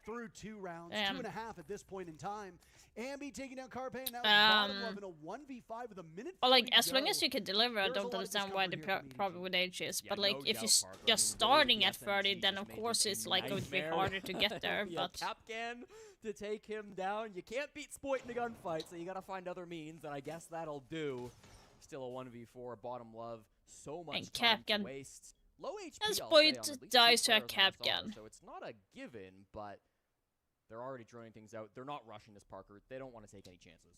N: through 2 rounds, 2.5 at this point in time. Ambi taking down Carpe, and now bottom love in a 1v5 with a minute.
C: or like
N: 40 to
C: as long
N: go.
C: as you can deliver, I
N: There's a
C: don't
N: lot of
C: understand why the
N: discomfort here from
C: problem with age is.
O: Yeah,
C: But like
O: no
C: if
O: doubt,
C: you're
O: Parker. I mean,
C: just
O: really,
C: starting
O: the
C: at 30,
O: SMG
C: then
O: just
C: of
O: made
C: course
O: this
C: it's
O: a
C: like going to be
O: nightmare.
C: harder to get there.
O: Yeah,
C: But
O: Capcan to take him down. You can't beat Spoit in a gunfight, so you got to find other means, and I guess that'll do. Still a 1v4, bottom love. So much
C: And
O: time to
C: Capcan-
O: waste. Low HP,
C: and
O: I'll say, on
C: Spoit
O: at least 2
C: dies to a
O: players on SR,
C: Capcan.
O: so it's not a given, but they're already drawing things out. They're not rushing this, Parker. They don't want to take any chances.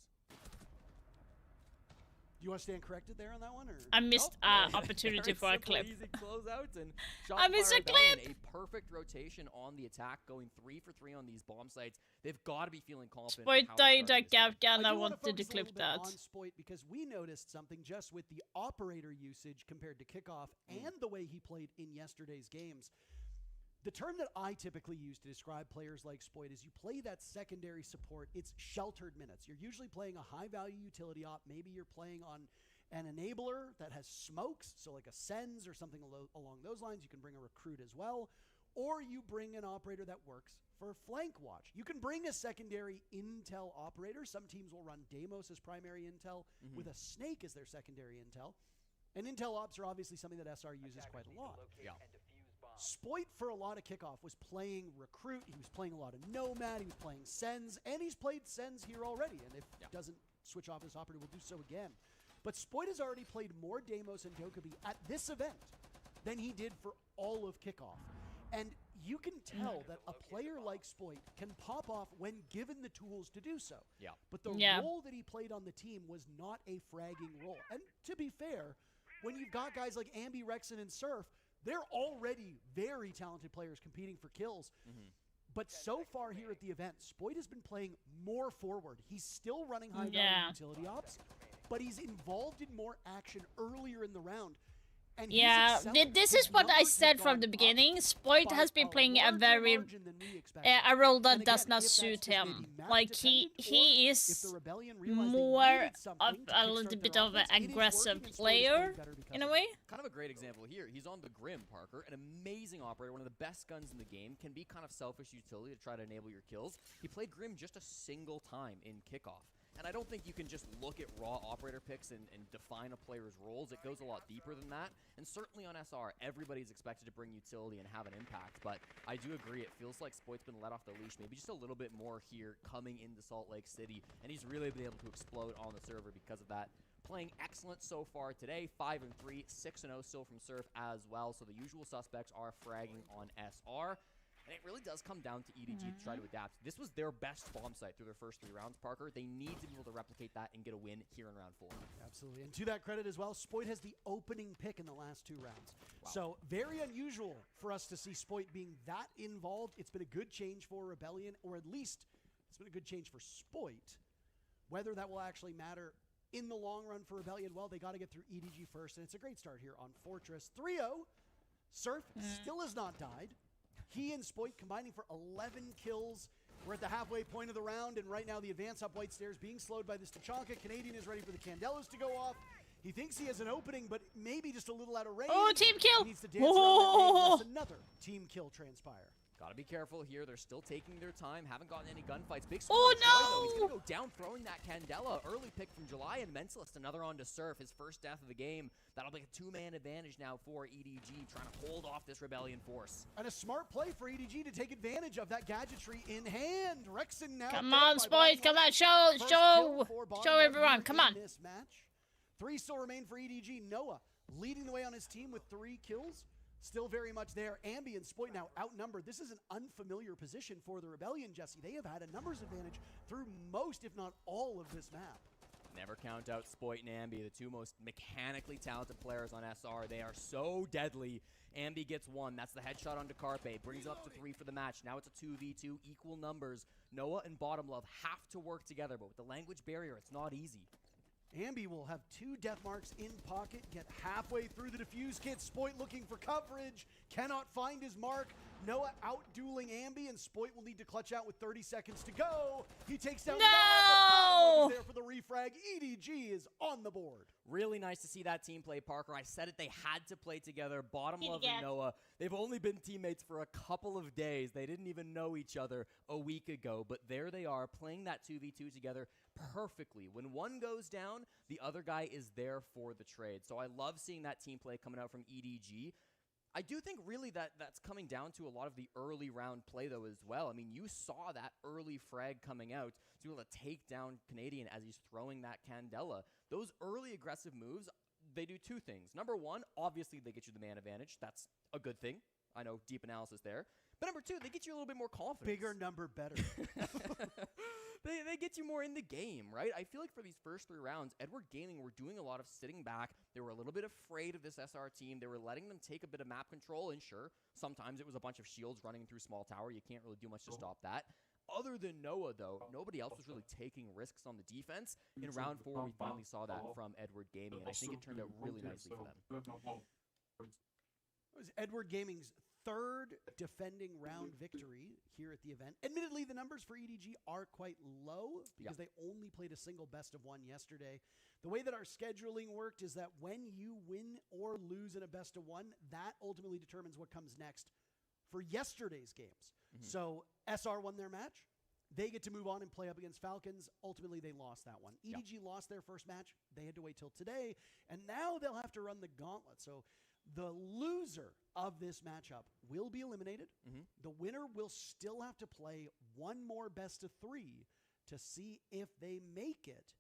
N: You want to stand corrected there on that one, or
C: I missed
O: Nope.
C: opportunity
O: Very
C: for a
O: simple,
C: clip.
O: Easy closeout and
C: I missed
O: Shopify
C: a
O: Rebellion,
C: clip.
O: a perfect rotation on the attack, going 3 for 3 on these bomb sites. They've got to be feeling confident. in
C: Spoit
O: how they're
C: died
O: starting
C: to
O: this game.
C: Capcan. I
N: do wanna
C: wanted to
N: focus a
C: clip
N: little bit
C: that.
N: on Spoit because we noticed something just with the operator usage compared to kickoff and the way he played in yesterday's games. The term that I typically use to describe players like Spoit is you play that secondary support. It's sheltered minutes. You're usually playing a high-value utility op. Maybe you're playing on an enabler that has smokes, so like a Sens or something along those lines. You can bring a recruit as well. Or you bring an operator that works for flank watch. You can bring a secondary intel operator. Some teams will run Deimos as primary intel with a Snake as their secondary intel. And intel ops are obviously something that SR uses quite a lot.
O: Yeah.
N: Spoit for a lot of kickoff was playing recruit. He was playing a lot of Nomad. He was playing Sens, and he's played Sens here already. And if he doesn't switch off his operator, will do so again. But Spoit has already played more Deimos and Dokkaebi at this event than he did for all of kickoff. And you can tell that a player like Spoit can pop off when given the tools to do so.
O: Yeah.
N: But the
C: Yeah.
N: role that he played on the team was not a fragging role. And to be fair, when you've got guys like Ambi, Rexon, and Surf, they're already very talented players competing for kills. But so far here at the event, Spoit has been playing more forward. He's still running high-value utility ops, but he's involved in more action earlier in the round. And he's
C: Yeah,
N: excelling.
C: this
N: His
C: is what I
N: numbers have
C: said from
N: gone
C: the
N: up
C: beginning. Spoit
N: by
C: has been playing a
N: larger
C: very
N: margin than we expected.
C: a role that
N: And
C: does
N: again,
C: not
N: if that's
C: suit
N: just maybe
C: him.
N: map
C: Like he
N: dependent, or if
C: is
N: the Rebellion realized they
C: more
N: needed
C: of
N: something to
C: a little
N: kickstart
C: bit
N: their
C: of an
N: offense, it is
C: aggressive
N: working, and Spoit is
C: player
N: playing better because
C: in a
N: of it.
C: way.
O: Kind of a great example here. He's on the Grim, Parker, an amazing operator, one of the best guns in the game, can be kind of selfish utility to try to enable your kills. He played Grim just a single time in kickoff. And I don't think you can just look at raw operator picks and define a player's roles. It goes a lot deeper than that. And certainly on SR, everybody's expected to bring utility and have an impact. But I do agree, it feels like Spoit's been let off the leash maybe just a little bit more here coming into Salt Lake City. And he's really been able to explode on the server because of that. playing excellent so far today. 5-3, 6-0 still from Surf as well. So the usual suspects are fragging on SR. And it really does come down to EDG to try to adapt. This was their best bomb site through their first 3 rounds, Parker. They need to be able to replicate that and get a win here in round 4.
N: Absolutely. And to that credit as well, Spoit has the opening pick in the last 2 rounds. Wow. So very unusual for us to see Spoit being that involved. It's been a good change for Rebellion, or at least it's been a good change for Spoit. Whether that will actually matter in the long run for Rebellion, well, they got to get through EDG first, and it's a great start here on Fortress. 3-0. Surf still has not died. He and Spoit combining for 11 kills. We're at the halfway point of the round, and right now the advance up White Stairs being slowed by this Tachanka. Canadian is ready for the Candelas to go off. He thinks he has an opening, but maybe just a little out of range.
C: Oh, team kill!
N: He needs to dance around that. Another team kill transpire.
O: Gotta be careful here. They're still taking their time. Haven't gotten any gunfights. Big
C: oh,
O: no! He's gonna go down throwing that Candela. Early pick from July and Mentalist. Another on to Surf. His first death of the game. That'll be a 2-man advantage now for EDG, trying to hold off this Rebellion force.
N: And a smart play for EDG to take advantage of that gadgetry in hand. Rexon now.
C: Come on, Spoit. Come on, show everyone. Come on.
N: This match. 3 still remain for EDG. Noah leading the way on his team with 3 kills. Still very much there. Ambi and Spoit now outnumbered. This is an unfamiliar position for the Rebellion, Jesse. They have had a numbers advantage through most, if not all, of this map.
O: Never count out Spoit and Ambi, the 2 most mechanically talented players on SR. They are so deadly. Ambi gets 1. That's the headshot onto Carpe. Brings it up to 3 for the match. Now it's a 2v2, equal numbers. Noah and Bottom Love have to work together, but with the language barrier, it's not easy.
N: Ambi will have 2 death marks in pocket, get halfway through the defuse kit. Spoit looking for coverage, cannot find his mark. Noah out-dueling Ambi, and Spoit will need to clutch out with 30 seconds to go. He takes down
C: no!
N: there for the refrag. EDG is on the board.
O: Really nice to see that team play, Parker. I said it, they had to play together. Bottom Love and Noah, they've only been teammates for a couple of days. They didn't even know each other a week ago, but there they are playing that 2v2 together perfectly. When one goes down, the other guy is there for the trade. So I love seeing that team play coming out from EDG. I do think really that's coming down to a lot of the early round play, though, as well. I mean, you saw that early frag coming out to be able to take down Canadian as he's throwing that Candela. Those early aggressive moves, they do 2 things. Number 1, obviously, they get you the man advantage. That's a good thing. I know, deep analysis there. But number 2, they get you a little bit more confidence.
N: Bigger number, better.
O: They get you more in the game, right? I feel like for these first 3 rounds, Edward Gaming were doing a lot of sitting back. They were a little bit afraid of this SR team. They were letting them take a bit of map control, and sure, sometimes it was a bunch of shields running through small tower. You can't really do much to stop that. Other than Noah, though, nobody else was really taking risks on the defense. In round 4, we finally saw that from Edward Gaming, and I think it turned out really nicely for them.
N: It was Edward Gaming's 3rd defending round victory here at the event. Admittedly, the numbers for EDG are quite low because they only played a single best of 1 yesterday. The way that our scheduling worked is that when you win or lose in a best of 1, that ultimately determines what comes next for yesterday's games. So SR won their match. They get to move on and play up against Falcons. Ultimately, they lost that one. EDG lost their first match. They had to wait till today, and now they'll have to run the gauntlet. So the loser of this matchup will be eliminated. The winner will still have to play 1 more best of 3 to see if they make it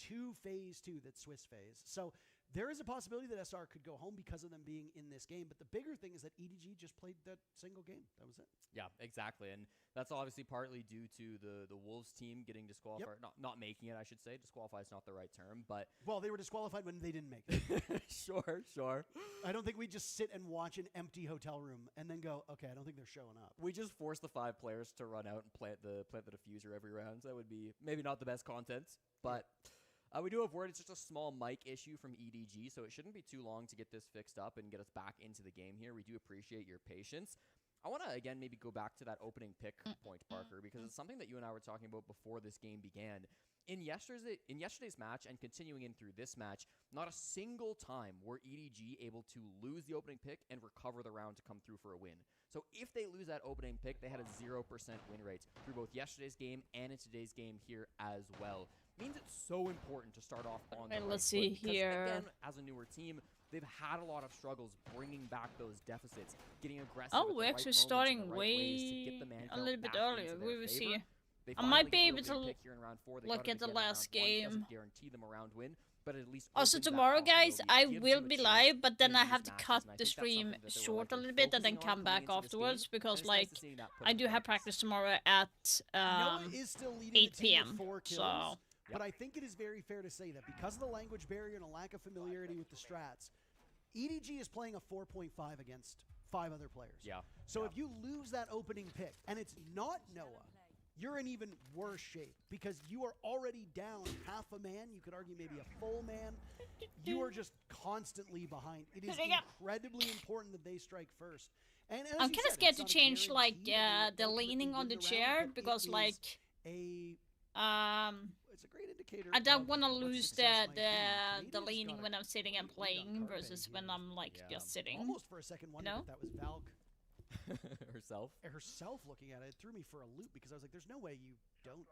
N: to phase 2, that Swiss phase. So there is a possibility that SR could go home because of them being in this game. But the bigger thing is that EDG just played that single game. That was it.
O: Yeah, exactly. And that's obviously partly due to the Wolves team getting disqualified. Not making it, I should say. Disqualified is not the right term, but...
N: Well, they were disqualified when they didn't make it.
O: Sure.
N: I don't think we just sit and watch an empty hotel room and then go, okay, I don't think they're showing up.
O: We just force the 5 players to run out and plant the diffuser every round. So that would be maybe not the best content, but... we do have word it's just a small mic issue from EDG, so it shouldn't be too long to get this fixed up and get us back into the game here. We do appreciate your patience. I want to, again, maybe go back to that opening pick point, Parker, because it's something that you and I were talking about before this game began. In yesterday's match and continuing in through this match, not a single time were EDG able to lose the opening pick and recover the round to come through for a win. So if they lose that opening pick, they had a 0% win rate through both yesterday's game and in today's game here as well. Means it's so important to start off on the right
C: let's see
O: foot, because,
C: here.
O: again, as a newer team, they've had a lot of struggles bringing back those deficits, getting aggressive.
C: Oh, we're actually starting way a little bit earlier. We will see. I might be able to look at the last game.
O: Guarantee them a round win. but at least
C: Also
O: opens that
C: tomorrow, guys,
O: possibility,
C: I
O: gives
C: will
O: you a
C: be
O: chance
C: live, but then
O: in
C: I
O: these
C: have to
O: matches,
C: cut
O: and I
C: the
O: think that's
C: stream
O: something that they were
C: short a
O: likely
C: little bit and then
O: focusing on
C: come back
O: coming into this
C: afterwards
O: game,
C: because
O: and it's nice
C: like
O: to see that put
C: I
O: into
C: do have
O: practice.
C: practice tomorrow at
N: Noah is still leading
C: 8
N: the team
C: p.m.
N: with 4 kills,
C: So
N: but I think it is very fair to say that because of the language barrier and a lack of familiarity with the strats, EDG is playing a 4.5 against 5 other players.
O: Yeah.
N: So if you lose that opening pick and it's not Noah, you're in even worse shape because you are already down half a man. You could argue maybe a full man. You are just constantly behind. It is incredibly important that they strike first. And as
C: I'm
N: you
C: kind of
N: said,
C: scared
N: it's
C: to
N: not a
C: change like
N: guarantee that they
C: the
N: ultimately
C: leaning on
N: win
C: the
N: round,
C: chair
N: but it
C: because
N: is
C: like
N: it's a great indicator.
C: I don't
N: of
C: want to
N: what
C: lose
N: success
C: the
N: might be.
C: the
N: Canadian's
C: leaning
N: got
C: when
N: a
C: I'm sitting and
N: great lead on
C: playing
N: Carpe
C: versus
N: here.
C: when I'm like just sitting.
N: Almost for a second wondered
C: know?
N: if that was Valk
O: herself.
N: looking at it. It threw me for a loop because I was like, there's no way you don't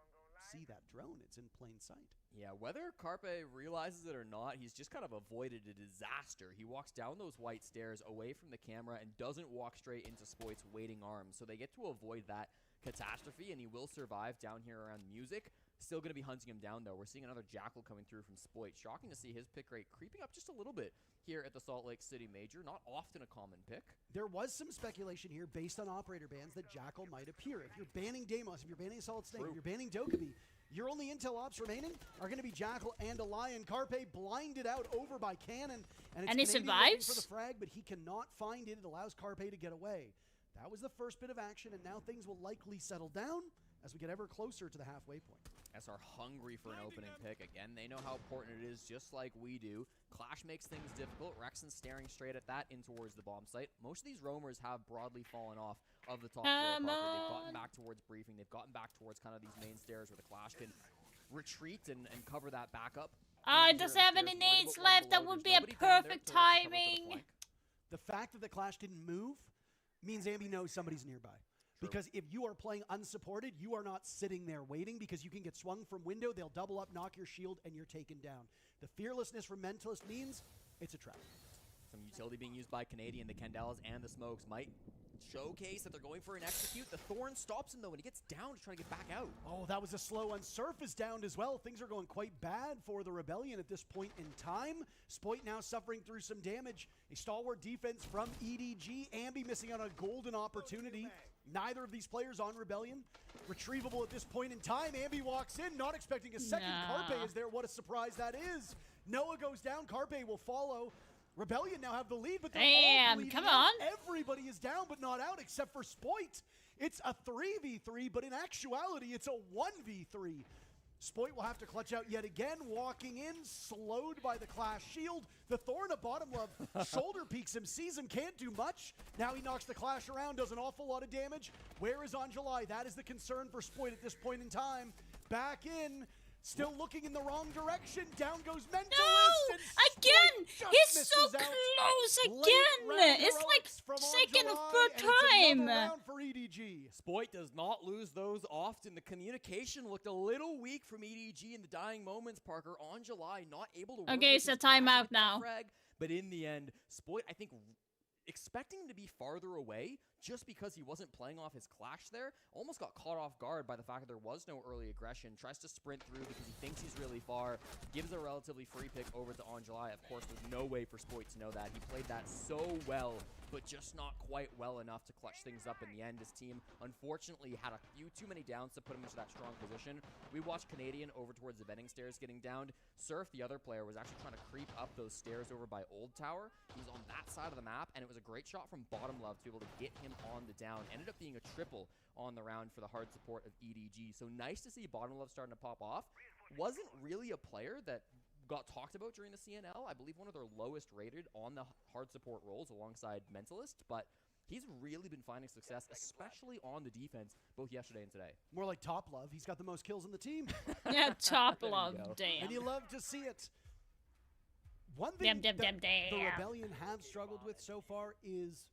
N: see that drone. It's in plain sight.
O: Yeah, whether Carpe realizes it or not, he's just kind of avoided a disaster. He walks down those white stairs away from the camera and doesn't walk straight into Spoit's waiting arms. So they get to avoid that catastrophe, and he will survive down here around music. Still going to be hunting him down, though. We're seeing another Jackal coming through from Spoit. Shocking to see his pick rate creeping up just a little bit here at the Salt Lake City Major. Not often a common pick.
N: There was some speculation here based on operator bans that Jackal might appear. If you're banning Deimos, if you're banning Solid Snake, if you're banning Dokkaebi, your only intel ops remaining are going to be Jackal and a Lion. Carpe blinded out over by Cannon. And
C: he
N: Canadian looking
C: survives?
N: for the frag, but he cannot find it. It allows Carpe to get away. That was the first bit of action, and now things will likely settle down as we get ever closer to the halfway point.
O: SR hungry for an opening pick. Again, they know how important it is, just like we do. Clash makes things difficult. Rexon staring straight at that in towards the bomb site. Most of these roamers have broadly fallen off of the top floor. They've gotten back towards briefing. They've gotten back towards kind of these main stairs where the Clash can retreat and cover that backup.
C: It doesn't have any nades left. That would be a perfect timing.
N: The fact that the Clash didn't move means Ambi knows somebody's nearby. Because if you are playing unsupported, you are not sitting there waiting because you can get swung from window, they'll double up, knock your shield, and you're taken down. The fearlessness from Mentalist means it's a trap.
O: Some utility being used by Canadian. The Candelas and the Smokes might showcase that they're going for an execute. The Thorn stops him, though, and he gets down to try to get back out.
N: Oh, that was a slow one. Surf is downed as well. Things are going quite bad for the Rebellion at this point in time. Spoit now suffering through some damage. A stalwart defense from EDG. Ambi missing out on a golden opportunity. Neither of these players on Rebellion. Retrievable at this point in time. Ambi walks in, not expecting a second. Carpe is there. What a surprise that is. Noah goes down. Carpe will follow. Rebellion now have the lead, but they're all bleeding
C: come
N: out.
C: on.
N: Everybody is down, but not out except for Spoit. It's a 3v3, but in actuality, it's a 1v3. Spoit will have to clutch out yet again, walking in, slowed by the Clash shield. The Thorn at bottom love shoulder peeks him, sees him, can't do much. Now he knocks the Clash around, does an awful lot of damage. Where is Angelai? That is the concern for Spoit at this point in time. Back in, still looking in the wrong direction. Down goes Mentalist.
C: No! Again! He's so close again! It's like second or third time!
N: For EDG.
O: Spoit does not lose those often. The communication looked a little weak from EDG in the dying moments, Parker. On July, not able to work
C: Okay, it's a timeout now.
O: frag, but in the end, Spoit, I think, expecting him to be farther away just because he wasn't playing off his Clash there, almost got caught off guard by the fact that there was no early aggression, tries to sprint through because he thinks he's really far, gives a relatively free pick over to Angelai. Of course, there's no way for Spoit to know that. He played that so well, but just not quite well enough to clutch things up in the end. His team, unfortunately, had a few too many downs to put him into that strong position. We watched Canadian over towards the betting stairs getting downed. Surf, the other player, was actually trying to creep up those stairs over by Old Tower. He was on that side of the map, and it was a great shot from Bottom Love to be able to get him on the down. Ended up being a triple on the round for the hard support of EDG. So nice to see Bottom Love starting to pop off. Wasn't really a player that got talked about during the CNL. I believe one of their lowest rated on the hard support roles alongside Mentalist, but he's really been finding success, especially on the defense, both yesterday and today.
N: More like Top Love. He's got the most kills in the team.
C: Yeah, Top Love, damn.
N: And you love to see it. One thing that the Rebellion have struggled with so far is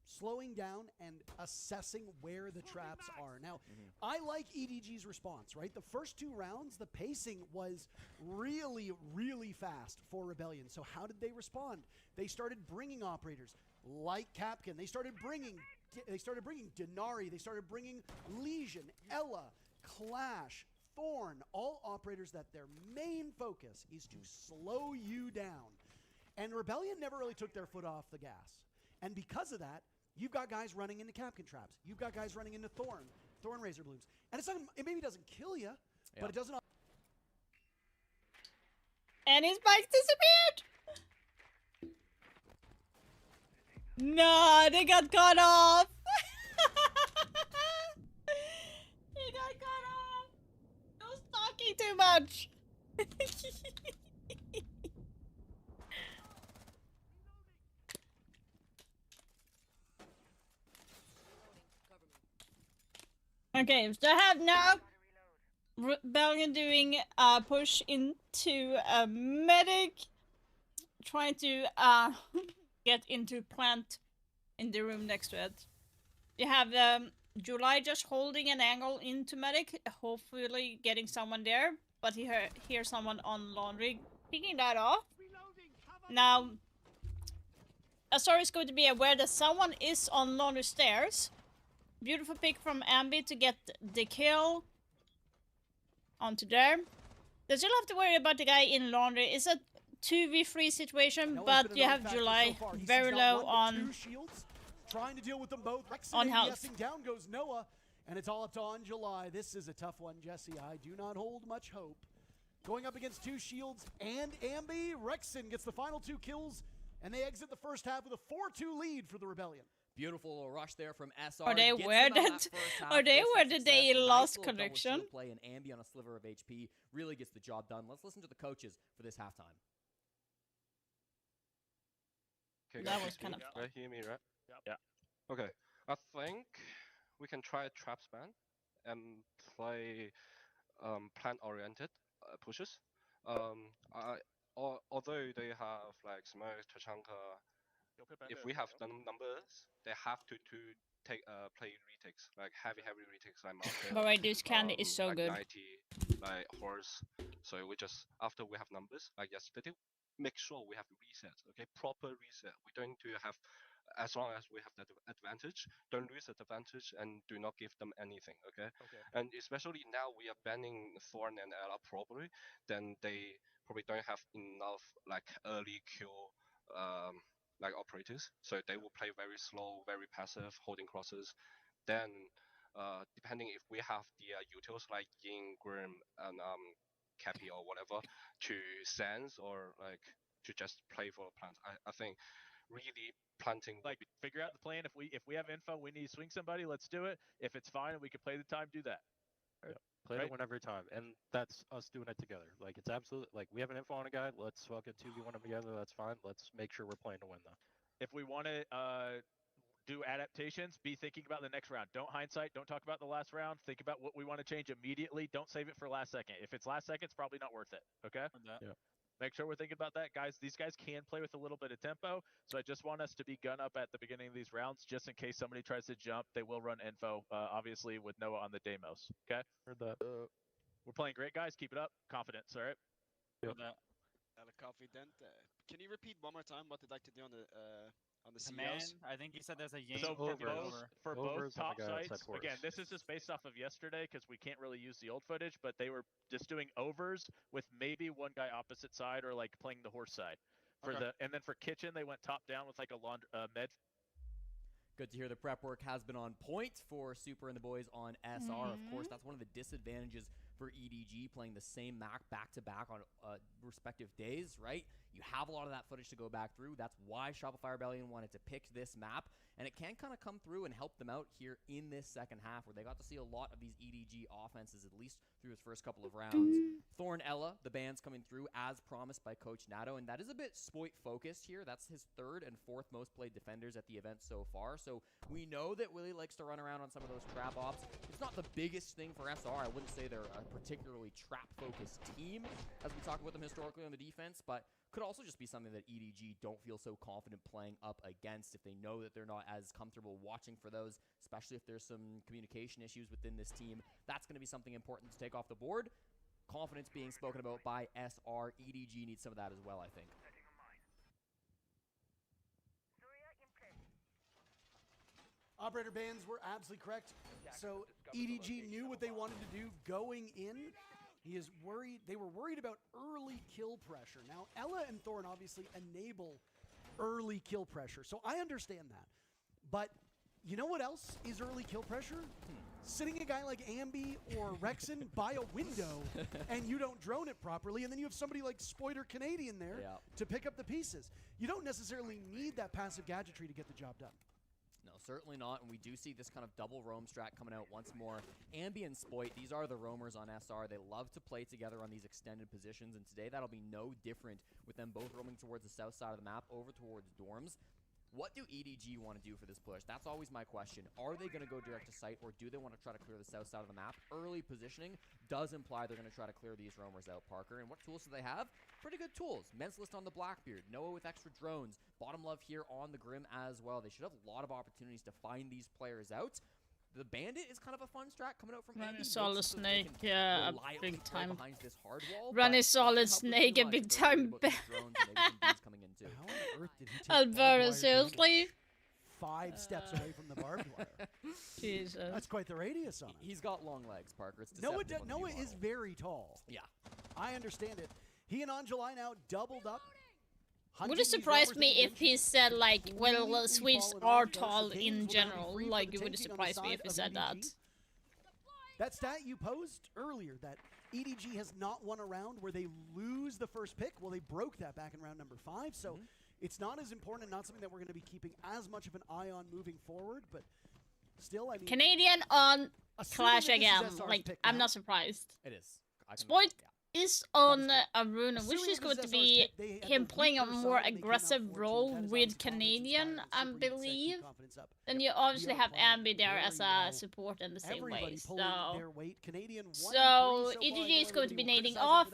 N: slowing down and assessing where the traps are. Now, I like EDG's response, right? The first 2 rounds, the pacing was really, really fast for Rebellion. So how did they respond? They started bringing operators like Kapkan. They started bringing Denari. They started bringing Legion, Ella, Clash, Thorn, all operators that their main focus is to slow you down. And Rebellion never really took their foot off the gas. And because of that, you've got guys running into Kapkan traps. You've got guys running into Thorn Razor Blooms. And it's not, it maybe doesn't kill you, but it doesn't.
C: And his bike disappeared! No, they got cut off! He got cut off! I was talking too much! Okay, so I have now Rebellion doing a push into a medic, trying to get into plant in the room next to it. You have July just holding an angle into medic, hopefully getting someone there, but he hears someone on laundry, picking that off. Now, Azar is going to be aware that someone is on laundry stairs. Beautiful pick from Ambi to get the kill onto there. They still have to worry about the guy in laundry. It's a 2v3 situation, but you have July very low on
N: trying to deal with them both.
C: On health.
N: Down goes Noah, and it's all up to on July. This is a tough one, Jesse. I do not hold much hope. Going up against 2 shields and Ambi, Rexon gets the final 2 kills, and they exit the first half with a 4-2 lead for the Rebellion.
O: Beautiful little rush there from SR.
C: Are they aware that? Are they aware that they lost connection?
O: Play and Ambi on a sliver of HP really gets the job done. Let's listen to the coaches for this halftime.
I: Okay,
C: That was kind of
I: fun. Right, hear me, right?
J: Yeah.
I: Okay, I think we can try trap span and play plant-oriented pushes. Although they have like Smoke, Tachanka, if we have the numbers, they have to take play retakes, like heavy retakes like Master.
C: But right, this candy is so
I: like
C: good.
I: 90, like Horse. So we just, after we have numbers, like yesterday, make sure we have resets, okay? Proper reset. We don't need to have, as long as we have that advantage, don't lose that advantage and do not give them anything, okay? And especially now we are banning Thorn and Ella probably, then they probably don't have enough like early kill like operators, so they will play very slow, very passive, holding crosses. Then depending if we have the utils like Ying, Grim, and Cappy or whatever to sense or like to just play for plants, I think really planting
P: like figure out the plan. If we have info, we need to swing somebody, let's do it. If it's fine and we can play the time, do that.
Q: Play to win every time, and that's us doing it together. Like it's absolutely like we have an info on a guy. Let's fucking 2v1 them together. That's fine. Let's make sure we're playing to win though.
P: If we want to do adaptations, be thinking about the next round. Don't hindsight. Don't talk about the last round. Think about what we want to change immediately. Don't save it for last second. If it's last second, it's probably not worth it. Okay.
Q: Yeah.
P: Make sure we're thinking about that, guys. These guys can play with a little bit of tempo, so I just want us to be gun up at the beginning of these rounds, just in case somebody tries to jump. They will run info, obviously with Noah on the Deimos. Okay.
Q: Heard that.
P: We're playing great, guys. Keep it up. Confidence. All right.
Q: Yep.
R: Confident. Can you repeat one more time what they'd like to do on the
J: Command,
R: CEOs?
J: I think he said there's a Ying
P: So for
Q: Overs
P: both
Q: on
P: top
Q: the guy outside
P: sites,
Q: force.
P: again, this is just based off of yesterday because we can't really use the old footage, but they were just doing overs with maybe one guy opposite side or like playing the horse side. For
R: Okay.
P: and then for kitchen, they went top down with like a med.
O: Good to hear the prep work has been on point for Super and the boys on SR. Of course, that's one of the disadvantages for EDG playing the same map back-to-back on respective days, right? You have a lot of that footage to go back through. That's why Shopify Rebellion wanted to pick this map, and it can kind of come through and help them out here in this second half where they got to see a lot of these EDG offenses, at least through his first couple of rounds. Thorn Ella, the band's coming through as promised by Coach Nato, and that is a bit Spoit-focused here. That's his 3rd and 4th most played defenders at the event so far, so we know that Willie likes to run around on some of those trap ops. It's not the biggest thing for SR. I wouldn't say they're a particularly trap-focused team as we talk about them historically on the defense, but could also just be something that EDG don't feel so confident playing up against if they know that they're not as comfortable watching for those, especially if there's some communication issues within this team. That's going to be something important to take off the board. Confidence being spoken about by SR. EDG needs some of that as well, I think.
N: Operator Bands were absolutely correct. So EDG knew what they wanted to do going in. He is worried. They were worried about early kill pressure. Now, Ela and Thorn obviously enable early kill pressure, so I understand that. But you know what else is early kill pressure? Sitting a guy like Ambi or Rexen by a window and you don't drone it properly, and then you have somebody like Spoiler Canadian there to pick up the pieces. You don't necessarily need that passive gadgetry to get the job done.
O: No, certainly not, and we do see this kind of double roam strat coming out once more. Ambi and Spoit, these are the roamers on SR. They love to play together on these extended positions, and today that'll be no different with them both roaming towards the south side of the map, over towards dorms. What do EDG want to do for this push? That's always my question. Are they going to go direct to site, or do they want to try to clear the south side of the map? Early positioning does imply they're going to try to clear these roamers out, Parker. And what tools do they have? Pretty good tools. Mentalist on the Blackbeard, Noah with extra drones, Bottom Love here on the Grim as well. They should have a lot of opportunities to find these players out. The Bandit is kind of a fun strat coming out from
C: Run
O: Andy.
C: is all a snake, a big time.
O: Behind this hard wall,
C: Run is all a snake, a big time. Alberto, seriously?
N: 5 steps away from the barbed wire.
C: Jesus.
N: That's quite the radius on it.
O: He's got long legs, Parker. It's
N: Noah
O: deceptive on the
N: is very tall.
O: Yeah.
N: I understand it. He and Angelai now doubled up.
C: Would it surprise me if he said, like, well, Swedes are tall in general? Like, it would surprise me if he said that.
N: That stat you posed earlier, that EDG has not won a round where they lose the first pick. Well, they broke that back in round number 5, so it's not as important and not something that we're going to be keeping as much of an eye on moving forward, but still, I mean...
C: Canadian on Clash again. Like, I'm not surprised.
O: It is.
C: Spoit is on Aruna, which is going to be him playing a more aggressive role with Canadian, I believe. And you obviously have Ambi there as a support in the same way. So EDG is going to be nading off,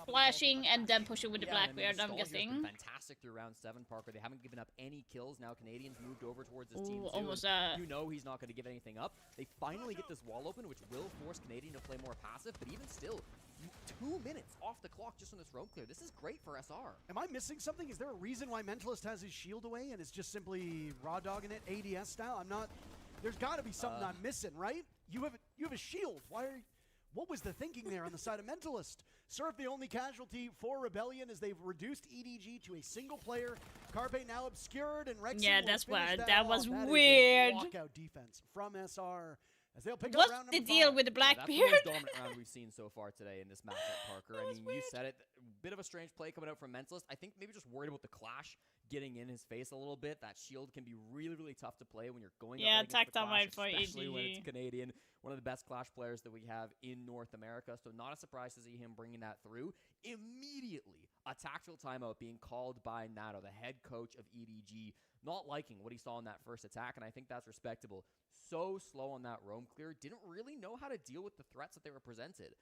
C: flashing, and then pushing with the Blackbeard, I'm guessing.
O: Fantastic through round 7, Parker. They haven't given up any kills. Now Canadians moved over towards this team.
C: Almost,
O: you know he's not going to give anything up. They finally get this wall open, which will force Canadian to play more passive, but even still, 2 minutes off the clock just on this roam clear. This is great for SR.
N: Am I missing something? Is there a reason why Mentalist has his shield away and it's just simply raw dogging it ADS style? I'm not. There's got to be something I'm missing, right? You have a shield. What was the thinking there on the side of Mentalist? Surf the only casualty for Rebellion as they've reduced EDG to a single player. Carpe now obscured and Rex.
C: Yeah, that's weird. That was
N: weird.
C: weird.
N: Lockout defense from SR. As they'll pick
C: What's
N: up round
C: the
N: number
C: deal
N: 5.
C: with the Blackbeard?
O: That's the most dominant round we've seen so far today in this matchup, Parker. I mean, you said it. Bit of a strange play coming out from Mentalist. I think maybe just worried about the clash getting in his face a little bit. That shield can be really, really tough to play when you're going up against the clash, especially when it's Canadian. One of the best clash players that we have in North America. So not a surprise to see him bringing that through. Immediately, a tactical timeout being called by Nato, the head coach of EDG, not liking what he saw in that first attack, and I think that's respectable. So slow on that roam clear, didn't really know how to deal with the threats that they were presented.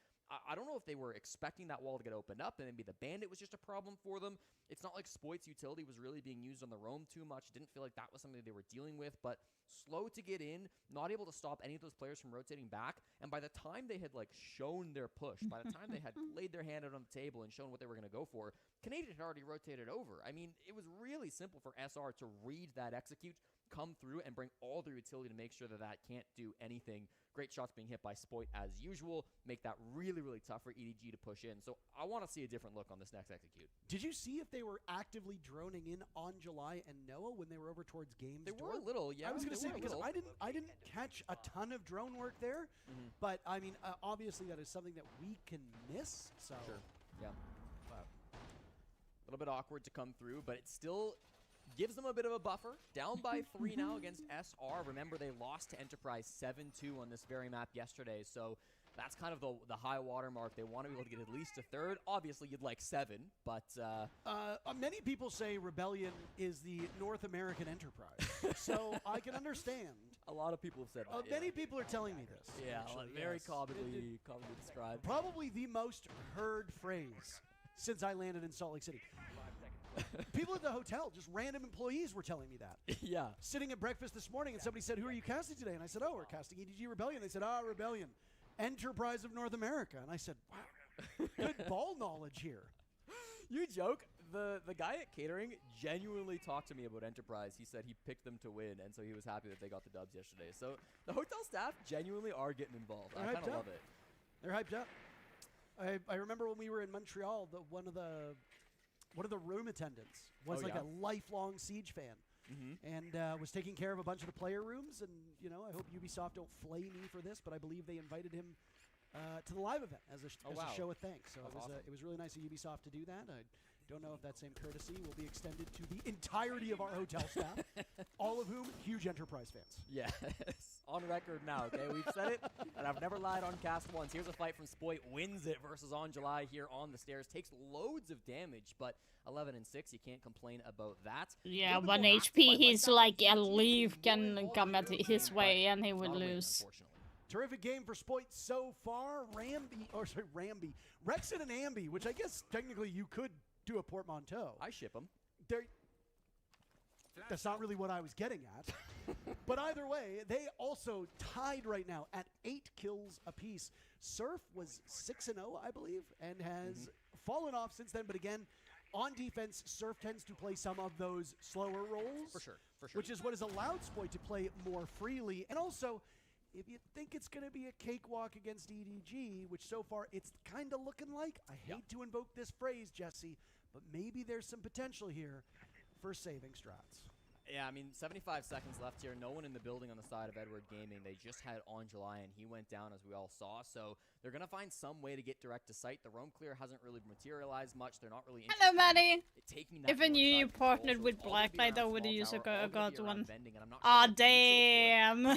O: I don't know if they were expecting that wall to get opened up and maybe the Bandit was just a problem for them. It's not like Spoit's utility was really being used on the roam too much. Didn't feel like that was something they were dealing with, but slow to get in, not able to stop any of those players from rotating back. And by the time they had like shown their push, by the time they had laid their hand out on the table and shown what they were going to go for, Canadian had already rotated over. I mean, it was really simple for SR to read that execute, come through, and bring all their utility to make sure that that can't do anything. Great shots being hit by Spoit as usual. Make that really, really tough for EDG to push in. So I want to see a different look on this next execute.
N: Did you see if they were actively droning in on July and Noah when they were over towards games?
O: They were a little, yeah.
N: I was going to say, because I didn't catch a ton of drone work there, but I mean, obviously that is something that we can miss. So
O: sure, yeah. A little bit awkward to come through, but it still gives them a bit of a buffer. Down by 3 now against SR. Remember, they lost to Enterprise 7-2 on this very map yesterday, so that's kind of the high water mark. They want to be able to get at least a third. Obviously, you'd like 7, but...
N: many people say Rebellion is the North American Enterprise, so I can understand.
O: A lot of people have said that,
N: Many people are telling me this.
O: Yeah,
N: actually,
O: very
N: yes.
O: commonly described.
N: Probably the most heard phrase since I landed in Salt Lake City. People at the hotel, just random employees were telling me that.
O: Yeah.
N: Sitting at breakfast this morning and somebody said, "Who are you casting today?" And I said, "Oh, we're casting EDG Rebellion." They said, Rebellion. Enterprise of North America. And I said, wow, good ball knowledge here.
O: You joke. the guy at catering genuinely talked to me about Enterprise. He said he picked them to win, and so he was happy that they got the dubs yesterday. So the hotel staff genuinely are getting involved. I kind of love it.
N: They're hyped up. I remember when we were in Montreal, one of the room attendants was a lifelong Siege fan. And was taking care of a bunch of the player rooms. And, I hope Ubisoft don't flay me for this, but I believe they invited him to the live event as a show of thanks. So it was really nice of Ubisoft to do that. I don't know if that same courtesy will be extended to the entirety of our hotel staff, all of whom huge Enterprise fans.
O: Yes, on record now, okay? We've said it, and I've never lied on cast once. Here's a fight from Spoit, wins it versus On July here on the stairs, takes loads of damage, but 11 and 6, you can't complain about that.
C: Yeah, 1 HP, he's like a leaf can come at his way and he would lose.
N: Terrific game for Spoit so far. Ramby. Rexon and Ambi, which I guess technically you could do a portmanteau.
O: I ship them.
N: That's not really what I was getting at. But either way, they also tied right now at 8 kills apiece. Surf was 6-0, I believe, and has fallen off since then. But again, on defense, Surf tends to play some of those slower roles.
O: For sure.
N: Which is what has allowed Spoit to play more freely. And also, if you think it's going to be a cakewalk against EDG, which so far it's kind of looking like, I hate to invoke this phrase, Jesse, but maybe there's some potential here for saving strats.
O: Yeah, I mean, 75 seconds left here. No one in the building on the side of Edward Gaming. They just had On July, and he went down, as we all saw. So they're going to find some way to get direct to site. The roam clear hasn't really materialized much. They're not really
C: Hello, Maddie. Even you partnered with Blacklight over the user got one. Aw, damn.
O: Will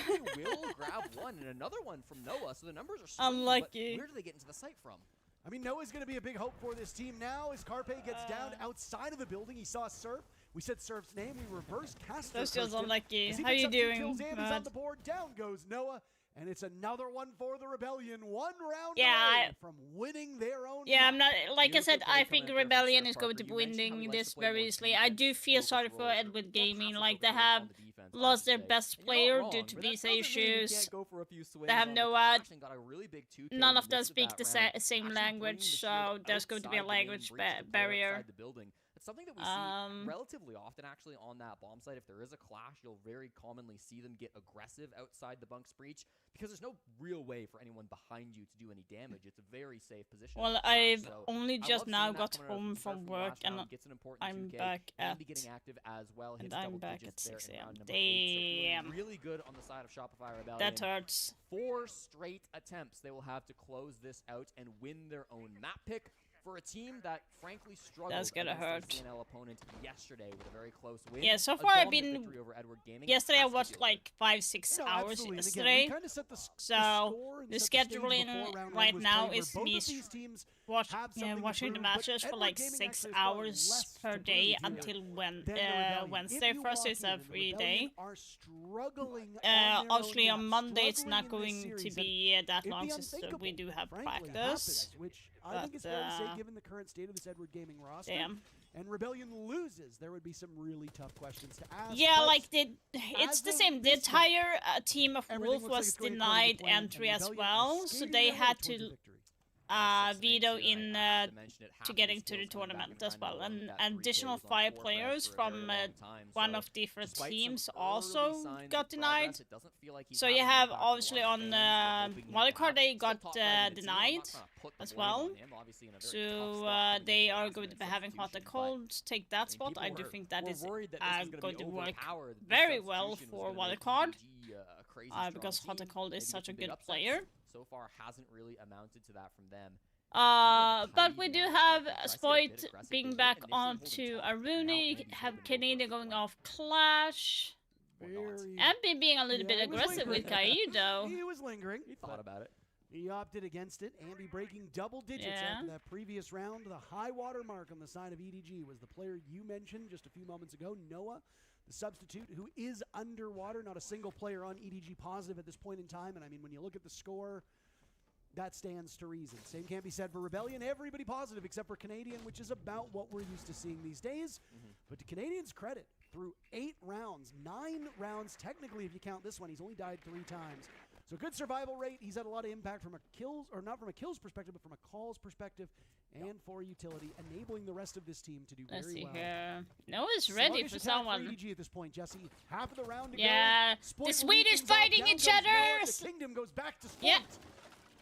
O: grab one, and another one from Noah. So the numbers are swinging,
C: unlucky.
O: But where do they get into the site from?
N: I mean, Noah's going to be a big hope for this team now as Carpe gets down outside of the building. He saw Surf. We said Surf's name. We reversed Castor.
C: That's just unlucky. How you doing,
N: He's on the board. Down goes Noah. And it's another one for the Rebellion. 1 round away from winning their own.
C: Yeah, I'm not. Like I said, I think Rebellion is going to be winning this very easily. I do feel sorry for Edward Gaming. Like, they have lost their best player due to these issues. They have Noah. None of them speak the same language, so there's going to be a language barrier.
O: Something that we see relatively often, actually, on that bomb site. If there is a clash, you'll very commonly see them get aggressive outside the bunk's breach because there's no real way for anyone behind you to do any damage. It's a very safe position.
C: Well, I've only just now got home from work, and I'm back at.
O: Getting active as well.
C: And I'm back at 6 a.m.
O: Damn. Really good on the side of Shopify Rebellion.
C: That hurts.
O: 4 straight attempts they will have to close this out and win their own map pick. For a team that frankly struggled against their CNL opponent yesterday with a very close win.
C: Yeah, so far I've been. Yesterday I watched like 5-6 hours yesterday. So the scheduling right now is me watching the matches for like 6 hours per day until Wednesday. First is every day. Obviously on Monday it's not going to be that long since we do have practice.
N: I think it's fair to say, given the current state of this Edward Gaming roster, and Rebellion loses, there would be some really tough questions to ask.
C: Yeah, like, it's the same. The entire team of Wolf was denied entry as well, so they had to veto in to getting to the tournament as well. And additional 5 players from one of different teams also got denied. So you have, obviously, on wildcard they got denied as well. So they are going to be having hot and cold take that spot. I do think that is going to work very well for wildcard because hot and cold is such a good player.
O: So far hasn't really amounted to that from them.
C: But we do have Spoit being back onto Aruni, have Canadian going off Clash, and being a little bit aggressive with Kaido.
N: He was lingering.
O: He thought about it.
N: He opted against it. Ambi breaking double digits after that previous round. The high water mark on the side of EDG was the player you mentioned just a few moments ago, Noah, the substitute, who is underwater. Not a single player on EDG positive at this point in time. And I mean, when you look at the score, that stands to reason. Same can't be said for Rebellion. Everybody positive except for Canadian, which is about what we're used to seeing these days. But to Canadian's credit, through 8 rounds, 9 rounds, technically if you count this one, he's only died 3 times. So good survival rate. He's had a lot of impact from a kills, or not from a kills perspective, but from a calls perspective. and for utility, enabling the rest of this team to do
C: Let's
N: very
C: see
N: well.
C: here. Noah's ready
N: Sluggish
C: for
N: attack
C: someone.
N: EDG at this point, Jesse. Half of the round to
C: Yeah,
N: go. Spoit
C: the
N: will
C: Swedish
N: lead things off.
C: fighting
N: Down
C: each
N: goes
C: other.
N: Noah. The kingdom goes back to Spoit.
C: Yeah.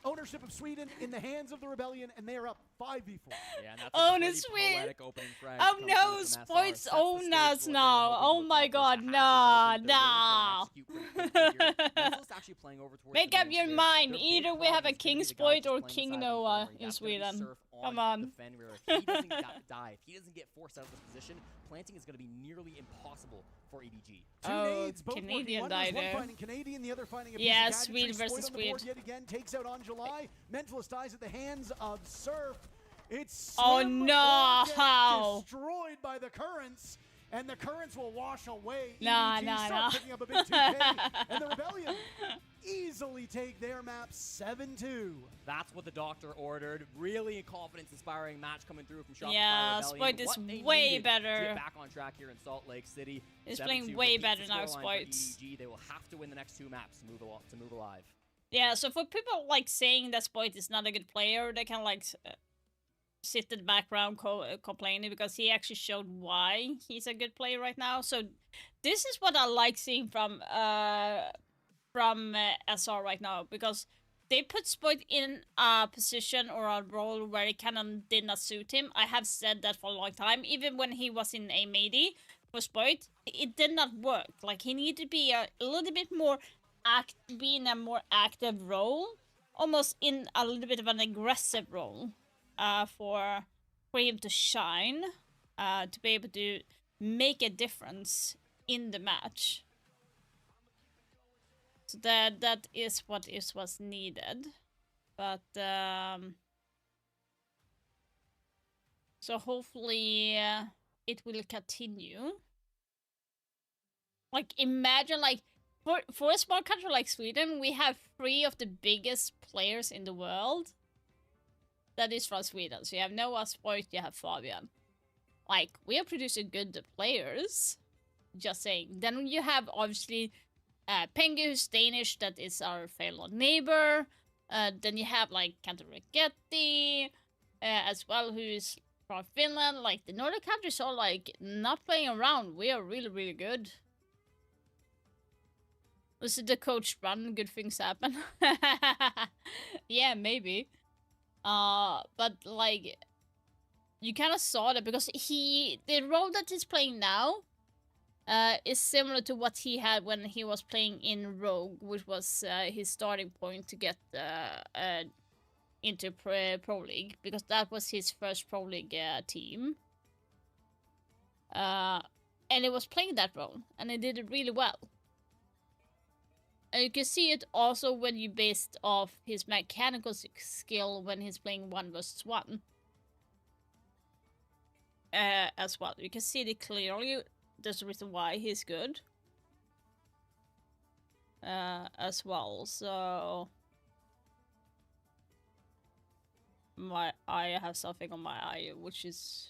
N: Ownership of Sweden in the hands of the Rebellion, and they are up 5v4.
O: Yeah, and that's
C: Oh,
O: a
C: no,
O: pretty
C: Sweden.
O: poetic opening frag
C: Oh
O: coming
C: no,
O: through from SR.
C: Spoit's
O: Sets the
C: own
O: stage
C: us
O: for what they're
C: now.
O: hoping
C: Oh
O: to
C: my
O: accomplish.
C: god,
O: The
C: no,
O: hatch is open. They're
C: no.
O: willing to execute pretty quickly here. Mentalist actually playing over towards
C: Make
O: the
C: up
O: base
C: your
O: there.
C: mind.
O: Their big
C: Either we
O: problem
C: have a
O: is gonna
C: King
O: be the guy
C: Spoit
O: just
C: or
O: playing
C: King
O: side
C: Noah
O: before.
C: in
O: That's gonna be
C: Sweden.
O: Surf
C: Come
O: on
C: on.
O: the Fenrir. If he doesn't die, if he doesn't get forced out of this position, planting is going to be nearly impossible for EDG.
N: Two
C: Oh,
N: nades, both
C: Canadian
N: working
C: died
N: wonders. One
C: there.
N: finding Canadian, the other finding a piece
C: Yeah,
N: of gadgetry.
C: Swede
N: Spoit
C: versus
N: on the board
C: Swede.
N: yet again takes out on July. Mentalist dies at the hands of Surf. It's
C: Oh,
N: swim
C: no.
N: or get destroyed by the currents, and the currents will wash away.
C: Nah,
N: EDG.
C: nah,
N: Surf
C: nah.
N: picking up a big 2K, and the Rebellion easily take their map 7-2.
O: That's what the doctor ordered. Really confidence-inspiring match coming through from Shopify
C: Yeah,
O: Rebellion.
C: Spoit is
O: What they
C: way
O: needed
C: better.
O: to get back on track here in Salt Lake City.
C: He's
O: 7-2
C: playing way
O: repeats
C: better
O: the
C: now,
O: scoreline for
C: Spoit.
O: EDG. They will have to win the next two maps to move alive.
C: Yeah, so for people like saying that Spoit is not a good player, they can like sit in the background complaining because he actually showed why he's a good player right now. So this is what I like seeing from SR right now, because they put Spoit in a position or a role where it kind of did not suit him. I have said that for a long time. Even when he was in a Mady for Spoit, it did not work. Like, he needed to be a little bit more be in a more active role, almost in a little bit of an aggressive role, for him to shine, to be able to make a difference in the match. So that is what was needed, but so hopefully it will continue. Like, imagine, like, for a small country like Sweden, we have 3 of the biggest players in the world that is from Sweden. So you have Noah, Spoit, you have Fabian. Like, we are producing good players. Just saying. Then you have, obviously, Pengu, who's Danish, that is our fellow neighbor. Then you have, like, Kanto Raketti, as well, who's from Finland. Like, the Nordic countries are, like, not playing around. We are really, really good. Was it the coach run? Good things happen. Yeah, maybe. But like, you kind of saw that because the role that he's playing now, is similar to what he had when he was playing in Rogue, which was his starting point to get into Pro League, because that was his first Pro League team. And it was playing that role, and he did it really well. And you can see it also when you based off his mechanical skill when he's playing 1 versus 1. As well. You can see it clearly. There's a reason why he's good. As well. So I have something on my eye, which is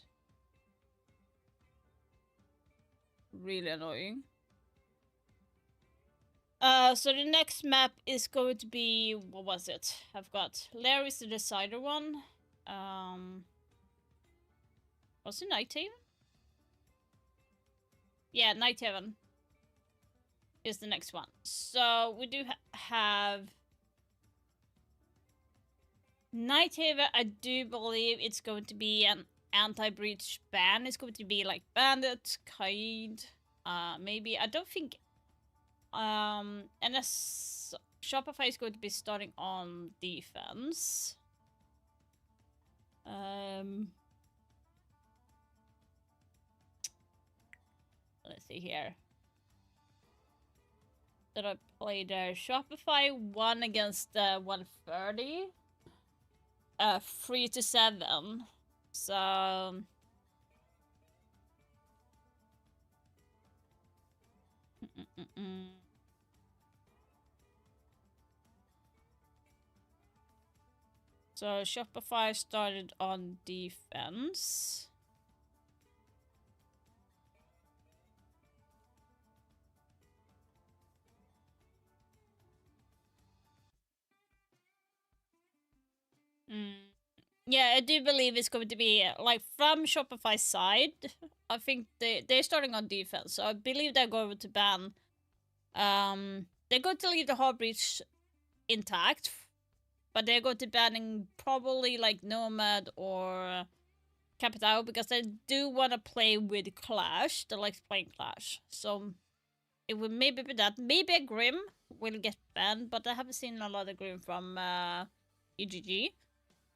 C: really annoying. So the next map is going to be, what was it? I've got Larry's the Decider one. Was it Nighthaven? Yeah, Nighthaven is the next one. So we do have Nighthaven. I do believe it's going to be an anti-breach ban. It's going to be like Bandit, Kaid, maybe. I don't think and as Shopify is going to be starting on defense. Let's see here. Did I play there? Shopify won against 130. 3-7. So So Shopify started on defense. Yeah, I do believe it's going to be like from Shopify's side. I think they're starting on defense, so I believe they're going to ban. They're going to leave the hard breach intact, but they're going to banning probably like Nomad or Capitao because they do want to play with Clash. They like playing Clash, so it will maybe be that. Maybe a Grim will get banned, but I haven't seen a lot of Grim from EGG.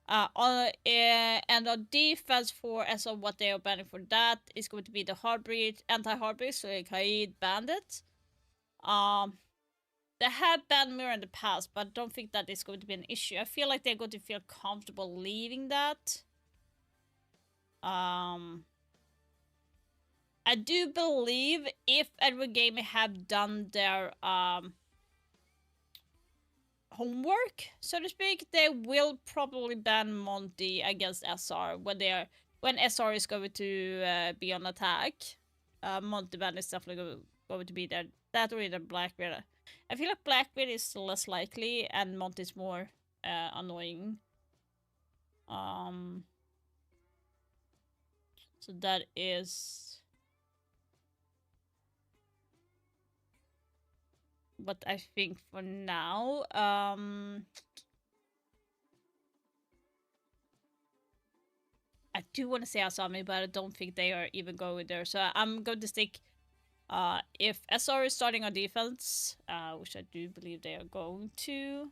C: And on defense for SO, what they are banning for that is going to be the hard breach, anti-hard breach, so like Kaid Bandit. They have banned Mirror in the past, but I don't think that is going to be an issue. I feel like they're going to feel comfortable leaving that. I do believe if Edward Gaming have done their homework, so to speak, they will probably ban Monty against SR when SR is going to be on attack. Monty ban is definitely going to be there. That or either Blackbeard. I feel like Blackbeard is less likely and Monty is more annoying. So that is what I think for now. I do want to say Asami, but I don't think they are even going there. So I'm going to stick. If SR is starting on defense, which I do believe they are going to.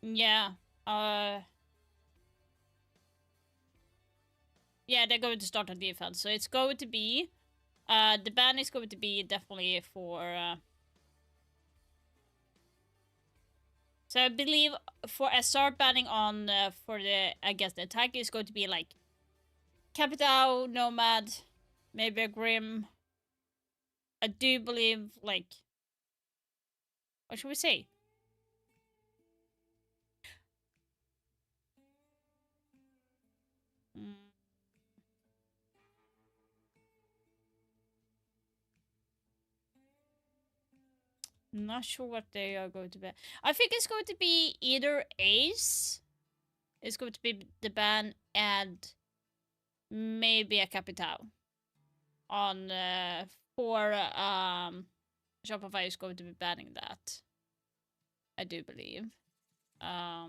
C: Yeah. Yeah, they're going to start on defense. So it's going to be the ban is going to be definitely for so I believe for SR banning on for the I guess the attack is going to be like Capitao, Nomad, maybe a Grim. I do believe like what should we say? Not sure what they are going to be. I think it's going to be either Ace. It's going to be the ban and maybe a Capitao. On for Shopify is going to be banning that. I do believe. I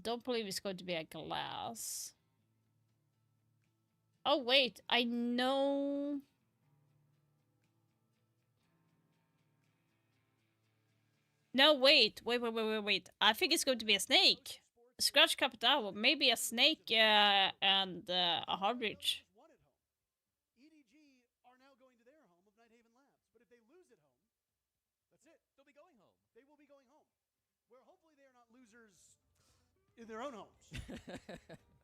C: don't believe it's going to be a glass. Oh wait, I know. No, wait. I think it's going to be a snake. Scratch Capitao, maybe a snake and a hard breach.
N: EDG are now going to their home of Nighthaven Labs, but if they lose at home, that's it. They'll be going home. They will be going home, where hopefully they are not losers in their own homes.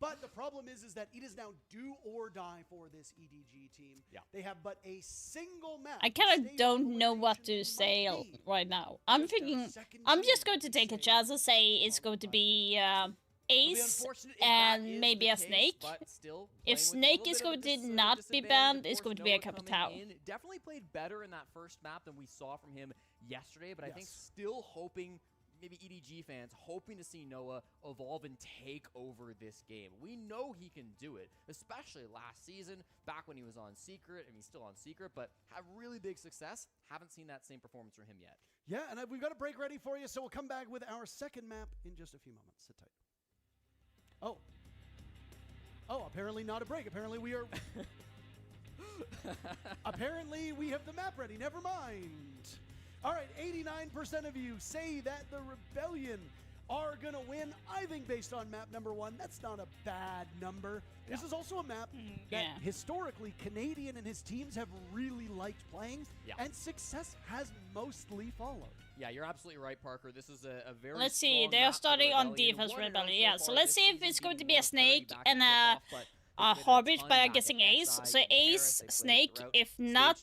N: But the problem is that it is now do or die for this EDG team.
O: Yeah.
N: They have but a single match.
C: I kind of don't know what to say right now. I'm thinking I'm just going to take a chance and say it's going to be Ace and maybe a snake. If snake is going to not be banned, it's going to be a Capitao.
O: Definitely played better in that first map than we saw from him yesterday, but I think still hoping, maybe EDG fans, hoping to see Noah evolve and take over this game. We know he can do it, especially last season, back when he was on Secret, and he's still on Secret, but had really big success. Haven't seen that same performance from him yet.
N: Yeah, and we've got a break ready for you, so we'll come back with our second map in just a few moments. Sit tight. Oh, apparently not a break. Apparently we are... Apparently we have the map ready. Never mind. All right, 89% of you say that the Rebellion are going to win. I think based on map number 1, that's not a bad number. This is also a map that historically Canadian and his teams have really liked playing, and success has mostly followed.
O: Yeah, you're absolutely right, Parker. This is a very
C: Let's see, they are starting on defense Rebellion. Yeah, so let's see if it's going to be a snake and a Harbridge, but I'm guessing Ace. So Ace, Snake, if not,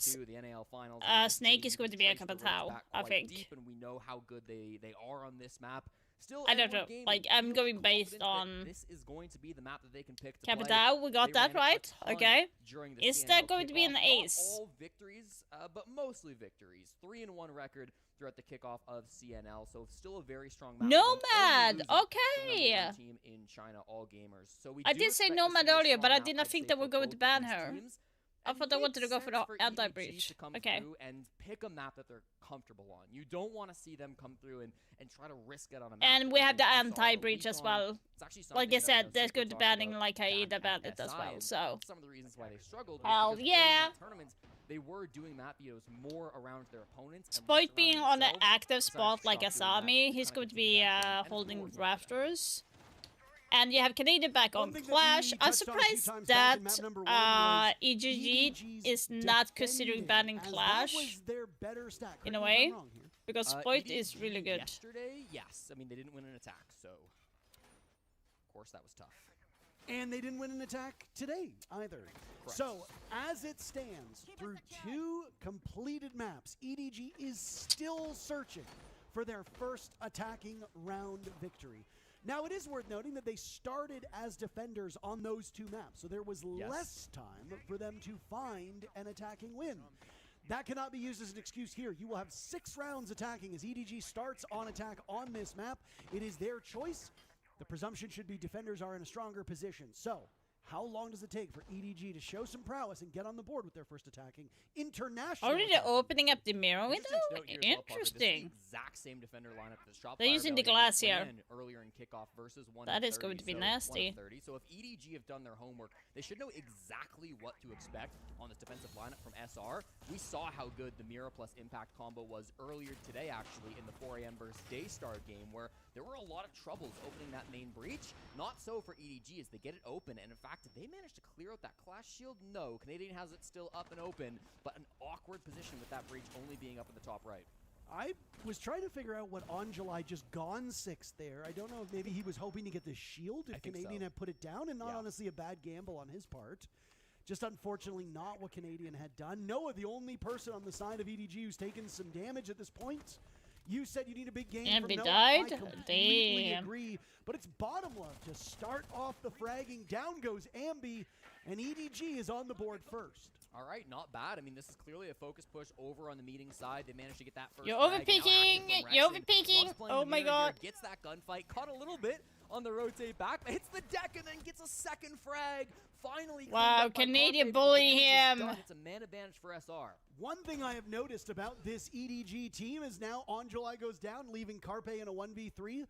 C: Snake is going to be a Capitao, I think.
O: Deep, and we know how good they are on this map. Still,
C: I don't know. Like, I'm going based on
O: this is going to be the map that they can pick to
C: Capitao. We got that right. Okay. Is that going to be an Ace?
O: Not all victories, but mostly victories. 3-1 record throughout the kickoff of CNL, so still a very strong map.
C: Nomad. Okay.
O: Team in China, All Gamers. So
C: I did say Nomad earlier, but I did not think that we're going to ban her. I thought I wanted to go for the anti-breach. Okay.
O: And pick a map that they're comfortable on. You don't want to see them come through and try to risk it on a map.
C: And we have the anti-breach as well. Like I said, there's good banning like Aida banned it as well, so.
O: Some of the reasons why they struggled.
C: Hell yeah.
O: Tournaments, they were doing map vetoes more around their opponents.
C: Despite being on an active spot like Asami, he's going to be holding rafters. And you have Canadian back on Clash. I'm surprised that EGG is not considering banning Clash in a way, because Spoit is really good.
O: Yesterday, yes. I mean, they didn't win an attack, so of course that was tough.
N: And they didn't win an attack today either.
O: Correct.
N: So, as it stands, through 2 completed maps, EDG is still searching for their first attacking round victory. Now, it is worth noting that they started as defenders on those 2 maps, so there was less time for them to find an attacking win. That cannot be used as an excuse here. You will have 6 rounds attacking as EDG starts on attack on this map. It is their choice. The presumption should be defenders are in a stronger position. So, how long does it take for EDG to show some prowess and get on the board with their first attacking international?
C: Already opening up the mirror window? Interesting.
O: Exact same defender lineup that Shopify
C: They're using the Glacier.
O: Earlier in kickoff versus 1
C: that is going to be nasty.
O: 1-30. So if EDG have done their homework, they should know exactly what to expect on this defensive lineup from SR. We saw how good the Mira plus Impact combo was earlier today, actually, in the 4 AM versus Daystar game, where there were a lot of troubles opening that main breach. Not so for EDG as they get it open, and in fact, did they manage to clear out that Clash shield? No. Canadian has it still up and open, but an awkward position with that breach only being up in the top right.
N: I was trying to figure out what Angelai just gone 6th there. I don't know if maybe he was hoping to get the shield if Canadian had put it down, and not honestly a bad gamble on his part. Just unfortunately not what Canadian had done. Noah, the only person on the side of EDG who's taken some damage at this point. You said you need a big game from Noah.
C: Died?
N: I completely
C: Damn.
N: agree. But it's Bottom Love to start off the fragging. Down goes Ambi, and EDG is on the board first.
O: All right, not bad. I mean, this is clearly a focus push over on the meeting side. They managed to get that first.
C: You're overpeaking. You're overpeaking. Oh my god.
O: Gets that gunfight. Caught a little bit on the rotate back, but hits the deck and then gets a second frag. Finally.
C: Wow, Canadian bullying him.
O: It's a man advantage for SR.
N: One thing I have noticed about this EDG team is now Angelai goes down, leaving Carpe in a 1v3,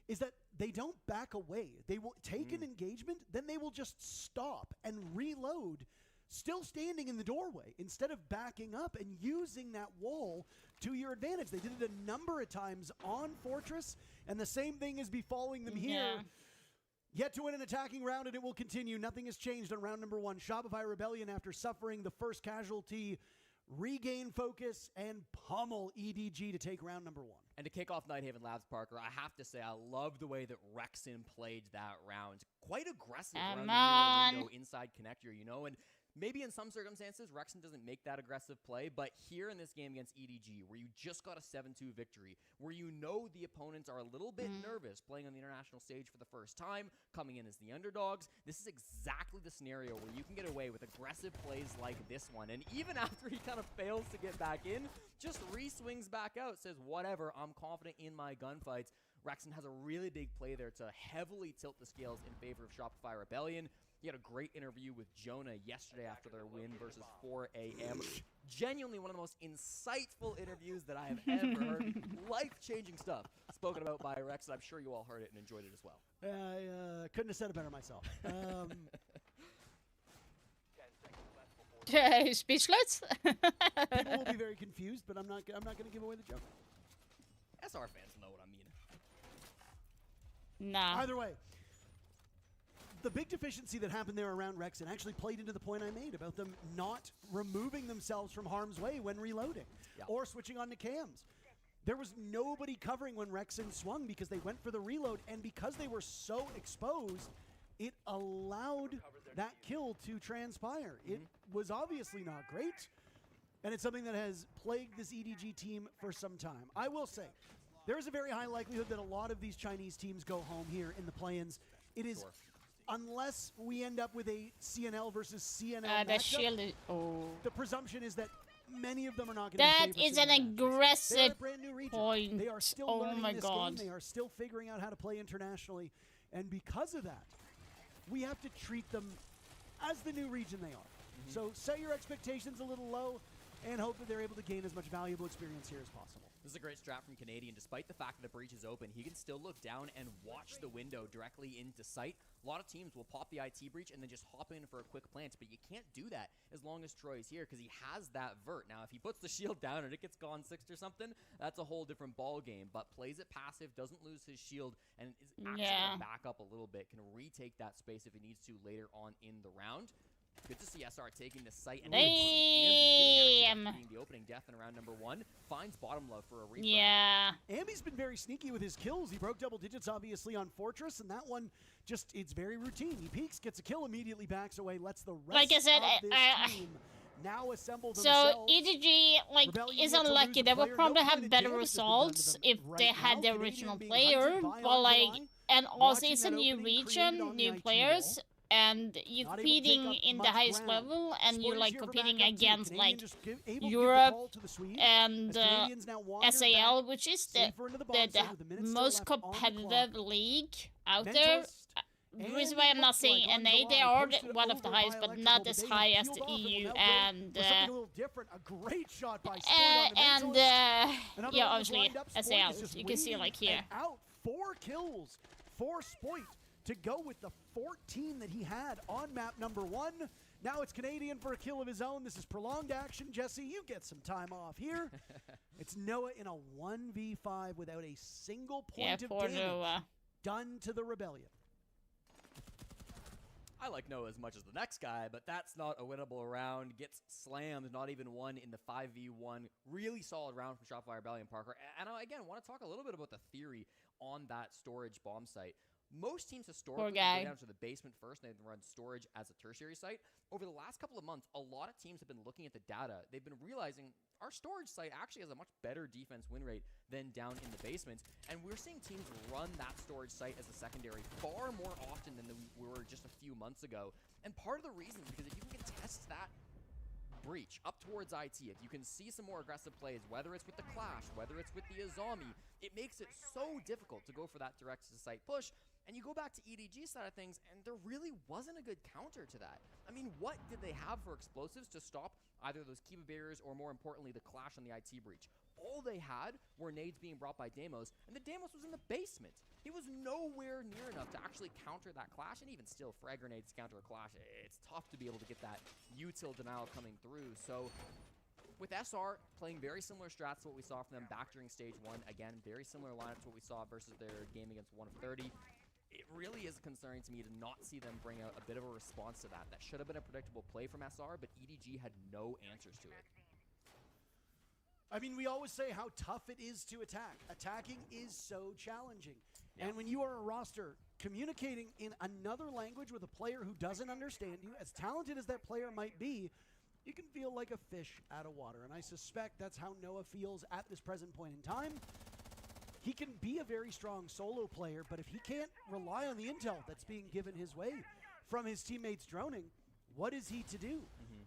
N: is that they don't back away. They will take an engagement, then they will just stop and reload, still standing in the doorway, instead of backing up and using that wall to your advantage. They did it a number of times on Fortress, and the same thing is befalling them here.
C: Yeah.
N: Yet to win an attacking round, and it will continue. Nothing has changed on round number 1. Shopify Rebellion, after suffering the first casualty, regain focus and pummel EDG to take round number 1.
O: And to kick off Nighthaven Labs, Parker, I have to say I love the way that Rexon played that round. Quite aggressive around the window inside connector, you know, and maybe in some circumstances, Rexon doesn't make that aggressive play, but here in this game against EDG, where you just got a 7-2 victory, where you know the opponents are a little bit nervous playing on the international stage for the first time, coming in as the underdogs, this is exactly the scenario where you can get away with aggressive plays like this one. And even after he kind of fails to get back in, just re-swings back out, says, whatever, I'm confident in my gunfights. Rexon has a really big play there to heavily tilt the scales in favor of Shopify Rebellion. He had a great interview with Jonah yesterday after their win versus 4 AM. Genuinely one of the most insightful interviews that I have ever heard. Life-changing stuff spoken about by Rex, and I'm sure you all heard it and enjoyed it as well.
N: I couldn't have said it better myself.
C: Speechless?
N: People will be very confused, but I'm not going to give away the joke.
O: SR fans know what I mean.
C: Nah.
N: Either way, the big deficiency that happened there around Rexon actually played into the point I made about them not removing themselves from harm's way when reloading or switching on to cams. There was nobody covering when Rexon swung because they went for the reload, and because they were so exposed, it allowed that kill to transpire. It was obviously not great, and it's something that has plagued this EDG team for some time. I will say, there is a very high likelihood that a lot of these Chinese teams go home here in the play-ins. It is, unless we end up with a CNL versus CNL
C: that
N: matchup,
C: shield is,
N: the presumption is that many of them are not going to
C: that
N: be
C: is an aggressive point.
N: They are still
C: Oh
N: learning
C: my
N: this
C: god.
N: game. They are still figuring out how to play internationally. And because of that, we have to treat them as the new region they are. So set your expectations a little low and hope that they're able to gain as much valuable experience here as possible.
O: This is a great strat from Canadian. Despite the fact that the breach is open, he can still look down and watch the window directly into sight. A lot of teams will pop the IT breach and then just hop in for a quick plant, but you can't do that as long as Troy's here because he has that vert. Now, if he puts the shield down and it gets gone 6 or something, that's a whole different ball game, but plays it passive, doesn't lose his shield, and is actually gonna back up a little bit, can retake that space if he needs to later on in the round. Good to see SR taking the site and being the opening death in round number 1. Finds bottom love for a refresh.
C: Yeah.
N: Ambi's been very sneaky with his kills. He broke double digits, obviously, on Fortress, and that one just, it's very routine. He peeks, gets a kill, immediately backs away, lets the rest
C: Like I said,
N: of this team now assemble
C: so
N: themselves.
C: EDG is unlucky. They would probably have better results if they had the original player, but like, and also it's a new region, new players, and you're competing in the highest level, and you're like competing against like Europe and SAL, which is the most competitive league out there. The reason why I'm not saying NA, they are one of the highest, but not as high as the EU and yeah, obviously SAL. You can see like here.
N: Out 4 kills for Spoit to go with the 14 that he had on map number 1. Now it's Canadian for a kill of his own. This is prolonged action. Jesse, you get some time off here. It's Noah in a 1v5 without a single point of damage done to the Rebellion.
O: I like Noah as much as the next guy, but that's not a winnable round. Gets slammed, not even won in the 5v1. Really solid round from Shopify Rebellion, Parker. And I, again, want to talk a little bit about the theory on that storage bomb site. Most teams historically go down to the basement first, and they run storage as a tertiary site. Over the last couple of months, a lot of teams have been looking at the data. They've been realizing our storage site actually has a much better defense win rate than down in the basement. And we're seeing teams run that storage site as a secondary far more often than we were just a few months ago. And part of the reason is because if you can contest that breach up towards IT, if you can see some more aggressive plays, whether it's with the Clash, whether it's with the Azami, it makes it so difficult to go for that direct to site push. And you go back to EDG side of things, and there really wasn't a good counter to that. I mean, what did they have for explosives to stop either those Kiva barriers or, more importantly, the Clash on the IT breach? All they had were nades being brought by Deimos, and the Deimos was in the basement. He was nowhere near enough to actually counter that Clash, and even still, frag grenades counter a Clash. It's tough to be able to get that util denial coming through. So with SR playing very similar strats to what we saw from them back during stage 1, again, very similar lineup to what we saw versus their game against 1 of 30. It really is concerning to me to not see them bring out a bit of a response to that. That should have been a predictable play from SR, but EDG had no answers to it.
N: I mean, we always say how tough it is to attack. Attacking is so challenging. And when you are a roster communicating in another language with a player who doesn't understand you, as talented as that player might be, you can feel like a fish out of water. And I suspect that's how Noah feels at this present point in time. He can be a very strong solo player, but if he can't rely on the intel that's being given his way from his teammates droning, what is he to do?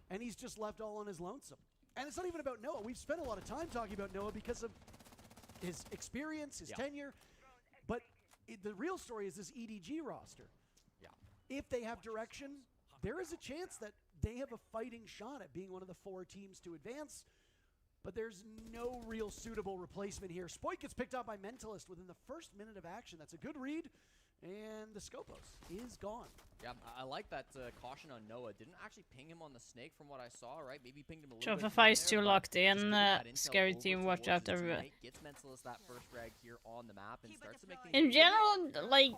N: And he's just left all on his lonesome. And it's not even about Noah. We've spent a lot of time talking about Noah because of his experience, his tenure. But the real story is this EDG roster. If they have direction, there is a chance that they have a fighting shot at being one of the 4 teams to advance. But there's no real suitable replacement here. Spoit gets picked up by Mentalist within the first minute of action. That's a good read. And the Scopos is gone.
O: Yeah, I like that caution on Noah. Didn't actually ping him on the snake from what I saw, right? Maybe pinged him a little bit.
C: Shopify is too locked in. Scary team, watch out everywhere.
O: Gets Mentalist that first frag here on the map and starts to make things
C: in general, like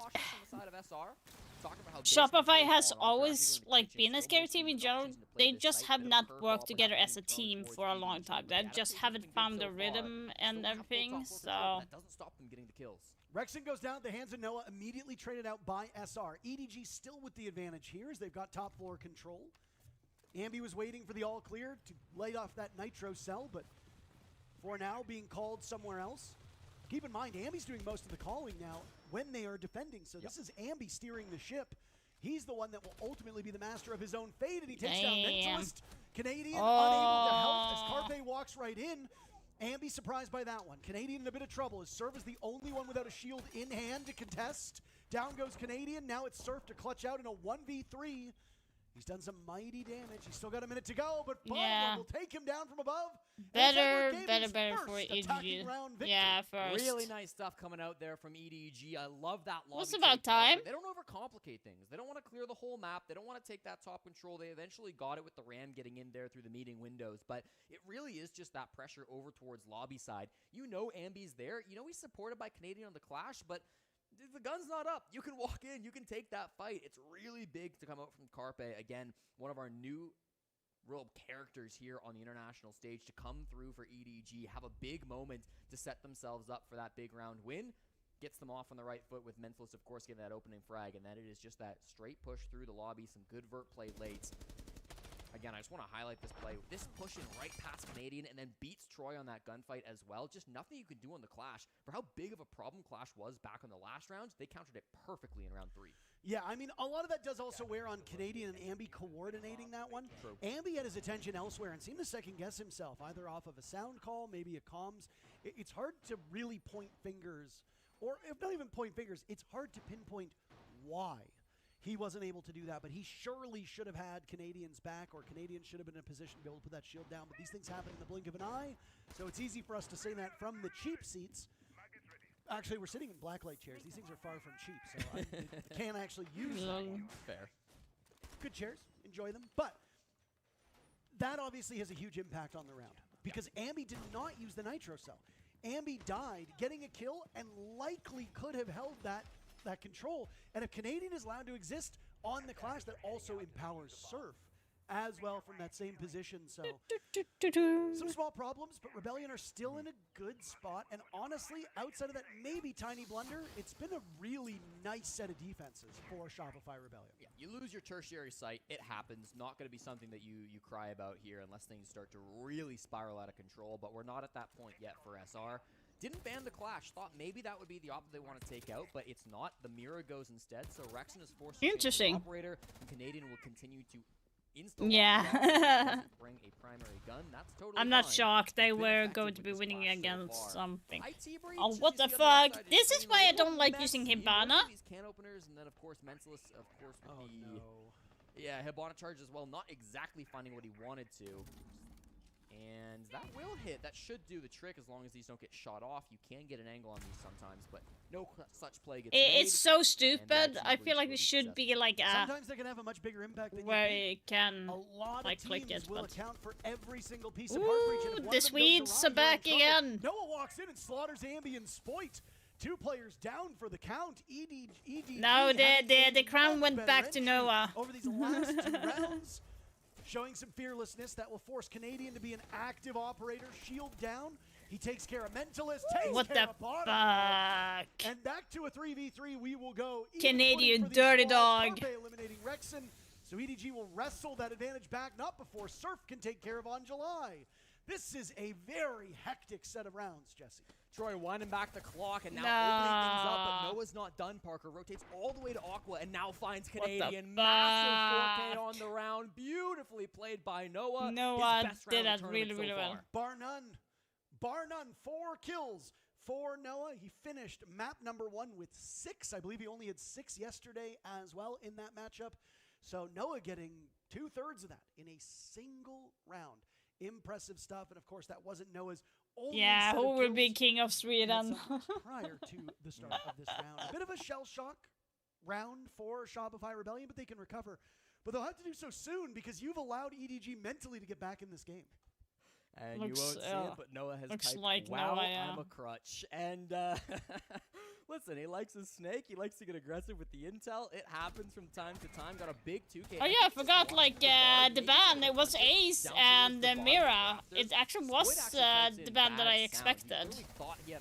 C: Shopify has always like been a scary team in general. They just have not worked together as a team for a long time. They just haven't found the rhythm and everything. So
O: that doesn't stop them getting the kills.
N: Rexon goes down at the hands of Noah, immediately traded out by SR. EDG still with the advantage here as they've got top floor control. Ambi was waiting for the all clear to light off that Nitro cell, but for now being called somewhere else. Keep in mind, Ambi's doing most of the calling now when they are defending, so this is Ambi steering the ship. He's the one that will ultimately be the master of his own fate, and he takes down Mentalist. Canadian unable to help as Carpe walks right in. Ambi surprised by that one. Canadian in a bit of trouble as Surf is the only one without a shield in hand to contest. Down goes Canadian. Now it's Surf to clutch out in a 1v3. He's done some mighty damage. He's still got a minute to go, but Bomber will take him down from above.
C: Better for EDG. Yeah, first.
O: Really nice stuff coming out there from EDG. I love that lobby.
C: It's about time.
O: They don't overcomplicate things. They don't want to clear the whole map. They don't want to take that top control. They eventually got it with the Ram getting in there through the meeting windows, but it really is just that pressure over towards lobby side. You know Ambi's there. You know he's supported by Canadian on the Clash, but the gun's not up. You can walk in. You can take that fight. It's really big to come out from Carpe. Again, one of our new real characters here on the international stage to come through for EDG, have a big moment to set themselves up for that big round win. Gets them off on the right foot with Mentalist, of course, getting that opening frag, and then it is just that straight push through the lobby, some good vert play late. Again, I just want to highlight this play. This pushing right past Canadian and then beats Troy on that gunfight as well. Just nothing you can do on the Clash. For how big of a problem Clash was back in the last rounds, they countered it perfectly in round 3.
N: Yeah, I mean, a lot of that does also wear on Canadian and Ambi coordinating that one.
O: True.
N: Ambi had his attention elsewhere and seemed to second-guess himself, either off of a sound call, maybe a comms. It's hard to really point fingers, or if not even point fingers, it's hard to pinpoint why he wasn't able to do that, but he surely should have had Canadians back, or Canadian should have been in a position to be able to put that shield down, but these things happen in the blink of an eye, so it's easy for us to say that from the cheap seats. Actually, we're sitting in blacklight chairs. These things are far from cheap, so I can't actually use them.
O: Fair.
N: Good chairs. Enjoy them. But that obviously has a huge impact on the round, because Ambi did not use the Nitro cell. Ambi died getting a kill and likely could have held that control. And if Canadian is allowed to exist on the Clash, that also empowers Surf as well from that same position. So some small problems, but Rebellion are still in a good spot. And honestly, outside of that maybe tiny blunder, it's been a really nice set of defenses for Shopify Rebellion.
O: Yeah, you lose your tertiary site, it happens. Not going to be something that you cry about here unless things start to really spiral out of control, but we're not at that point yet for SR. Didn't ban the Clash. Thought maybe that would be the option they want to take out, but it's not. The Mira goes instead, so Rexon is forced to change the operator, and Canadian will continue to install bring a primary gun. That's totally
C: I'm not shocked they were going to be winning against something. Oh, what the fuck? This is why I don't like using Hibana.
O: These can openers, and then of course Mentalist, of course, with yeah, Hibana charge as well. Not exactly finding what he wanted to. And that will hit. That should do the trick as long as these don't get shot off. You can get an angle on these sometimes, but no such play gets made.
C: It's so stupid. I feel like it should be like a...
N: Sometimes they can have a much bigger impact than
C: where it can
N: a lot
C: like
N: of
C: click
N: teams
C: it,
N: will
C: but...
N: account for every single piece of heartbreach. And
C: the Swedes are back again.
N: Noah walks in and slaughters Ambi and Spoit. 2 players down for the count. EDG
C: no, the crown went back to Noah.
N: Over these last 2 rounds. Showing some fearlessness that will force Canadian to be an active operator. Shield down. He takes care of Mentalist.
C: What the fuck?
N: And back to a 3v3 we will go.
C: Canadian dirty dog.
N: Eliminating Rexon. So EDG will wrestle that advantage back, not before Surf can take care of on July. This is a very hectic set of rounds, Jesse.
O: Troy winding back the clock and now opening things up, but Noah's not done. Parker rotates all the way to Aqua and now finds Canadian. Massive 4K on the round. Beautifully played by Noah.
C: Noah did that really, really well.
N: Bar none. 4 kills for Noah. He finished map number 1 with 6. I believe he only had 6 yesterday as well in that matchup. So Noah getting 2/3 of that in a single round. Impressive stuff, and of course that wasn't Noah's only set
C: who
N: of
C: will be
N: kills
C: king of Sweden?
N: prior to the start of this round. A bit of a shell shock round for Shopify Rebellion, but they can recover. But they'll have to do so soon because you've allowed EDG mentally to get back in this game.
O: And you won't see it, but Noah has typed,
C: like
O: wow,
C: Noah,
O: I'm a crutch. And Listen, he likes his snake. He likes to get aggressive with the intel. It happens from time to time. Got a big 2K.
C: Oh yeah, I forgot like the band. It was Ace and Mira. It actually was the band that I expected.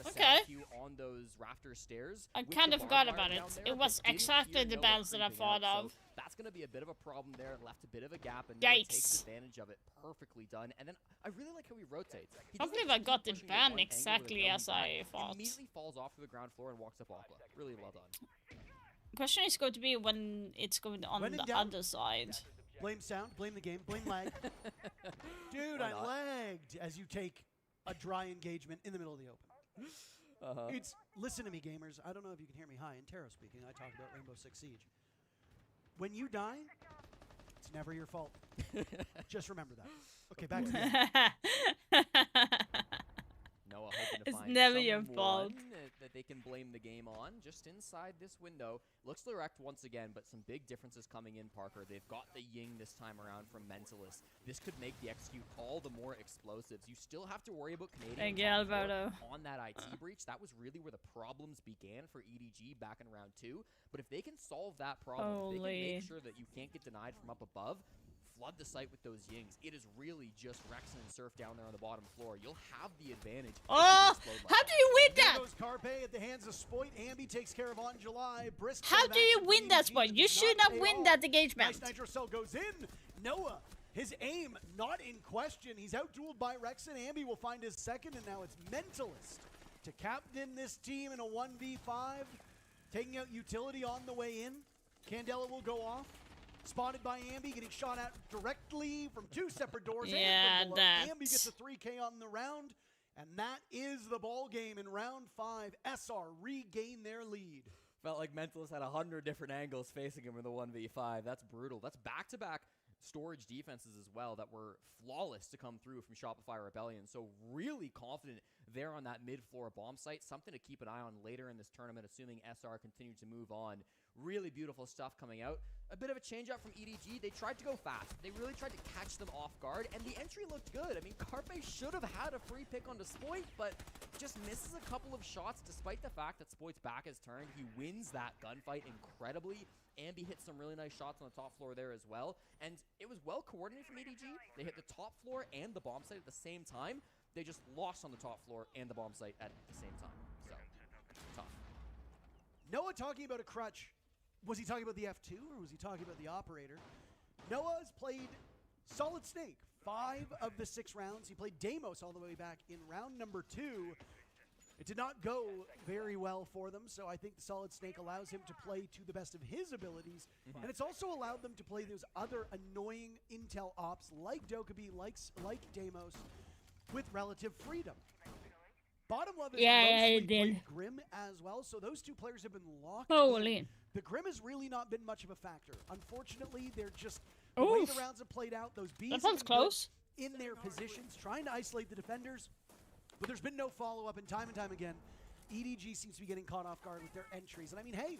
C: Okay.
O: On those rafter stairs.
C: I kind of forgot about it. It was exactly the bands that I thought of.
O: That's going to be a bit of a problem there. Left a bit of a gap, and
C: Yikes.
O: takes advantage of it. Perfectly done. And then I really like how he rotates.
C: I can't believe I got the ban exactly as I thought.
O: Immediately falls off to the ground floor and walks up Aqua. Really well done.
C: Question is going to be when it's going on the other side.
N: Blame sound, blame the game, blame lag. Dude, I lagged as you take a dry engagement in the middle of the open. It's, listen to me, gamers. I don't know if you can hear me. Hi, Intero speaking. I talk about Rainbow Six Siege. When you die, it's never your fault. Just remember that. Okay, back to the
O: Noah hoping to
C: it's
O: find
C: never your fault.
O: That they can blame the game on. Just inside this window. Looks direct once again, but some big differences coming in, Parker. They've got the Ying this time around from Mentalist. This could make the execute all the more explosives. You still have to worry about Canadian on that IT breach. That was really where the problems began for EDG back in round 2. But if they can solve that problem, if they can make sure that you can't get denied from up above, flood the site with those Yings. It is really just Rexen and Surf down there on the bottom floor. You'll have the advantage.
C: Oh, how do you win that?
N: There goes Carpe at the hands of Spoit. Ambi takes care of On July. Brisk
C: how do you win that spot? You should not win that engagement.
N: Nice Nitro Cell goes in. Noah, his aim not in question. He's out-dueled by Rexen. Ambi will find his second, and now it's Mentalist to captain this team in a 1v5. Taking out Utility on the way in. Candela will go off. Spotted by Ambi, getting shot at directly from 2 separate doors.
C: Yeah,
N: and from below. Ambi gets a 3K on the round, and that is the ball game in round 5. SR regain their lead.
O: Felt like Mentalist had 100 different angles facing him in the 1v5. That's brutal. That's back-to-back storage defenses as well that were flawless to come through from Shopify Rebellion. So really confident there on that mid-floor bomb site. Something to keep an eye on later in this tournament, assuming SR continue to move on. Really beautiful stuff coming out. A bit of a change up from EDG. They tried to go fast. They really tried to catch them off guard, and the entry looked good. I mean, Carpe should have had a free pick onto Spoit, but just misses a couple of shots despite the fact that Spoit's back is turned. He wins that gunfight incredibly. Ambi hit some really nice shots on the top floor there as well, and it was well coordinated from EDG. They hit the top floor and the bomb site at the same time. They just lost on the top floor and the bomb site at the same time. So, tough.
N: Noah talking about a crutch. Was he talking about the F2 or was he talking about the operator? Noah has played Solid Snake 5 of the 6 rounds. He played Deimos all the way back in round number 2. It did not go very well for them, so I think the Solid Snake allows him to play to the best of his abilities, and it's also allowed them to play those other annoying intel ops like Dokkaebi, like Deimos, with relative freedom. Bottom love is mostly played Grim as well, so those two players have been locked in. The Grim has really not been much of a factor. Unfortunately, they're just the way the rounds have played out. Those Bs have been close in their positions, trying to isolate the defenders, but there's been no follow-up, and time again, EDG seems to be getting caught off guard with their entries. And I mean, hey,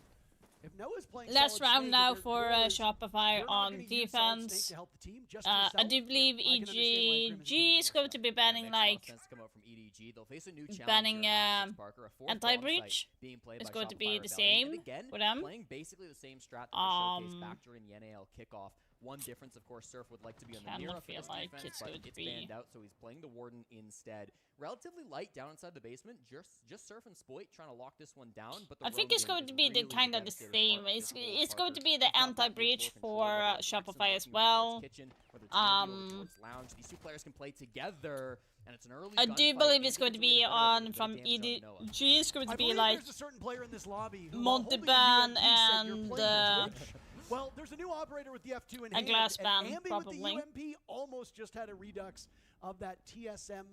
N: if Noah's playing
C: last round now for Shopify on defense. I do believe EDG is going to be banning like banning anti-breach. It's going to be the same for them.
O: Playing basically the same strat that showcase back during the NAL kickoff. One difference, of course, Surf would like to be on the Mira for this defense, but it's banned out, so he's playing the Warden instead. Relatively light down inside the basement, just Surf and Spoit trying to lock this one down. But
C: I think it's going to be the kind of the same. It's going to be the anti-breach for Shopify as well.
O: These two players can play together, and it's an early
C: I do believe it's going to be on from EDG. It's going to be like Monteban and
N: well, there's a new operator with the F2 in hand.
C: A glass ban,
N: and Ambi
C: probably.
N: with the UMP almost just had a redux of that TSM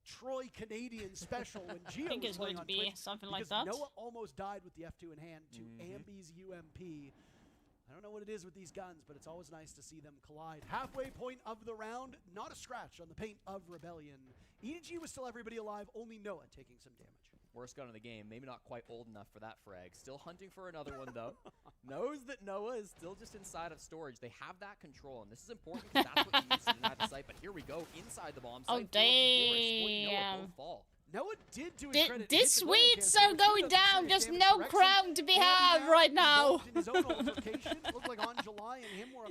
N: Troy Canadian special when Gio
C: I think
N: was
C: it's going
N: playing
C: to
N: on
C: be
N: Twitch,
C: something like
N: because
C: that.
N: Noah almost died with the F2 in hand to Ambi's UMP. I don't know what it is with these guns, but it's always nice to see them collide. Halfway point of the round, not a scratch on the paint of Rebellion. EDG was still everybody alive, only Noah taking some damage.
O: Worst gun in the game. Maybe not quite old enough for that frag. Still hunting for another one, though. Knows that Noah is still just inside of storage. They have that control, and this is important because that's what you need to deny the site. But here we go, inside the bomb site.
C: Oh, damn.
O: Both fall.
N: Noah did to his credit.
C: These Swedes are going down. There's no crown to be had right now.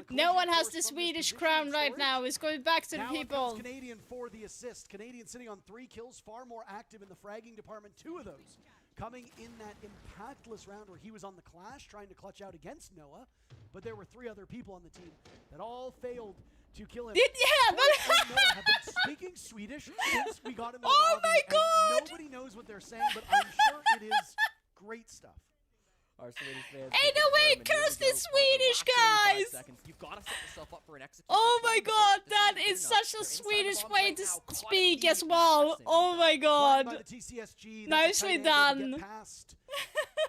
C: No one has the Swedish crown right now. It's going back to the people.
N: Canadian for the assist. Canadian sitting on 3 kills, far more active in the fragging department. 2 of those coming in that impactless round where he was on the Clash trying to clutch out against Noah. But there were 3 other people on the team that all failed to kill him.
C: Yeah,
N: but Noah have been speaking Swedish since we got in the lobby,
C: my god!
N: Nobody knows what they're saying, but I'm sure it is great stuff.
O: Our Swedish fans.
C: Ain't no way, curse this Swedish, guys!
O: You've got to set yourself up for an execution.
C: Oh my god, that is such a Swedish way to speak as well. Oh my god. Nicely done.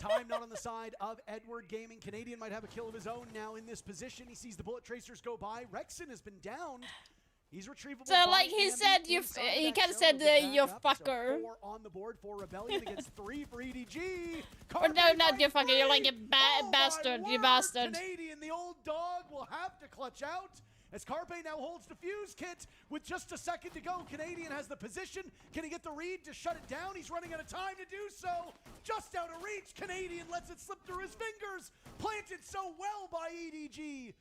N: Time not on the side of Edward Gaming. Canadian might have a kill of his own now in this position. He sees the bullet tracers go by. Rexon has been downed. He's retrievable.
C: So like he said, he kind of said, you fucker.
N: 4 on the board for Rebellion against 3 for EDG.
C: Or no, not you fucker. You're like a bastard. You bastard.
N: Canadian, the old dog, will have to clutch out. As Carpe now holds the fuse kit with just a second to go. Canadian has the position. Can he get the read to shut it down? He's running out of time to do so. Just out of reach. Canadian lets it slip through his fingers. Planted so well by EDG.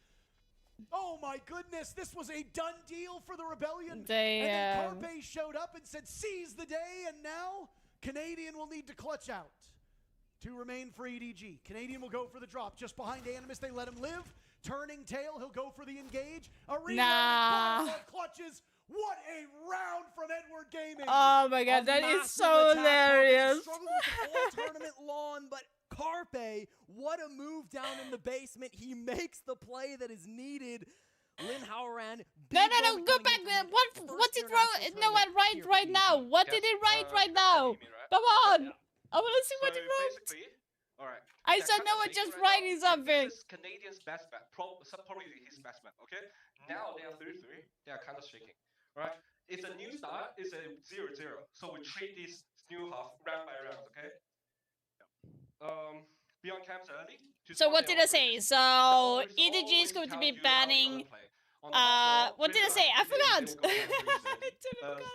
N: Oh my goodness, this was a done deal for the Rebellion. And then Carpe showed up and said, seize the day, and now Canadian will need to clutch out to remain for EDG. Canadian will go for the drop just behind Animus. They let him live. Turning tail, he'll go for the engage. Clutches. What a round from Edward Gaming.
C: Oh my god, that is so hilarious.
O: Struggled with the whole tournament long, but Carpe, what a move down in the basement. He makes the play that is needed. Lynn Howran.
C: No, go back. What did Noah write right now? What did he write right now? Come on. I want to see what he wrote.
I: Alright.
C: I saw Noah just writing something.
I: This is Canadian's best bet. Probably his best bet, okay? Now they are 3-3. They are kind of shaking. Alright? It's a new start. It's a 0-0. So we treat this new half round by round, okay? Beyond camps early.
C: So what did I say? So EDG is going to be banning. What did I say? I forgot.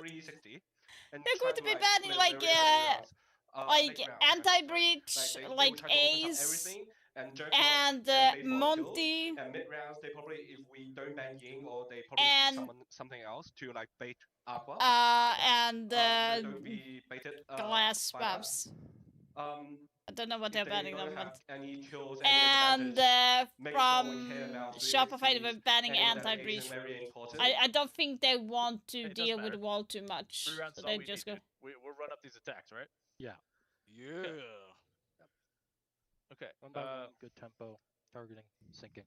I: 360.
C: They're going to be banning like anti-breach, like Ace, and Monty.
I: And mid rounds, they probably, if we don't ban Ying, or they probably summon something else to like bait Aqua.
C: And Glass Spabs. I don't know what they're banning them, but and from Shopify they were banning anti-breach. I don't think they want to deal with the wall too much, so they just go.
P: We'll run up these attacks, right?
Q: Yeah.
P: Okay.
Q: Good tempo, targeting, syncing,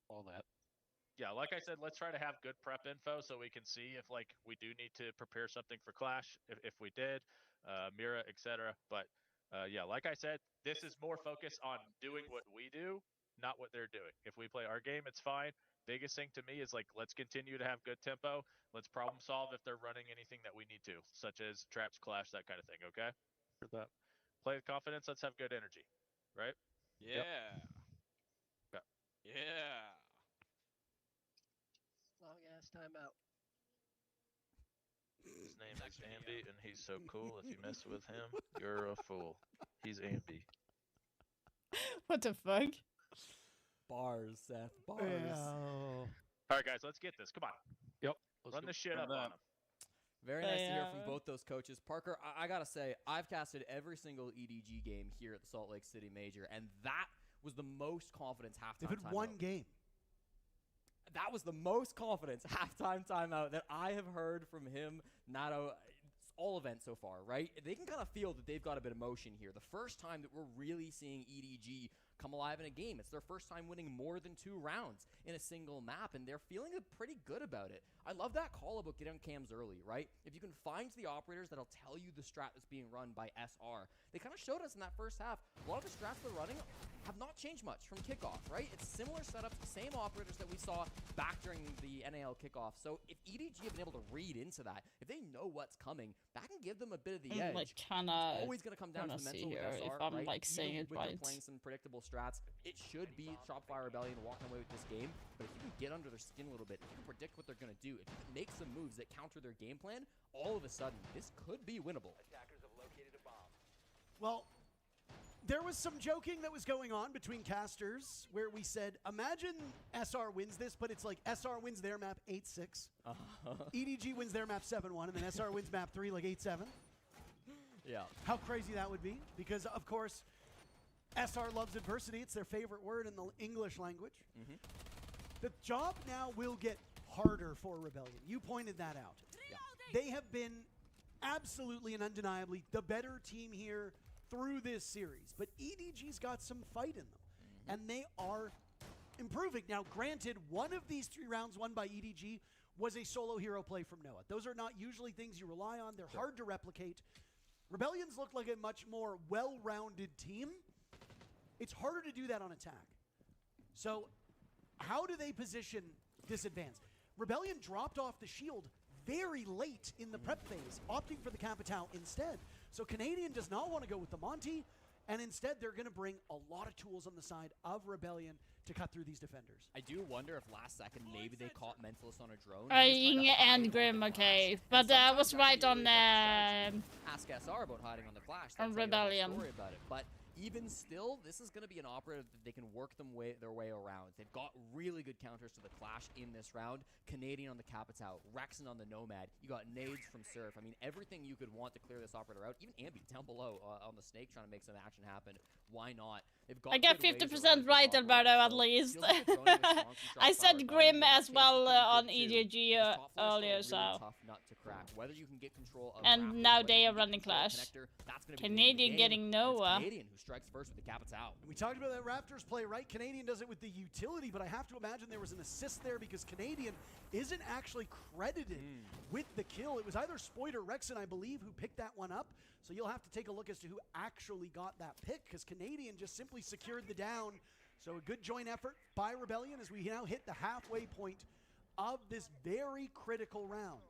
Q: all that.
P: Yeah, like I said, let's try to have good prep info so we can see if like we do need to prepare something for Clash, if we did, Mira, etc. But yeah, like I said, this is more focused on doing what we do, not what they're doing. If we play our game, it's fine. Biggest thing to me is like, let's continue to have good tempo. Let's problem solve if they're running anything that we need to, such as traps, Clash, that kind of thing, okay?
Q: For that.
P: Play with confidence, let's have good energy, right?
R: Yeah.
P: Yep.
R: Yeah.
I: Long ass timeout.
P: His name is Ambi, and he's so cool. If you mess with him, you're a fool. He's Ambi.
C: What the fuck?
O: Bars, Seth. Bars.
P: All right, guys, let's get this. Come on.
Q: Yep.
P: Run this shit up on them.
O: Very nice to hear from both those coaches. Parker, I gotta say, I've casted every single EDG game here at the Salt Lake City Major, and that was the most confidence halftime
N: They've had one game.
O: That was the most confidence halftime timeout that I have heard from him, Nato, all events so far, right? They can kind of feel that they've got a bit of motion here. The first time that we're really seeing EDG come alive in a game. It's their first time winning more than 2 rounds in a single map, and they're feeling pretty good about it. I love that call about getting cams early, right? If you can find the operators that'll tell you the strat that's being run by SR. They kind of showed us in that first half, a lot of the strats they're running have not changed much from kickoff, right? It's similar setups, the same operators that we saw back during the NAL kickoff. So if EDG have been able to read into that, if they know what's coming, that can give them a bit of the edge.
C: Like,
O: it's always going to come down to the mental
C: here
O: with SR,
C: if I'm
O: right?
C: like saying it
O: Even
C: right.
O: they're playing some predictable strats. strats, it should be Shopify Rebellion walking away with this game. But if you can get under their skin a little bit, if you can predict what they're going to do, if you can make some moves that counter their game plan, all of a sudden, this could be winnable.
H: Attackers have located a bomb.
N: Well, there was some joking that was going on between casters where we said, imagine SR wins this, but it's like SR wins their map 8-6. EDG wins their map 7-1, and then SR wins map 3 like 8-7.
O: Yeah.
N: How crazy that would be, because of course, SR loves adversity. It's their favorite word in the English language. The job now will get harder for Rebellion. You pointed that out.
O: Yeah.
N: They have been absolutely and undeniably the better team here through this series, but EDG's got some fight in them, and they are improving. Now, granted, one of these 3 rounds won by EDG was a solo hero play from Noah. Those are not usually things you rely on. They're hard to replicate. Rebellions look like a much more well-rounded team. It's harder to do that on attack. So how do they position this advance? Rebellion dropped off the shield very late in the prep phase, opting for the Capitao instead. So Canadian does not want to go with the Monty, and instead they're going to bring a lot of tools on the side of Rebellion to cut through these defenders.
O: I do wonder if last second maybe they caught Mentalist on a drone.
C: Ying and Grim, okay. But I was right on
O: Ask SR about hiding on the Clash.
C: on Rebellion.
O: Story about it. But even still, this is going to be an operative that they can work their way around. They've got really good counters to the Clash in this round. Canadian on the Capitao, Rexon on the Nomad. You got nades from Surf. I mean, everything you could want to clear this operator out. Even Ambi down below on the Snake trying to make some action happen. Why not? They've got
C: I get 50% right, Alberto, at least. I said Grim as well on EDG earlier, so.
O: Tough nut to crack. Whether you can get control of
C: And now they are running Clash. Canadian getting Noah.
O: Canadian who strikes first with the Capitao.
N: We talked about that Raptors play, right? Canadian does it with the utility, but I have to imagine there was an assist there because Canadian isn't actually credited with the kill. It was either Spoit or Rexon, I believe, who picked that one up. So you'll have to take a look as to who actually got that pick, because Canadian just simply secured the down. So a good joint effort by Rebellion as we now hit the halfway point of this very critical round.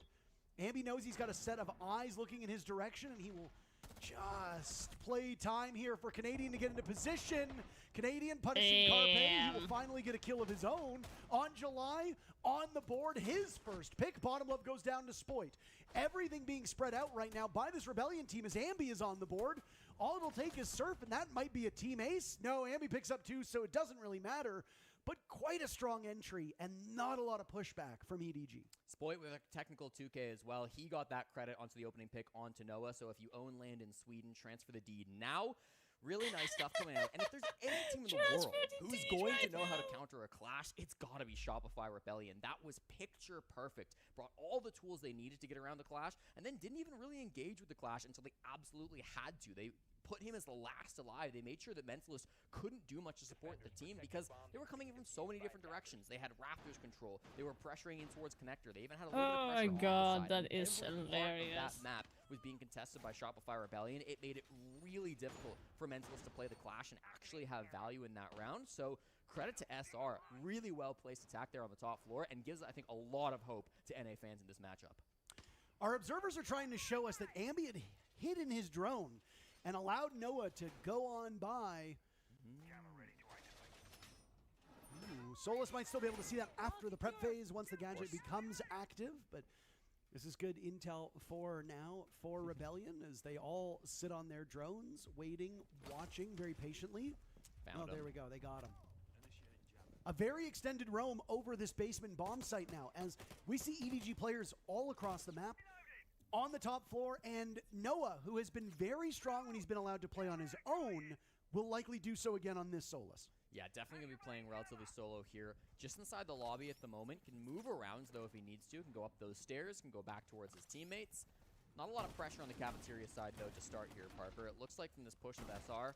N: Ambi knows he's got a set of eyes looking in his direction, and he will just play time here for Canadian to get into position. Canadian punishing Carpe. He will finally get a kill of his own. On July, on the board, his first pick. Bottom love goes down to Spoit. Everything being spread out right now by this Rebellion team as Ambi is on the board. All it'll take is Surf, and that might be a team ace. No, Ambi picks up 2, so it doesn't really matter. But quite a strong entry and not a lot of pushback from EDG.
O: Spoit with a technical 2K as well. He got that credit onto the opening pick onto Noah. So if you own land in Sweden, transfer the deed now. Really nice stuff coming out. And if there's any team in the world who's going to know how to counter a Clash, it's got to be Shopify Rebellion. That was picture perfect. Brought all the tools they needed to get around the Clash, and then didn't even really engage with the Clash until they absolutely had to. They put him as the last alive. They made sure that Mentalist couldn't do much to support the team because they were coming in from so many different directions. They had Raptors control. They were pressuring in towards Connector. They even had a little bit of pressure
C: Oh my god,
O: on the side.
C: that is
O: Every part of
C: hilarious.
O: That map was being contested by Shopify Rebellion. It made it really difficult for Mentalist to play the Clash and actually have value in that round. So credit to SR. Really well placed attack there on the top floor and gives, I think, a lot of hope to NA fans in this matchup.
N: Our observers are trying to show us that Ambi had hidden his drone and allowed Noah to go on by. Solus might still be able to see that after the prep phase once the gadget becomes active, but this is good intel for now for Rebellion as they all sit on their drones, waiting, watching very patiently.
O: Found him.
N: There we go. They got him. A very extended roam over this basement bomb site now as we see EDG players all across the map on the top floor, and Noah, who has been very strong when he's been allowed to play on his own, will likely do so again on this Solus.
O: Yeah, definitely going to be playing relatively solo here. Just inside the lobby at the moment. Can move around, though, if he needs to. Can go up those stairs. Can go back towards his teammates. Not a lot of pressure on the cafeteria side, though, to start here, Parker. It looks like from this push of SR,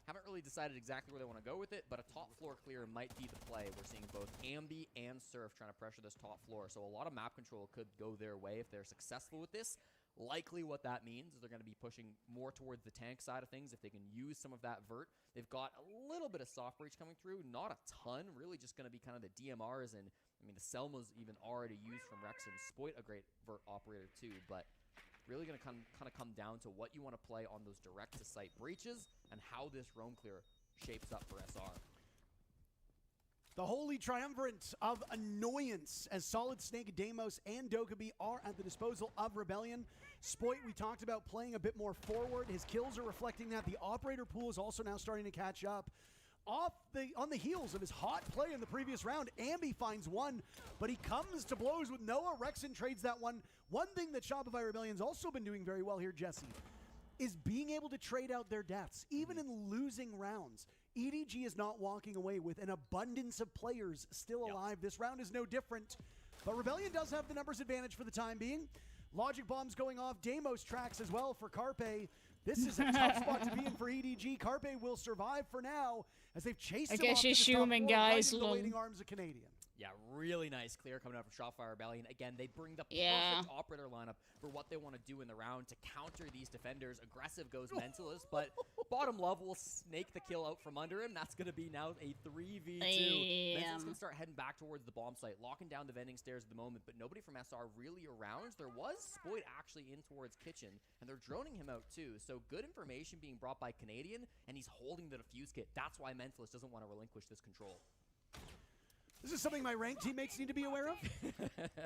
O: haven't really decided exactly where they want to go with it, but a top floor clear might be the play. We're seeing both Ambi and Surf trying to pressure this top floor, so a lot of map control could go their way if they're successful with this. Likely what that means is they're going to be pushing more towards the tank side of things if they can use some of that vert. They've got a little bit of soft breach coming through, not a ton, really just going to be kind of the DMRs, and I mean the Selma's even already used from Rexon. Spoit a great vert operator too, but really going to kind of come down to what you want to play on those direct-to-site breaches and how this roam clear shapes up for SR.
N: The holy triumvirate of annoyance as Solid Snake, Deimos, and Dokkaebi are at the disposal of Rebellion. Spoit, we talked about playing a bit more forward. His kills are reflecting that. The operator pool is also now starting to catch up. On the heels of his hot play in the previous round, Ambi finds one, but he comes to blows with Noah. Rexen trades that one. One thing that Shopify Rebellion's also been doing very well here, Jesse, is being able to trade out their deaths, even in losing rounds. EDG is not walking away with an abundance of players still alive. This round is no different, but Rebellion does have the numbers advantage for the time being. Logic bombs going off. Deimos tracks as well for Carpe. This is a tough spot to be in for EDG. Carpe will survive for now as they've chased him off to the top
C: human,
N: floor,
C: guys.
N: right into the waiting arms of Canadian.
O: Yeah, really nice clear coming out from Shopify Rebellion. Again, they bring the perfect operator lineup for what they want to do in the round to counter these defenders. Aggressive goes Mentalist, but Bottom Love will snake the kill out from under him. That's going to be now a 3v2. Mentalist can start heading back towards the bomb site, locking down the vending stairs at the moment, but nobody from SR really around. There was Spoit actually in towards Kitchen, and they're droning him out too. So good information being brought by Canadian, and he's holding the defuse kit. That's why Mentalist doesn't want to relinquish this control.
N: This is something my ranked teammates need to be aware of.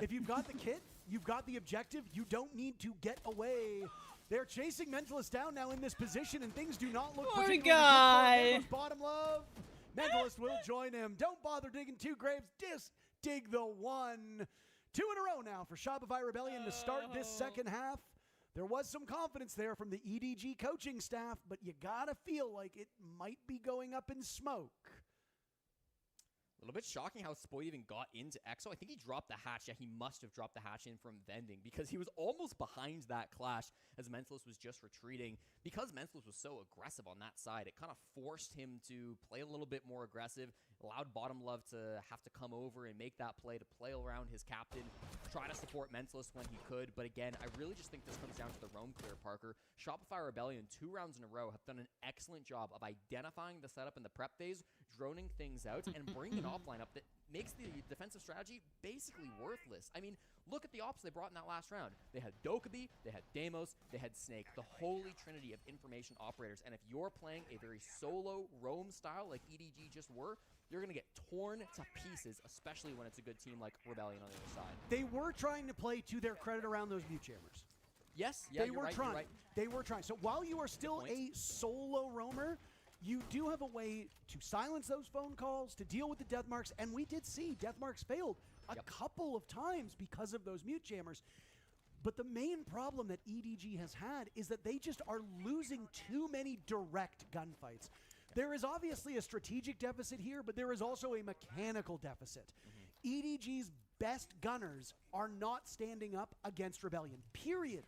N: If you've got the kit, you've got the objective, you don't need to get away. They're chasing Mentalist down now in this position, and things do not look particularly good for Bottom Love. Mentalist will join him. Don't bother digging two graves, just dig the one. 2 in a row now for Shopify Rebellion to start this second half. There was some confidence there from the EDG coaching staff, but you gotta feel like it might be going up in smoke.
O: A little bit shocking how Spoit even got into EXO. I think he dropped the hatch. Yeah, he must have dropped the hatch in from vending because he was almost behind that clash as Mentalist was just retreating. Because Mentalist was so aggressive on that side, it kind of forced him to play a little bit more aggressive, allowed Bottom Love to have to come over and make that play to play around his captain, try to support Mentalist when he could. But again, I really just think this comes down to the roam clear, Parker. Shopify Rebellion, 2 rounds in a row, have done an excellent job of identifying the setup in the prep phase, droning things out, and bringing an op lineup that makes the defensive strategy basically worthless. I mean, look at the ops they brought in that last round. They had Dokkaebi, they had Deimos, they had Snake, the holy trinity of information operators. And if you're playing a very solo roam style like EDG just were, you're going to get torn to pieces, especially when it's a good team like Rebellion on the other side.
N: They were trying to play to their credit around those mute jammers.
O: Yes, yeah,
N: they were trying. They were trying. So while you are still a solo roamer, you do have a way to silence those phone calls, to deal with the death marks, and we did see death marks failed a couple of times because of those mute jammers. But the main problem that EDG has had is that they just are losing too many direct gunfights. There is obviously a strategic deficit here, but there is also a mechanical deficit. EDG's best gunners are not standing up against Rebellion, period.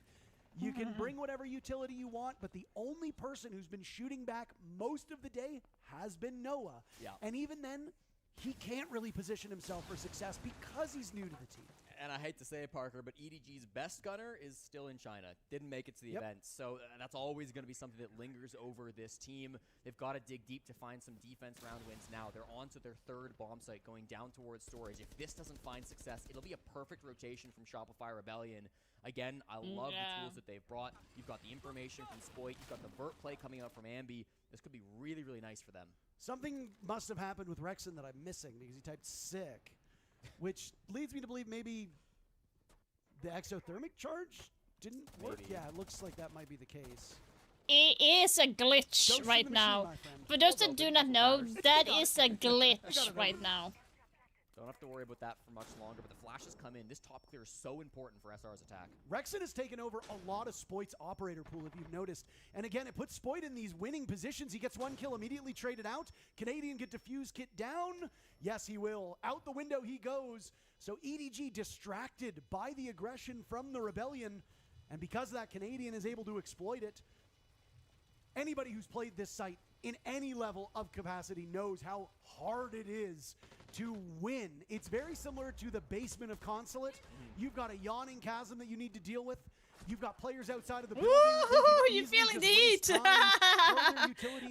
N: You can bring whatever utility you want, but the only person who's been shooting back most of the day has been Noah.
O: Yeah.
N: And even then, he can't really position himself for success because he's new to the team.
O: And I hate to say it, Parker, but EDG's best gunner is still in China. Didn't make it to the event. So that's always going to be something that lingers over this team. They've got to dig deep to find some defense round wins now. They're on to their 3rd bomb site going down towards storage. If this doesn't find success, it'll be a perfect rotation from Shopify Rebellion. Again, I love the tools that they've brought. You've got the information from Spoit. You've got the vert play coming out from Ambi. This could be really, really nice for them.
N: Something must have happened with Rexen that I'm missing because he typed sick, which leads me to believe maybe the exothermic charge didn't work. Yeah, it looks like that might be the case.
C: It is a glitch right now. For those that do not know, that is a glitch right now.
O: Don't have to worry about that for much longer, but the flashes come in. This top clear is so important for SR's attack.
N: Rexen has taken over a lot of Spoit's operator pool, if you've noticed. And again, it puts Spoit in these winning positions. He gets 1 kill immediately traded out. Canadian get defuse kit down. Yes, he will. Out the window he goes. So EDG distracted by the aggression from the Rebellion. And because of that, Canadian is able to exploit it. Anybody who's played this site in any level of capacity knows how hard it is to win. It's very similar to the basement of Consulate. You've got a yawning chasm that you need to deal with. You've got players outside of the building.
C: You're feeling the heat!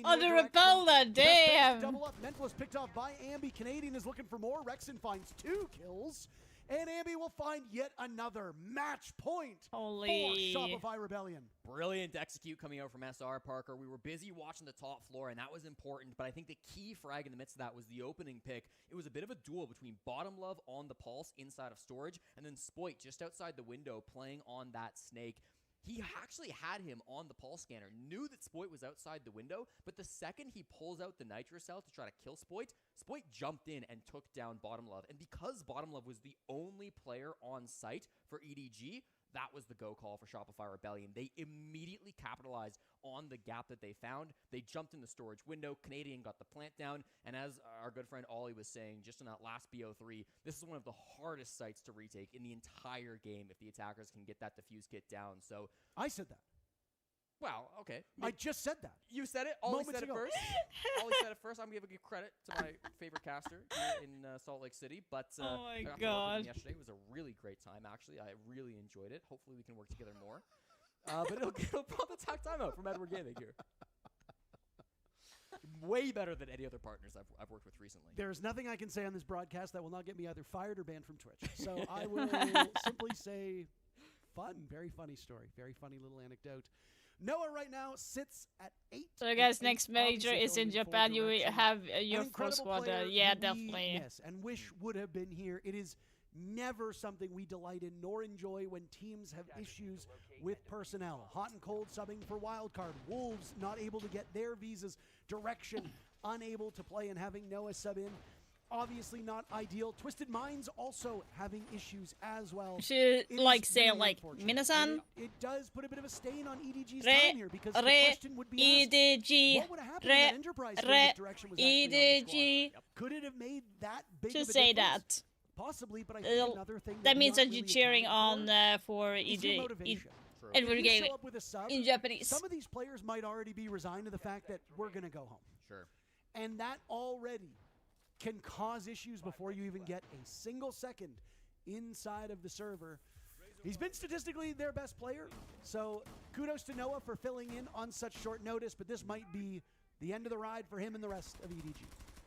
C: On the Rebeller, damn!
N: Double up. Mentalist picked off by Ambi. Canadian is looking for more. Rexen finds 2 kills. And Ambi will find yet another match point
C: Holy.
N: for Shopify Rebellion.
O: Brilliant execute coming out from SR, Parker. We were busy watching the top floor, and that was important. But I think the key frag in the midst of that was the opening pick. It was a bit of a duel between Bottom Love on the Pulse inside of storage, and then Spoit just outside the window playing on that Snake. He actually had him on the pulse scanner, knew that Spoit was outside the window, but the second he pulls out the Nitro Cell to try to kill Spoit, Spoit jumped in and took down Bottom Love. And because Bottom Love was the only player on site for EDG, that was the go call for Shopify Rebellion. They immediately capitalized on the gap that they found. They jumped in the storage window. Canadian got the plant down. And as our good friend Ollie was saying, just in that last BO3, this is one of the hardest sites to retake in the entire game if the attackers can get that defuse kit down. So
N: I said that.
O: Wow, okay.
N: I just said that.
O: You said it? Ollie
N: Moments
O: said
N: ago.
O: it first? Ollie said it first. I'm going to give credit to my favorite caster here in Salt Lake City. But
C: Oh my
O: I got to work with
C: God.
O: him yesterday. It was a really great time, actually. I really enjoyed it. Hopefully we can work together more. But it'll pop the tack time out from Edward Gaming here. Way better than any other partners I've worked with recently.
N: There's nothing I can say on this broadcast that will not get me either fired or banned from Twitch. So I will simply say fun, very funny story, very funny little anecdote. Noah right now sits at 8.
C: So guys, next major is in Japan. You will have your full squad. Yeah, definitely.
N: Yes, and wish would have been here. It is never something we delight in nor enjoy when teams have issues with personnel. Hot and cold subbing for wildcard. Wolves not able to get their visas. Direction unable to play and having Noah sub in. Obviously not ideal. Twisted Minds also having issues as well.
C: Should
N: It
C: like
N: is
C: say
N: really
C: like
N: unfortunate.
C: Minasan.
N: And It does put a bit of a stain on EDG's
C: Re,
N: time here because the
C: re,
N: question would be asked,
C: EDG,
N: what would have happened if
C: re,
N: that Enterprise
C: re,
N: Creative direction was actually on the squad?
C: EDG.
N: Could it have made that big
C: Should
N: of a
C: say
N: difference?
C: that.
N: Possibly, but I think another thing
C: That
N: we
C: means
N: aren't
C: that you're
N: really
C: cheering
N: accounting
C: on for
N: is your
C: ED,
N: motivation.
C: Edward
N: If you
C: Gaming
N: show up with a sub,
C: in Japanese.
N: some of these players might already be resigned to the fact that we're going to go home.
O: Sure.
N: And that already can cause issues before you even get a single second inside of the server. He's been statistically their best player, so kudos to Noah for filling in on such short notice, but this might be the end of the ride for him and the rest of EDG.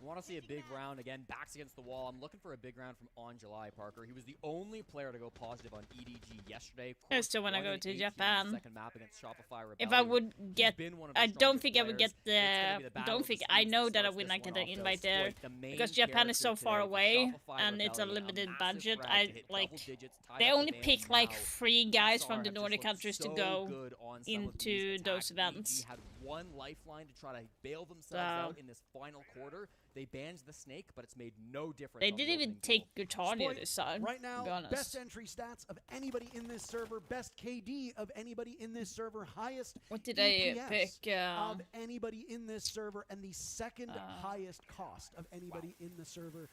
O: I want to see a big round again, backs against the wall. I'm looking for a big round from On July, Parker. He was the only player to go positive on EDG yesterday.
C: I still want to go to Japan.
O: Second map against Shopify Rebellion.
C: If I would get,
O: He's been one of the
C: I don't
O: strongest
C: think I would
O: players.
C: get the.
O: It's gonna be the battle
C: Don't
O: of
C: think
O: the
C: I
O: seasons
C: know
O: to
C: that I
O: start
C: will
O: this
C: not
O: one
C: get an
O: off, though.
C: invite there
O: Spoit, the main
C: because Japan is so
O: character
C: far
O: today for
C: away
O: Shopify
C: and it's a
O: Rebellion,
C: limited
O: massive
C: budget.
O: frag
C: I
O: to hit
C: like.
O: double digits, tied
C: They
O: up the
C: only
O: band
C: pick like
O: now.
C: 3 guys
O: SR
C: from the
O: have just
C: Nordic
O: looked
C: countries to
O: so
C: go
O: good on some of these
C: into those
O: attacks.
C: events.
O: EDG had one lifeline to try to bail themselves
C: So-
O: out in this final quarter. They banned the Snake, but it's made no difference.
C: They
O: on the
C: didn't even
O: opening
C: take
O: pool.
C: Guitarnia
N: Spoit,
C: this time.
N: right now,
C: to be honest.
N: best entry stats of anybody in this server, best KD of anybody in this server, highest
C: What did I
N: EPS
C: pick?
N: of anybody in this server, and the second highest cost of anybody in the server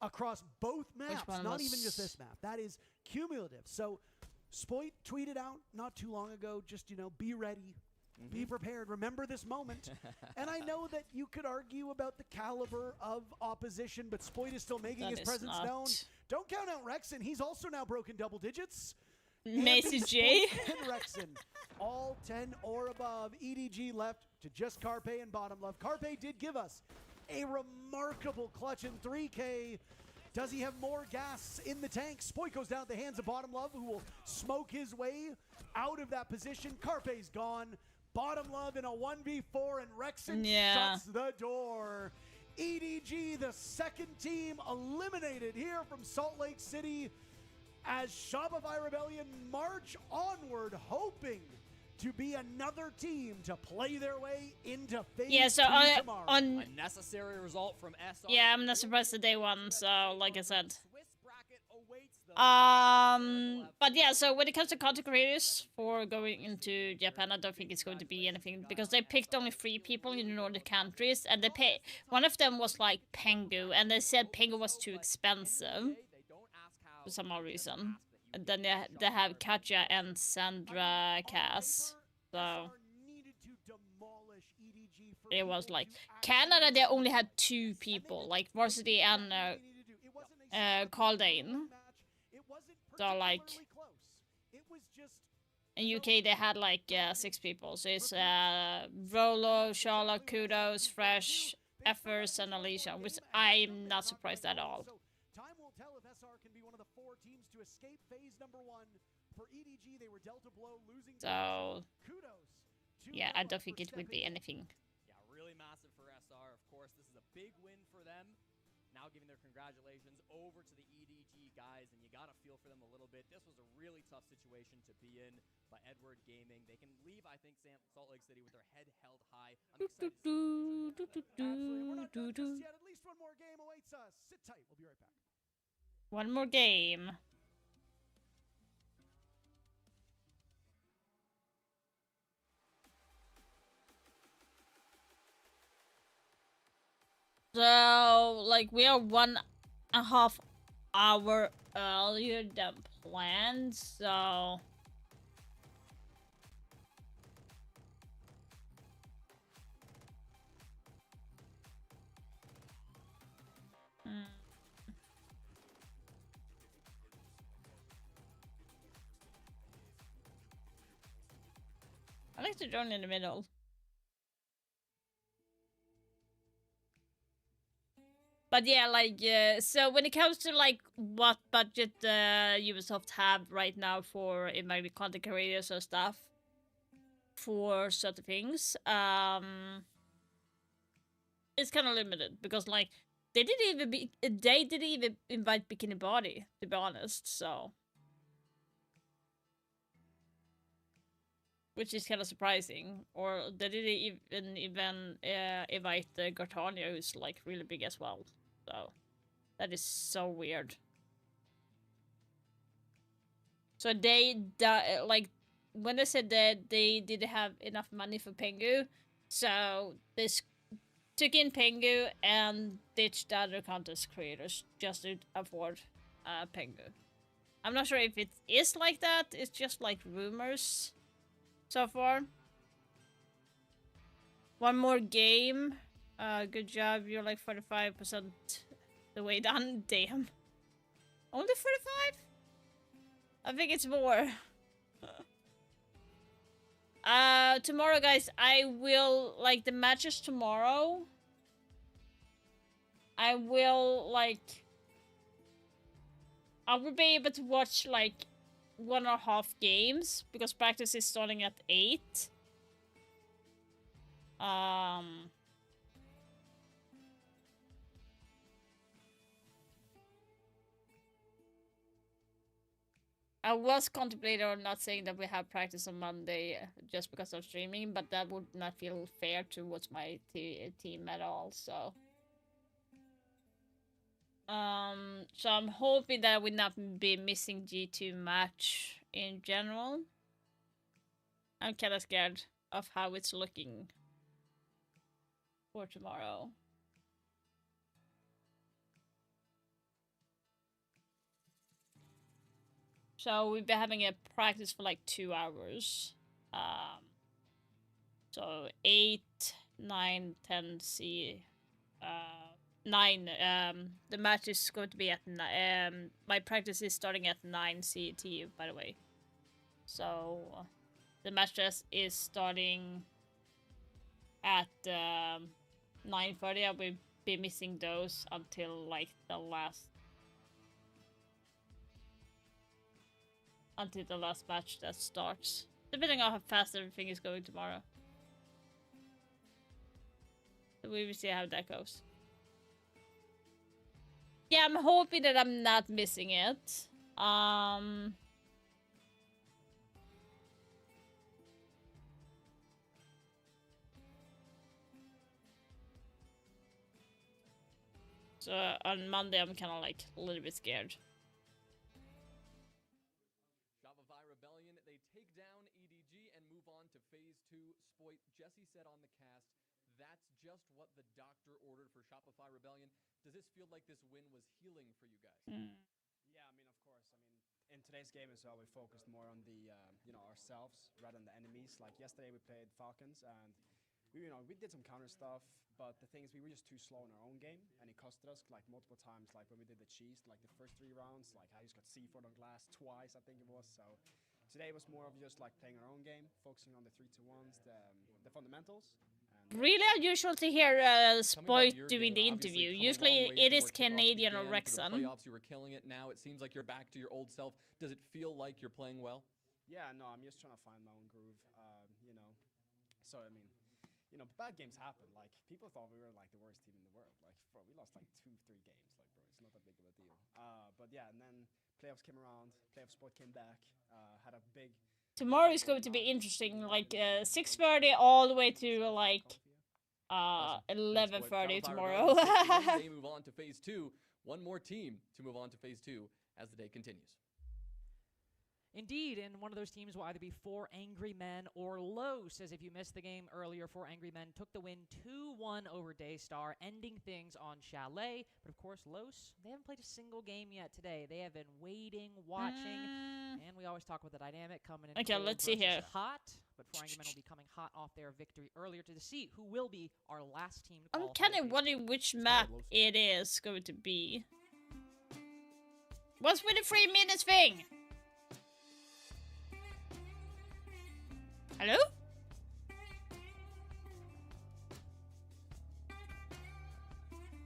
N: across both maps,
C: one
N: not even
C: was-
N: just this map. That is cumulative. So Spoit tweeted out not too long ago, just, be ready. Be prepared. Remember this moment. And I know that you could argue about the caliber of opposition, but Spoit is still making
C: That
N: his
C: is
N: presence
C: not.
N: known. Don't count out Rexon. He's also now broken double digits.
C: Macy
N: Anthony,
C: J.
N: Spoit, and Rexon, all 10 or above. EDG left to just Carpe and Bottom Love. Carpe did give us a remarkable clutch in 3K. Does he have more gas in the tank? Spoit goes down at the hands of Bottom Love, who will smoke his way out of that position. Carpe's gone. Bottom Love in a 1v4, and Rexon shuts the door. EDG, the second team eliminated here from Salt Lake City as Shopify Rebellion march onward, hoping to be another team to play their way into phase 2 tomorrow.
C: on
O: A necessary result from SR.
C: yeah, I'm not surprised that they won. So like I said. But yeah, so when it comes to content creators for going into Japan, I don't think it's going to be anything because they picked only 3 people in the Nordic countries, and they pay. One of them was like Pengu, and they said Pengu was too expensive for some odd reason. And then they have Katja and Sandra Cass. So it was like Canada. They only had 2 people, like Varsity and Caldane. So like in UK they had like 6 people. So it's Rolo, Charlotte, Kudos, Fresh, Effers, and Alicia, which I'm not surprised at all.
N: escape phase number 1. For EDG, they were dealt a blow, losing.
C: So,
N: kudos.
C: yeah, I don't think it would be anything.
O: Yeah, really massive for SR. Of course, this is a big win for them. Now giving their congratulations over to the EDG guys, and you got to feel for them a little bit. This was a really tough situation to be in by Edward Gaming. They can leave, I think, Salt Lake City with their head held high. I'm excited to see
N: Absolutely. We're not done just yet. At least one more game awaits us. Sit tight. We'll be right back.
C: One more game. So, like, we are 1.5 hours earlier than planned, so... I like to join in the middle. But yeah, like, so when it comes to, like, what budget Ubisoft have right now for, it might be content creators or stuff, for certain things, it's kind of limited, because, like, they didn't even invite Bikini Body, to be honest, so... Which is kind of surprising. Or they didn't even invite Gartania, who's like really big as well. So that is so weird. So they like when they said that they didn't have enough money for Pengu, so they took in Pengu and ditched the other content creators just to afford Pengu. I'm not sure if it is like that. It's just like rumors. So far. One more game. Good job. You're like 45% the way done. Damn. Only 45? I think it's more. Tomorrow, guys, I will, like, the matches tomorrow. I will be able to watch, like, 1.5 games, because practice is starting at 8. I was contemplating on not saying that we have practice on Monday just because of streaming, but that would not feel fair towards my team at all, so... So I'm hoping that I will not be missing G2 match in general. I'm kind of scared of how it's looking for tomorrow. So we've been having a practice for like 2 hours. So 8, 9, 10 C. 9. The match is going to be at my practice is starting at 9 CET, by the way. So the match is starting at 9:30. I will be missing those until like the last match that starts. Depending on how fast everything is going tomorrow. So we will see how that goes. Yeah, I'm hoping that I'm not missing it. So on Monday, I'm kind of like a little bit scared.
K: Shopify Rebellion, they take down EDG and move on to phase 2. Spoit, Jesse said on the cast, that's just what the doctor ordered for Shopify Rebellion. Does this feel like this win was healing for you guys?
S: Yeah, I mean, of course. I mean, in today's game as well, we focused more on the, ourselves rather than the enemies. Like yesterday, we played Falcons, and we did some counter stuff. But the thing is, we were just too slow in our own game, and it costed us like multiple times. Like when we did the cheese, like the first 3 rounds, like I just got C4 on glass twice, I think it was. So today was more of just like playing our own game, focusing on the 3-2-1s, the fundamentals, and
C: really unusual to hear Spoit doing the interview. Usually it is Canadian or Rexon.
K: Playoffs, you were killing it. Now it seems like you're back to your old self. Does it feel like you're playing well?
S: Yeah, no, I'm just trying to find my own groove, you know. So, I mean, you know, bad games happen. Like, people thought we were, like, the worst team in the world. Like, bro, we lost, like, 2-3 games. Like, bro, it's not that big of a deal. But, yeah, and then playoffs came around. Playoff spot came back. Had a big...
C: Tomorrow is going to be interesting. Like, 6:30 all the way to, like, 11:30 tomorrow.
K: They move on to phase 2. One more team to move on to phase 2 as the day continues.
B: Indeed, and one of those teams will either be 4 Angry Men or Los, as if you missed the game earlier, 4 Angry Men took the win 2-1 over Daystar, ending things on Chalet. But of course, Los, they haven't played a single game yet today. They have been waiting, watching, and we always talk about the dynamic coming in.
C: Okay, let's see here.
B: Hot, but 4 Angry Men will be coming hot off their victory earlier to see who will be our last team to
C: I'm
B: qualify.
C: kind of wondering which map it is going to be. What's with the 3 minutes thing? Hello?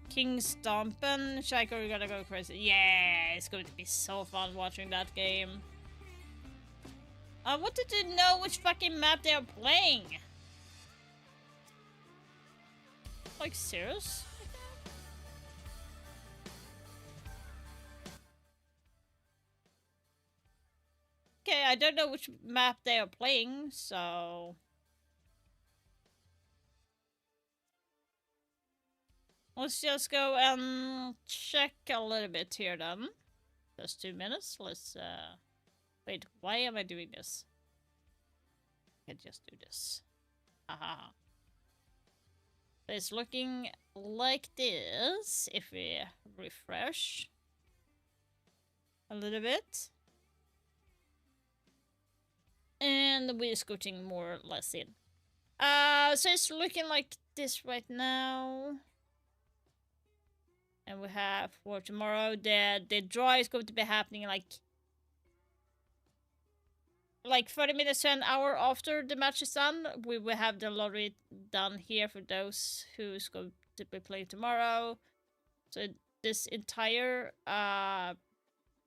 C: King Stompin', Shaiko, you're gonna go crazy. Yeah, it's going to be so fun watching that game. I wanted to know which fucking map they are playing. Like, serious? Okay, I don't know which map they are playing, so... Let's just go and check a little bit here then. Just 2 minutes, let's wait, why am I doing this? I can just do this. Haha. It's looking like this if we refresh a little bit. And we're scooting more or less in. So it's looking like this right now. And we have for tomorrow, the draw is going to be happening like 30 minutes to an hour after the match is done. We will have the lottery done here for those who's going to be playing tomorrow. So this entire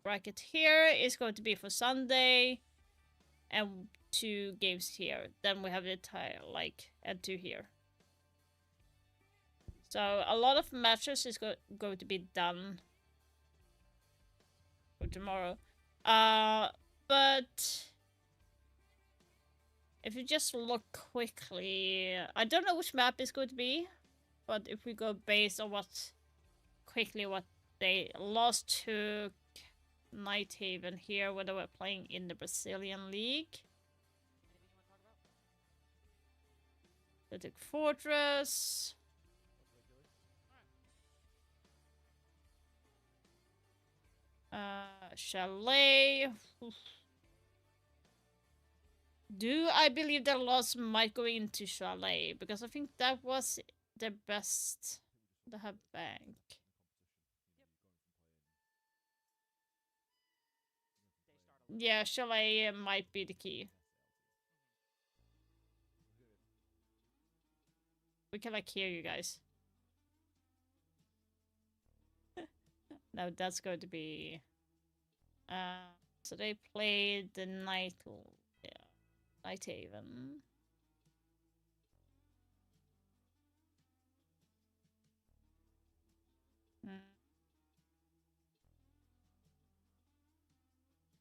C: bracket here is going to be for Sunday. And 2 games here. Then we have the entire, and 2 here. So a lot of matches is going to be done for tomorrow. But if you just look quickly, I don't know which map is going to be, but if we go based on what they lost to Nighthaven here when they were playing in the Brazilian League. They took Fortress. Chalet. Do I believe that loss might go into Chalet? Because I think that was the best. They have bank. Yeah, Chalet might be the key. We can hear you guys. No, that's going to be so they played the Nighthaven.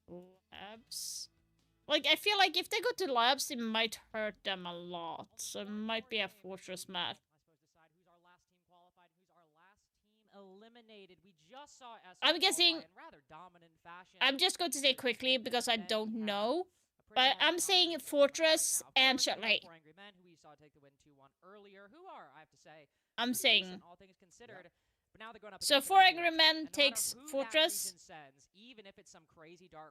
C: Labs. I feel like if they go to labs, it might hurt them a lot. So it might be a Fortress match.
B: Eliminated. We just saw
C: I'm guessing. I'm just going to say quickly because I don't know. But I'm saying Fortress and Chalet. I'm saying. So 4 Angry Men takes Fortress.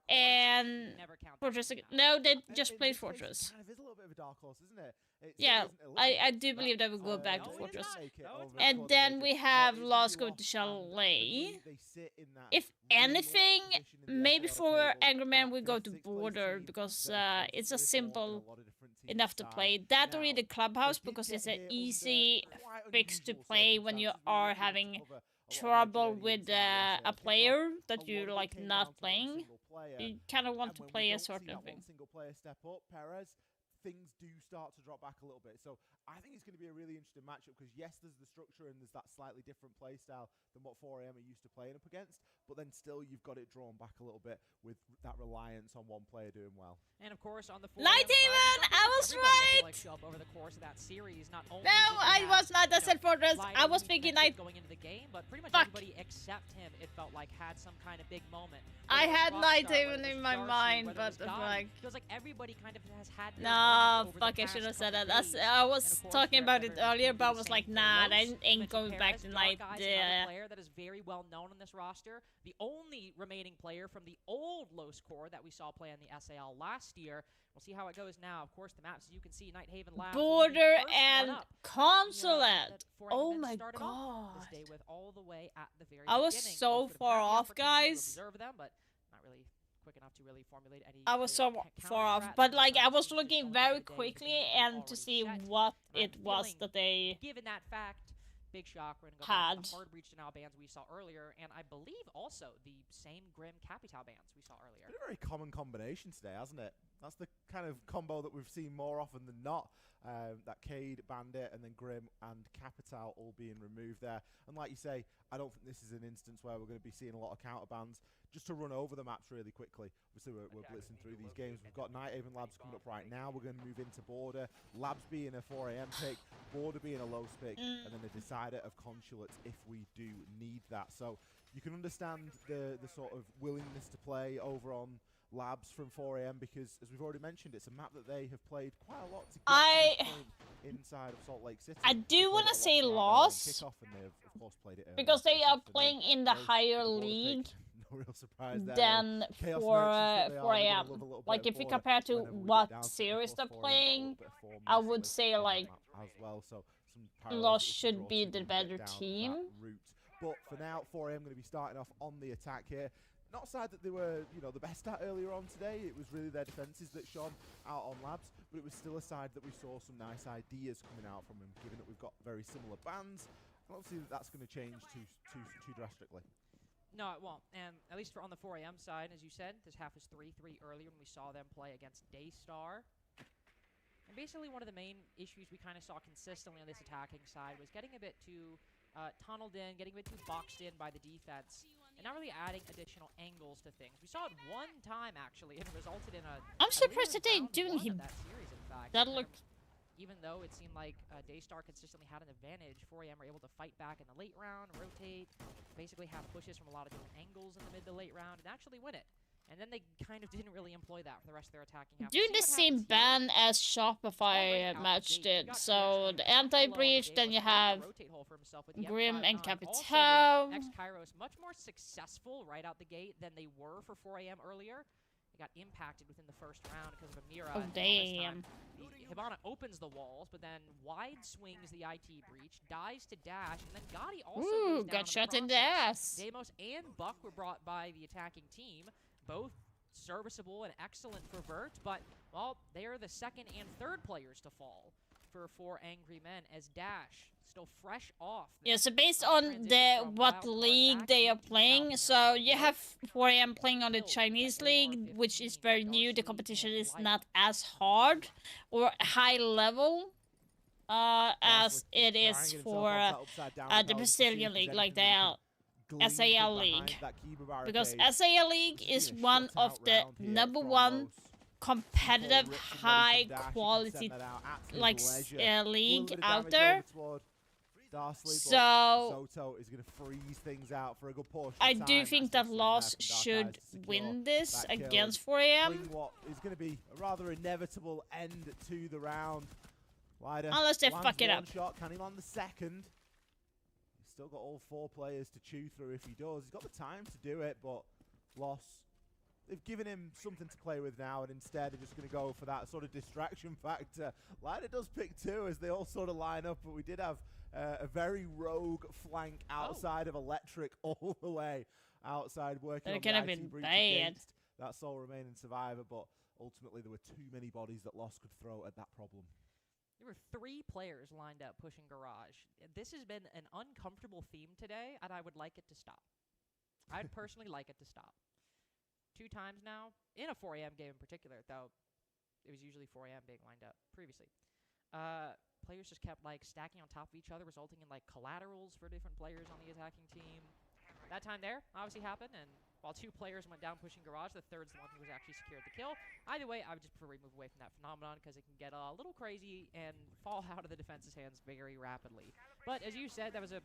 C: And Fortress. No, they just played Fortress.
A: Kind of is a little bit of a dark horse, isn't it?
C: Yeah, I do believe they will go back to Fortress. And then we have Lost going to Chalet. If anything, maybe for Angry Man we go to Border because it's a simple enough to play. That or in the clubhouse, because it's an easy fix to play when you are having trouble with a player that you're like not playing. You kind of want to play a sort of thing.
A: Single player step up, Perez, things do start to drop back a little bit. So I think it's going to be a really interesting matchup because yes, there's the structure and there's that slightly different play style than what 4AM are used to playing up against, but then still you've got it drawn back a little bit with that reliance on one player doing well.
B: And of course on the
C: Lighthaven, I was right.
B: Over the course of that series, not only
C: no, I was not. I said Fortress. I was thinking I
B: going into the game, but pretty much everybody except him, it felt like, had some kind of big moment.
C: I had Lighthaven in my mind, but like
B: feels like everybody kind of has had.
C: No, fuck! I should have said that. I was talking about it earlier, but I was like, nah, I ain't going back to Light.
B: Player that is very well known on this roster, the only remaining player from the old Los Core that we saw play in the SAL last year. We'll see how it goes now. Of course, the maps, as you can see, Nighthaven Labs.
C: Border and Consulate. Oh my god.
B: This day with all the way at the very
C: I was
B: beginning.
C: so far off, guys.
B: Observe them, but not really quick enough to really formulate any.
C: I was so far off, but like I was looking very quickly and to see what it was that they
B: given that fact. Big shock. We're going to go back to the hard breach denial bans we saw earlier, and I believe also the same Grim Capital bans we saw earlier.
A: It's been a very common combination today, hasn't it? That's the kind of combo that we've seen more often than not. That Cade, Bandit, and then Grim and Capital all being removed there. And like you say, I don't think this is an instance where we're going to be seeing a lot of counter bans. Just to run over the maps really quickly. Obviously, we're blitzing through these games. We've got Nighthaven Labs coming up right now. We're going to move into Border. Labs being a 4AM pick, Border being a low pick, and then a decider of Consulates if we do need that. So you can understand the sort of willingness to play over on Labs from 4AM because, as we've already mentioned, it's a map that they have played quite a lot to get to this point inside of Salt Lake City.
C: I do want to say loss
A: and they've, of course, played it
C: because they are playing in the higher league.
A: No real surprise there.
C: Than for 4AM. Like if you compare to what series they're playing, I would say like Lost should be the better team.
A: But for now, 4AM going to be starting off on the attack here. Not side that they were, the best at earlier on today. It was really their defenses that shone out on Labs, but it was still a side that we saw some nice ideas coming out from them, given that we've got very similar bans. I don't see that that's going to change too drastically.
B: No, it won't. And at least on the 4AM side, as you said, this half was 3-3 earlier when we saw them play against Daystar. And basically one of the main issues we kind of saw consistently on this attacking side was getting a bit too tunneled in, getting a bit too boxed in by the defense, and not really adding additional angles to things. We saw it one time, actually, and it resulted in a...
C: I'm surprised that they're doing him. That looked...
B: Even though it seemed like Daystar consistently had an advantage, 4AM were able to fight back in the late round, rotate, basically have pushes from a lot of different angles in the mid to late round, and actually win it. And then they kind of didn't really employ that for the rest of their attacking half.
C: Doing the same ban as Shopify match did. So the anti-breach, then you have Grim and Capital.
B: X-Kairos much more successful right out the gate than they were for 4AM earlier. They got impacted within the first round because of Amira.
C: Oh, damn.
B: Hibana opens the walls, but then wide swings the IT breach, dies to dash, and then Gotti also
C: got shot in the ass.
B: Deimos and Buck were brought by the attacking team, both serviceable and excellent for Vert, but, well, they are the second and third players to fall for 4 Angry Men as Dash still fresh off.
C: Yeah, so based on what league they are playing, so you have 4AM playing on the Chinese league, which is very new. The competition is not as hard or high level as it is for the Brazilian league, like the SAL league. Because SAL league is one of the #1 competitive, high quality league out there. So
A: Soto is going to freeze things out for a good portion.
C: I do think that Loss should win this against 4AM.
A: What is going to be a rather inevitable end to the round. Lider
C: unless they fuck it up.
A: Shot. Can he land the second? He's still got all 4 players to chew through if he does. He's got the time to do it, but Loss. They've given him something to play with now, and instead they're just going to go for that sort of distraction factor. Lider does pick 2 as they all sort of line up, but we did have a very rogue flank outside of Electric all the way outside working on the IT breach against that sole remaining survivor, but ultimately there were too many bodies that Lost could throw at that problem.
B: There were 3 players lined up pushing Garage. This has been an uncomfortable theme today, and I would like it to stop. I'd personally like it to stop. 2 times now, in a 4 a.m. game in particular, though it was usually 4 a.m. being lined up previously. Players just kept like stacking on top of each other, resulting in like collaterals for different players on the attacking team. That time there obviously happened, and while 2 players went down pushing Garage, the third's the one who was actually secured the kill. Either way, I would just prefer we move away from that phenomenon because it can get a little crazy and fall out of the defense's hands very rapidly. But as you said, that was a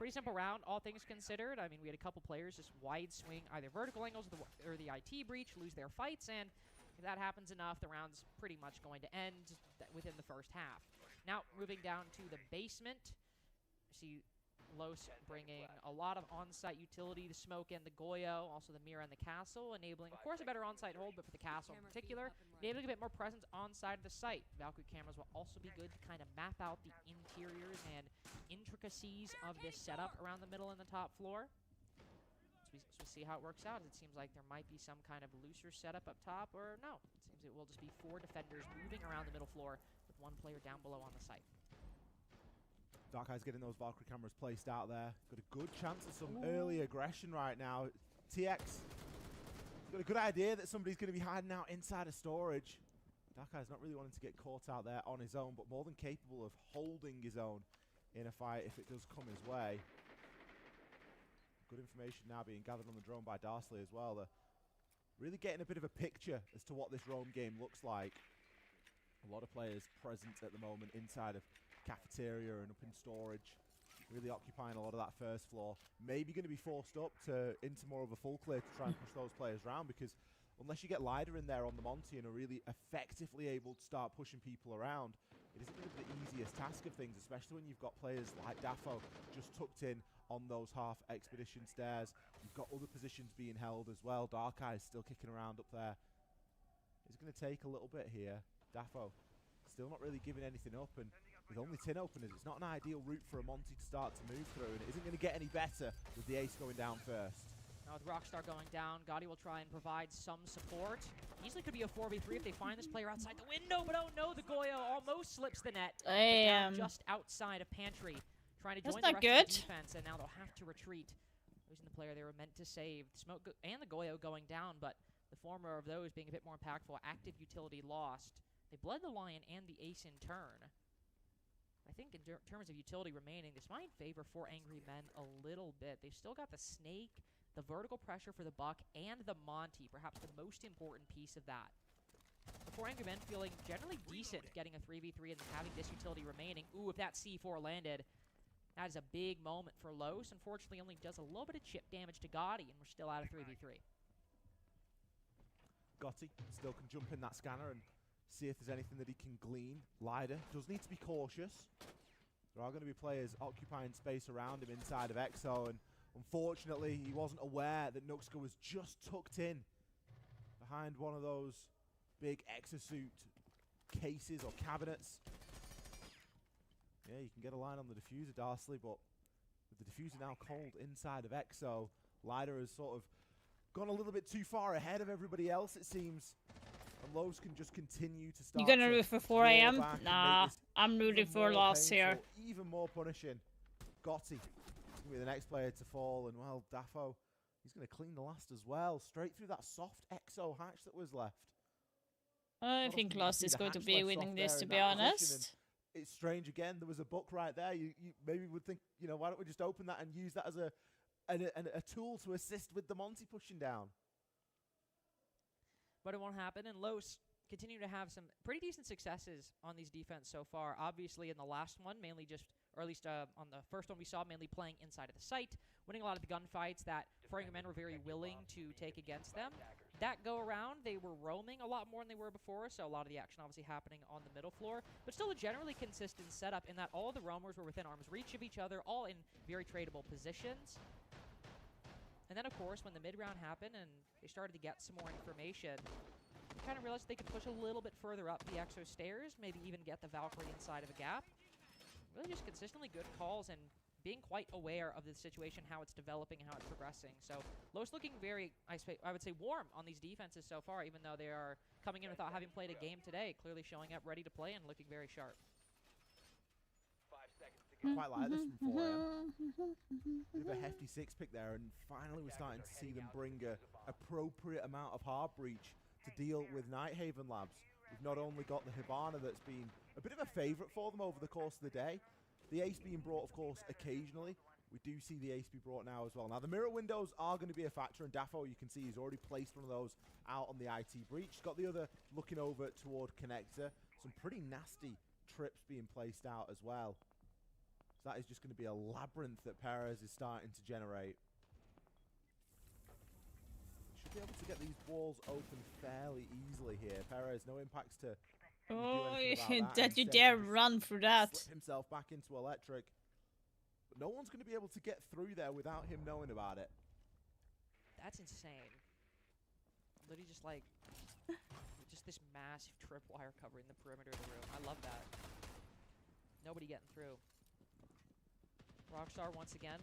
B: pretty simple round, all things considered. I mean, we had a couple players just wide swing either vertical angles or the IT breach, lose their fights, and if that happens enough, the round's pretty much going to end within the first half. Now, moving down to the basement, see Los bringing a lot of on-site utility, the smoke and the Goyo, also the Mira and the castle, enabling, of course, a better on-site hold, but for the castle in particular, enabling a bit more presence on-side of the site. Valkyrie cameras will also be good to kind of map out the interiors and intricacies of this setup around the middle and the top floor. So we'll see how it works out. It seems like there might be some kind of looser setup up top, or no. It seems it will just be 4 defenders moving around the middle floor with 1 player down below on the site.
A: Darkeyes getting those Valkyrie cameras placed out there. Got a good chance of some early aggression right now. TX got a good idea that somebody's going to be hiding out inside of storage. Darkeyes not really wanting to get caught out there on his own, but more than capable of holding his own in a fight if it does come his way. Good information now being gathered on the drone by Darsley as well. They're really getting a bit of a picture as to what this roam game looks like. A lot of players present at the moment inside of cafeteria and up in storage, really occupying a lot of that first floor. Maybe going to be forced up into more of a full clear to try and push those players around, because unless you get Lider in there on the Monty and are really effectively able to start pushing people around, it isn't going to be the easiest task of things, especially when you've got players like Dafo just tucked in on those half expedition stairs. You've got other positions being held as well. Darkeyes still kicking around up there. It's going to take a little bit here. Dafo still not really giving anything up, and with only tin openers, it's not an ideal route for a Monty to start to move through, and it isn't going to get any better with the ace going down first.
B: Now with Rockstar going down, Gotti will try and provide some support. Easily could be a 4v3 if they find this player outside the window, but oh no, the Goyo almost slips the net. Down just outside of Pantry, trying to join the rest of the defense, and now they'll have to retreat. Losing the player they were meant to save. The Smoke and the Goyo going down, but the former of those being a bit more impactful. Active utility lost. They bled the Lion and the ace in turn. I think in terms of utility remaining, this might favor 4 Angry Men a little bit. They've still got the Snake, the vertical pressure for the Buck, and the Monty, perhaps the most important piece of that. The 4 Angry Men feeling generally decent getting a 3v3 and having this utility remaining. Ooh, if that C4 landed, that is a big moment for Los. Unfortunately, only does a little bit of chip damage to Gotti, and we're still out of 3v3.
A: Gotti still can jump in that scanner and see if there's anything that he can glean. Lider does need to be cautious. There are going to be players occupying space around him inside of Exo, and unfortunately he wasn't aware that Nuxka was just tucked in behind one of those big exosuit cases or cabinets. Yeah, you can get a line on the diffuser, Darsley, but with the diffuser now cold inside of Exo, Lider has sort of gone a little bit too far ahead of everybody else, it seems. And Los can just continue to start.
C: You gonna root for 4 a.m.? Nah, I'm rooting for Loss here.
A: Even more punishing. Gotti will be the next player to fall, and well, Dafo, he's going to clean the last as well. Straight through that soft Exo hatch that was left.
C: I think Loss is going to be winning this, to be honest.
A: It's strange again. There was a book right there. You maybe would think, you know, why don't we just open that and use that as a tool to assist with the Monty pushing down.
B: But it won't happen, and Los continue to have some pretty decent successes on these defense so far. Obviously, in the last one, mainly just, or at least on the first one we saw, mainly playing inside of the site, winning a lot of the gunfights that 4 Angry Men were very willing to take against them. That go around, they were roaming a lot more than they were before, so a lot of the action obviously happening on the middle floor, but still a generally consistent setup in that all the roamers were within arm's reach of each other, all in very tradable positions. And then, of course, when the mid-round happened and they started to get some more information, they kind of realized they could push a little bit further up the Exo stairs, maybe even get the Valkyrie inside of a gap. Really just consistently good calls, and being quite aware of the situation, how it's developing, how it's progressing. So Los looking very, I would say, warm on these defenses so far, even though they are coming in without having played a game today, clearly showing up ready to play and looking very sharp.
H: 5 seconds to go.
A: Quite like this from 4am. Bit of a hefty 6 pick there, and finally we're starting to see them bring a appropriate amount of hard breach to deal with Nighthaven Labs. We've not only got the Hibana that's been a bit of a favourite for them over the course of the day, the ace being brought, of course, occasionally. We do see the ace be brought now as well. Now, the mirror windows are going to be a factor, and Dafo, you can see, he's already placed one of those out on the IT breach. He's got the other looking over toward connector. Some pretty nasty trips being placed out as well. So that is just going to be a labyrinth that Perez is starting to generate. Should be able to get these walls open fairly easily here. Perez, no impacts to...
C: Oh, that you dare run through that.
A: Slip himself back into electric. But no one's going to be able to get through there without him knowing about it.
B: That's insane. Literally just like, just this massive tripwire covering the perimeter of the room. I love that. Nobody getting through. Rockstar once again,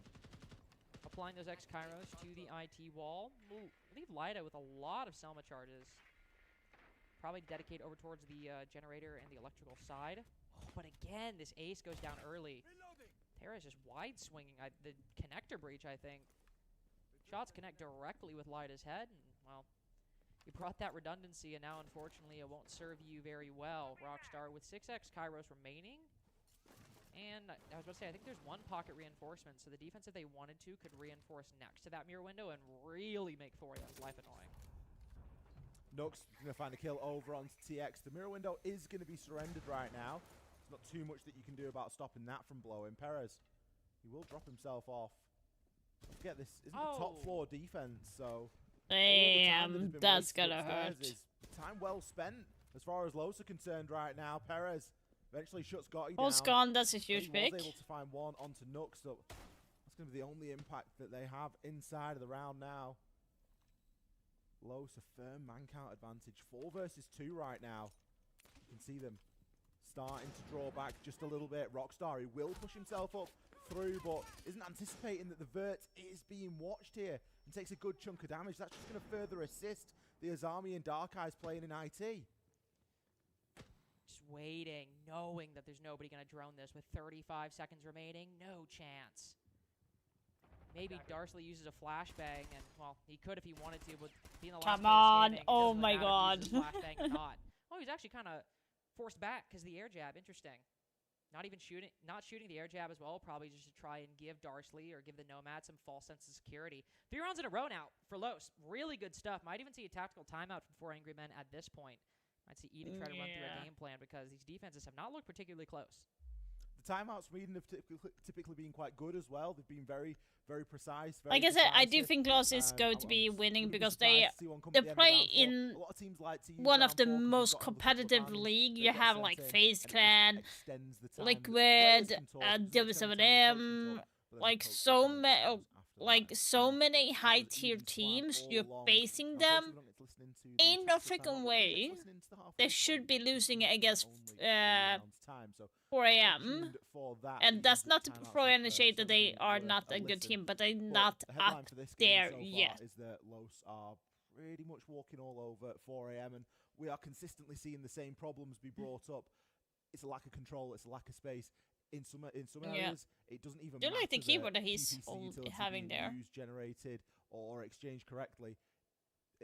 B: applying those X-Kairos to the IT wall. Will leave Lida with a lot of Selma charges. Probably dedicate over towards the generator and the electrical side. Oh, but again, this ace goes down early. Perez just wide swinging. The connector breach, I think. Shots connect directly with Lida's head. And, well, you brought that redundancy, and now, unfortunately, it won't serve you very well. Rockstar with 6x Kairos remaining. And I was about to say, I think there's one pocket reinforcement, so the defense, if they wanted to, could reinforce next to that mirror window and really make 4M's life annoying.
A: Nux going to find a kill over on TX. The mirror window is going to be surrendered right now. There's not too much that you can do about stopping that from blowing. Perez, he will drop himself off. Forget this isn't a top floor defense, so...
C: Damn, that's gonna hurt.
A: Time well spent as far as Los are concerned right now. Perez eventually shuts Gotti down.
C: All's gone, that's a huge pick.
A: He was able to find one onto Nux, so that's going to be the only impact that they have inside of the round now. Los, a firm man count advantage. 4 versus 2 right now. You can see them starting to draw back just a little bit. Rockstar, he will push himself up through, but isn't anticipating that the Vert is being watched here and takes a good chunk of damage. That's just going to further assist the Azami and Dark Eyes playing in IT.
B: Just waiting, knowing that there's nobody going to drone this with 35 seconds remaining. No chance. Maybe Darsley uses a flashbang, and, well, he could if he wanted to, but being the last
C: Come on,
B: standing,
C: oh my god.
B: Flashbang or not. Oh, he's actually kind of forced back because the air jab, interesting. Not shooting the air jab as well, probably just to try and give Darsley or give the Nomad some false sense of security. 3 rounds in a row now for Los. Really good stuff. Might even see a tactical timeout from 4 Angry Men at this point. Might see Eden try to run through a game plan because these defenses have not looked particularly close.
A: The timeouts from Eden have typically been quite good as well. They've been very, very precise.
C: Like I said, I do think Los is going to be winning because they play in one of the most competitive league. You have like FaZe Clan, Liquid, W7M, like so many high tier teams. You're facing them. Ain't no freaking way they should be losing against 4am, and that's not to throw any shade that they are not a good team, but they're not up there yet.
A: Is that Los are pretty much walking all over at 4am, and we are consistently seeing the same problems be brought up. It's a lack of control, it's a lack of space. In some areas, it doesn't even matter.
C: Do you like the keyboard that he's having there?
A: Used, generated, or exchanged correctly.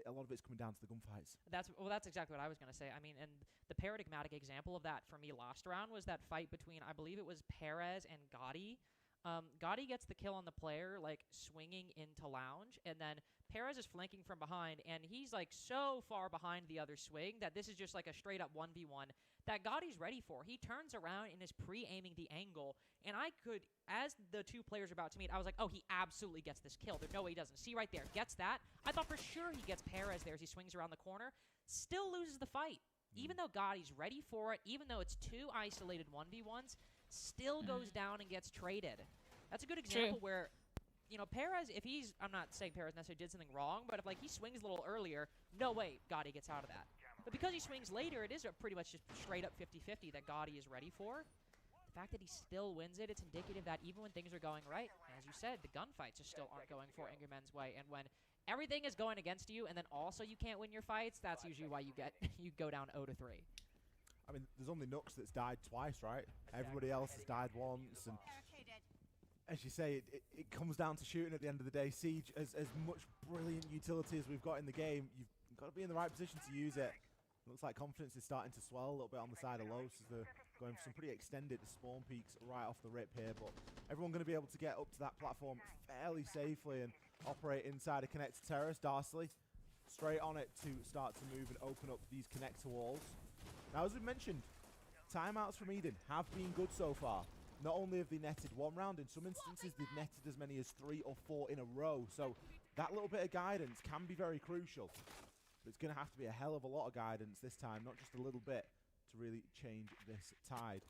A: A lot of it's coming down to the gunfights.
B: That's exactly what I was going to say. I mean, and the paradigmatic example of that for me last round was that fight between, I believe it was Perez and Gotti. Gotti gets the kill on the player, like, swinging into lounge, and then Perez is flanking from behind, and he's, like, so far behind the other swing that this is just, like, a straight-up 1v1 that Gotti's ready for. He turns around and is pre-aiming the angle, and I could, as the 2 players are about to meet, I was like, oh, he absolutely gets this kill. There's no way he doesn't. See right there, gets that. I thought for sure he gets Perez there as he swings around the corner. Still loses the fight. Even though Gotti's ready for it, even though it's 2 isolated 1v1s, still goes down and gets traded. That's a good example where, you know, Perez, if he's, I'm not saying Perez necessarily did something wrong, but if, like, he swings a little earlier, no way Gotti gets out of that. But because he swings later, it is a pretty much just straight up 50-50 that Gotti is ready for. The fact that he still wins it, it's indicative that even when things are going right, as you said, the gunfights just still aren't going for Ingerman's way. And when everything is going against you, and then also you can't win your fights, that's usually why you go down 0-3.
A: I mean, there's only Nux that's died twice, right? Everybody else has died once, and as you say, it comes down to shooting at the end of the day. Siege, as much brilliant utility as we've got in the game, you've got to be in the right position to use it. Looks like confidence is starting to swell a little bit on the side of Los as they're going for some pretty extended spawn peaks right off the rip here, but everyone going to be able to get up to that platform fairly safely and operate inside a connector terrace. Darsley straight on it to start to move and open up these connector walls. Now, as we mentioned, timeouts from Eden have been good so far. Not only have they netted one round, in some instances they've netted as many as 3 or 4 in a row. So that little bit of guidance can be very crucial. But it's going to have to be a hell of a lot of guidance this time, not just a little bit, to really change this tide.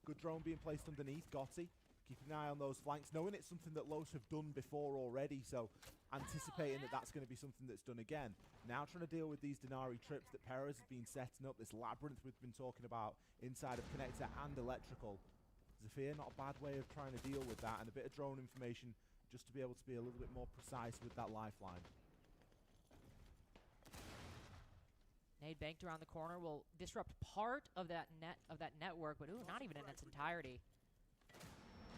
A: Good drone being placed underneath. Gotti keeping an eye on those flanks, knowing it's something that Los have done before already, so anticipating that that's going to be something that's done again. Now trying to deal with these Denari trips that Perez has been setting up, this labyrinth we've been talking about inside of Connector and Electrical. Zafir, not a bad way of trying to deal with that, and a bit of drone information just to be able to be a little bit more precise with that lifeline.
B: Nade banked around the corner will disrupt part of that network, but ooh, not even in its entirety.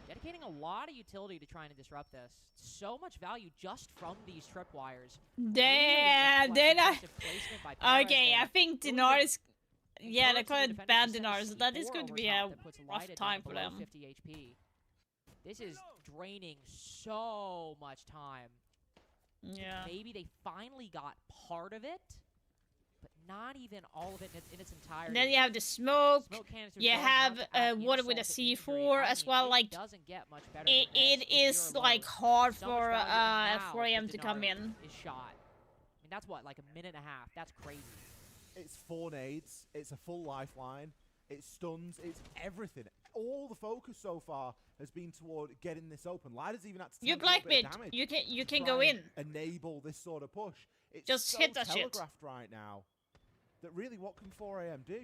B: Dedicating a lot of utility to trying to disrupt this. So much value just from these tripwires.
C: Damn, they're not. Okay, I think Dinar is. Yeah, they call it bad Dinar, so that is going to be a rough time for them.
B: 50 HP. This is draining so much time.
C: Yeah.
B: Maybe they finally got part of it, but not even all of it in its entirety.
C: And then you have the smoke. You have water with a C4 as well. Like it is like hard for 4AM to come in.
B: Is shot. I mean, that's what, like a minute and a half. That's crazy.
A: It's 4 nades. It's a full lifeline. It's stuns. It's everything. All the focus so far has been toward getting this open. Lida's even had to
C: you black mid. You can go in.
A: Enable this sort of push. It's
C: just
A: so
C: hit that shit.
A: Telegraphed right now. That really, what can 4AM do?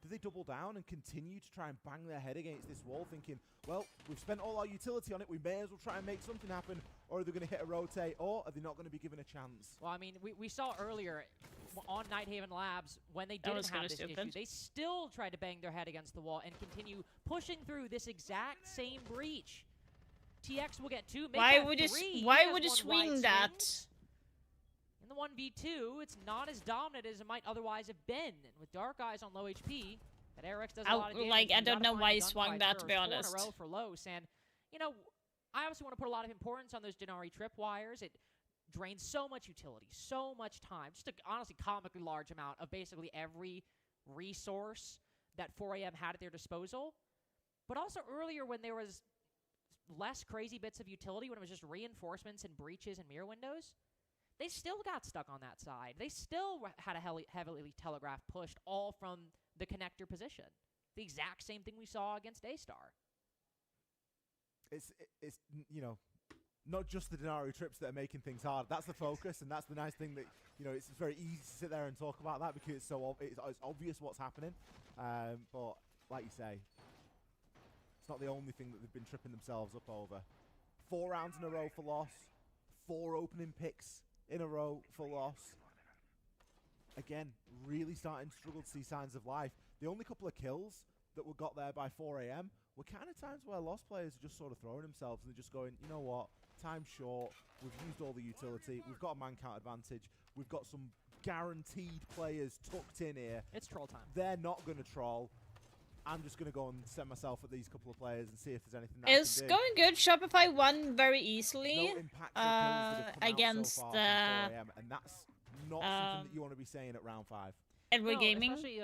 A: Do they double down and continue to try and bang their head against this wall, thinking, well, we've spent all our utility on it, we may as well try and make something happen, or are they going to hit a rotate, or are they not going to be given a chance?
B: Well, I mean, we saw earlier on Nighthaven Labs, when they didn't have this issue, they still tried to bang their head against the wall and continue pushing through this exact same breach. TX will get 2,
C: why would you swing that?
B: In the 1v2, it's not as dominant as it might otherwise have been. And with Dark Eyes on low HP, that Arex does a lot of damage.
C: Like, I don't know why he swung that, to be honest.
B: 4 in a row for Los, and, you know, I obviously want to put a lot of importance on those Denari tripwires. It drains so much utility, so much time, just an honestly comically large amount of basically every resource that 4AM had at their disposal. But also earlier when there was less crazy bits of utility, when it was just reinforcements and breaches and mirror windows, they still got stuck on that side. They still had a heavily telegraphed pushed all from the connector position. The exact same thing we saw against A-Star.
A: It's you know, not just the Denari trips that are making things hard. That's the focus, and that's the nice thing that, you know, it's very easy to sit there and talk about that because it's so it's obvious what's happening. But like you say, it's not the only thing that they've been tripping themselves up over. 4 rounds in a row for loss. 4 opening picks in a row for loss. Again, really starting to struggle to see signs of life. The only couple of kills that were got there by 4AM were kind of times where lost players are just sort of throwing themselves and they're just going, you know what, time's short, we've used all the utility, we've got a man count advantage, we've got some guaranteed players tucked in here.
B: It's troll time.
A: They're not going to troll. I'm just going to go and send myself at these couple of players and see if there's anything that
C: it's
A: I can do.
C: Going good. Shopify won very easily
A: against
C: the
A: and that's not something that you want to be saying at round 5.
C: Edward Gaming.
B: Especially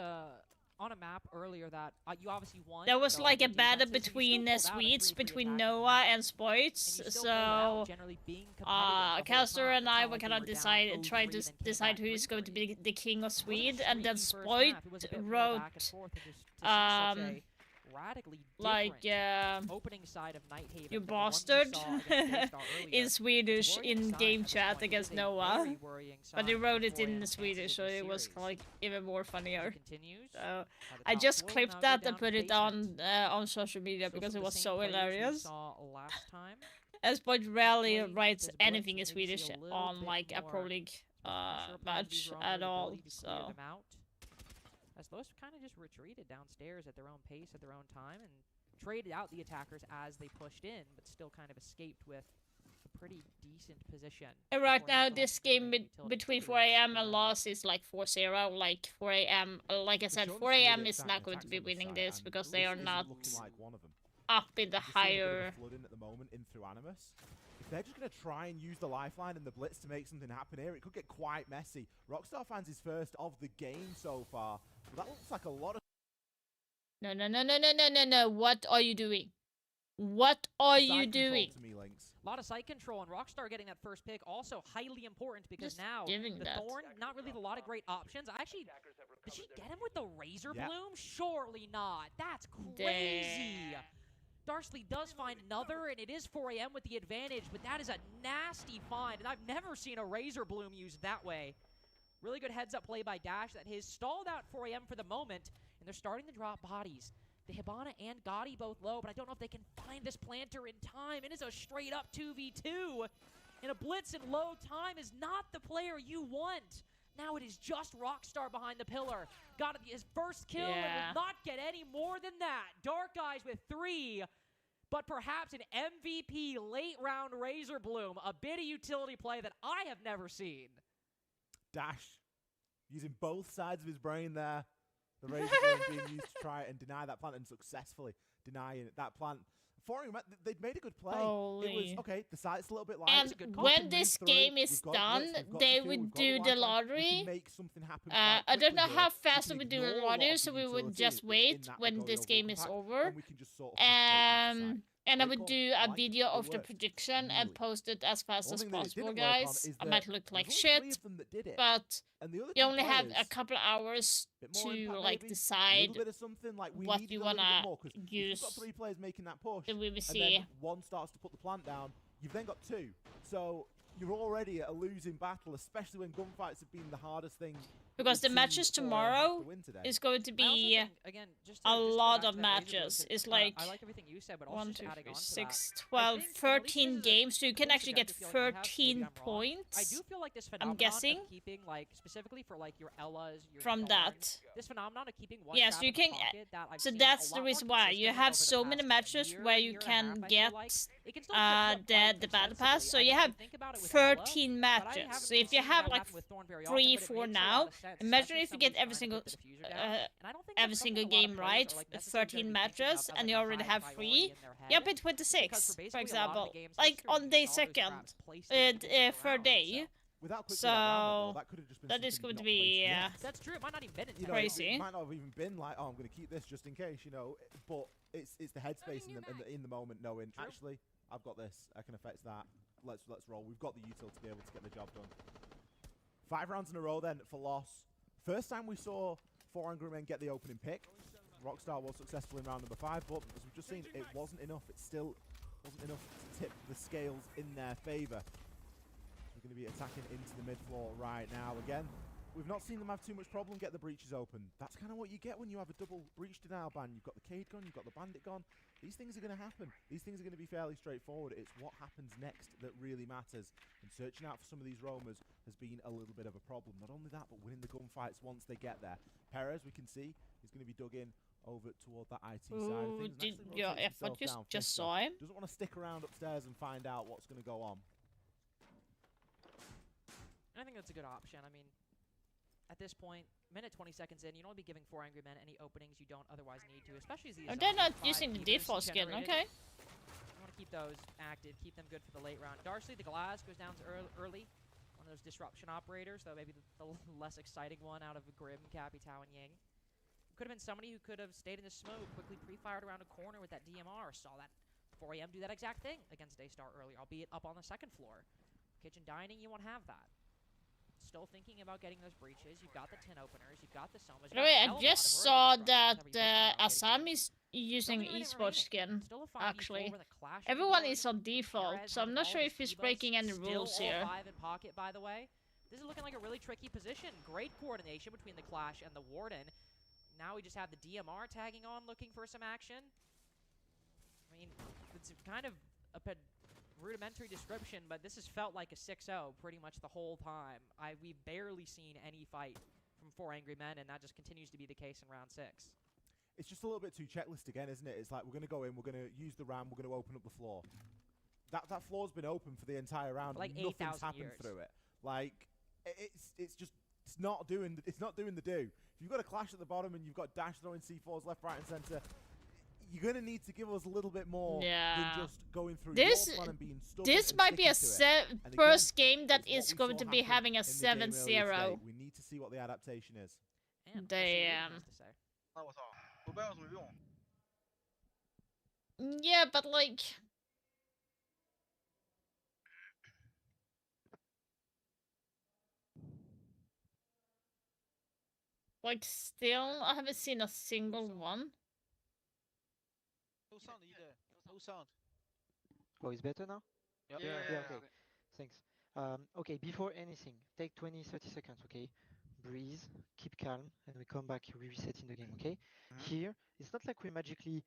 B: on a map earlier that you obviously won.
C: There was like a battle between the Swedes, between Noah and Spoits. So Castor and I were kind of trying to decide who is going to be the king of Swede, and then Spoit wrote
B: radically
C: like
B: different opening side of Nighthaven.
C: you
B: from the one we
C: bastard
B: saw against Daystar earlier.
C: in Swedish
B: Worrying
C: in
B: sign
C: game
B: at this
C: chat
B: point. It
C: against
B: is a
C: Noah,
B: very worrying
C: but they
B: sign
C: wrote
B: for
C: it
B: 4AM
C: in
B: chances
C: Swedish, so
B: of this
C: it was
B: series.
C: like even more funnier.
B: Continues.
C: So I just clipped that and put it on social media because it was so hilarious.
B: Last time.
C: As Boyd rarely writes anything in Swedish on like a Pro League match at all, so.
B: As those kind of just retreated downstairs at their own pace, at their own time, and traded out the attackers as they pushed in, but still kind of escaped with a pretty decent position.
C: And right now, this game between 4AM and Loss is like 4-0. Like 4AM, like I said, 4AM is not going to be winning this because they are not up in the higher.
A: Flooding at the moment in through Animus. If they're just going to try and use the lifeline and the blitz to make something happen here, it could get quite messy. Rockstar finds his first of the game so far, but that looks like a lot of...
C: No. What are you doing? What are you doing?
B: A lot of site control, and Rockstar getting that first pick also highly important because
C: Just
B: now
C: giving
B: the
C: that.
B: Thorn, not really a lot of great options. Actually, did she get him with the Razor Bloom? Surely not. That's crazy. Darsley does find another, and it is 4AM with the advantage, but that is a nasty find, and I've never seen a Razor Bloom used that way. Really good heads-up play by Dash that has stalled out 4AM for the moment, and they're starting to drop bodies. The Hibana and Gotti both low, but I don't know if they can find this planter in time. It is a straight-up 2v2, and a blitz in low time is not the player you want. Now it is just Rockstar behind the pillar. Got his first kill and will not get any more than that. Dark Eyes with 3, but perhaps an MVP late-round Razor Bloom, a bit of utility play that I have never seen.
A: Dash using both sides of his brain there. The Razor Bloom being used to try and deny that plant and successfully denying that plant. They'd made a good play.
C: Holy.
A: It was, okay, the site's a little bit light.
C: And when this game is done, they would do the lottery. I don't know how fast we would do the lottery, so we would just wait when this game is over. And I would do a video of the prediction and post it as fast as possible, guys. I might look like shit, but you only have a couple of hours to like decide what you wanna use.
A: You've got 3 players making that push,
C: the VVC.
A: and then one starts to put the plant down. You've then got 2, so you're already at a losing battle, especially when gunfights have been the hardest thing.
C: Because the matches tomorrow is going to be a lot of matches. It's like
B: I like everything you said, but
C: 1, 2, 3, 6, 12, 13 games. So you can actually get 13 points.
B: I do feel like this phenomenon
C: I'm guessing
B: of keeping, like, specifically for like your Ellas, your
C: from
B: Thorns,
C: that.
B: This phenomenon of keeping one
C: Yes, you can. So that's the reason why you have so many matches where you can get the battle pass. So you have 13 matches. So if you have like 3, 4 now, imagine if you get every single game right, 13 matches, and you already have 3. You up in 26, for example, like on day 2nd, 3rd day. So that is going to be
B: that's true. It might not even been
C: crazy.
A: It might not have even been like, oh, I'm going to keep this just in case, you know. But it's the headspace in the moment, knowing actually I've got this. I can affect that. Let's roll. We've got the util to be able to get the job done. 5 rounds in a row then for Loss. First time we saw 4 Angry Men get the opening pick. Rockstar was successful in round number 5, but as we've just seen, it wasn't enough. It still wasn't enough to tip the scales in their favour. We're going to be attacking into the mid-floor right now again. We've not seen them have too much problem get the breaches open. That's kind of what you get when you have a double breach denial ban. You've got the Cade gun, you've got the Bandit gun. These things are going to happen. These things are going to be fairly straightforward. It's what happens next that really matters. And searching out for some of these roamers has been a little bit of a problem. Not only that, but winning the gunfights once they get there. Perez, we can see, is going to be dug in over toward that IT side of things.
C: Did your effort just saw him?
A: Doesn't want to stick around upstairs and find out what's going to go on.
B: I think that's a good option. I mean, at this point, minute 20 seconds in, you don't want to be giving 4 Angry Men any openings you don't otherwise need to, especially as these.
C: Oh, they're not using the default skin, okay.
B: You want to keep those active, keep them good for the late round. Darsley, the Glass, goes down to early. One of those disruption operators, though maybe the less exciting one out of Grim, Cappy, Tao, and Ying. Could have been somebody who could have stayed in the smoke, quickly pre-fired around a corner with that DMR. Saw that 4AM do that exact thing against Daystar earlier, albeit up on the 2nd floor. Kitchen dining, you won't have that. Still thinking about getting those breaches. You've got the 10 openers. You've got the Somas.
C: By the way, I just saw that Assam is using
B: Only a minute
C: esports
B: remaining.
C: skin.
B: Still a 5v4
C: Actually,
B: with a clash on the
C: everyone
B: board.
C: is on default,
B: Perez
C: so I'm
B: with
C: not
B: all
C: sure
B: the
C: if he's
B: Divas,
C: breaking any
B: still
C: rules
B: all
C: here.
B: 5 in pocket, by the way. This is looking like a really tricky position. Great coordination between the Clash and the Warden. Now we just have the DMR tagging on, looking for some action. I mean, it's kind of a rudimentary description, but this has felt like a 6-0 pretty much the whole time. We've barely seen any fight from 4 Angry Men, and that just continues to be the case in round 6.
A: It's just a little bit too checklist again, isn't it? It's like we're going to go in, we're going to use the ram, we're going to open up the floor. That floor's been open for the entire round,
B: like
A: and nothing's
B: 8,000
A: happened
B: years.
A: through it. Like it's not doing the do. If you've got a Clash at the bottom and you've got Dash throwing C4s left, right, and center, you're gonna need to give us a little bit more than just going through your plan and being stubborn.
C: This
A: and
C: might be a
A: sticking to it. And
C: first
A: again,
C: game that
A: it's
C: is
A: what we
C: going
A: saw
C: to be
A: happen
C: having a
A: in the game earlier
C: 7-0.
A: today. We need to see what the adaptation is.
B: And
C: They
H: 那我操，不背有什么用？
C: yeah, but like still I haven't seen a single one.
J: No sound either. No sound.
D: Oh, it's better now?
J: Yeah.
D: Okay. Thanks. Okay, before anything, take 20, 30 seconds, okay? Breathe, keep calm, and we come back, we reset in the game, okay? Here, it's not like we magically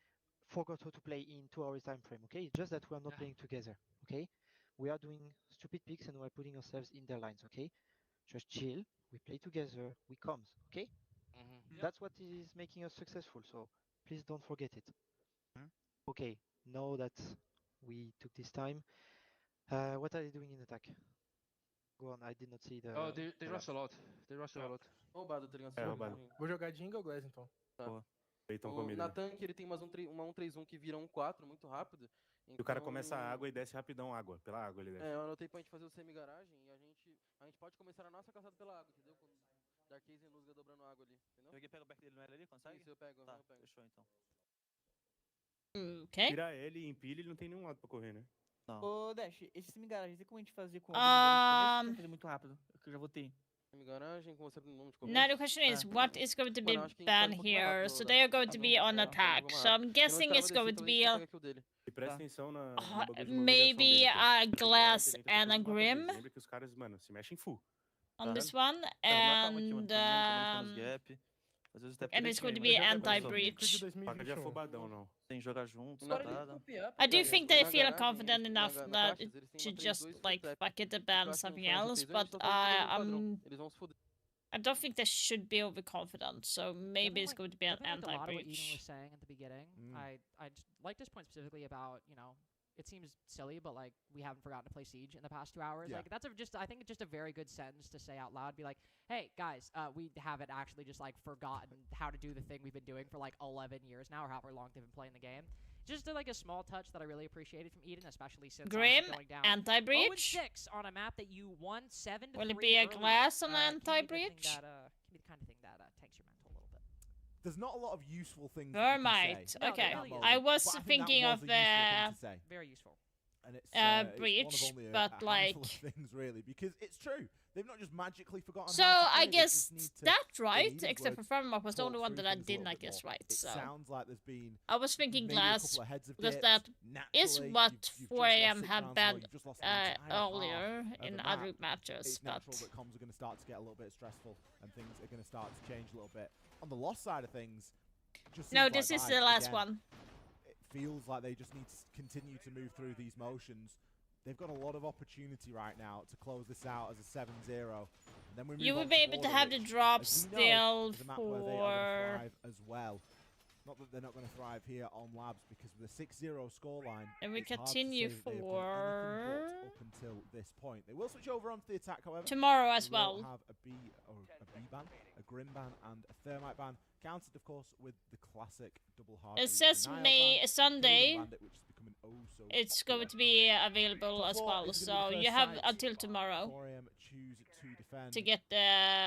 D: forgot how to play in 2 hours time frame, okay? It's just that we are not playing together, okay? We are doing stupid picks and we are putting ourselves in their lines, okay? Just chill, we play together, we comms, okay? That's what is making us successful, so please don't forget it. Okay, now that we took this time, what are they doing in attack? Go on, I did not see the...
G: Oh, they
D: the
G: rush a
D: lab.
G: lot. They rush a lot.
J: Roubado, tá ligado?
T: É, roubado.
G: Vou jogar Jingle Glass então.
T: Boa. Peitam
J: O,
T: comigo.
J: na
T: né?
J: tanque ele tem uma 1-3-1 que vira 1-4 muito rápido.
T: E o cara
J: então-
T: começa a água e desce rapidão água. Pela água ele desce.
J: É, eu anotei pra gente fazer o semi-garagem e a gente pode começar a nossa caçada pela água, entendeu? Com Darkhaze e Nuzga dobrando água ali, entendeu?
U: Alguém pega o back dele no L ali, consegue?
J: Isso, eu pego,
U: Tá,
J: eu pego.
U: fechou então.
C: Okay.
T: Tirar ele e empilha, ele não tem nenhum lado pra correr, né?
U: Ô, Dash, esse semi-garagem, tem como a gente fazer com fazer muito rápido? Que eu já votei.
J: Semi-garagem com você no nome de
C: Now the question is, what is going to be banned here? So they are going to be on attack. So I'm guessing it's going to be a,
T: E presta atenção na bagulho de
C: maybe
T: movimentação
C: a
T: deles,
C: glass
T: Ele tenta
C: and a
T: fazer um mapa
C: grim
T: deles. Lembra que os caras, mano, se mexem full.
C: on this one, and it's going to be anti-breach.
T: Paga de afobadão, não.
U: Tem que jogar junto,
C: I do think they feel confident enough that to just like fuck it and ban something else, but I don't think they should be overconfident. So maybe it's going to be an
B: Definitely like a lot of what Eden
C: anti-breach.
B: was saying at the beginning. I just like this point specifically about, you know, it seems silly, but like we haven't forgotten to play Siege in the past 2 hours.
A: Yeah.
B: Like that's I think it's just a very good sentence to say out loud. Be like, hey guys, we haven't actually just like forgotten how to do the thing we've been doing for like 11 years now, or however long they've been playing the game. Just like a small touch that I really appreciated from Eden, especially since
C: Grim,
B: going down
C: anti-breach.
B: 0-6 on a map that you won 7-3.
C: Will it be a
B: earlier.
C: glass on
B: Can be the thing
C: anti-breach?
B: that, can be the kind of thing that takes your mental a little bit.
A: There's not a lot of useful things. that you can
C: Vermite.
A: say
C: Okay,
A: at that moment,
C: I was
A: but I think that
C: thinking
A: was
C: of
A: a useful thing to say.
B: Very useful.
A: And it's
C: breach,
A: one of only
C: but
A: a
C: like.
A: handful of things really, because it's true. They've not just magically forgotten.
C: So
A: how to
C: I
A: play, they
C: guess
A: just need to,
C: that's
A: in
C: right,
A: Eden's
C: except for
A: words,
C: Firm Up was the
A: talk
C: only one
A: through
C: that I
A: things a
C: didn't,
A: little
C: I
A: bit
C: guess,
A: more.
C: right.
A: It
C: So
A: sounds like there's been
C: I was thinking
A: maybe a
C: glass
A: couple of heads of
C: because
A: dips.
C: that is
A: Naturally,
C: what
A: you've
C: 4
A: just
C: AM
A: lost 6
C: had
A: rounds,
C: banned
A: you've just lost an entire half
C: earlier
A: of
C: in
A: the
C: other
A: map.
C: matches,
A: It's
C: but
A: natural that comms are going to start to get a little bit stressful and things are going to start to change a little bit. On the loss side of things, just
C: no,
A: seems
C: this
A: like
C: is the
A: vibes
C: last
A: again.
C: one.
A: It feels like they just need to continue to move through these motions. They've got a lot of opportunity right now to close this out as a 7-0. And then we move
C: You will
A: on
C: be
A: to
C: able to
A: Border,
C: have the
A: which,
C: drop
A: as we know,
C: still
A: is a map where they are going to
C: for.
A: thrive as well. Not that they're not going to thrive here on Labs, because with a 6-0 scoreline,
C: And we
A: it's hard to
C: continue
A: say that they have done anything
C: for
A: but up until this point. They will switch over onto the attack, however.
C: tomorrow as
A: They will
C: well.
A: have a B ban, a Grim ban, and a Thermite ban, countered, of course, with the classic double hard.
C: It says Sunday. It's going to be available as well, so you have until tomorrow
A: 4 AM choose to defend.
C: to get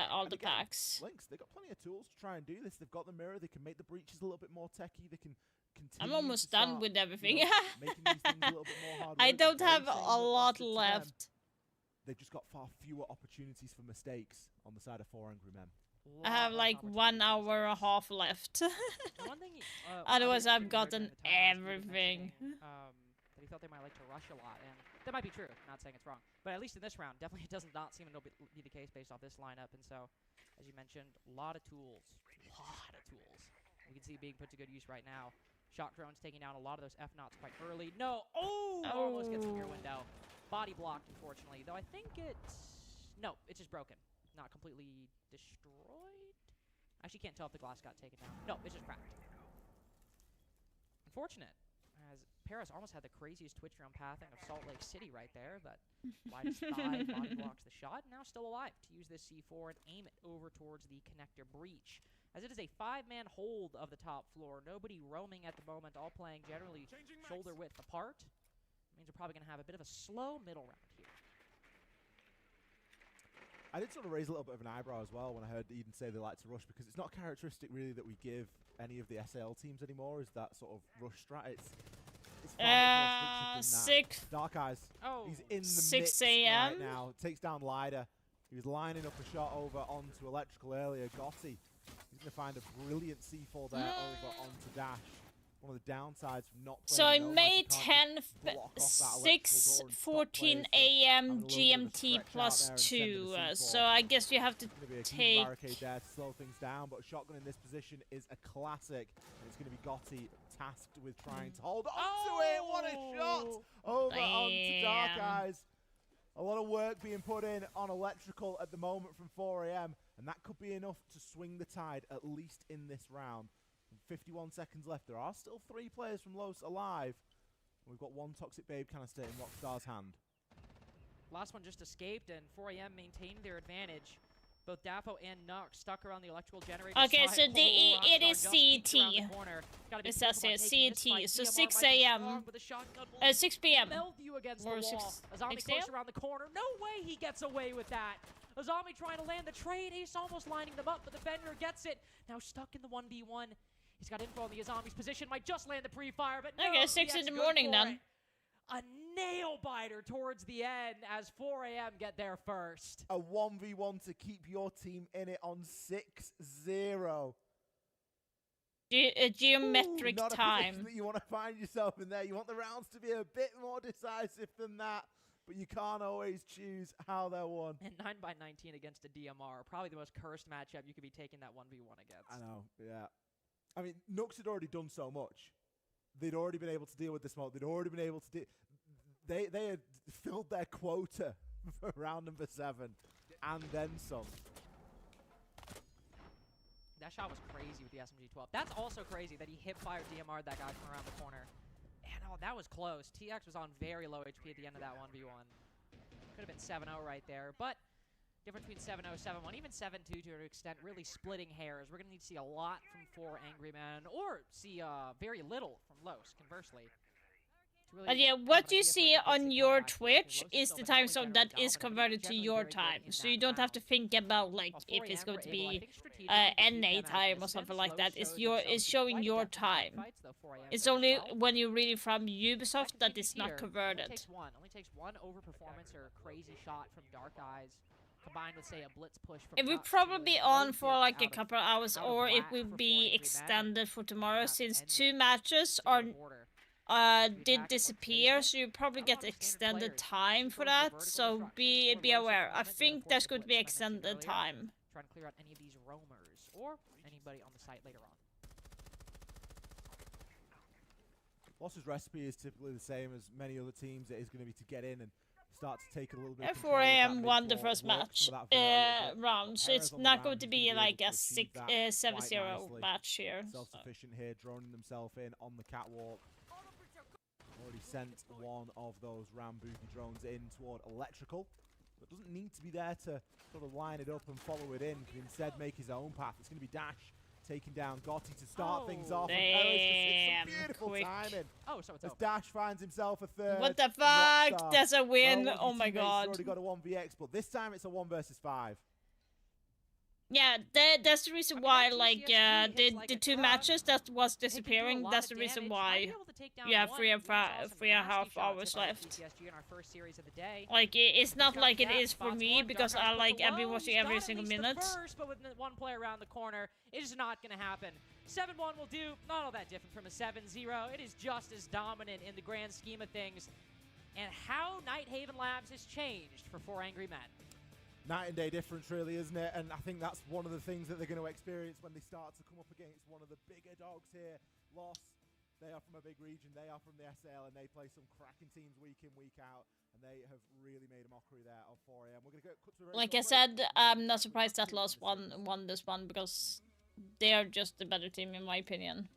C: all the packs.
A: Lynx, they've got plenty of tools to try and do this. They've got the mirror. They can make the breaches a little bit more techy. They can continue.
C: I'm almost
A: to
C: done
A: start,
C: with everything.
A: you know, making these things a little bit more hard
C: I
A: work.
C: don't
A: Very
C: have
A: shame
C: a
A: that
C: lot
A: that's it to them.
C: left.
A: They've just got far fewer opportunities for mistakes on the side of 4 Angry Men.
C: I have like 1 hour and a half left.
B: One thing,
C: Otherwise,
B: other
C: I've
B: streamers
C: gotten
B: during the time was
C: everything.
B: mentioning, that he thought they might like to rush a lot, and that might be true. Not saying it's wrong, but at least in this round, definitely it does not seem to be the case based off this lineup. And so, as you mentioned, a lot of tools, we can see being put to good use right now. Shock drones taking down a lot of those F-Knots quite early. No, almost gets the near window. Body blocked, unfortunately. Though I think no, it's just broken, not completely destroyed. Actually, can't tell if the glass got taken down. No, it's just cracked. Unfortunate, as Paris almost had the craziest Twitch round pathing of Salt Lake City right there, but lightest thigh body blocks the shot, and now still alive to use this C4 and aim it over towards the connector breach. As it is a 5-man hold of the top floor, nobody roaming at the moment, all playing generally shoulder width apart. Means we're probably going to have a bit of a slow middle round here.
A: I did sort of raise a little bit of an eyebrow as well when I heard Eden say they like to rush, because it's not characteristic really that we give any of the SAL teams anymore, is that sort of rush strat. It's far more structured than that. Dark Eyes. He's in the
C: 6
A: mix
C: a.m.
A: right now. Takes down Lida. He was lining up a shot over onto Electrical earlier. Gotti. He's going to find a brilliant C4 there over onto Dash. One of the downsides from not playing.
C: So I
A: Nomad,
C: May
A: you can't just
C: 10th,
A: block off that electrical door and stop
C: 6:14
A: players
C: a.m.
A: from having a little bit of a
C: GMT
A: stretch out
C: plus
A: there and sending
C: 2.
A: the C4.
C: So I guess you have to
A: Gonna be a key
C: take.
A: barricade there to slow things down, but shotgun in this position is a classic. And it's going to be Gotti tasked with trying to hold onto it. What a shot over onto Dark Eyes. A lot of work being put in on Electrical at the moment from 4 a.m. and that could be enough to swing the tide, at least in this round. 51 seconds left. There are still 3 players from Los alive. We've got 1 Toxic Babe canister in Rockstar's hand.
B: Last one just escaped, and 4AM maintained their advantage. Both Dafo and Nox stuck around the electrical generator.
C: Okay, so it is
B: CET.
C: It says here CET, so 6 a.m. 6 p.m.
B: Or 6 Azami close around the corner. No way he gets away with that. Azami trying to land the trade. Ace almost lining them up, but the Fender gets it. Now stuck in the 1v1. He's got info on the Azami's position. Might just land the pre-fire, but no.
C: Okay, 6 in the morning then.
B: A nail biter towards the end as 4 a.m. get there first.
A: A 1v1 to keep your team in it on 6-0.
C: Geometric
A: not
C: time.
A: A position that you want to find yourself in there. You want the rounds to be a bit more decisive than that, but you can't always choose how they're won.
B: And 9x19 against a DMR, probably the most cursed matchup you could be taking that 1v1 against.
A: I know, yeah. I mean, Nux had already done so much. They'd already been able to deal with the smoke. They'd already been able to They had filled their quota for round number 7, and then some.
B: That shot was crazy with the SMG-12. That's also crazy that he hip-fired DMR'd that guy from around the corner. And oh, that was close. TX was on very low HP at the end of that 1v1. Could have been 7-0 right there, but difference between 7-0, 7-1, even 7-2 to an extent, really splitting hairs. We're going to need to see a lot from 4 Angry Men, or see very little from Los, conversely.
C: Really yeah, what you see on your Twitch is the time zone that is converted to your time. So you don't have to think about like if it's going to be NA time or something like that. It's showing your time. It's only when you read it from Ubisoft that it's not converted.
B: Only takes one overperformance or a crazy shot from Dark Eyes, combined with, say, a blitz push from
C: it will probably be on for like a couple of hours, or it will be extended for tomorrow, since 2 matches are did disappear, so you probably get extended time for that. So be aware. I think there's going to be extended time.
B: Trying to clear out any of these roamers or anybody on the site later on.
A: Loss's recipe is typically the same as many other teams. It is going to be to get in and start to take a little bit.
C: 4 a.m. won the first match round, so it's not going to be like a 7-0 match here.
A: Self-sufficient here, droning themselves in on the catwalk. Already sent one of those Rambuki drones in toward Electrical. But doesn't need to be there to sort of line it up and follow it in. Can instead make his own path. It's going to be Dash taking down Gotti to start things off.
C: Damn,
A: some beautiful timing.
B: Oh, so it's
A: as Dash finds himself a third.
C: What the fuck?
A: Rockstar.
C: That's a win.
A: Well,
C: oh my god.
A: Already got a 1vx, but this time it's a 1 versus 5.
C: Yeah, that's the reason why, like, the two matches that was disappearing, that's the reason why you have 3.5 hours left. Like, it's not like it is for me, because I, like, I've been watching every single minute.
B: But with one player around the corner, it is not going to happen. 7-1 will do not all that different from a 7-0. It is just as dominant in the grand scheme of things. And how Nighthaven Labs has changed for 4 Angry Men.
A: Night and day difference, really, isn't it? And I think that's one of the things that they're going to experience when they start to come up against one of the bigger dogs here. Lost. They are from a big region. They are from the SL, and they play some cracking teams week in, week out. And they have really made a mockery there of 4AM. We're going to go cut to a very
C: Like I said, I'm not surprised that Lost won this one, because they are just the better team, in my opinion.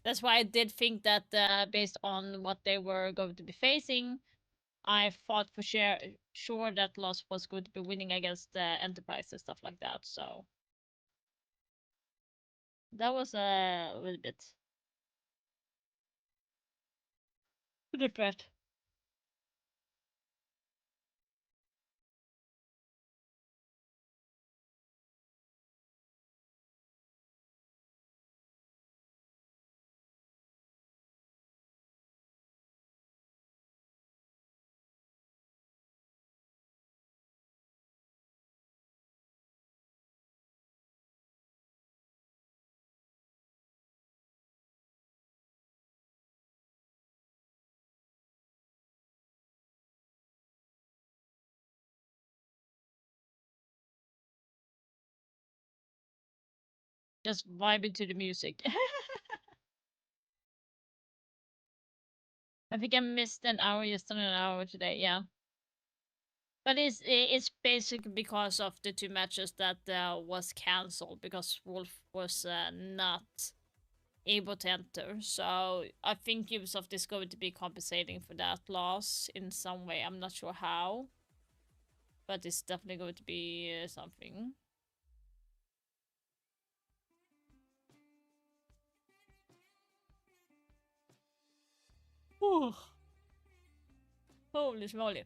C: That's why I did think that, based on what they were going to be facing, I thought for sure that Lost was going to be winning against Enterprise and stuff like that, so that was a little bit different. Just vibing to the music. I think I missed an hour yesterday and an hour today, yeah. But it's basically because of the 2 matches that was cancelled, because Wolf was not able to enter. So I think Ubisoft is going to be compensating for that loss in some way. I'm not sure how, but it's definitely going to be something. Ooh. Holy smoly.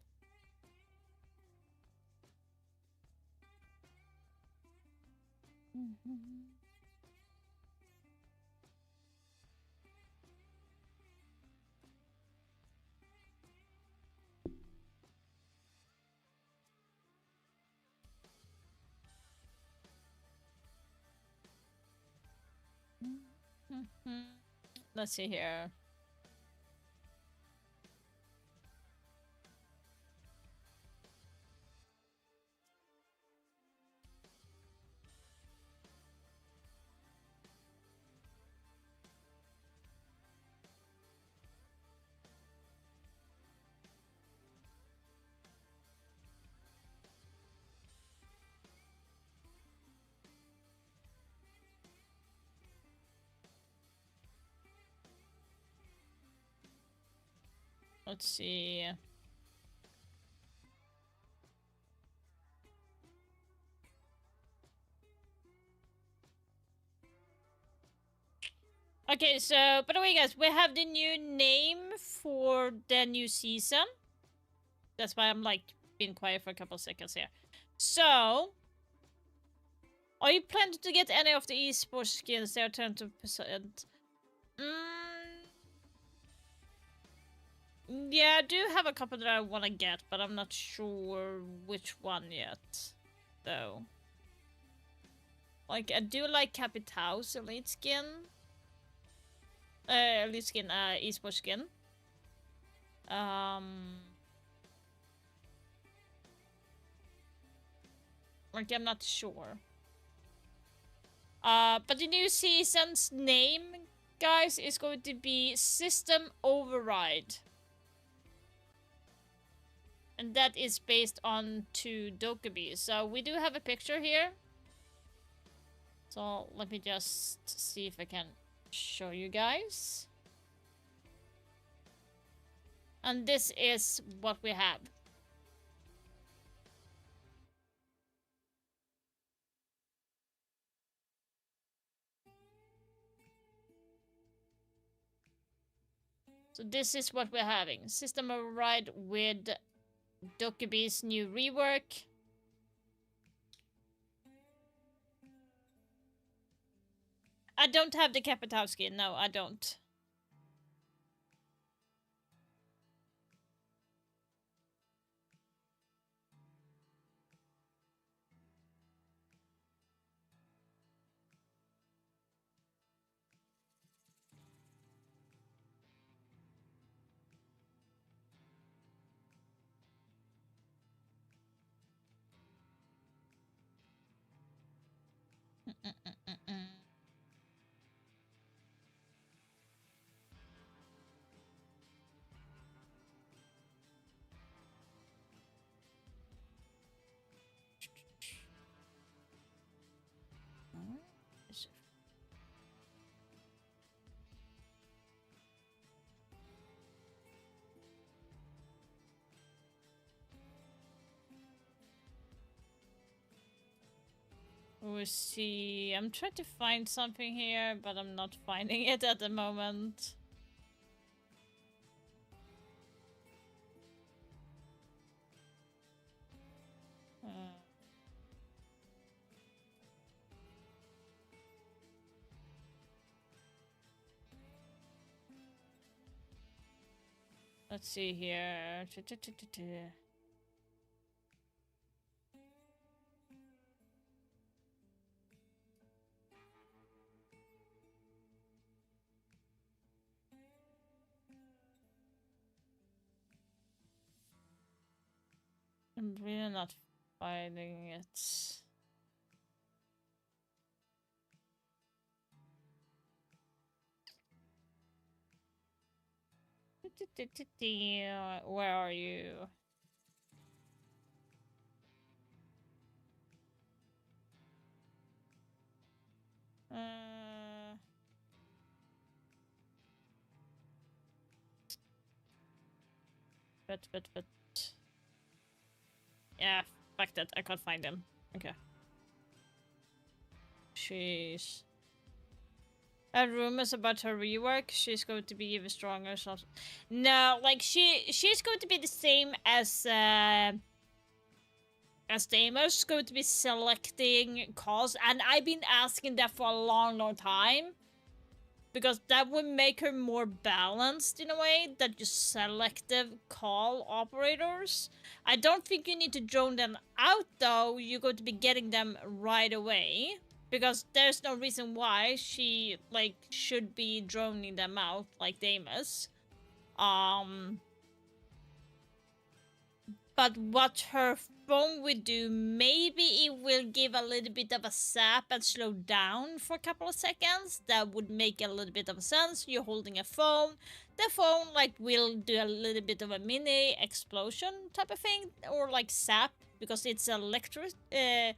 C: Let's see here. Let's see. Okay, so by the way, guys, we have the new name for the new season. That's why I'm like being quiet for a couple of seconds here. So, are you planning to get any of the esports skins? They are 10%. Yeah, I do have a couple that I want to get, but I'm not sure which one yet, though. Like, I do like Capitao's Elite Skin. Esports skin. Like, I'm not sure. But the new season's name, guys, is going to be System Override. And that is based on 2 Dokkaebi. So we do have a picture here. So let me just see if I can show you guys. And this is what we have. So this is what we're having. System Override with Dokkaebi's new rework. I don't have the Kapitowski. No, I don't. We'll see. I'm trying to find something here, but I'm not finding it at the moment. Let's see here. I'm really not finding it. Where are you? But. Yeah, fuck that. I can't find him. Okay. Sheesh. I had rumors about her rework. She's going to be even stronger. So no, like she's going to be the same as Deimos. She's going to be selecting calls, and I've been asking that for a long time. Because that would make her more balanced in a way, that you selective call operators. I don't think you need to drone them out though, you're going to be getting them right away. Because there's no reason why she, like, should be droning them out like Deimos. But what her phone would do, maybe it will give a little bit of a sap and slow down for a couple of seconds. That would make a little bit of sense. You're holding a phone. The phone, like, will do a little bit of a mini explosion type of thing. Or, like, sap, because it's electricity.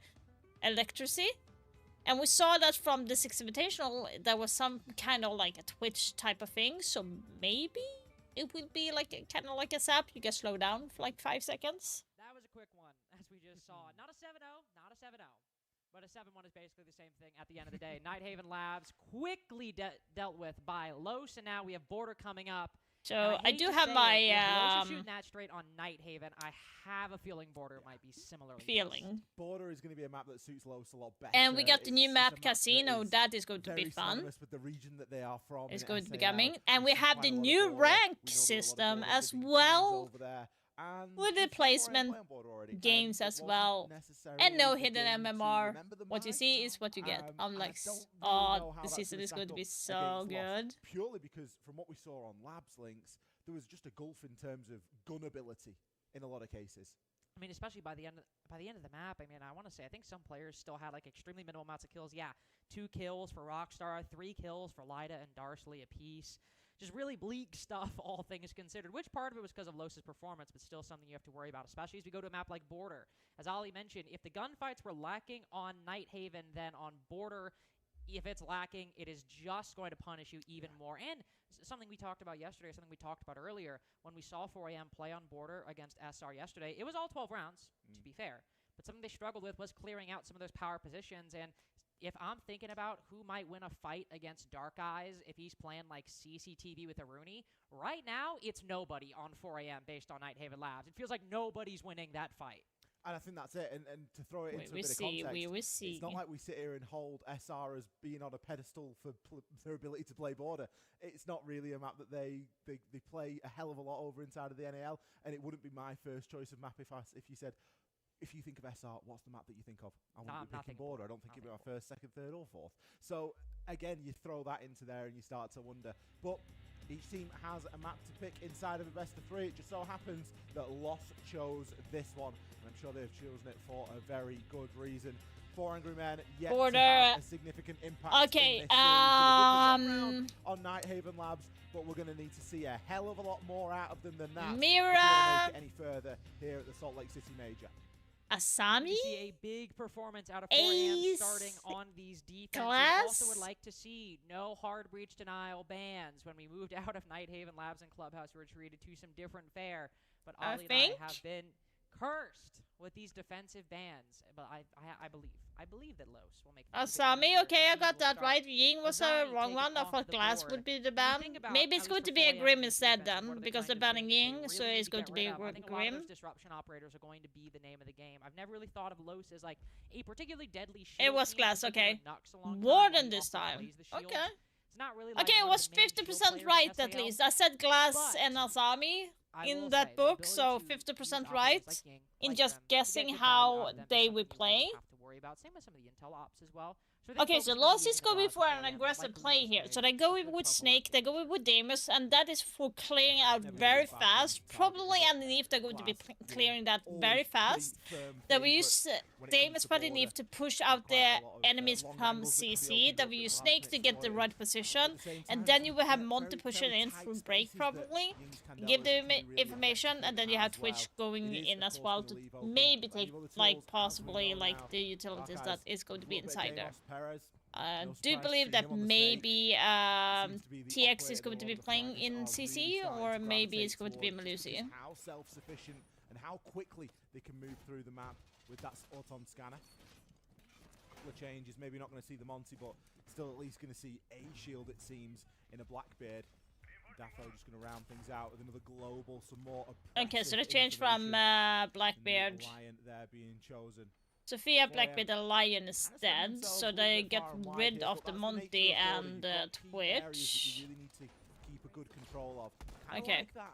C: And we saw that from the Six Invitational, there was some kind of, like, a twitch type of thing. So maybe it will be, like, kind of like a sap. You get slowed down for, like, 5 seconds.
B: That was a quick one, as we just saw. Not a 7-0, not a 7-0. But a 7-1 is basically the same thing at the end of the day. Nighthaven Labs quickly dealt with by Los, and now we have Border coming up.
C: So I do have my
B: Los is shooting that straight on Nighthaven. I have a feeling Border might be similarly
C: feeling.
A: Border is going to be a map that suits Los a lot better.
C: And we got the new map Casino. That is going to be fun.
A: With the region that they are from.
C: It's going to be coming, and we have the new rank system as well. With the placement games as well. And no hidden MMR. What you see is what you get. I'm like, oh, the season is going to be so good.
A: Purely because from what we saw on Labs links, there was just a gulf in terms of gun ability in a lot of cases.
B: I mean, especially by the end of the map, I mean, I want to say, I think some players still had, like, extremely minimal amounts of kills. Yeah, 2 kills for Rockstar, 3 kills for Lida and Darsley apiece. Just really bleak stuff, all things considered, which part of it was because of Los's performance, but still something you have to worry about, especially as we go to a map like Border. As Ali mentioned, if the gunfights were lacking on Nighthaven, then on Border, if it's lacking, it is just going to punish you even more. And something we talked about yesterday, something we talked about earlier, when we saw 4AM play on Border against SR yesterday, it was all 12 rounds, to be fair. But something they struggled with was clearing out some of those power positions, and if I'm thinking about who might win a fight against Dark Eyes if he's playing like CCTV with Aruni, right now it's nobody on 4AM based on Nighthaven Labs. It feels like nobody's winning that fight.
A: And I think that's it. And to throw it into a
C: We
A: bit of
C: see,
A: context,
C: we see.
A: it's not like we sit here and hold SR as being on a pedestal for their ability to play border. It's not really a map that they play a hell of a lot over inside of the NAL, and it wouldn't be my first choice of map if you said, if you think of SR, what's the map that you think of? I wouldn't be picking border. I don't think it'd be my first, second, third, or fourth. So again, you throw that into there and you start to wonder. But each team has a map to pick inside of a best of 3. It just so happens that Lost chose this one, and I'm sure they've chosen it for a very good reason. 4 Angry Men yet
C: Border.
A: to have a significant impact.
C: Okay,
A: in this series. On Nighthaven Labs, but we're going to need to see a hell of a lot more out of them than that.
C: Mira.
A: If we wanna make it any further here at the Salt Lake City Major.
C: Asami?
B: To see a big performance out of 4AM starting on these defenses. Also would like to see no hard breach denial bans. When we moved out of Nighthaven Labs and Clubhouse, we were treated to some different fare. But Ollie and I have been cursed with these defensive bans. But I believe that Los will make
C: Asami, okay, I got that right. Ying was a wrong one. I thought Glass would be the ban. Maybe it's going to be a Grim instead then, because they're banning Ying, so it's going to be a
B: I think a lot of
C: Grim.
B: those disruption operators are going to be the name of the game. I've never really thought of Los as like a particularly deadly shield.
C: It was
B: team,
C: Glass,
B: particularly
C: okay.
B: Nux a long
C: More
B: time,
C: than
B: and
C: this
B: often
C: time.
B: plays the shield.
C: Okay.
B: It's not really like
C: Okay, it
B: one of
C: was
B: the main shield
C: 50%
B: players
C: right
B: in
C: at
B: SAL.
C: least. I said Glass
B: But
C: and Asami
B: I will
C: in
B: say,
C: that
B: the
C: book,
B: ability
C: so
B: to
C: 50%
B: use
C: right
B: operators like Ying,
C: in
B: like
C: just
B: them, to get
C: guessing
B: good value
C: how
B: out of them
C: they
B: is
C: will
B: something you
C: play.
B: don't have to worry about. Same with some of the intel ops as well. So I think
C: Okay, so
B: focusing on
C: Lost
B: Ying
C: is going
B: allows
C: for an
B: 4AM,
C: aggressive
B: like
C: play
B: Lucius
C: here.
B: made,
C: So they go
B: good
C: with
B: prophylactic.
C: Snake, they go with Damus, and that is for clearing out very fast. Probably underneath they're going to be clearing that very fast. They will use Damus probably need to push out their enemies from CC. They will use Snake to get the right position, and then you will have Monty pushing in through break probably. Give them information, and then you have Twitch going in as well to maybe take like possibly like the utilities that is going to be inside there. Do believe that maybe TX is going to be playing in CC, or maybe it's going to be Melusi.
A: How self-sufficient and how quickly they can move through the map with that Auton scanner. A couple of changes, maybe not going to see the Monty, but still at least going to see a shield, it seems, in a Blackbeard. Daffo just going to round things out with another global, some more.
C: Okay, so the change from Blackbeard.
A: Lion there being chosen.
C: Sophia Blackbeard the Lion is dead, so they get rid of the Monty and Twitch.
A: You really need to keep a good control of.
C: Okay.
A: Like that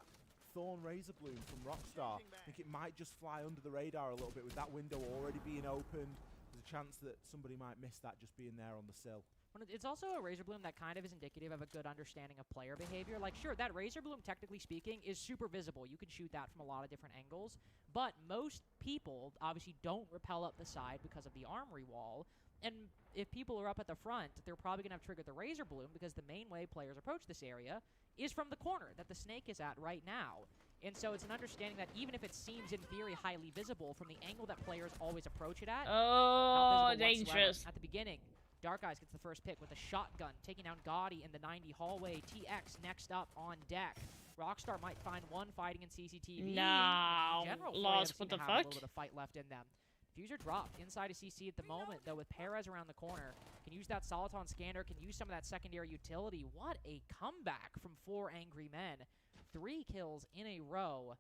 A: Thorn Razor Bloom from Rockstar. I think it might just fly under the radar a little bit with that window already being opened. There's a chance that somebody might miss that just being there on the sill.
B: It's also a Razor Bloom that kind of is indicative of a good understanding of player behavior. Like, sure, that Razor Bloom, technically speaking, is super visible. You can shoot that from a lot of different angles. But most people obviously don't rappel up the side because of the armory wall. And if people are up at the front, they're probably going to have triggered the Razor Bloom because the main way players approach this area is from the corner that the Snake is at right now. And so it's an understanding that even if it seems in theory highly visible from the angle that players always approach it at,
C: oh,
B: not visible
C: dangerous.
B: whatsoever. At the beginning, Dark Eyes gets the first pick with a shotgun, taking down Gotti in the 90 hallway. TX next up on deck. Rockstar might find one fighting in CCTV.
C: No,
B: In general,
C: Lost,
B: 4AM
C: what
B: seem to
C: the
B: have
C: fuck?
B: a little bit of fight left in them. Fuser dropped inside of CC at the moment, though, with Perez around the corner. Can use that Soliton scanner, can use some of that secondary utility. What a comeback from 4 Angry Men. 3 kills in a row.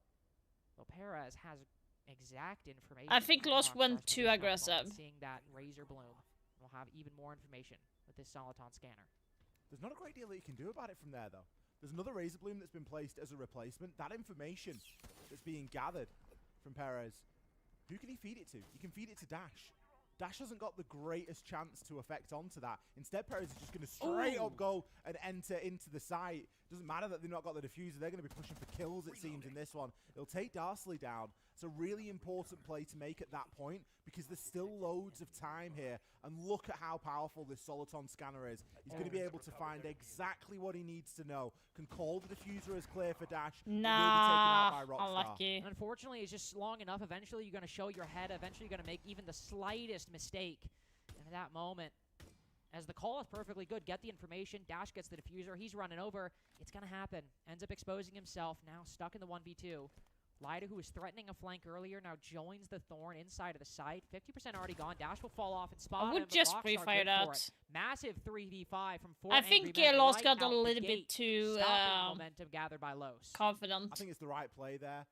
B: Well, Perez has exact information.
C: I think
B: on
C: Lost
B: Rockstar's
C: went too
B: position at the
C: aggressive.
B: moment. Seeing that Razor Bloom, we'll have even more information with this Soliton scanner.
A: There's not a great deal that you can do about it from there, though. There's another Razor Bloom that's been placed as a replacement. That information that's being gathered from Perez, who can he feed it to? You can feed it to Dash. Dash hasn't got the greatest chance to affect onto that. Instead, Perez is just going to straight up go and enter into the site. Doesn't matter that they've not got the diffuser. They're going to be pushing for kills, it seems, in this one. It'll take Darsley down. It's a really important play to make at that point because there's still loads of time here. And look at how powerful this Soliton scanner is. He's going to be able to find exactly what he needs to know. Can call the diffuser as clear for Dash.
C: Nah,
A: will be taken out by Rockstar.
C: unlucky.
B: Unfortunately, it's just long enough. Eventually, you're going to show your head. Eventually, you're going to make even the slightest mistake. And at that moment, as the call is perfectly good, get the information. Dash gets the diffuser. He's running over. It's going to happen. Ends up exposing himself. Now stuck in the 1v2. Lida, who was threatening a flank earlier, now joins the Thorn inside of the site. 50% already gone. Dash will fall off and spot
C: I would
B: him, but
C: just
B: Rockstar
C: pre-fire
B: good for
C: that.
B: it. Massive 3v5 from 4
C: I
B: Angry
C: think
B: Men
C: Lost
B: right
C: got a
B: out the
C: little bit
B: gate,
C: too
B: stopping the momentum gathered by Los.
C: confident.
A: I think it's the right play there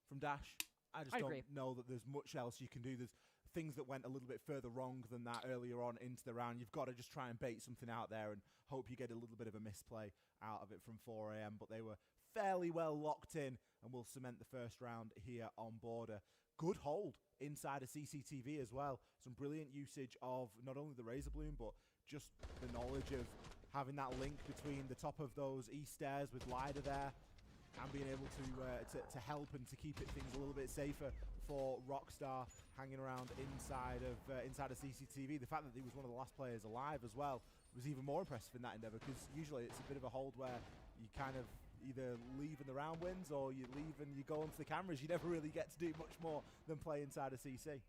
A: from Dash. I just don't know that there's much else you can do. There's things that went a little bit further wrong than that earlier on into the round. You've got to just try and bait something out there and hope you get a little bit of a misplay out of it from 4am. But they were fairly well locked in and will cement the first round here on Border. Good hold inside of CCTV as well. Some brilliant usage of not only the Razor Bloom, but just the knowledge of having that link between the top of those east stairs with Lida there and being able to help and to keep things a little bit safer for Rockstar hanging around inside of CCTV. The fact that he was one of the last players alive as well was even more impressive in that endeavor, because usually it's a bit of a hold where you kind of either leave and the round wins, or you leave and you go onto the cameras. You never really get to do much more than play inside of CC.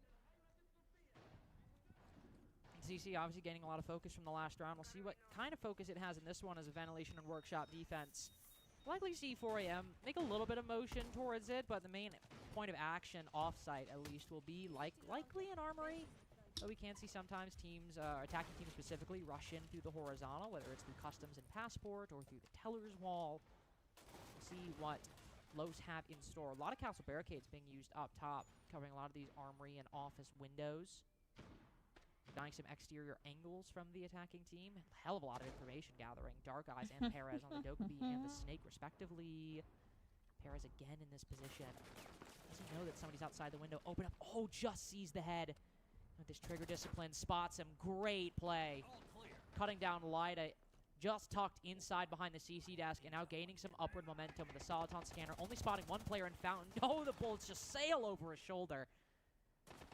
B: CC obviously gaining a lot of focus from the last round. We'll see what kind of focus it has in this one as a Ventilation and Workshop defense. Likely see 4am make a little bit of motion towards it, but the main point of action off-site at least will be likely an Armory. But we can see sometimes teams, attacking teams specifically, rush in through the horizontal, whether it's through Customs and Passport or through the Teller's Wall. We'll see what Los have in store. A lot of castle barricades being used up top, covering a lot of these Armory and office windows. Denying some exterior angles from the attacking team. Hell of a lot of information gathering. Dark Eyes and Perez on the Dokkaebi and the Snake, respectively. Perez again in this position. Doesn't know that somebody's outside the window. Open up. Oh, just sees the head. With this trigger discipline, spots him. Great play. Cutting down Lida. Just tucked inside behind the CC desk and now gaining some upward momentum with a Soliton scanner. Only spotting one player in Fountain. No, the bullets just sail over his shoulder.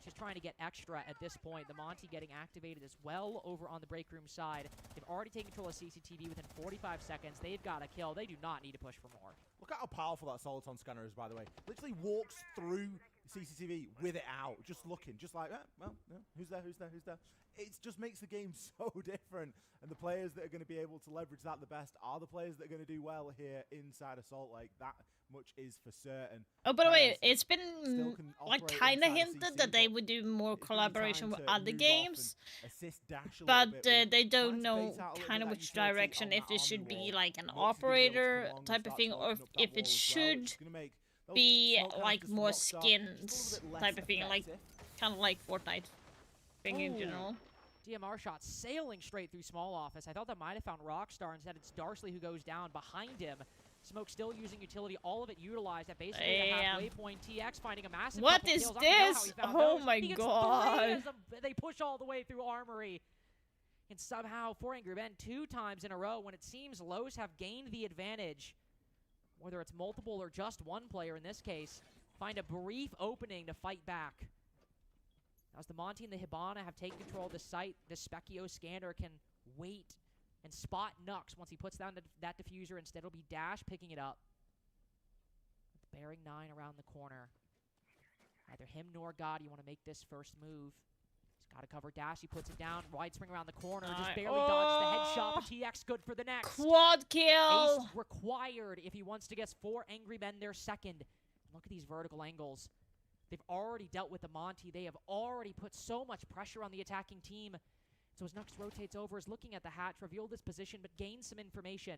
B: Just trying to get extra at this point. The Monty getting activated as well over on the break room side. They've already taken control of CCTV within 45 seconds. They've got a kill. They do not need to push for more.
A: Look at how powerful that Soliton scanner is, by the way. Literally walks through CCTV with it out, just looking, just like, well, yeah, who's there? It just makes the game so different. And the players that are going to be able to leverage that the best are the players that are going to do well here inside of Salt Lake. That much is for certain.
C: Oh, by the way, it's been like kind of hinted that they would do more collaboration with other games, but they don't know kind of which direction, if it should be like an operator type of thing, or if it should be like more skins type of thing, like kind of like Fortnite thing in general.
B: DMR shot sailing straight through small office. I thought that might have found Rockstar. Instead, it's Darsley who goes down behind him. Smoke still using utility, all of it utilized at basically the halfway point. TX finding a massive
C: What is
B: kills.
C: this? Oh my god.
B: They push all the way through Armory. And somehow, for Angry Ben 2 times in a row, when it seems Los have gained the advantage, whether it's multiple or just one player in this case, find a brief opening to fight back. As the Monty and the Hibana have taken control of the site, the Specchio scanner can wait and spot Nux once he puts down that diffuser. Instead, it'll be Dash picking it up. With Bearing 9 around the corner. Neither him nor God, you want to make this first move. He's got to cover Dash. He puts it down. Wide swing around the corner. Just barely dodges the headshot, but TX good for the next.
C: Quad kill!
B: Ace required if he wants to get 4 Angry Men their second. Look at these vertical angles. They've already dealt with the Monty. They have already put so much pressure on the attacking team. So as Nux rotates over, is looking at the hatch, revealed this position, but gains some information.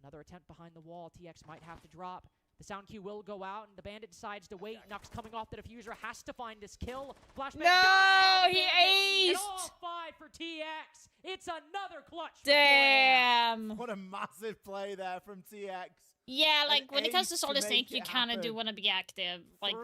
B: Another attempt behind the wall. TX might have to drop. The sound cue will go out, and the Bandit decides to wait. Nux coming off the diffuser, has to find this kill. Flashbang.
C: No, he aced!
B: And all 5 for TX. It's another clutch.
C: Damn.
A: What a massive play there from TX.
C: Yeah, like when it comes to Solid Snake, you kind of do want to be active, like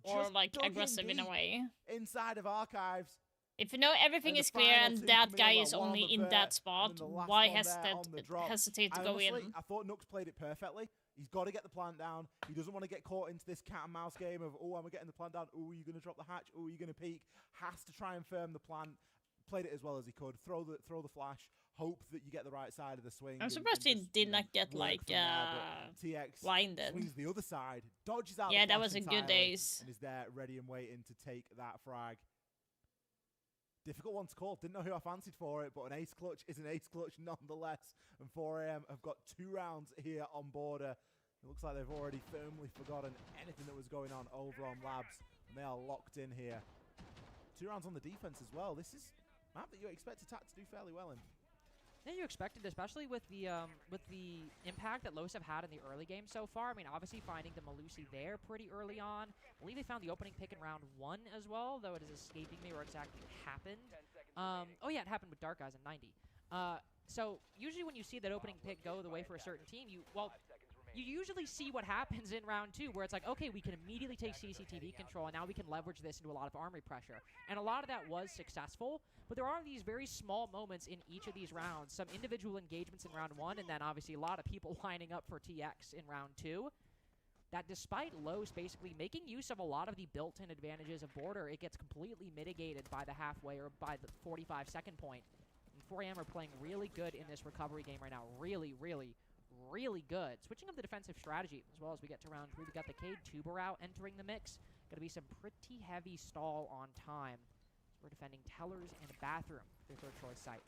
C: or like aggressive in a way.
A: Inside of Archives.
C: If you know everything is clear and that guy is only in that spot, why hesitate to go in?
A: I thought Nux played it perfectly. He's got to get the plant down. He doesn't want to get caught into this cat and mouse game of, oh, I'm getting the plant down. Oh, you're going to drop the hatch. Oh, you're going to peek. Has to try and firm the plant. Played it as well as he could. Throw the flash. Hope that you get the right side of the swing.
C: I'm surprised he did not get like
A: TX
C: blinded.
A: Swings the other side. Dodges out.
C: Yeah, that was a good ace.
A: And is there ready and waiting to take that frag. Difficult one to call. Didn't know who I fancied for it, but an ace clutch is an ace clutch nonetheless. And 4am have got 2 rounds here on Border. It looks like they've already firmly forgotten anything that was going on over on Labs. And they are locked in here. 2 rounds on the defense as well. This is a map that you expect Attack to do fairly well in.
B: They you expected, especially with the impact that Los have had in the early game so far. I mean, obviously finding the Melusi there pretty early on. I believe they found the opening pick in round 1 as well, though it is escaping me where exactly it happened. Oh yeah, it happened with Dark Eyes in 90. So usually when you see that opening pick go the way for a certain team, you usually see what happens in round 2, where it's like, okay, we can immediately take CCTV control, and now we can leverage this into a lot of armory pressure. And a lot of that was successful, but there are these very small moments in each of these rounds, some individual engagements in round 1, and then obviously a lot of people lining up for TX in round 2, that despite Los basically making use of a lot of the built-in advantages of Border, it gets completely mitigated by the halfway or by the 45-second point. And 4AM are playing really good in this recovery game right now. Really, really, really good. Switching up the defensive strategy as well as we get to round 3. We got the Cade Tuber out entering the mix. Going to be some pretty heavy stall on time. We're defending Tellers and Bathroom, their third choice site.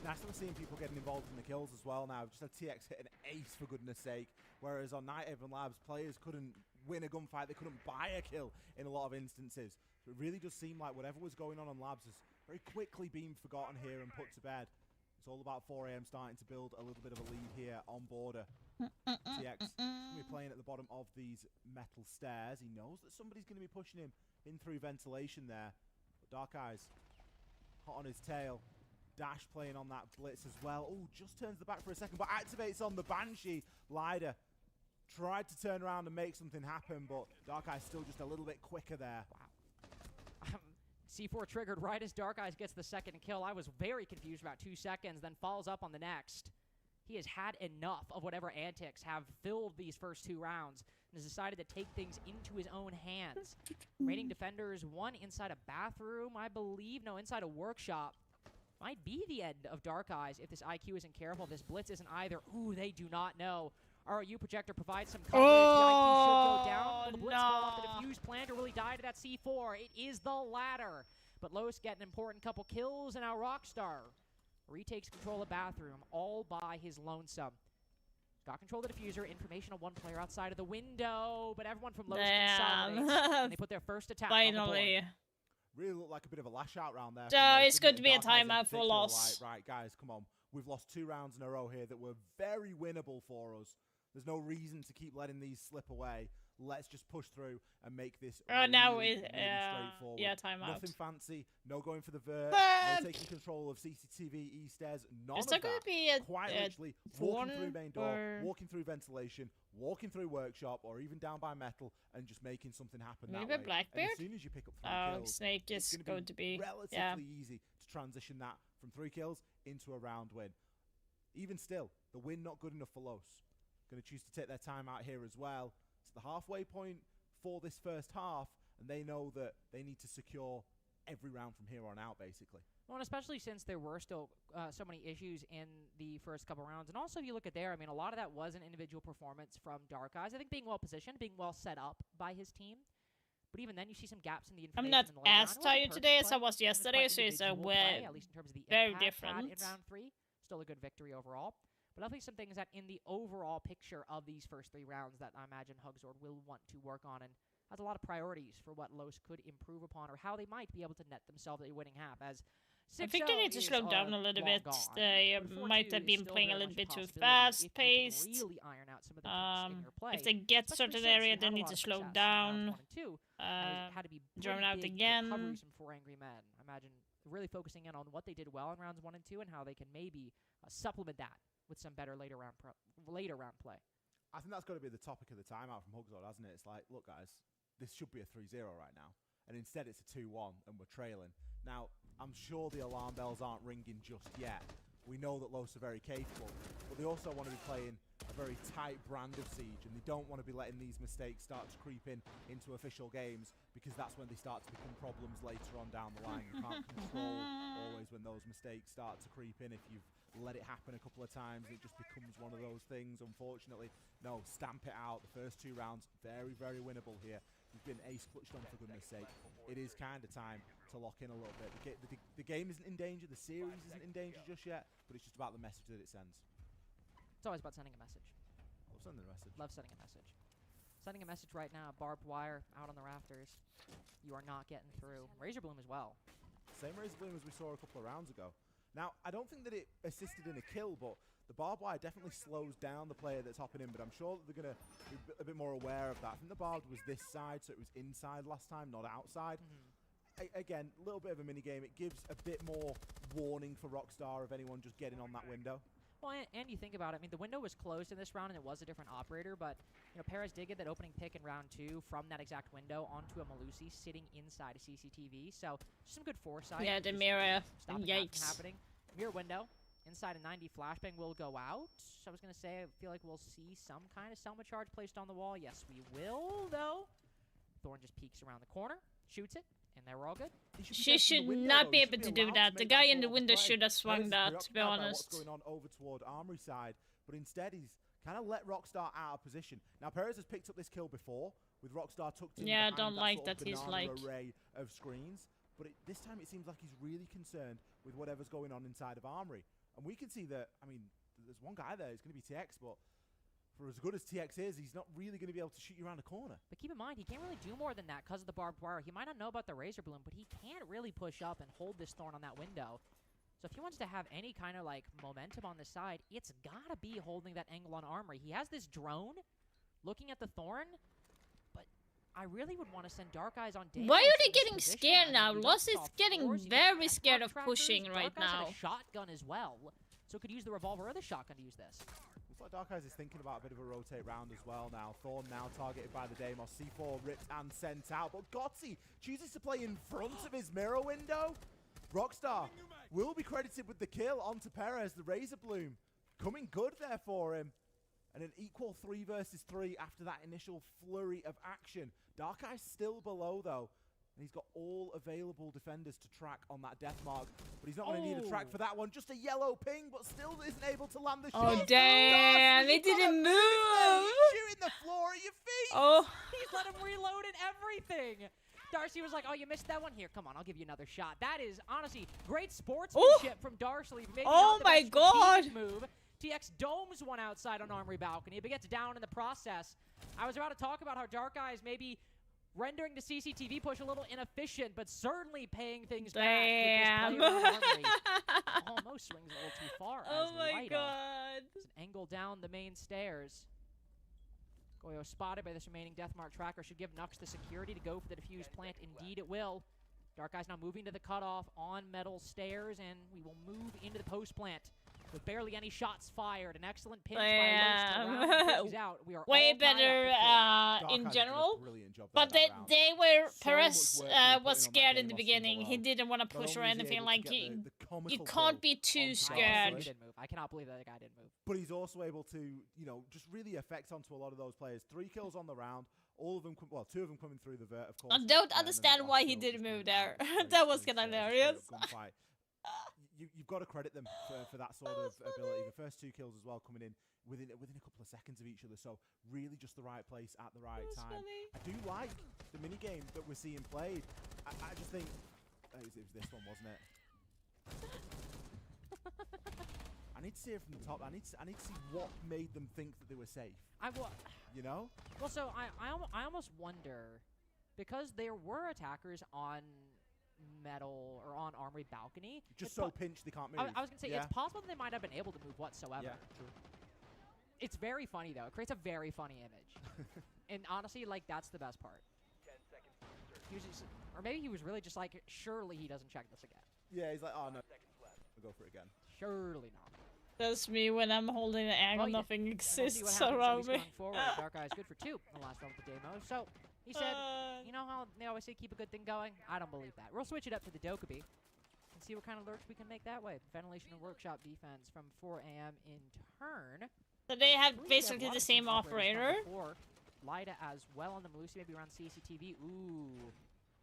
A: Nice to seeing people getting involved in the kills as well now. Just had TX hit an ace, for goodness sake. Whereas on Nighthaven Labs, players couldn't win a gunfight. They couldn't buy a kill in a lot of instances. So it really does seem like whatever was going on Labs is very quickly being forgotten here and put to bed. It's all about 4AM starting to build a little bit of a lead here on Border. TX going to be playing at the bottom of these metal stairs. He knows that somebody's going to be pushing him in through ventilation there. But Dark Eyes hot on his tail. Dash playing on that blitz as well. Oh, just turns the back for a second, but activates on the Banshee. Lider tried to turn around and make something happen, but Dark Eyes still just a little bit quicker there.
B: Wow. C4 triggered right as Dark Eyes gets the second kill. I was very confused about 2 seconds, then follows up on the next. He has had enough of whatever antics have filled these first 2 rounds and has decided to take things into his own hands. Raiding defenders, one inside a bathroom, I believe. No, inside a workshop. Might be the end of Dark Eyes if this IQ isn't careful. This blitz isn't either. Ooh, they do not know. ROU projector provides some coverage. The IQ should go down. Will the blitz fall off the defuse plant or will he die to that C4? It is the latter. But Los get an important couple kills, and now Rockstar retakes control of bathroom all by his lonesome. Got control of the diffuser. Information on one player outside of the window, but everyone from Los consolidates. And they put their first attack on the board.
A: Really looked like a bit of a lash out round there.
C: It's going to be a timeout for Loss.
A: Right, guys, come on. We've lost 2 rounds in a row here that were very winnable for us. There's no reason to keep letting these slip away. Let's just push through and make this really straightforward.
C: Yeah, timeout.
A: Nothing fancy. No going for the vert. No taking control of CCTV, E-stairs. None of that.
C: Going to be a,
A: quite literally walking through main door, walking through ventilation, walking through workshop, or even down by metal, and just making something happen that way.
C: Blackbeard?
A: And as soon as you pick up 3 kills,
C: Snake is going to be
A: relatively easy to transition that from 3 kills into a round win. Even still, the win not good enough for Los. Going to choose to take their time out here as well. It's the halfway point for this first half, and they know that they need to secure every round from here on out, basically.
B: Well, and especially since there were still so many issues in the first couple rounds. And also, if you look at there, I mean, a lot of that was an individual performance from Dark Eyes. I think being well-positioned, being well set up by his team. But even then, you see some gaps in the information.
C: I'm not
B: in the
C: as tired today as I was yesterday, so it's
B: at least in terms of the
C: very
B: different. In round 3, still a good victory overall. But definitely some things that in the overall picture of these first 3 rounds that I imagine Hugzord will want to work on and has a lot of priorities for what Los could improve upon or how they might be able to net themselves a winning half. As
C: I think they need to slow down a little bit. They might have been playing a little bit too fast-paced.
B: Really iron out some of the play.
C: If they get certain area, they need to slow down. Drone out again.
B: Recoveries from 4 Angry Men. I imagine really focusing in on what they did well in rounds 1 and 2 and how they can maybe supplement that with some better later round play.
A: I think that's got to be the topic of the timeout from Hugzord, hasn't it? It's like, look, guys, this should be a 3-0 right now. And instead it's a 2-1 and we're trailing. Now, I'm sure the alarm bells aren't ringing just yet. We know that Los are very capable, but they also want to be playing a very tight brand of Siege, and they don't want to be letting these mistakes start to creep into official games, because that's when they start to become problems later on down the line. You can't control always when those mistakes start to creep in. If you've let it happen a couple of times, it just becomes one of those things, unfortunately. No, stamp it out. The first 2 rounds, very, very winnable here. You've been ace clutched on, for goodness sake. It is kind of time to lock in a little bit. The game isn't in danger, the series isn't in danger just yet, but it's just about the message that it sends.
B: It's always about sending a message.
A: Love sending a message.
B: Love sending a message. Sending a message right now, barbed wire out on the rafters. You are not getting through. Razor Bloom as well.
A: Same Razor Bloom as we saw a couple of rounds ago. Now, I don't think that it assisted in a kill, but the barbed wire definitely slows down the player that's hopping in, but I'm sure that they're going to be a bit more aware of that. I think the barbed was this side, so it was inside last time, not outside. Again, a little bit of a mini-game. It gives a bit more warning for Rockstar of anyone just getting on that window.
B: Well, and you think about it, I mean, the window was closed in this round, and it was a different operator, but, you know, Perez did get that opening pick in round 2 from that exact window onto a Malusi sitting inside a CCTV, so just some good foresight.
C: Yeah, the mirror.
B: Stopping that from
C: Yikes.
B: happening. Mirror window. Inside a 90 flashbang will go out. So I was going to say, I feel like we'll see some kind of Selma charge placed on the wall. Yes, we will, though. Thorn just peeks around the corner, shoots it, and then we're all good.
C: She should not be able to do that. The guy in the window should have swung that, to be honest.
A: What's going on over toward Armory side, but instead he's kind of let Rockstar out of position. Now Perez has picked up this kill before with Rockstar tucked in.
C: Yeah, I
A: behind
C: don't
A: that
C: like
A: sort of
C: that he's
A: banana
C: like
A: array of screens, but this time it seems like he's really concerned with whatever's going on inside of Armory, and we can see that. I mean, there's one guy there. It's going to be TX, but for as good as TX is, he's not really going to be able to shoot you around a corner.
B: But keep in mind, he can't really do more than that because of the barbed wire. He might not know about the Razor Bloom, but he can't really push up and hold this Thorn on that window. So if he wants to have any kind of, like, momentum on this side, it's got to be holding that angle on Armory. He has this drone looking at the Thorn, but I really would want to send Dark Eyes on Damos.
C: Why are they
B: in this
C: getting
B: position.
C: scared
B: I
C: now?
B: mean, you
C: Loss
B: don't
C: is
B: soft
C: getting
B: floors, you
C: very
B: got
C: scared of
B: trackers.
C: pushing right
B: Dark Eyes had
C: now.
B: a shotgun as well, so could use the revolver or the shotgun to use this.
A: Looks like Dark Eyes is thinking about a bit of a rotate round as well now. Thorn now targeted by the Deimos. C4 ripped and sent out, but Gotzi chooses to play in front of his mirror window. Rockstar will be credited with the kill onto Perez, the Razor Bloom. Coming good there for him. And an equal 3 versus 3 after that initial flurry of action. Dark Eyes still below though. And he's got all available defenders to track on that death mark. But he's not going to need a track for that one. Just a yellow ping, but still isn't able to land the shot.
C: Oh, damn. It didn't move.
A: Shooting the floor at your feet.
C: Oh.
B: He's let him reload and everything. Darcy was like, oh, you missed that one? Here, come on, I'll give you another shot. That is, honestly, great sportsmanship from Darcy. Maybe
C: Oh
B: not the
C: my
B: best
C: God.
B: strategic move. TX domes one outside on Armory balcony, but gets down in the process. I was about to talk about how Dark Eyes maybe rendering the CCTV push a little inefficient, but certainly paying things back. With this player on Armory. Almost swings a little too far.
C: Oh
B: as
C: my
B: Light
C: God.
B: It's an angle down the main stairs. Goyo spotted by this remaining Deathmark tracker. Should give Nux the security to go for the defuse plant. Indeed it will. Dark Eyes now moving to the cutoff on metal stairs, and we will move into the post plant. With barely any shots fired. An excellent pinch by Lurch to round things out. We are
C: Way
B: all tied
C: better
B: up
C: in
A: Eyes
C: general.
A: did a brilliant job
C: But
A: there that
C: they
A: round.
C: were,
A: So
C: Perez
A: much work they put
C: was
A: in on
C: scared
A: that
C: in the
A: Deimos from
C: beginning. He
A: below.
C: didn't want to
A: Not
C: push or
A: only is he
C: anything
A: able to
C: like
A: get
C: you.
A: the
C: You
A: comical
C: can't
A: kill
C: be too
A: on
C: scared.
A: Tyler,
B: Didn't move. I cannot believe that guy didn't move.
A: but he's also able to, you know, just really affect onto a lot of those players. 3 kills on the round. All of them, well, 2 of them coming through the vert, of course.
C: I don't
A: and then
C: understand
A: that
C: why
A: last
C: he
A: kill
C: didn't
A: just
C: move
A: being
C: there.
A: straight
C: That was
A: straight
C: kind of
A: up
C: hilarious.
A: gunfight. You've got to credit them for that sort of ability. The first 2 kills as well coming in within a couple of seconds of each other. So really just the right place at the right time. I do like the minigame that we're seeing played. I just think it was this one, wasn't it? I need to see it from the top. I need to see what made them think that they were safe. You know?
B: Well, so I almost wonder, because there were attackers on metal or on Armory balcony.
A: Just so pinched they can't move.
B: I was gonna say
A: Yeah.
B: it's possible that they might have been able to move whatsoever.
A: Yeah, true.
B: It's very funny though. It creates a very funny image. And honestly, like that's the best part. He was just, or maybe he was really just like, surely he doesn't check this again.
A: Yeah, he's like, oh no, I'll go for it again.
B: Surely not.
C: That's me when I'm holding an angle.
B: Well,
C: nothing
B: We'll see what
C: exists
B: happens. So
C: around
B: he's
C: me.
B: going forward. Dark Eyes good for 2 in the last round with the demo. So he said, you know how they always say keep a good thing going? I don't believe that. We'll switch it up to the Dokkaebi and see what kind of lurch we can make that way. Ventilation and Workshop defense from 4 AM in turn.
C: So they have
B: I believe
C: basically
B: a lot
C: the
B: of
C: same
B: teams operators from
C: operator.
B: before. Lida as well on the Malusi, maybe around CCTV. Ooh.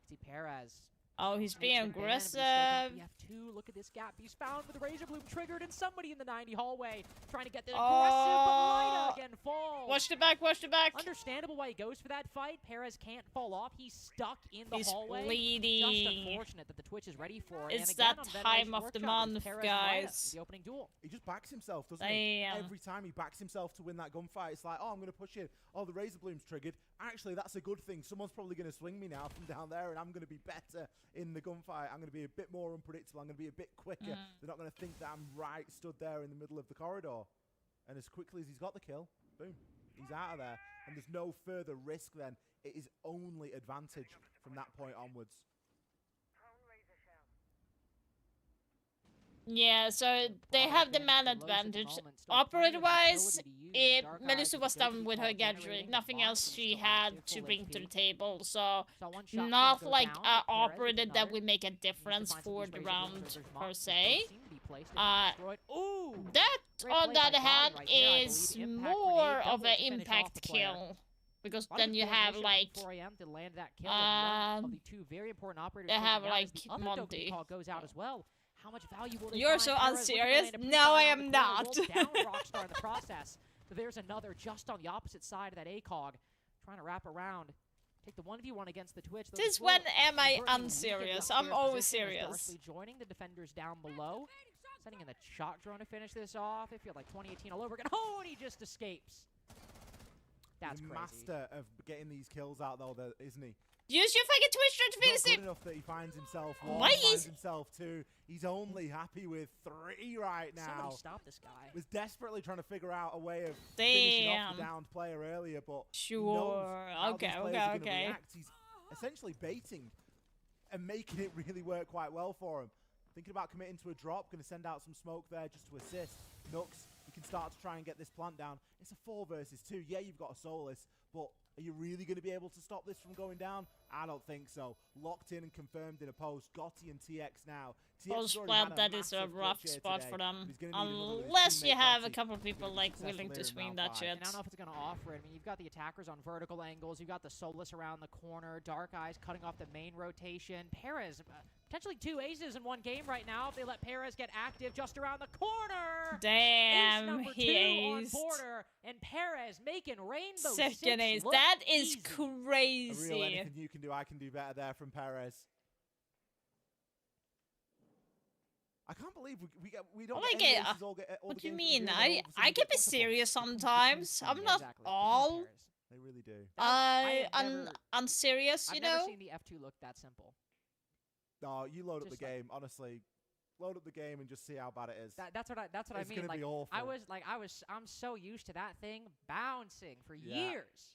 B: See Perez.
C: Oh, he's being
B: But he's still got
C: aggressive.
B: BF2, look at this gap. He's found with the Razor Bloom triggered and somebody in the 90 hallway trying to get the aggressive, but Lida again falls.
C: Watch the back, watch the back.
B: Understandable why he goes for that fight. Perez can't fall off. He's stuck in the
C: He's
B: hallway.
C: bleeding.
B: Just unfortunate that the Twitch is ready for it.
C: It's
B: and again,
C: that
B: on
C: time
B: Ventilation
C: of the
B: Workshop, it's
C: month,
B: Perez and Lida,
C: guys.
B: the opening duel.
A: He just backs himself, doesn't he?
C: Damn.
A: Every time he backs himself to win that gunfight, it's like, oh, I'm going to push in. Oh, the Razor Bloom's triggered. Actually, that's a good thing. Someone's probably going to swing me now from down there, and I'm going to be better in the gunfight. I'm going to be a bit more unpredictable. I'm going to be a bit quicker. They're not going to think that I'm right stood there in the middle of the corridor. And as quickly as he's got the kill, boom, he's out of there. And there's no further risk then. It is only advantage from that point onwards.
C: Yeah, so they have the man advantage. Operator-wise, Melusi was done with her gadget. Nothing else she had to bring to the table. So, not like an operator that would make a difference for the round, per se. That, on the other hand, is more of an impact kill. Because then you have, like, they have, like, Monty.
B: How much value will they
C: You're
B: find?
C: so
B: Perez looking to
C: unserious.
B: land a
C: No,
B: pre-fire
C: I
B: on
C: am
B: the corner,
C: not.
B: rolled down Rockstar in the process. But there's another just on the opposite side of that ACOG, trying to wrap around. Take the 1v1 against the Twitch.
C: Since when am I unserious? I'm always serious.
B: Darsley joining the defenders down below. Sending in the shock drone to finish this off. It feels like 2018 all over again. Oh, and he just escapes. That's
A: He's
B: crazy.
A: master of getting these kills out, though, isn't he?
C: Use your fucking Twitch drone to finish
A: Not
C: him.
A: good enough that he finds himself one,
C: Why
A: finds
C: is-
A: himself two. He's only happy with 3 right now.
B: Somebody stop this guy.
A: Was desperately trying to figure out a way of finishing off the
C: Damn.
A: downed player earlier, but
C: Sure.
A: he knows how
C: Okay,
A: these players
C: okay,
A: are gonna
C: okay.
A: react. He's essentially baiting and making it really work quite well for him. Thinking about committing to a drop, going to send out some smoke there just to assist. Nux, you can start to try and get this plant down. It's a 4 versus 2. Yeah, you've got a Solus, but are you really going to be able to stop this from going down? I don't think so. Locked in and confirmed in a post. Gotti and TX now. TX has
C: Post
A: already had
C: plant,
A: a
C: that is a
A: massive
C: rough
A: clutch here
C: spot
A: today,
C: for
A: but
C: them.
A: he's gonna need another with his
C: Unless you
A: teammate
C: have a
A: Gotti.
C: couple of people like
A: Successful
C: willing to
A: there in
C: swing
A: round
C: that
A: 5.
C: shit.
B: And I don't know if it's going to offer it. I mean, you've got the attackers on vertical angles. You've got the Solus around the corner. Dark Eyes cutting off the main rotation. Perez, potentially 2 aces in one game right now if they let Perez get active just around the corner.
C: Damn,
B: Ace number
C: he
B: 2 on
C: aced.
B: border. And Perez making Rainbow
C: Second
B: Six
C: ace.
B: look
C: That is
B: easy.
C: crazy.
A: A real anything you can do, I can do better there from Perez. I can't believe we don't
C: Like
A: get any
C: it.
A: aces all get all
C: What
A: the
C: do you
A: games that we
C: mean?
A: do, and then all of a sudden
C: I
A: we
C: can
A: get
C: be
A: multiple.
C: serious sometimes. I'm not all
A: They really do.
C: unserious, you
B: I've never
C: know?
B: seen the F2 look that simple.
A: No, you load up the
B: Just like-
A: game, honestly. Load up the game and just see how bad it is.
B: That's what I
A: It's
B: mean.
A: gonna
B: Like
A: be awful.
B: I'm so used to that thing bouncing for
A: Yeah.
B: years.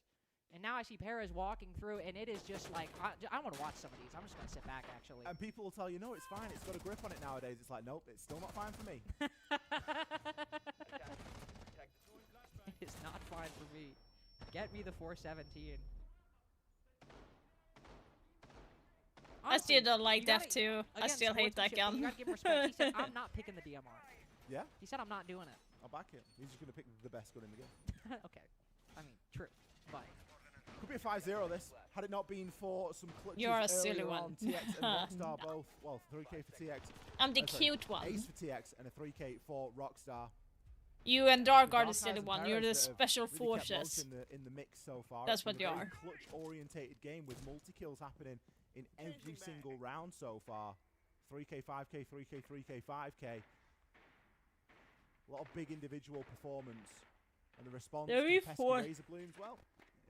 B: And now I see Perez walking through, and it is just like, I want to watch some of these. I'm just going to sit back, actually.
A: And people will tell you, no, it's fine. It's got a grip on it nowadays. It's like, nope, it's still not fine for me.
B: It's not fine for me. Get me the 417.
C: I still don't like
B: you
C: that
B: gotta-
C: too. I
B: again,
C: still hate that
B: sportsmanship, but You
C: gun.
B: gotta give him respect. He said, I'm not picking the DMR.
A: Yeah?
B: He said, I'm not doing it.
A: I'll back him. He's just going to pick the best gun in the game.
B: Okay. I mean, true. But
A: Could be a 5-0 this. Had it not been for some clutches
C: You're a
A: earlier
C: silly
A: on,
C: one.
A: TX and Rockstar both. Well, 3k for TX.
C: I'm the
A: sorry,
C: cute one.
A: Ace for TX and a 3k for Rockstar.
C: You and Dark are the
A: Dark
C: silly
A: Eyes and
C: one. You're the
A: Perez that have
C: special
A: really kept both
C: forces.
A: in the mix so far.
C: That's
A: It's been
C: what you
A: a very
C: are.
A: clutch-orientated game with multi-kills happening in every single round so far. 3k, 5k, 3k, 3k, 5k. A lot of big individual performance. And the response
C: There
A: to
C: we
A: pesky
C: four.
A: Razor Blooms, well,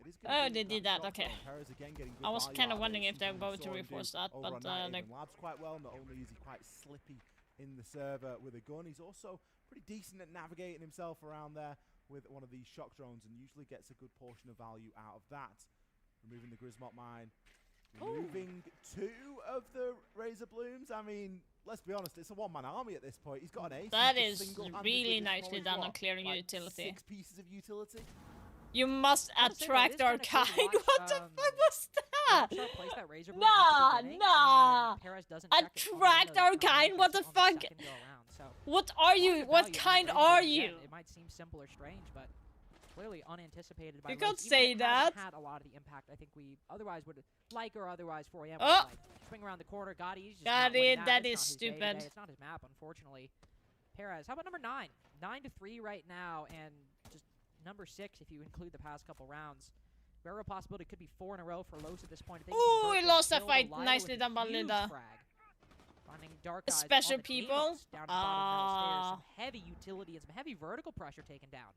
A: it is gonna
C: Oh,
A: be
C: they did that.
A: shot
C: Okay.
A: zone. Perez again getting good
C: I was
A: value
C: kind
A: out
C: of
A: it.
C: wondering if they were
A: Something we
C: going to
A: saw him do
C: reinforce that,
A: over
C: but
A: on Night
C: like,
A: Haven Labs quite well. Not only is he quite slippy in the server with a gun, he's also pretty decent at navigating himself around there with one of these shock drones and usually gets a good portion of value out of that. Removing the Grismot mine. Removing 2 of the Razor Blooms. I mean, let's be honest, it's a one-man army at this point. He's got an ace.
C: that
A: He's
C: is
A: just single-handed
C: really
A: with his
C: nicely
A: smallest
C: done on
A: block,
C: clearing your
A: like
C: utility.
A: 6 pieces of utility.
C: You must
B: gotta say, though,
C: attract
B: it is
C: our
B: kinda cool to
C: kind.
B: watch,
C: What the fuck was that?
B: Rockstar plays that Razor Bloom
C: Nah,
B: at the beginning,
C: nah.
B: and then Perez doesn't check it on the
C: Attract
B: window,
C: our
B: and then
C: kind. What the
B: on
C: fuck?
B: second go around. So,
C: What are you?
B: positive
C: What
B: value in
C: kind
B: Razor
C: are
B: Bloom.
C: you?
B: Again, it might seem simple or strange, but clearly unanticipated by
C: You
B: most,
C: can't
B: even
C: say
B: if it hasn't
C: that.
B: had a lot of the impact I think we otherwise would like, or otherwise 4AM would
C: Oh.
B: like. Swing around the corner, Gotti's just
C: Got
B: not winning
C: it, that
B: It's
C: is
B: not his day
C: stupid.
B: today. It's not his map, unfortunately. Perez, how about number 9? 9-3 right now, and just number 6 if you include the past couple rounds. Very real possibility could be 4 in a row for Los at this point. I think
C: Ooh,
B: convert
C: we
B: this
C: lost that
B: kill to
C: fight.
B: Lido
C: Nicely
B: with
C: done by
B: huge
C: Linda.
B: frag. Finding Dark Eyes on
C: Special
B: the
C: people?
B: Cleanups down at the bottom middle stairs. Some heavy utility and some heavy vertical pressure taken down.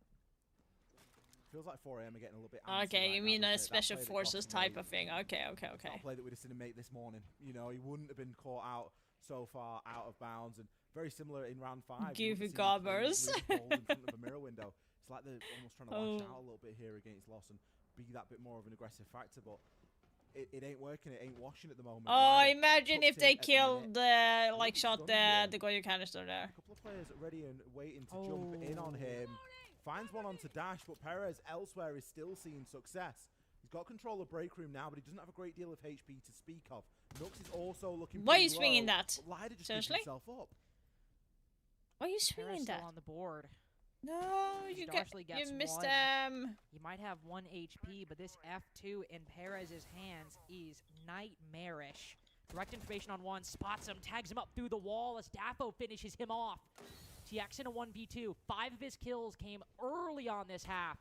A: Feels like 4 AM are getting a little bit.
C: Okay, you mean a special
A: play that
C: forces
A: Gotham
C: type
A: made,
C: of thing. Okay.
A: Not a play that we'd have seen him make this morning. You know, he wouldn't have been caught out so far out of bounds, and very similar in round 5.
C: Goofy gobbers.
A: In front of a mirror window. It's like they're almost trying to lash out a little bit here against Loss and be that bit more of an aggressive factor, but it ain't working. It ain't washing at the moment.
C: Oh,
A: Ryder
C: imagine if
A: tucked
C: they
A: in at the
C: killed,
A: minute.
C: like shot
A: Stunned
C: the Goyo canister there.
A: A couple of players ready and waiting to jump in on him. Finds one onto Dash, but Perez elsewhere is still seeing success. He's got control of break room now, but he doesn't have a great deal of HP to speak of. Nux is also looking.
C: Why are you
A: pretty
C: swinging
A: low,
C: that?
A: but Lyder just
C: Seriously?
A: gives himself up.
C: Why are you
B: Perez
C: swinging
B: still
C: that?
B: on the board.
C: No, you missed him.
B: He might have 1 HP, but this F2 in Perez's hands is nightmarish. Direct information on 1, spots him, tags him up through the wall as Daffo finishes him off. TX in a 1v2. 5 of his kills came early on this half.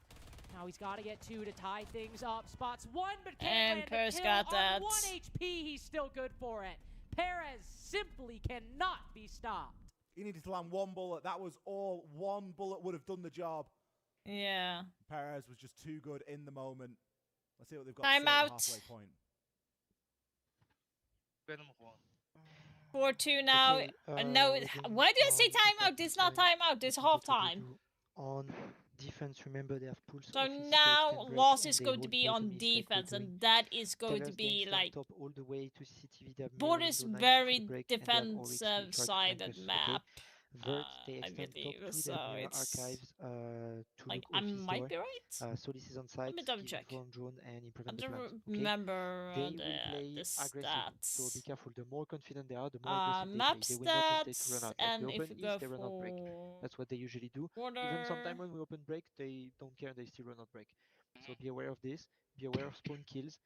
B: Now he's got to get 2 to tie things up. Spots 1, but can't
C: And
B: land
C: Perez
B: the kill.
C: got
B: On
C: that.
B: 1 HP, he's still good for it. Perez simply cannot be stopped.
A: He needed to land 1 bullet. That was all. 1 bullet would have done the job.
C: Yeah.
A: Perez was just too good in the moment. Let's see what they've got.
C: Time
A: to say at the
C: out.
A: halfway point.
C: 4-2 now.
D: Okay,
C: No,
D: we're going
C: why do I say
D: on
C: timeout? It's not timeout. It's half time.
D: On defense, remember they have pulse.
C: So
D: office,
C: now
D: can break,
C: Loss
D: and
C: is
D: they
C: going to
D: hold
C: be
D: bottom
C: on
D: is like
C: defense,
D: we're
C: and
D: doing.
C: that is going
D: Terrace
C: to be
D: gangs
C: like
D: top all the way to CCTV. They have
C: Board
D: mirror
C: is
D: window 9
C: very
D: to break, and they have Oryx to try to
C: defensive-sided
D: flank us, okay?
C: map.
D: Vert, they
C: I
D: extend top
C: believe,
D: to
C: so
D: their mirror
C: it's
D: archives to
C: like
D: look
C: I
D: office
C: might
D: door.
C: be right.
D: So this is on site.
C: Let me double
D: give
C: check.
D: info on drone and
C: I
D: implement the
C: don't
D: plans. Okay?
C: remember
D: They will
C: the
D: play aggressive, so
C: stats.
D: be careful. The more confident they are, the more aggressive
C: Map
D: they play. They will not hesitate to
C: stats,
D: run out. Like
C: and
D: they
C: if
D: open
C: you go
D: east, they run out break.
C: for
D: That's what they usually do. Even
C: order,
D: sometimes when we open break, they don't care. They still run out break. So be aware of this. Be aware of spawn kills.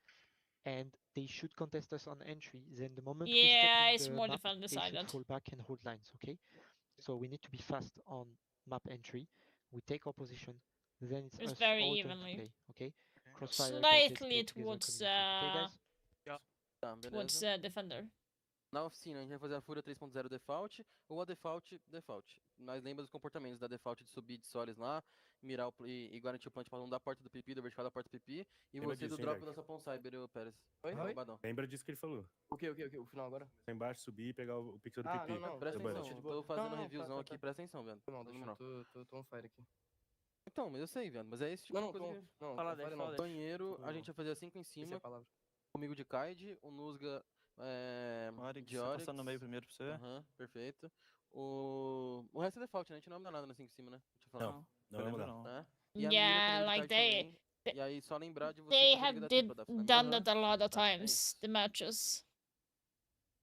D: And they should contest us on entry. Then the moment we
C: yeah,
D: step in
C: it's
D: the
C: more
D: map,
C: defend
D: they should
C: decided.
D: fall back and hold lines. Okay. So we need to be fast on map entry. We take our position. Then it's
C: It's
D: us
C: very
D: our turn to
C: evenly.
D: play. Okay. Crossfire.
C: Slightly
D: gadgets, play together,
C: towards
D: communicate. Okay, guys.
J: Tá,
C: towards
J: beleza.
C: defender.
J: Na oficina, a gente vai fazer a Fúria 3.0 Default ou a Default Default. Mas lembra dos comportamentos da Default de subir de solis lá, mirar e garantir o plant para não dar a porta do pipi, da vertical da porta do pipi. E
T: Lembra
J: você do
T: disso, hein,
J: drop
T: Dark?
J: lança pra um cyber, o Pérez.
G: Oi?
J: Ô, Badão.
T: Lembra disso que ele falou.
G: O que? O final agora?
T: Lá embaixo, subir e pegar o pixel do
G: Ah,
T: pipi.
G: não,
J: Presta
T: do banner.
J: atenção, tô fazendo reviewzão aqui, presta atenção, velho.
G: Não,
J: Na
G: deixa
J: moral.
G: eu tô on fire aqui.
J: Então, mas eu sei, velho, mas é esse tipo
G: Não,
J: de
G: não,
J: coisa que...
G: não,
J: Fala,
G: on fire
J: deixa,
G: não.
J: banheiro, a
G: Tô-
J: gente vai fazer 5 em
G: Esqueci
J: cima,
G: a palavra.
J: comigo de Kaid, o Nusga de Oryx.
H: passando no meio primeiro pra você.
J: Aham, perfeito. O resto é default, né? A gente não vai mudar nada no 5 em cima, né? Deixa eu falar.
T: Não vai mudar.
J: É? E a
C: Yeah,
J: mira
C: like
J: comigo de Kaid também.
C: they
J: E aí só lembrar de você
C: they
J: fazer
C: have
J: liga da
C: did
J: tripa da Fnac.
C: done that a lot of
J: Tá, é
C: times.
J: isso.
C: The matches.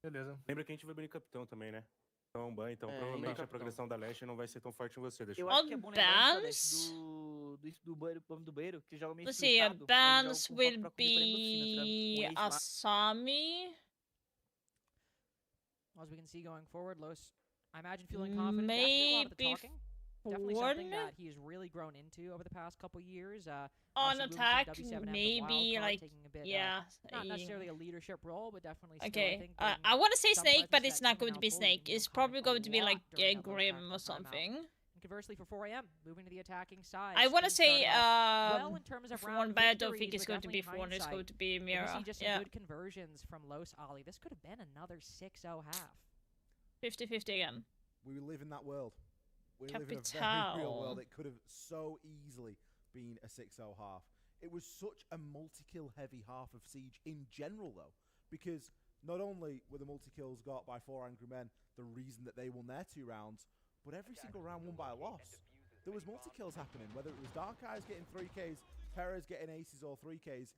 G: Beleza.
T: Lembra que a gente vai banir capitão também, né? Então, ban, então
J: É,
T: provavelmente a
J: capitão.
T: progressão da Leste não vai ser tão forte em você. Deixa
U: Eu
T: eu
U: acho que é bom lembrar
C: Bans?
U: do banheiro, do banheiro, que joga meio
C: Let's see,
U: split,
C: bans
U: joga com
C: will
U: foco pra comer pra dentro da oficina, tá
C: be
U: ligado? Um ace lá.
C: Asami.
B: As we can see going forward, Los, I imagine feeling confident after a lot of the
C: Maybe
B: talking. Definitely
C: Warden?
B: something that he's really grown into over the past couple years.
C: On
B: obviously moving from
C: attack,
B: W7 to the
C: maybe
B: wild card,
C: like
B: taking a bit,
C: yeah.
B: not necessarily a leadership role, but definitely still, I
C: Okay,
B: think,
C: I
B: bringing
C: want to say
B: some
C: Snake, but
B: presence
C: it's
B: to
C: not
B: that
C: going
B: team
C: to be
B: now
C: Snake.
B: fully,
C: It's
B: coming
C: probably
B: a
C: going to be
B: lot
C: like
B: during that low
C: Grim
B: time
C: or
B: for timeout.
C: something.
B: And conversely, for 4AM, moving to the attacking side.
C: I want to
B: Steam
C: say
B: started off well in terms of
C: for
B: round
C: one, but I don't
B: victories,
C: think it's
B: but
C: going to be
B: definitely
C: 4. It's
B: hindsight,
C: going to be
B: we
C: Mira.
B: see just some
C: Yeah,
B: good conversions from Los Ali. This could have been another 6-0 half.
C: 50-50 again.
A: We live in that world. We live in a very real world. It could have so easily been a 6-0 half. It was such a multi-kill heavy half of Siege in general, though, because not only were the multi-kills got by 4 Angry Men the reason that they won their 2 rounds, but every single round won by a loss. There was multi-kills happening, whether it was Dark Eyes getting 3Ks, Perez getting aces or 3Ks.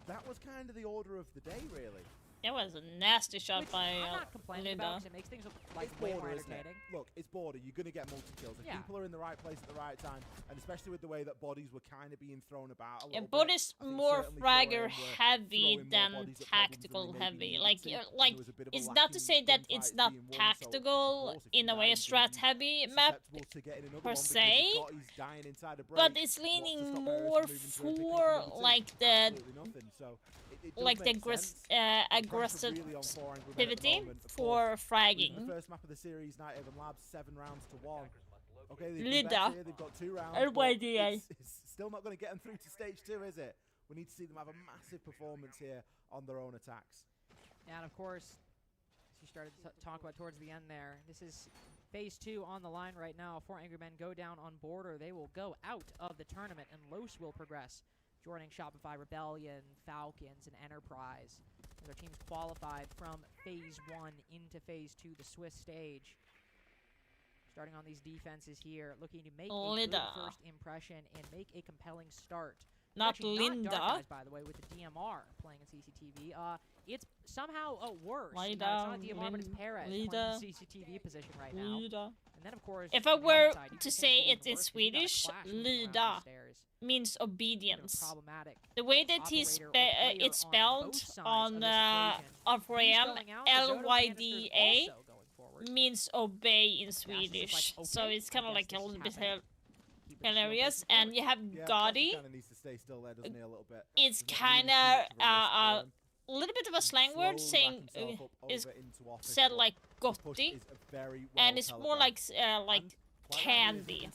A: That was kind of the order of the day, really.
C: That was a nasty shot by
B: I'm not complaining
C: Linda.
B: about, 'cause it makes things look like
A: It's
B: way
A: border,
B: more
A: isn't it?
B: entertaining.
A: Look, it's border. You're going to get multi-kills. If
B: Yeah.
A: people are in the right place at the right time, and especially with the way that bodies were kind of being thrown about a
C: Yeah,
A: little
C: but
A: bit,
C: it's
A: I think
C: more
A: certainly 4AM
C: fragger
A: were
C: heavy
A: throwing more
C: than
A: bodies at problems
C: tactical
A: than they maybe
C: heavy.
A: needed
C: Like,
A: to,
C: you're,
A: and
C: like
A: there was a bit of a
C: it's not to
A: lacking
C: say that it's
A: gunfight
C: not
A: being won, so, of
C: tactical
A: course, if
C: in
A: you
C: a way
A: die,
C: a
A: you're gonna
C: strat
A: be
C: heavy map
A: susceptible to getting another
C: per
A: one because
C: se,
A: you've got he's dying inside a break.
C: but it's
A: What's to
C: leaning
A: stop Perez
C: more
A: from moving through and picking up
C: for
A: another two?
C: like the
A: Absolutely nothing. So it does
C: like the
A: make sense. The pressure really on 4 Angry Men at the
C: aggressivity
A: moment, of
C: for
A: course.
C: fragging.
A: The first map of the series, Nighthaven Labs, 7 rounds to 1. Okay, they've been
C: Linda.
A: better here, they've got 2 rounds.
C: And
A: but
C: YDA.
A: it's still not going to get them through to stage 2, is it? We need to see them have a massive performance here on their own attacks.
B: And of course, as you started to talk about towards the end there, this is phase 2 on the line right now. If 4 Angry Men go down on border, they will go out of the tournament, and Los will progress, joining Shopify Rebellion, Falcons, and Enterprise. Their teams qualified from phase 1 into phase 2, the Swiss stage. Starting on these defenses here, looking to make a good first impression and make a compelling start.
C: Not
B: Actually,
C: Linda.
B: Not Dark Eyes, by the way, with the DMR playing in CCTV. It's somehow worse.
C: Lida,
B: It's not DMR, but it's Perez playing
C: Lida,
B: in CCTV position right now.
C: Lida.
B: And then, of course,
C: If I
B: on the
C: were
B: other side, you
C: to
B: can
C: say
B: see
C: it
B: even
C: in
B: worse 'cause you got a
C: Swedish,
B: clash moving around
C: Lida
B: the stairs.
C: means obedience.
B: Problematic.
C: The way that it's spelled on 4am, Lyda means obey in Swedish. So it's kind of like a little bit hilarious. And you have Gotti.
A: Kind of needs to stay still there, doesn't he, a little bit?
C: It's kind of a little bit of a slang word, saying is said like gotti, and it's more like candy,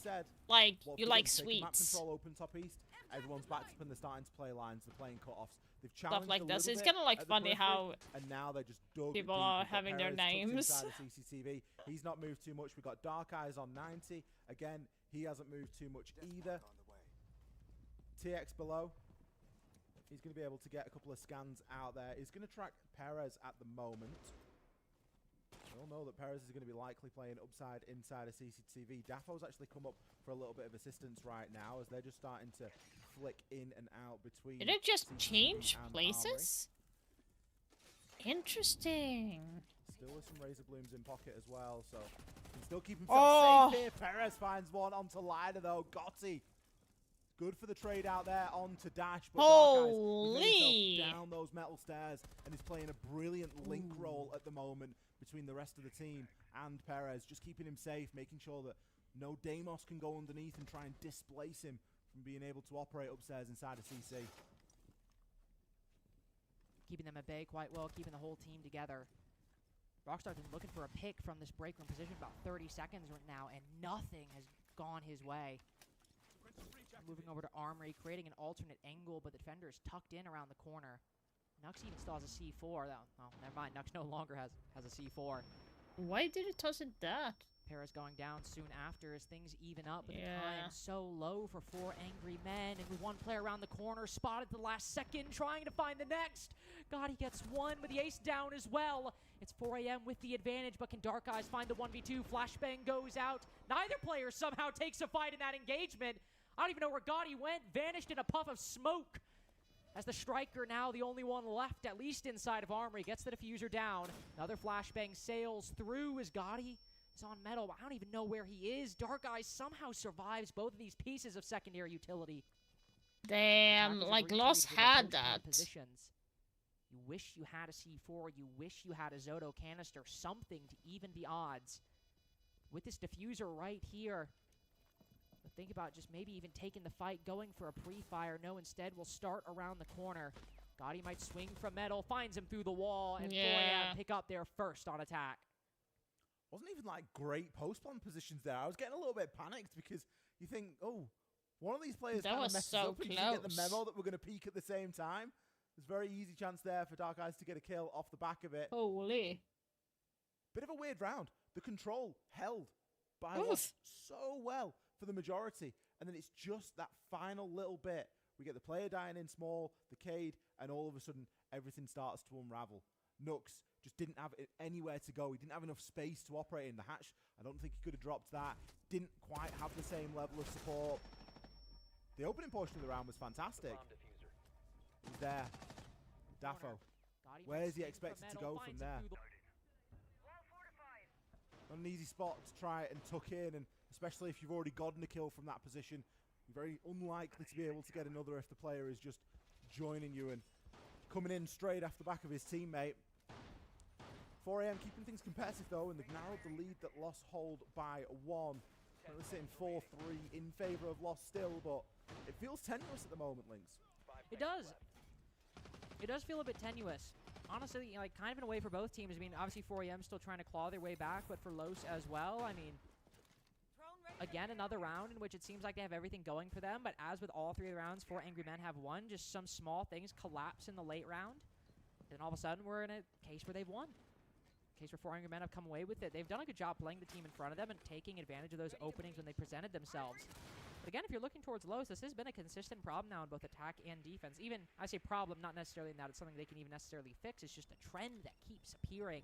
C: like you like sweets.
A: Control open top east. Everyone's backed up and they're starting to play lines. They're playing cut-offs. They've
C: Stuff
A: challenged
C: like
A: a
C: this.
A: little
C: It's
A: bit
C: kind of like
A: at the
C: funny
A: periphery,
C: how
A: and now they're just dug
C: people
A: deep.
C: are
A: We've got
C: having their
A: Perez tucked
C: names.
A: inside of CCTV. He's not moved too much. We've got Dark Eyes on 90. Again, he hasn't moved too much either. TX below. He's going to be able to get a couple of scans out there. He's going to track Perez at the moment. We all know that Perez is going to be likely playing upside inside of CCTV. Dafo's actually come up for a little bit of assistance right now as they're just starting to flick in and out between.
C: Did it just
A: CCTV
C: change
A: and
C: places? Interesting.
A: Still with some Razor Blooms in pocket as well, so can still keep himself safe here. Perez finds one onto Lida though. Gotti. Good for the trade out there onto Dash, but
C: Holy!
A: down those metal stairs and is playing a brilliant link roll at the moment between the rest of the team and Perez, just keeping him safe, making sure that no Deimos can go underneath and try and displace him from being able to operate upstairs inside of CC.
B: Keeping them at bay quite well, keeping the whole team together. Rockstar's been looking for a pick from this break room position about 30 seconds right now, and nothing has gone his way. Moving over to Armory, creating an alternate angle, but the defender is tucked in around the corner. Nux even still has a C4, though. Oh, never mind. Nux no longer has a C4.
C: Why did it toss it that?
B: Perez going down soon after as things even up, but the time so low for 4 Angry Men, and with one player around the corner, spotted the last second, trying to find the next. God, he gets one, but the ace down as well. It's 4 AM with the advantage, but can Dark Eyes find the 1v2? Flashbang goes out. Neither player somehow takes a fight in that engagement. I don't even know where Gotti went, vanished in a puff of smoke. As the striker now the only one left, at least inside of Armory, gets the diffuser down. Another flashbang sails through as Gotti is on metal. I don't even know where he is. Dark Eyes somehow survives both of these pieces of secondary utility.
C: Damn, like Lost had that.
B: Positions. You wish you had a C4, you wish you had a Zoto canister, something to even the odds. With this diffuser right here, but think about just maybe even taking the fight, going for a pre-fire. No, instead we'll start around the corner. Gotti might swing from metal, finds him through the wall, and 4AM pick up their first on attack.
A: Wasn't even like great post-plan positions there. I was getting a little bit panicked because you think, oh, one of these players kind of messes up and doesn't get the memo that we're going to peak at the same time. There's a very easy chance there for Dark Eyes to get a kill off the back of it.
C: Holy.
A: Bit of a weird round. The control held by Lost so well for the majority. And then it's just that final little bit. We get the player dying in small, the Cade, and all of a sudden everything starts to unravel. Nux just didn't have anywhere to go. He didn't have enough space to operate in the hatch. I don't think he could have dropped that. Didn't quite have the same level of support. The opening portion of the round was fantastic. He's there. Dafo. Where is he expected to go from there? Not an easy spot to try and tuck in, and especially if you've already gotten a kill from that position, you're very unlikely to be able to get another if the player is just joining you and coming in straight off the back of his teammate. 4 AM keeping things competitive though, and they've narrowed the lead that Lost hold by 1. Currently sitting 4-3 in favour of Lost still, but it feels tenuous at the moment, Lynx.
B: It does. It does feel a bit tenuous. Honestly, like, kind of in a way for both teams. I mean, obviously 4 AM still trying to claw their way back, but for Los as well, I mean, again, another round in which it seems like they have everything going for them, but as with all 3 rounds, 4 Angry Men have won. Just some small things collapse in the late round. Then all of a sudden, we're in a case where they've won. A case where 4 Angry Men have come away with it. They've done a good job playing the team in front of them and taking advantage of those openings when they presented themselves. But again, if you're looking towards Lowe's, this has been a consistent problem now in both attack and defense. Even, I say problem, not necessarily in that it's something they can even necessarily fix. It's just a trend that keeps appearing.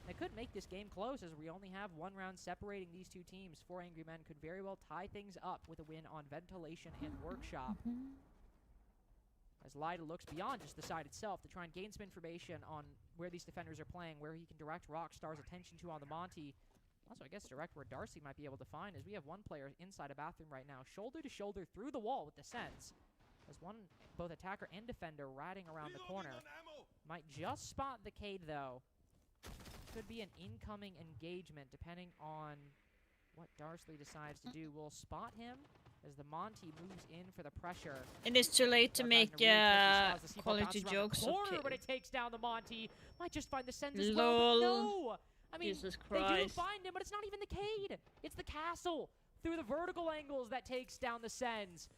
B: They could make this game close as we only have 1 round separating these 2 teams. 4 Angry Men could very well tie things up with a win on Ventilation and Workshop. As Lida looks beyond just the side itself to try and gain some information on where these defenders are playing, where he can direct Rockstar's attention to on the Monty. Also, I guess direct where Darcy might be able to find, as we have one player inside a bathroom right now, shoulder to shoulder through the wall with the Sense. As one, both attacker and defender riding around the corner. Might just spot the Cade, though. Could be an incoming engagement, depending on what Darsley decides to do. We'll spot him as the Monty moves in for the pressure.
C: It is too late to make quality jokes.
B: Okay. But it takes down the Monty. Might just find the Sense as
C: Lol.
B: well, but no! I mean,
C: Jesus
B: they do
C: Christ.
B: find him, but it's not even the Cade. It's the castle through the vertical angles that takes down the Sens.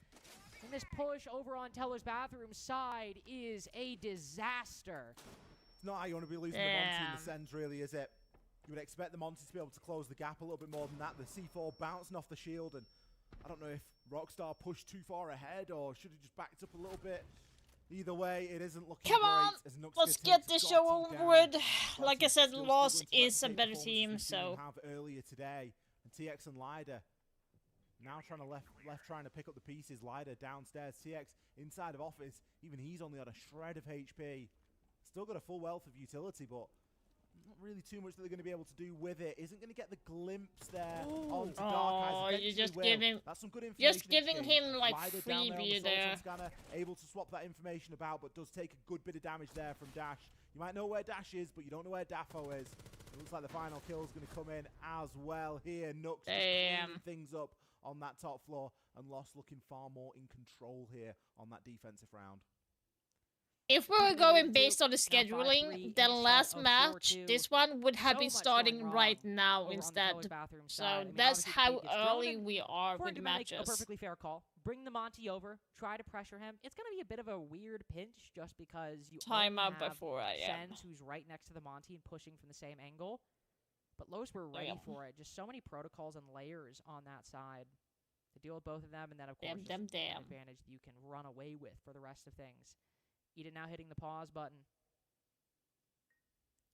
B: And this push over on Teller's bathroom side is a disaster.
A: It's not how you want to be losing the Monty in the Sens, really, is it? You would expect the Monty to be able to close the gap a little bit more than that. The C4 bouncing off the shield, and I don't know if Rockstar pushed too far ahead or should have just backed up a little bit. Either way, it isn't looking
C: Come
A: great.
C: on,
A: As Nux
C: let's
A: gets
C: get
A: hit,
C: this
A: got
C: show
A: him
C: over
A: down.
C: with.
A: Gotti
C: Like I said,
A: still
C: Loss
A: struggling to
C: is a
A: replicate
C: better
A: performances
C: team,
A: we've seen him
C: so.
A: have earlier today. And TX and Lida now trying to left trying to pick up the pieces. Lida downstairs, TX inside of office. Even he's only on a shred of HP. Still got a full wealth of utility, but not really too much that they're going to be able to do with it. Isn't going to get the glimpse there onto Dark Eyes.
C: Oh, you just
A: Eventually
C: give
A: will.
C: him,
A: That's some good information
C: just giving
A: exchange.
C: him like
A: Lida down there on the
C: freebie
A: Sultan
C: there.
A: Scanner, able to swap that information about, but does take a good bit of damage there from Dash. You might know where Dash is, but you don't know where Daffo is. It looks like the final kill is going to come in as well here. Nux just cleaning things up on that top floor, and Lost looking far more in control here on that defensive round.
C: If we were going based on the scheduling, the last match, this one would have been starting right now instead. So that's how early we are with the
B: A
C: matches.
B: perfectly fair call. Bring the Monty over. Try to pressure him. It's going to be a bit of a weird pinch just because you
C: Time
B: only
C: out
B: have
C: before I am.
B: Sens, who's right next to the Monty and pushing from the same angle. But Lowe's were ready for it. Just so many protocols and layers on that side to deal with both of them. And then, of course, just an advantage that you can run away with for the rest of things. Eden now hitting the pause button.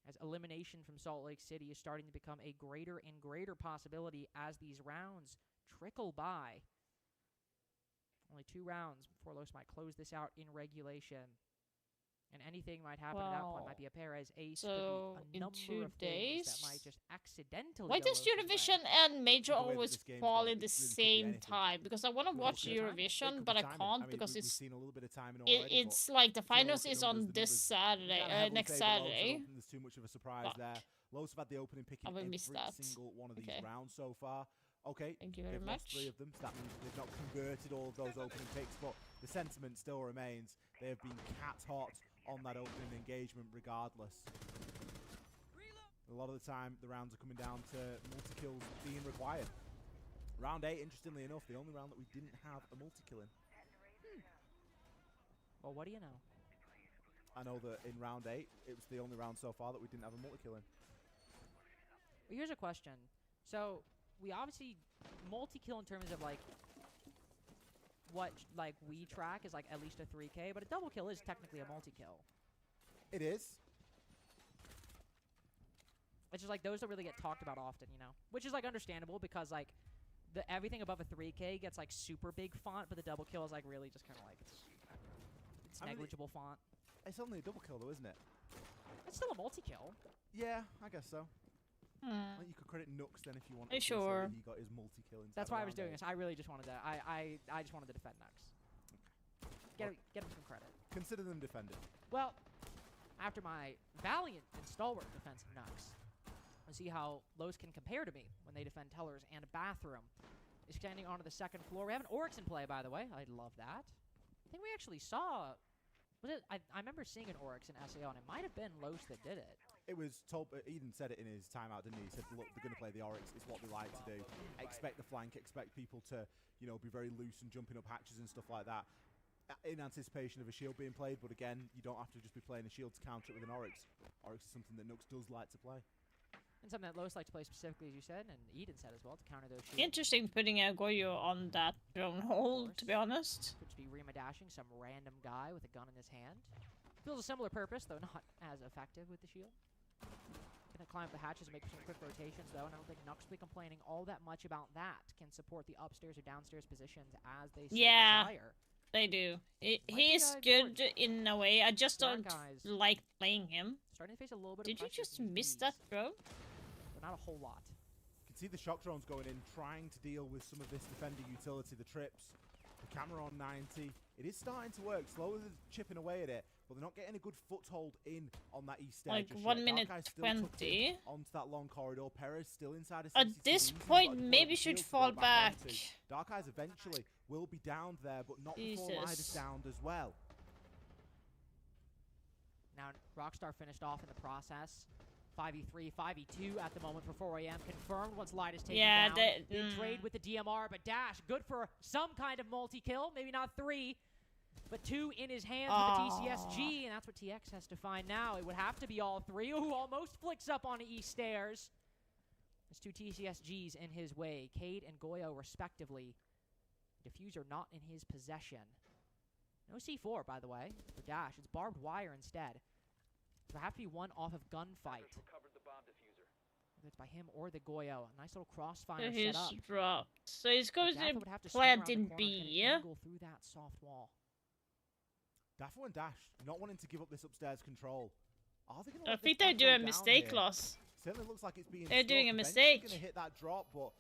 B: As elimination from Salt Lake City is starting to become a greater and greater possibility as these rounds trickle by. Only 2 rounds before Los might close this out in regulation. And anything might happen at that point. Might be a Perez ace.
C: So,
B: could be a
C: in
B: number
C: 2
B: of
C: days?
B: things that might just accidentally
C: Why
B: go
C: does
B: Los's way.
C: Eurovision and Major
A: The way that
C: always
A: this game's
C: fall
A: gone,
C: at the
A: it really could be
C: same
A: anything.
C: time? Because I want to watch Eurovision, but I can't because
A: we've
C: it's
A: seen a little bit of timing already,
C: it's like the
A: but if you wanna
C: finals
A: look at
C: is
A: numbers,
C: on
A: the
C: this
A: numbers
C: Saturday,
A: kinda heavily
C: next
A: favour Lowe's. I don't
C: Saturday.
A: think there's too much of a surprise
C: Fuck.
A: there. Lowe's have had the opening pick
C: I
A: in
C: will
A: every
C: miss that.
A: single one of these
C: Okay.
A: rounds so far. Okay,
C: Thank you very
A: they've lost
C: much.
A: 3 of them, so that means they've not converted all of those opening picks, but the sentiment still remains. They have been cat hot on that opening engagement regardless. A lot of the time, the rounds are coming down to multi-kills being required. Round 8, interestingly enough, the only round that we didn't have a multi-kill in.
B: Well, what do you know?
A: I know that in round 8, it was the only round so far that we didn't have a multi-kill in.
B: Well, here's a question. So, we obviously multi-kill in terms of, like, what, like, we track is, like, at least a 3K, but a double kill is technically a multi-kill.
A: It is.
B: It's just, like, those don't really get talked about often, you know? Which is, like, understandable because, like, everything above a 3K gets, like, super big font, but the double kill is, like, really just kind of, like, it's
A: I mean,
B: negligible font.
A: It's only a double kill though, isn't it?
B: It's still a multi-kill.
A: Yeah, I guess so.
C: Hmm.
A: Like you could credit Nux then if you wanted
C: Are you
A: to say
C: sure?
A: that he got his multi-kill inside
B: That's
A: of
B: why I was
A: round
B: doing
A: 8.
B: this. I really just wanted to. I just wanted to defend Nux. Get him some credit.
A: Consider them defended.
B: Well, after my valiant and stalwart defense of Nux, we'll see how Lowe's can compare to me when they defend Tellers and Bathroom. Is standing onto the second floor. We have an Oryx in play, by the way. I love that. I think we actually saw. Was it? I remember seeing an Oryx in SAO, and it might have been Lowe's that did it.
A: It was told. Eden said it in his timeout, didn't he? He said, "Look, they're going to play the Oryx. It's what they like to do. Expect the flank. Expect people to, you know, be very loose and jumping up hatches and stuff like that, in anticipation of a shield being played. But again, you don't have to just be playing a shield to counter it with an Oryx. Oryx is something that Nux does like to play."
B: And something that Los like to play specifically, as you said, and Eden said as well, to counter those shields.
C: Interesting putting a Goyo on that drone hole, to be honest.
B: Could just be Rima dashing some random guy with a gun in his hand. Feels a similar purpose, though not as effective with the shield. Gonna climb up the hatches and make some quick rotations, though, and I don't think Nux will be complaining all that much about that. Can support the upstairs or downstairs positions as they desire.
C: They do. He's good in a way. I just don't like playing him.
B: Starting to face a little bit
C: Did
B: of
C: you just miss that throw?
B: But not a whole lot.
A: You can see the shock drones going in, trying to deal with some of this defender utility, the trips. The camera on 90. It is starting to work. Slowly they're chipping away at it, but they're not getting a good foothold in on that east edge.
C: Like 1 minute 20.
A: Onto that long corridor. Perez still inside.
C: At this point, maybe should fall back.
A: Dark Eyes eventually will be downed there, but not before Midas downed as well.
B: Now, Rockstar finished off in the process. 5v3, 5v2 at the moment for 4 AM. Confirmed once Light is taken down. They trade with the DMR, but Dash, good for some kind of multi-kill. Maybe not 3, but 2 in his hands with the TCSG, and that's what TX has to find now. It would have to be all 3. Ooh, almost flicks up on the east stairs. There's 2 TCSGs in his way. Cade and Goyo, respectively. Diffuser not in his possession. No C4, by the way, for Dash. It's barbed wire instead. It'll have to be one off of gunfight. Whether it's by him or the Goyo. A nice little crossfire set up.
C: Dropped. So he's going to plant in B.
B: Through that soft wall.
A: Daffo and Dash not wanting to give up this upstairs control. Are they gonna
C: I think they're doing a mistake, Loss.
A: Certainly looks like it's being.
C: They're doing a mistake.
A: Going to hit that drop, but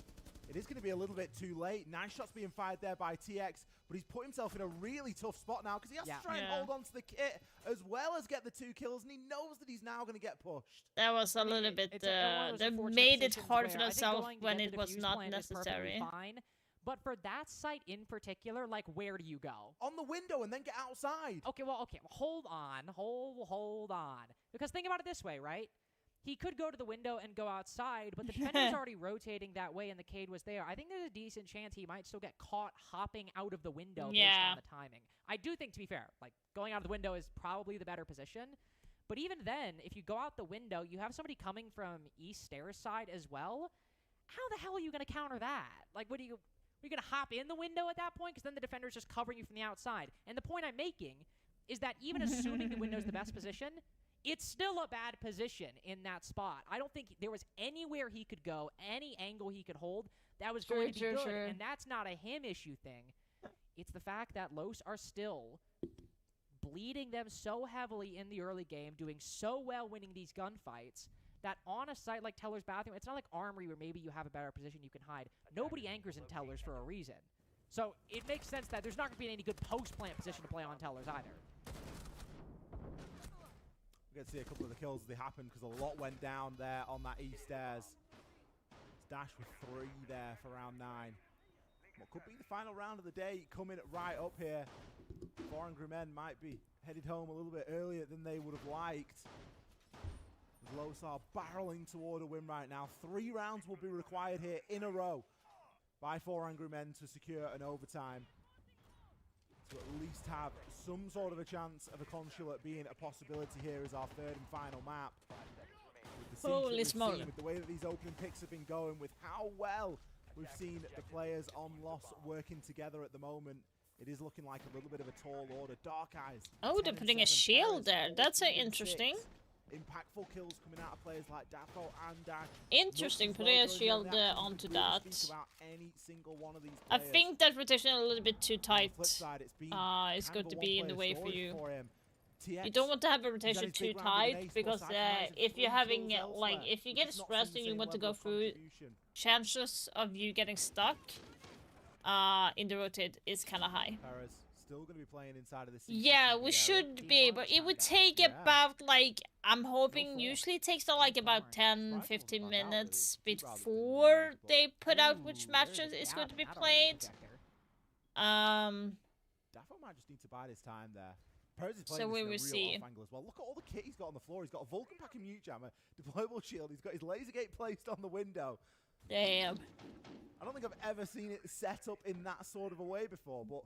A: it is going to be a little bit too late. Nice shots being fired there by TX, but he's put himself in a really tough spot now because he has to try and hold on to the kit as well as get the 2 kills, and he knows that he's now going to get pushed.
C: That was a little bit. They made it hard for themselves when it was not necessary.
B: Fine. But for that site in particular, like, where do you go?
A: On the window and then get outside.
B: Okay, well, hold on. Hold on. Because think about it this way, right? He could go to the window and go outside, but the defender's already rotating that way and the Cade was there. I think there's a decent chance he might still get caught hopping out of the window based on the timing. I do think, to be fair, like, going out of the window is probably the better position. But even then, if you go out the window, you have somebody coming from east stairs side as well. How the hell are you going to counter that? Like, what are you going to hop in the window at that point? Because then the defender's just covering you from the outside. And the point I'm making is that even assuming the window's the best position, it's still a bad position in that spot. I don't think there was anywhere he could go, any angle he could hold that was going to be good. And that's not a him issue thing. It's the fact that Los are still bleeding them so heavily in the early game, doing so well winning these gunfights, that on a site like Teller's Bathroom, it's not like Armory where maybe you have a better position you can hide. Nobody anchors in Teller's for a reason. So it makes sense that there's not going to be any good post-plant position to play on Teller's either.
A: We get to see a couple of the kills as they happened because a lot went down there on that east stairs. It's Dash with 3 there for round 9. What could be the final round of the day coming right up here. 4 Angry Men might be headed home a little bit earlier than they would have liked. Los are barreling toward a win right now. 3 rounds will be required here in a row by 4 Angry Men to secure an overtime. To at least have some sort of a chance of a consulate being a possibility here as our 3rd and final map.
C: Holy smoly.
A: With the way that these opening picks have been going, with how well we've seen the players on Lost working together at the moment, it is looking like a little bit of a tall order. Dark Eyes.
C: Oh, they're putting a shield there. That's interesting.
A: Impactful kills coming out of players like Daffo and Dash.
C: Interesting, putting a shield onto that. I think that rotation is a little bit too tight. It's going to be in the way for you. You don't want to have a rotation too tight because if you're having if you get stressed and you want to go through, chances of you getting stuck in the rotate is kind of high.
A: Still going to be playing inside of the
C: yeah, we should be, but it would take about I'm hoping usually it takes about 10-15 minutes before they put out which matches is going to be played.
A: Daffo might just need to bide his time there. Perez is playing
C: So
A: this
C: we
A: in a
C: will
A: real
C: see.
A: off angle as well. Look at all the kit he's got on the floor. He's got a Vulcan Pack and Mute Jammer, deployable shield. He's got his laser gate placed on the window.
C: Damn.
A: I don't think I've ever seen it set up in that sort of a way before, but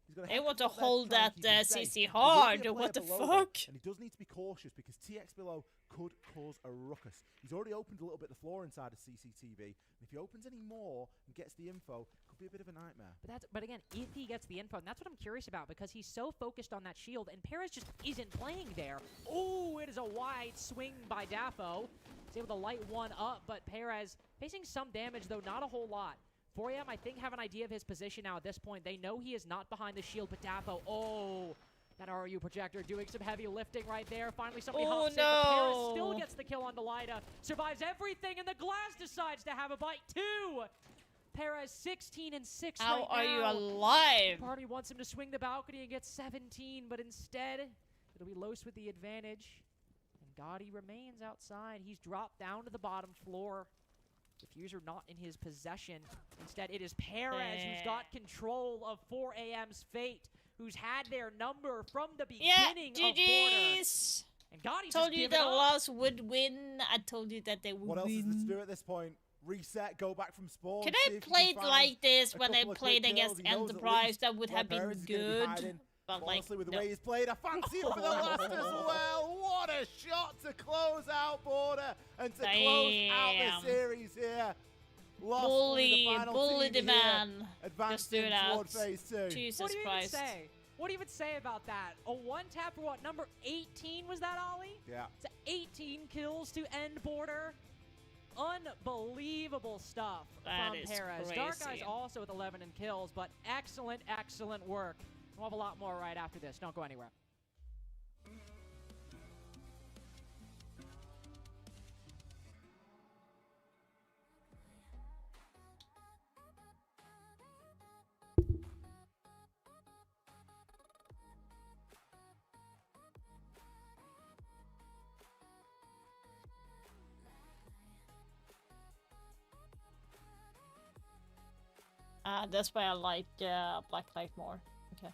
A: he's got a
C: They want to
A: headcount there
C: hold
A: try and
C: that
A: keep him safe.
C: CC
A: There will be a
C: hard.
A: player
C: What the
A: below
C: fuck?
A: them, and he does need to be cautious because TX below could cause a ruckus. He's already opened a little bit of the floor inside of CCTV, and if he opens any more and gets the info, it could be a bit of a nightmare.
B: But again, if he gets the info, and that's what I'm curious about because he's so focused on that shield, and Perez just isn't playing there. Oh, it is a wide swing by Dafo. He's able to light one up, but Perez facing some damage, though not a whole lot. 4AM, I think, have an idea of his position now at this point. They know he is not behind the shield, but Dafo, that RU projector doing some heavy lifting right there. Finally, somebody hops in, but Perez still gets the kill on Delida. Survives everything, and the Glass decides to have a bite too. Perez 16 and 6
C: How
B: right
C: are you
B: now.
C: alive?
B: Party wants him to swing the balcony and get 17, but instead, it'll be Los with the advantage. And Gotti remains outside. He's dropped down to the bottom floor. Diffuser not in his possession. Instead, it is Perez who's got control of 4AM's fate, who's had their number from the beginning of Border.
C: GG's.
B: And Gotti's
C: Told
B: just
C: you
B: given
C: that
B: up.
C: Lost would win. I told you that they would
A: What else is
C: win.
A: there to do at this point? Reset, go back from spawn.
C: Could
A: see
C: I
A: if you
C: played
A: find
C: like this
A: a
C: when I
A: couple of
C: played
A: quick
C: against
A: kills. He knows at
C: Enterprise?
A: least
C: That would
A: what
C: have been
A: Perez is gonna be
C: good.
A: hiding.
C: But like,
A: Honestly, with the
C: no.
A: way he's played, I fancy him for the last as well. What a shot to close out Border and to close out
C: Damn.
A: the series here. Lost
C: Bully,
A: the final
C: bully
A: team
C: the
A: here,
C: man. Just
A: advancing
C: do that.
A: toward phase 2.
C: Jesus
B: What do you
C: Christ.
B: even say? What do you even say about that? A one tap for what? Number 18 was that, Ollie?
A: Yeah.
B: It's 18 kills to end Border. Unbelievable stuff
C: That
B: from
C: is
B: Perez. Dark Eyes
C: crazy.
B: also with 11 in kills, but excellent, excellent work. We'll have a lot more right after this. Don't go anywhere.
C: That's why I like Black Knight more. Okay.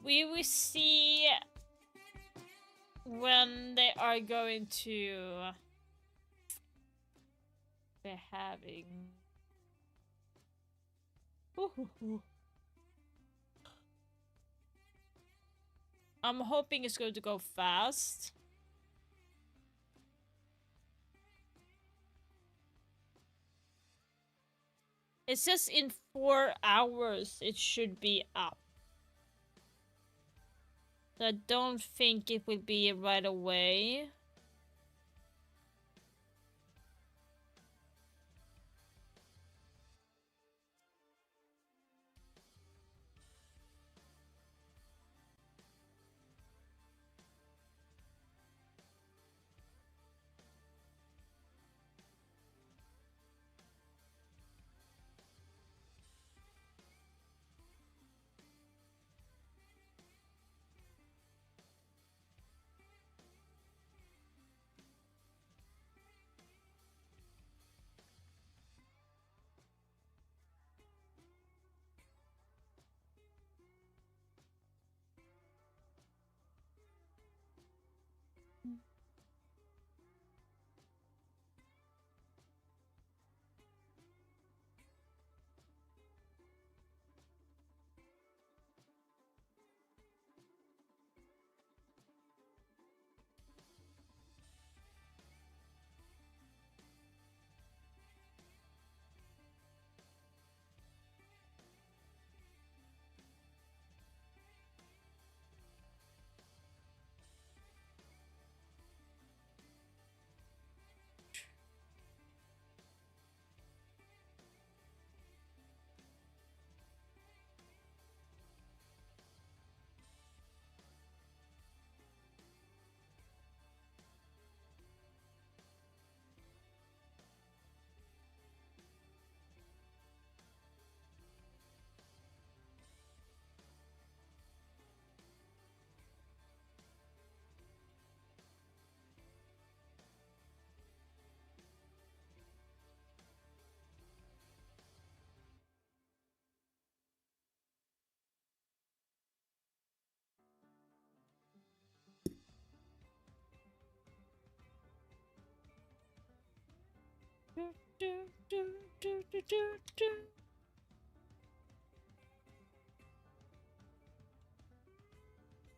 C: We will see when they are going to be having. I'm hoping it's going to go fast. It says in 4 hours it should be up. So I don't think it will be right away.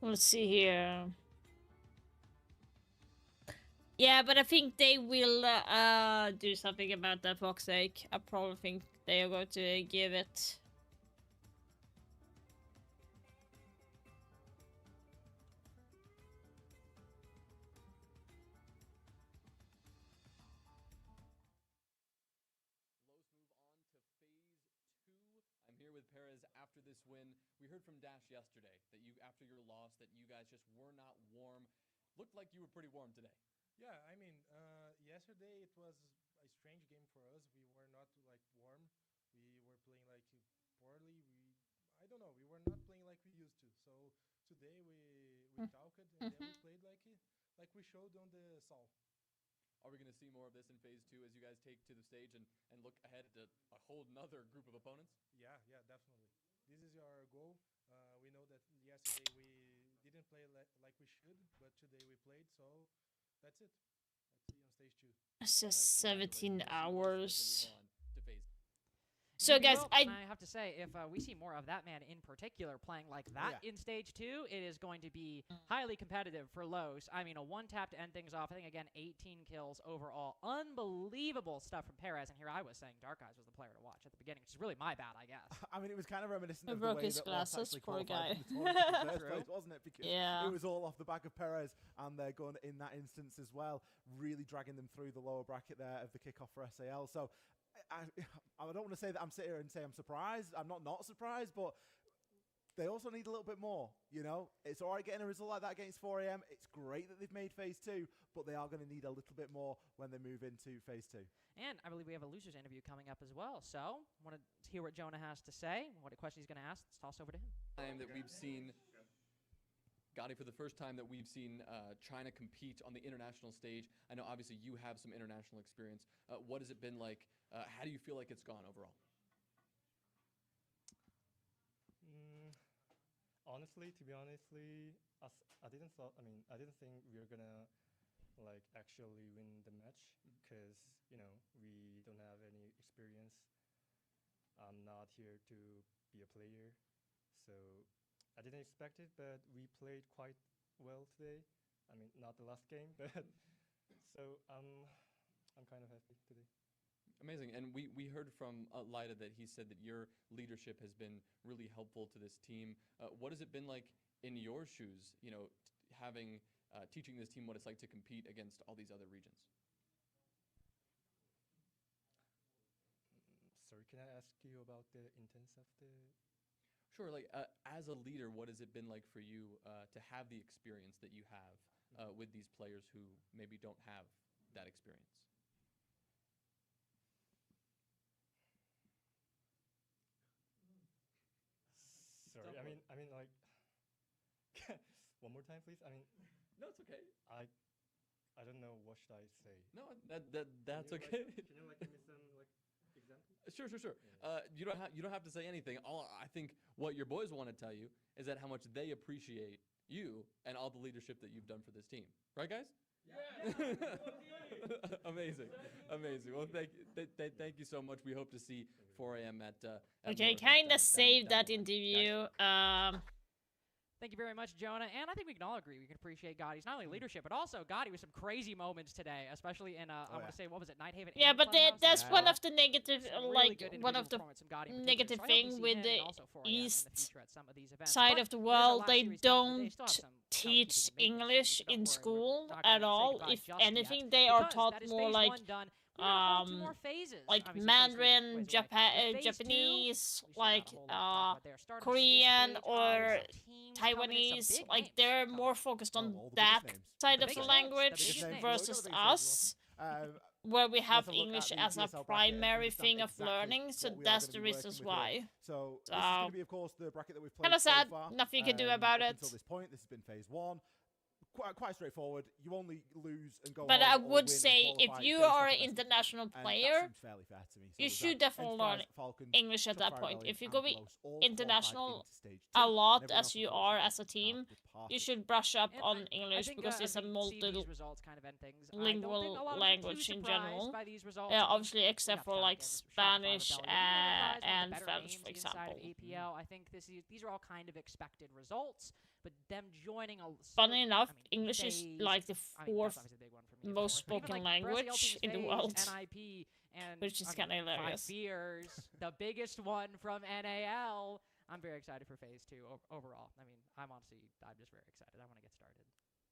C: Let's see here. Yeah, but I think they will do something about that Foxake. I probably think they are going to give it.
K: I'm here with Perez after this win. We heard from Dash yesterday that you, after your loss, that you guys just were not warm. Looked like you were pretty warm today.
E: Yeah, I mean, yesterday it was a strange game for us. We were not like warm. We were playing like poorly. I don't know. We were not playing like we used to. So today we talked and then we played like we showed on the Sol.
K: Are we going to see more of this in phase 2 as you guys take to the stage and look ahead at a whole nother group of opponents?
E: Yeah, definitely. This is our goal. We know that yesterday we didn't play like we should, but today we played, so that's it. Let's see on stage 2.
C: It's just 17 hours.
K: To phase.
C: So guys,
B: I have to say, if we see more of that man in particular playing like that in stage 2, it is going to be highly competitive for Los. I mean, a one-tap to end things off. I think, again, 18 kills overall. Unbelievable stuff from Perez. And here I was saying Dark Eyes was the player to watch at the beginning, which is really my bad, I guess.
A: I mean, it was kind of reminiscent of the
C: broke
A: way
C: his
A: that Lost
C: glasses,
A: actually
C: poor
A: qualified
C: guy.
A: for the tournament in the first place, wasn't it? Because
C: Yeah.
A: it was all off the back of Perez and their gun in that instance as well, really dragging them through the lower bracket there of the kickoff for SAL. So I don't want to say that I'm sitting here and say I'm surprised. I'm not surprised, but they also need a little bit more, you know? It's all right getting a result like that against 4AM. It's great that they've made phase 2, but they are going to need a little bit more when they move into phase 2.
B: And I believe we have a losers interview coming up as well. So, want to hear what Jonah has to say, what question he's going to ask. Let's toss over to him.
K: Time that we've seen Gotti, for the first time that we've seen China compete on the international stage. I know obviously you have some international experience. What has it been like? How do you feel like it's gone overall?
V: Honestly, to be honestly, I didn't think we were gonna like actually win the match because you know we don't have any experience. I'm not here to be a player, so I didn't expect it, but we played quite well today. I mean, not the last game, but so I'm kind of happy today.
K: Amazing. And we heard from Lida that he said that your leadership has been really helpful to this team. What has it been like in your shoes, you know, having teaching this team what it's like to compete against all these other regions?
V: Sorry, can I ask you about the intents of the...
K: Sure, like as a leader, what has it been like for you to have the experience that you have with these players who maybe don't have that experience?
V: Sorry, I mean like one more time, please. I mean,
K: no, it's okay.
V: I don't know what should I say.
K: No, that's okay.
V: Can you like give me some like example?
K: Sure. Yeah. You don't have to say anything. I think what your boys want to tell you is that how much they appreciate you and all the leadership that you've done for this team. Right, guys? Yeah. Amazing. Well, thank you so much. We hope to see 4AM at
C: okay, kind of saved that interview.
B: Thank you very much, Jonah. And I think we can all agree we can appreciate Gotti's not only leadership, but also Gotti with some crazy moments today, especially in, I want to say, what was it, Nighthaven?
C: Yeah, but that's one of the negative,
B: really
C: one of the negative
B: so
C: thing with the
B: East
C: side
B: but
C: of the world. They
B: they
C: don't
B: still have some
C: teach English in school
B: not
C: at
B: gonna say
C: all.
B: goodbye
C: If
B: just yet,
C: anything, they are
B: because
C: taught
B: that is
C: more
B: phase
C: like
B: one done. We have a whole two more phases.
C: like
B: Obviously, phase three
C: Mandarin,
B: is way away. With phase two,
C: Japanese,
B: we still have
C: like
B: a whole lot to talk about there. Starting with this
C: Korean
B: stage,
C: or
B: obviously, teams coming in, some
C: Taiwanese.
B: big
C: Like
B: names
C: they're
B: coming
C: more focused on
A: all the
C: that
A: biggest names.
C: side
B: The
C: of the
B: biggest names, the
C: language
B: biggest names.
C: versus
A: Look at the
C: us,
A: names.
C: where we have
A: Let's look at
C: English
A: the
C: as a
A: ESL bracket and
C: primary
A: understand
C: thing of
A: exactly
C: learning. So
A: what we are
C: that's
A: gonna
C: the
A: be working
C: reasons
A: with
C: why.
A: here. So this is going to be, of course, the bracket that we've played
C: Kind of
A: so
C: sad.
A: far.
C: Nothing you can do about
A: up
C: it.
A: Until this point, this has been phase 1. Quite straightforward. You only lose and go
C: But
A: home
C: I
A: or
C: would
A: win and
C: say if
A: qualify
C: you
A: based
C: are
A: off
C: an
A: of best
C: international
A: and that
C: player,
A: seems fairly fair to me. So
C: you
A: we've
C: should
A: had
C: definitely learn
A: Enterprise, Falcons,
C: English at that
A: Shopify
C: point.
A: Rebellion,
C: If you
A: and
C: go
A: Ghost all qualified
C: international
A: into stage 2,
C: a lot
A: and everyone
C: as
A: else
C: you
A: unfortunately
C: are as a team,
A: have party.
C: you should brush up
B: And
C: on
B: I
C: English
B: think,
C: because it's a
B: I mean, see
C: multi
B: these results kind of end things. I don't think a lot
C: lingual
B: of people are
C: language
B: too
C: in
B: surprised
C: general.
B: by these results.
C: Yeah,
B: I mean,
C: obviously,
B: we
C: except
B: got
C: for like
B: Falcons, Shopify
C: Spanish
B: Rebellion, even
C: and
B: the better
C: French,
B: names
C: for
B: inside of
C: example.
B: APL. I think these are all kind of expected results, but them joining a
C: Funny enough,
B: I mean,
C: English is
B: FaZe,
C: like the
B: I mean, that's
C: fourth
B: obviously a big one for me, of
C: most
B: course, but even,
C: spoken
B: like, Brazil
C: language
B: teams,
C: in the
B: FaZe,
C: world,
B: NIP, and
C: which is
B: I
C: kind of
B: mean, 5
C: hilarious.
B: Beers, the biggest one from NAL. I'm very excited for FaZe 2 overall. I mean, I'm just very excited. I want to get started.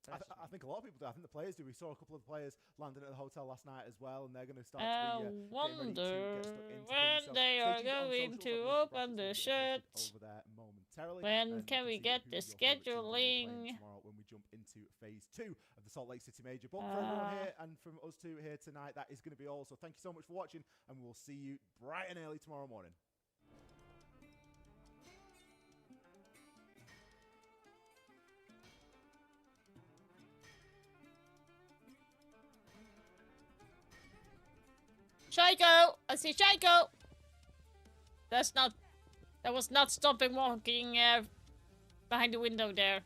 B: So that's just
A: I
B: me.
A: think a lot of people do. I think the players do. We saw a couple of the players landing at the hotel last night as well, and they're going to start to
C: I
A: be getting ready to
C: wonder
A: get stuck into
C: when
A: things. So
C: they
A: stay
C: are
A: tuned on
C: going
A: socials.
C: to
A: I've linked
C: open
A: brackets
C: the
A: will get
C: shut.
A: posted over there momentarily.
C: When
A: and
C: can
A: you
C: we
A: see
C: get
A: who
C: the
A: your favourite teams are gonna be playing
C: scheduling?
A: tomorrow when we jump into phase 2 of the Salt Lake City Major. But for everyone here and from us two here tonight, that is going to be all. So thank you so much for watching, and we'll see you bright and early tomorrow morning.
C: Shaiko! I see Shaiko! That was not stopping walking behind the window there.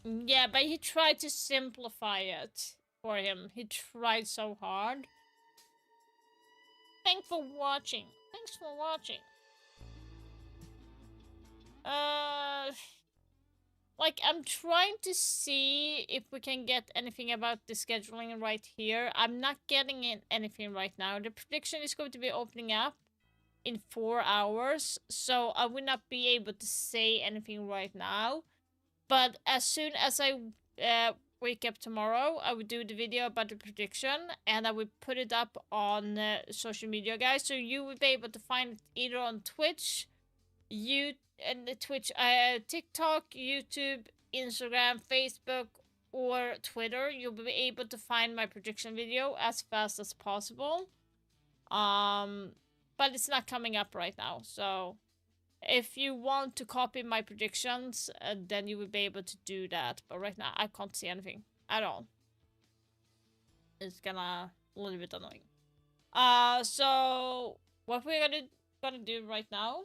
C: Yeah, but he tried to simplify it for him. He tried so hard. Thanks for watching. Thanks for watching. Like, I'm trying to see if we can get anything about the scheduling right here. I'm not getting anything right now. The prediction is going to be opening up in 4 hours, so I will not be able to say anything right now. But as soon as I wake up tomorrow, I will do the video about the prediction, and I will put it up on social media, guys. So you will be able to find it either on Twitch, TikTok, YouTube, Instagram, Facebook, or Twitter. You'll be able to find my prediction video as fast as possible. But it's not coming up right now, so if you want to copy my predictions, then you will be able to do that. But right now, I can't see anything at all. It's a little bit annoying. So what we're gonna do right now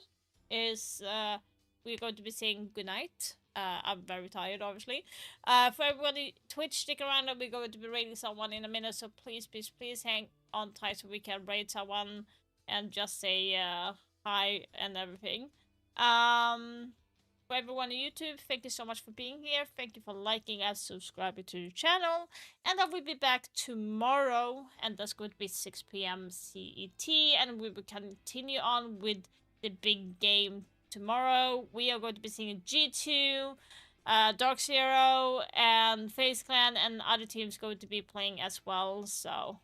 C: is we're going to be saying goodnight. I'm very tired, obviously. For everybody, Twitch, stick around, and we're going to be raiding someone in a minute. So please, please, please hang on tight so we can raid someone and just say hi and everything. For everyone on YouTube, thank you so much for being here. Thank you for liking and subscribing to the channel. And I will be back tomorrow, and that's going to be 6 p.m. CET, and we will continue on with the big game tomorrow. We are going to be seeing G2, Dark Zero, and FaZe Clan, and other teams going to be playing as well. So,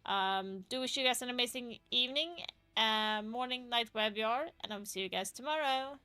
C: do wish you guys an amazing evening, morning, night, wherever you are, and I will see you guys tomorrow.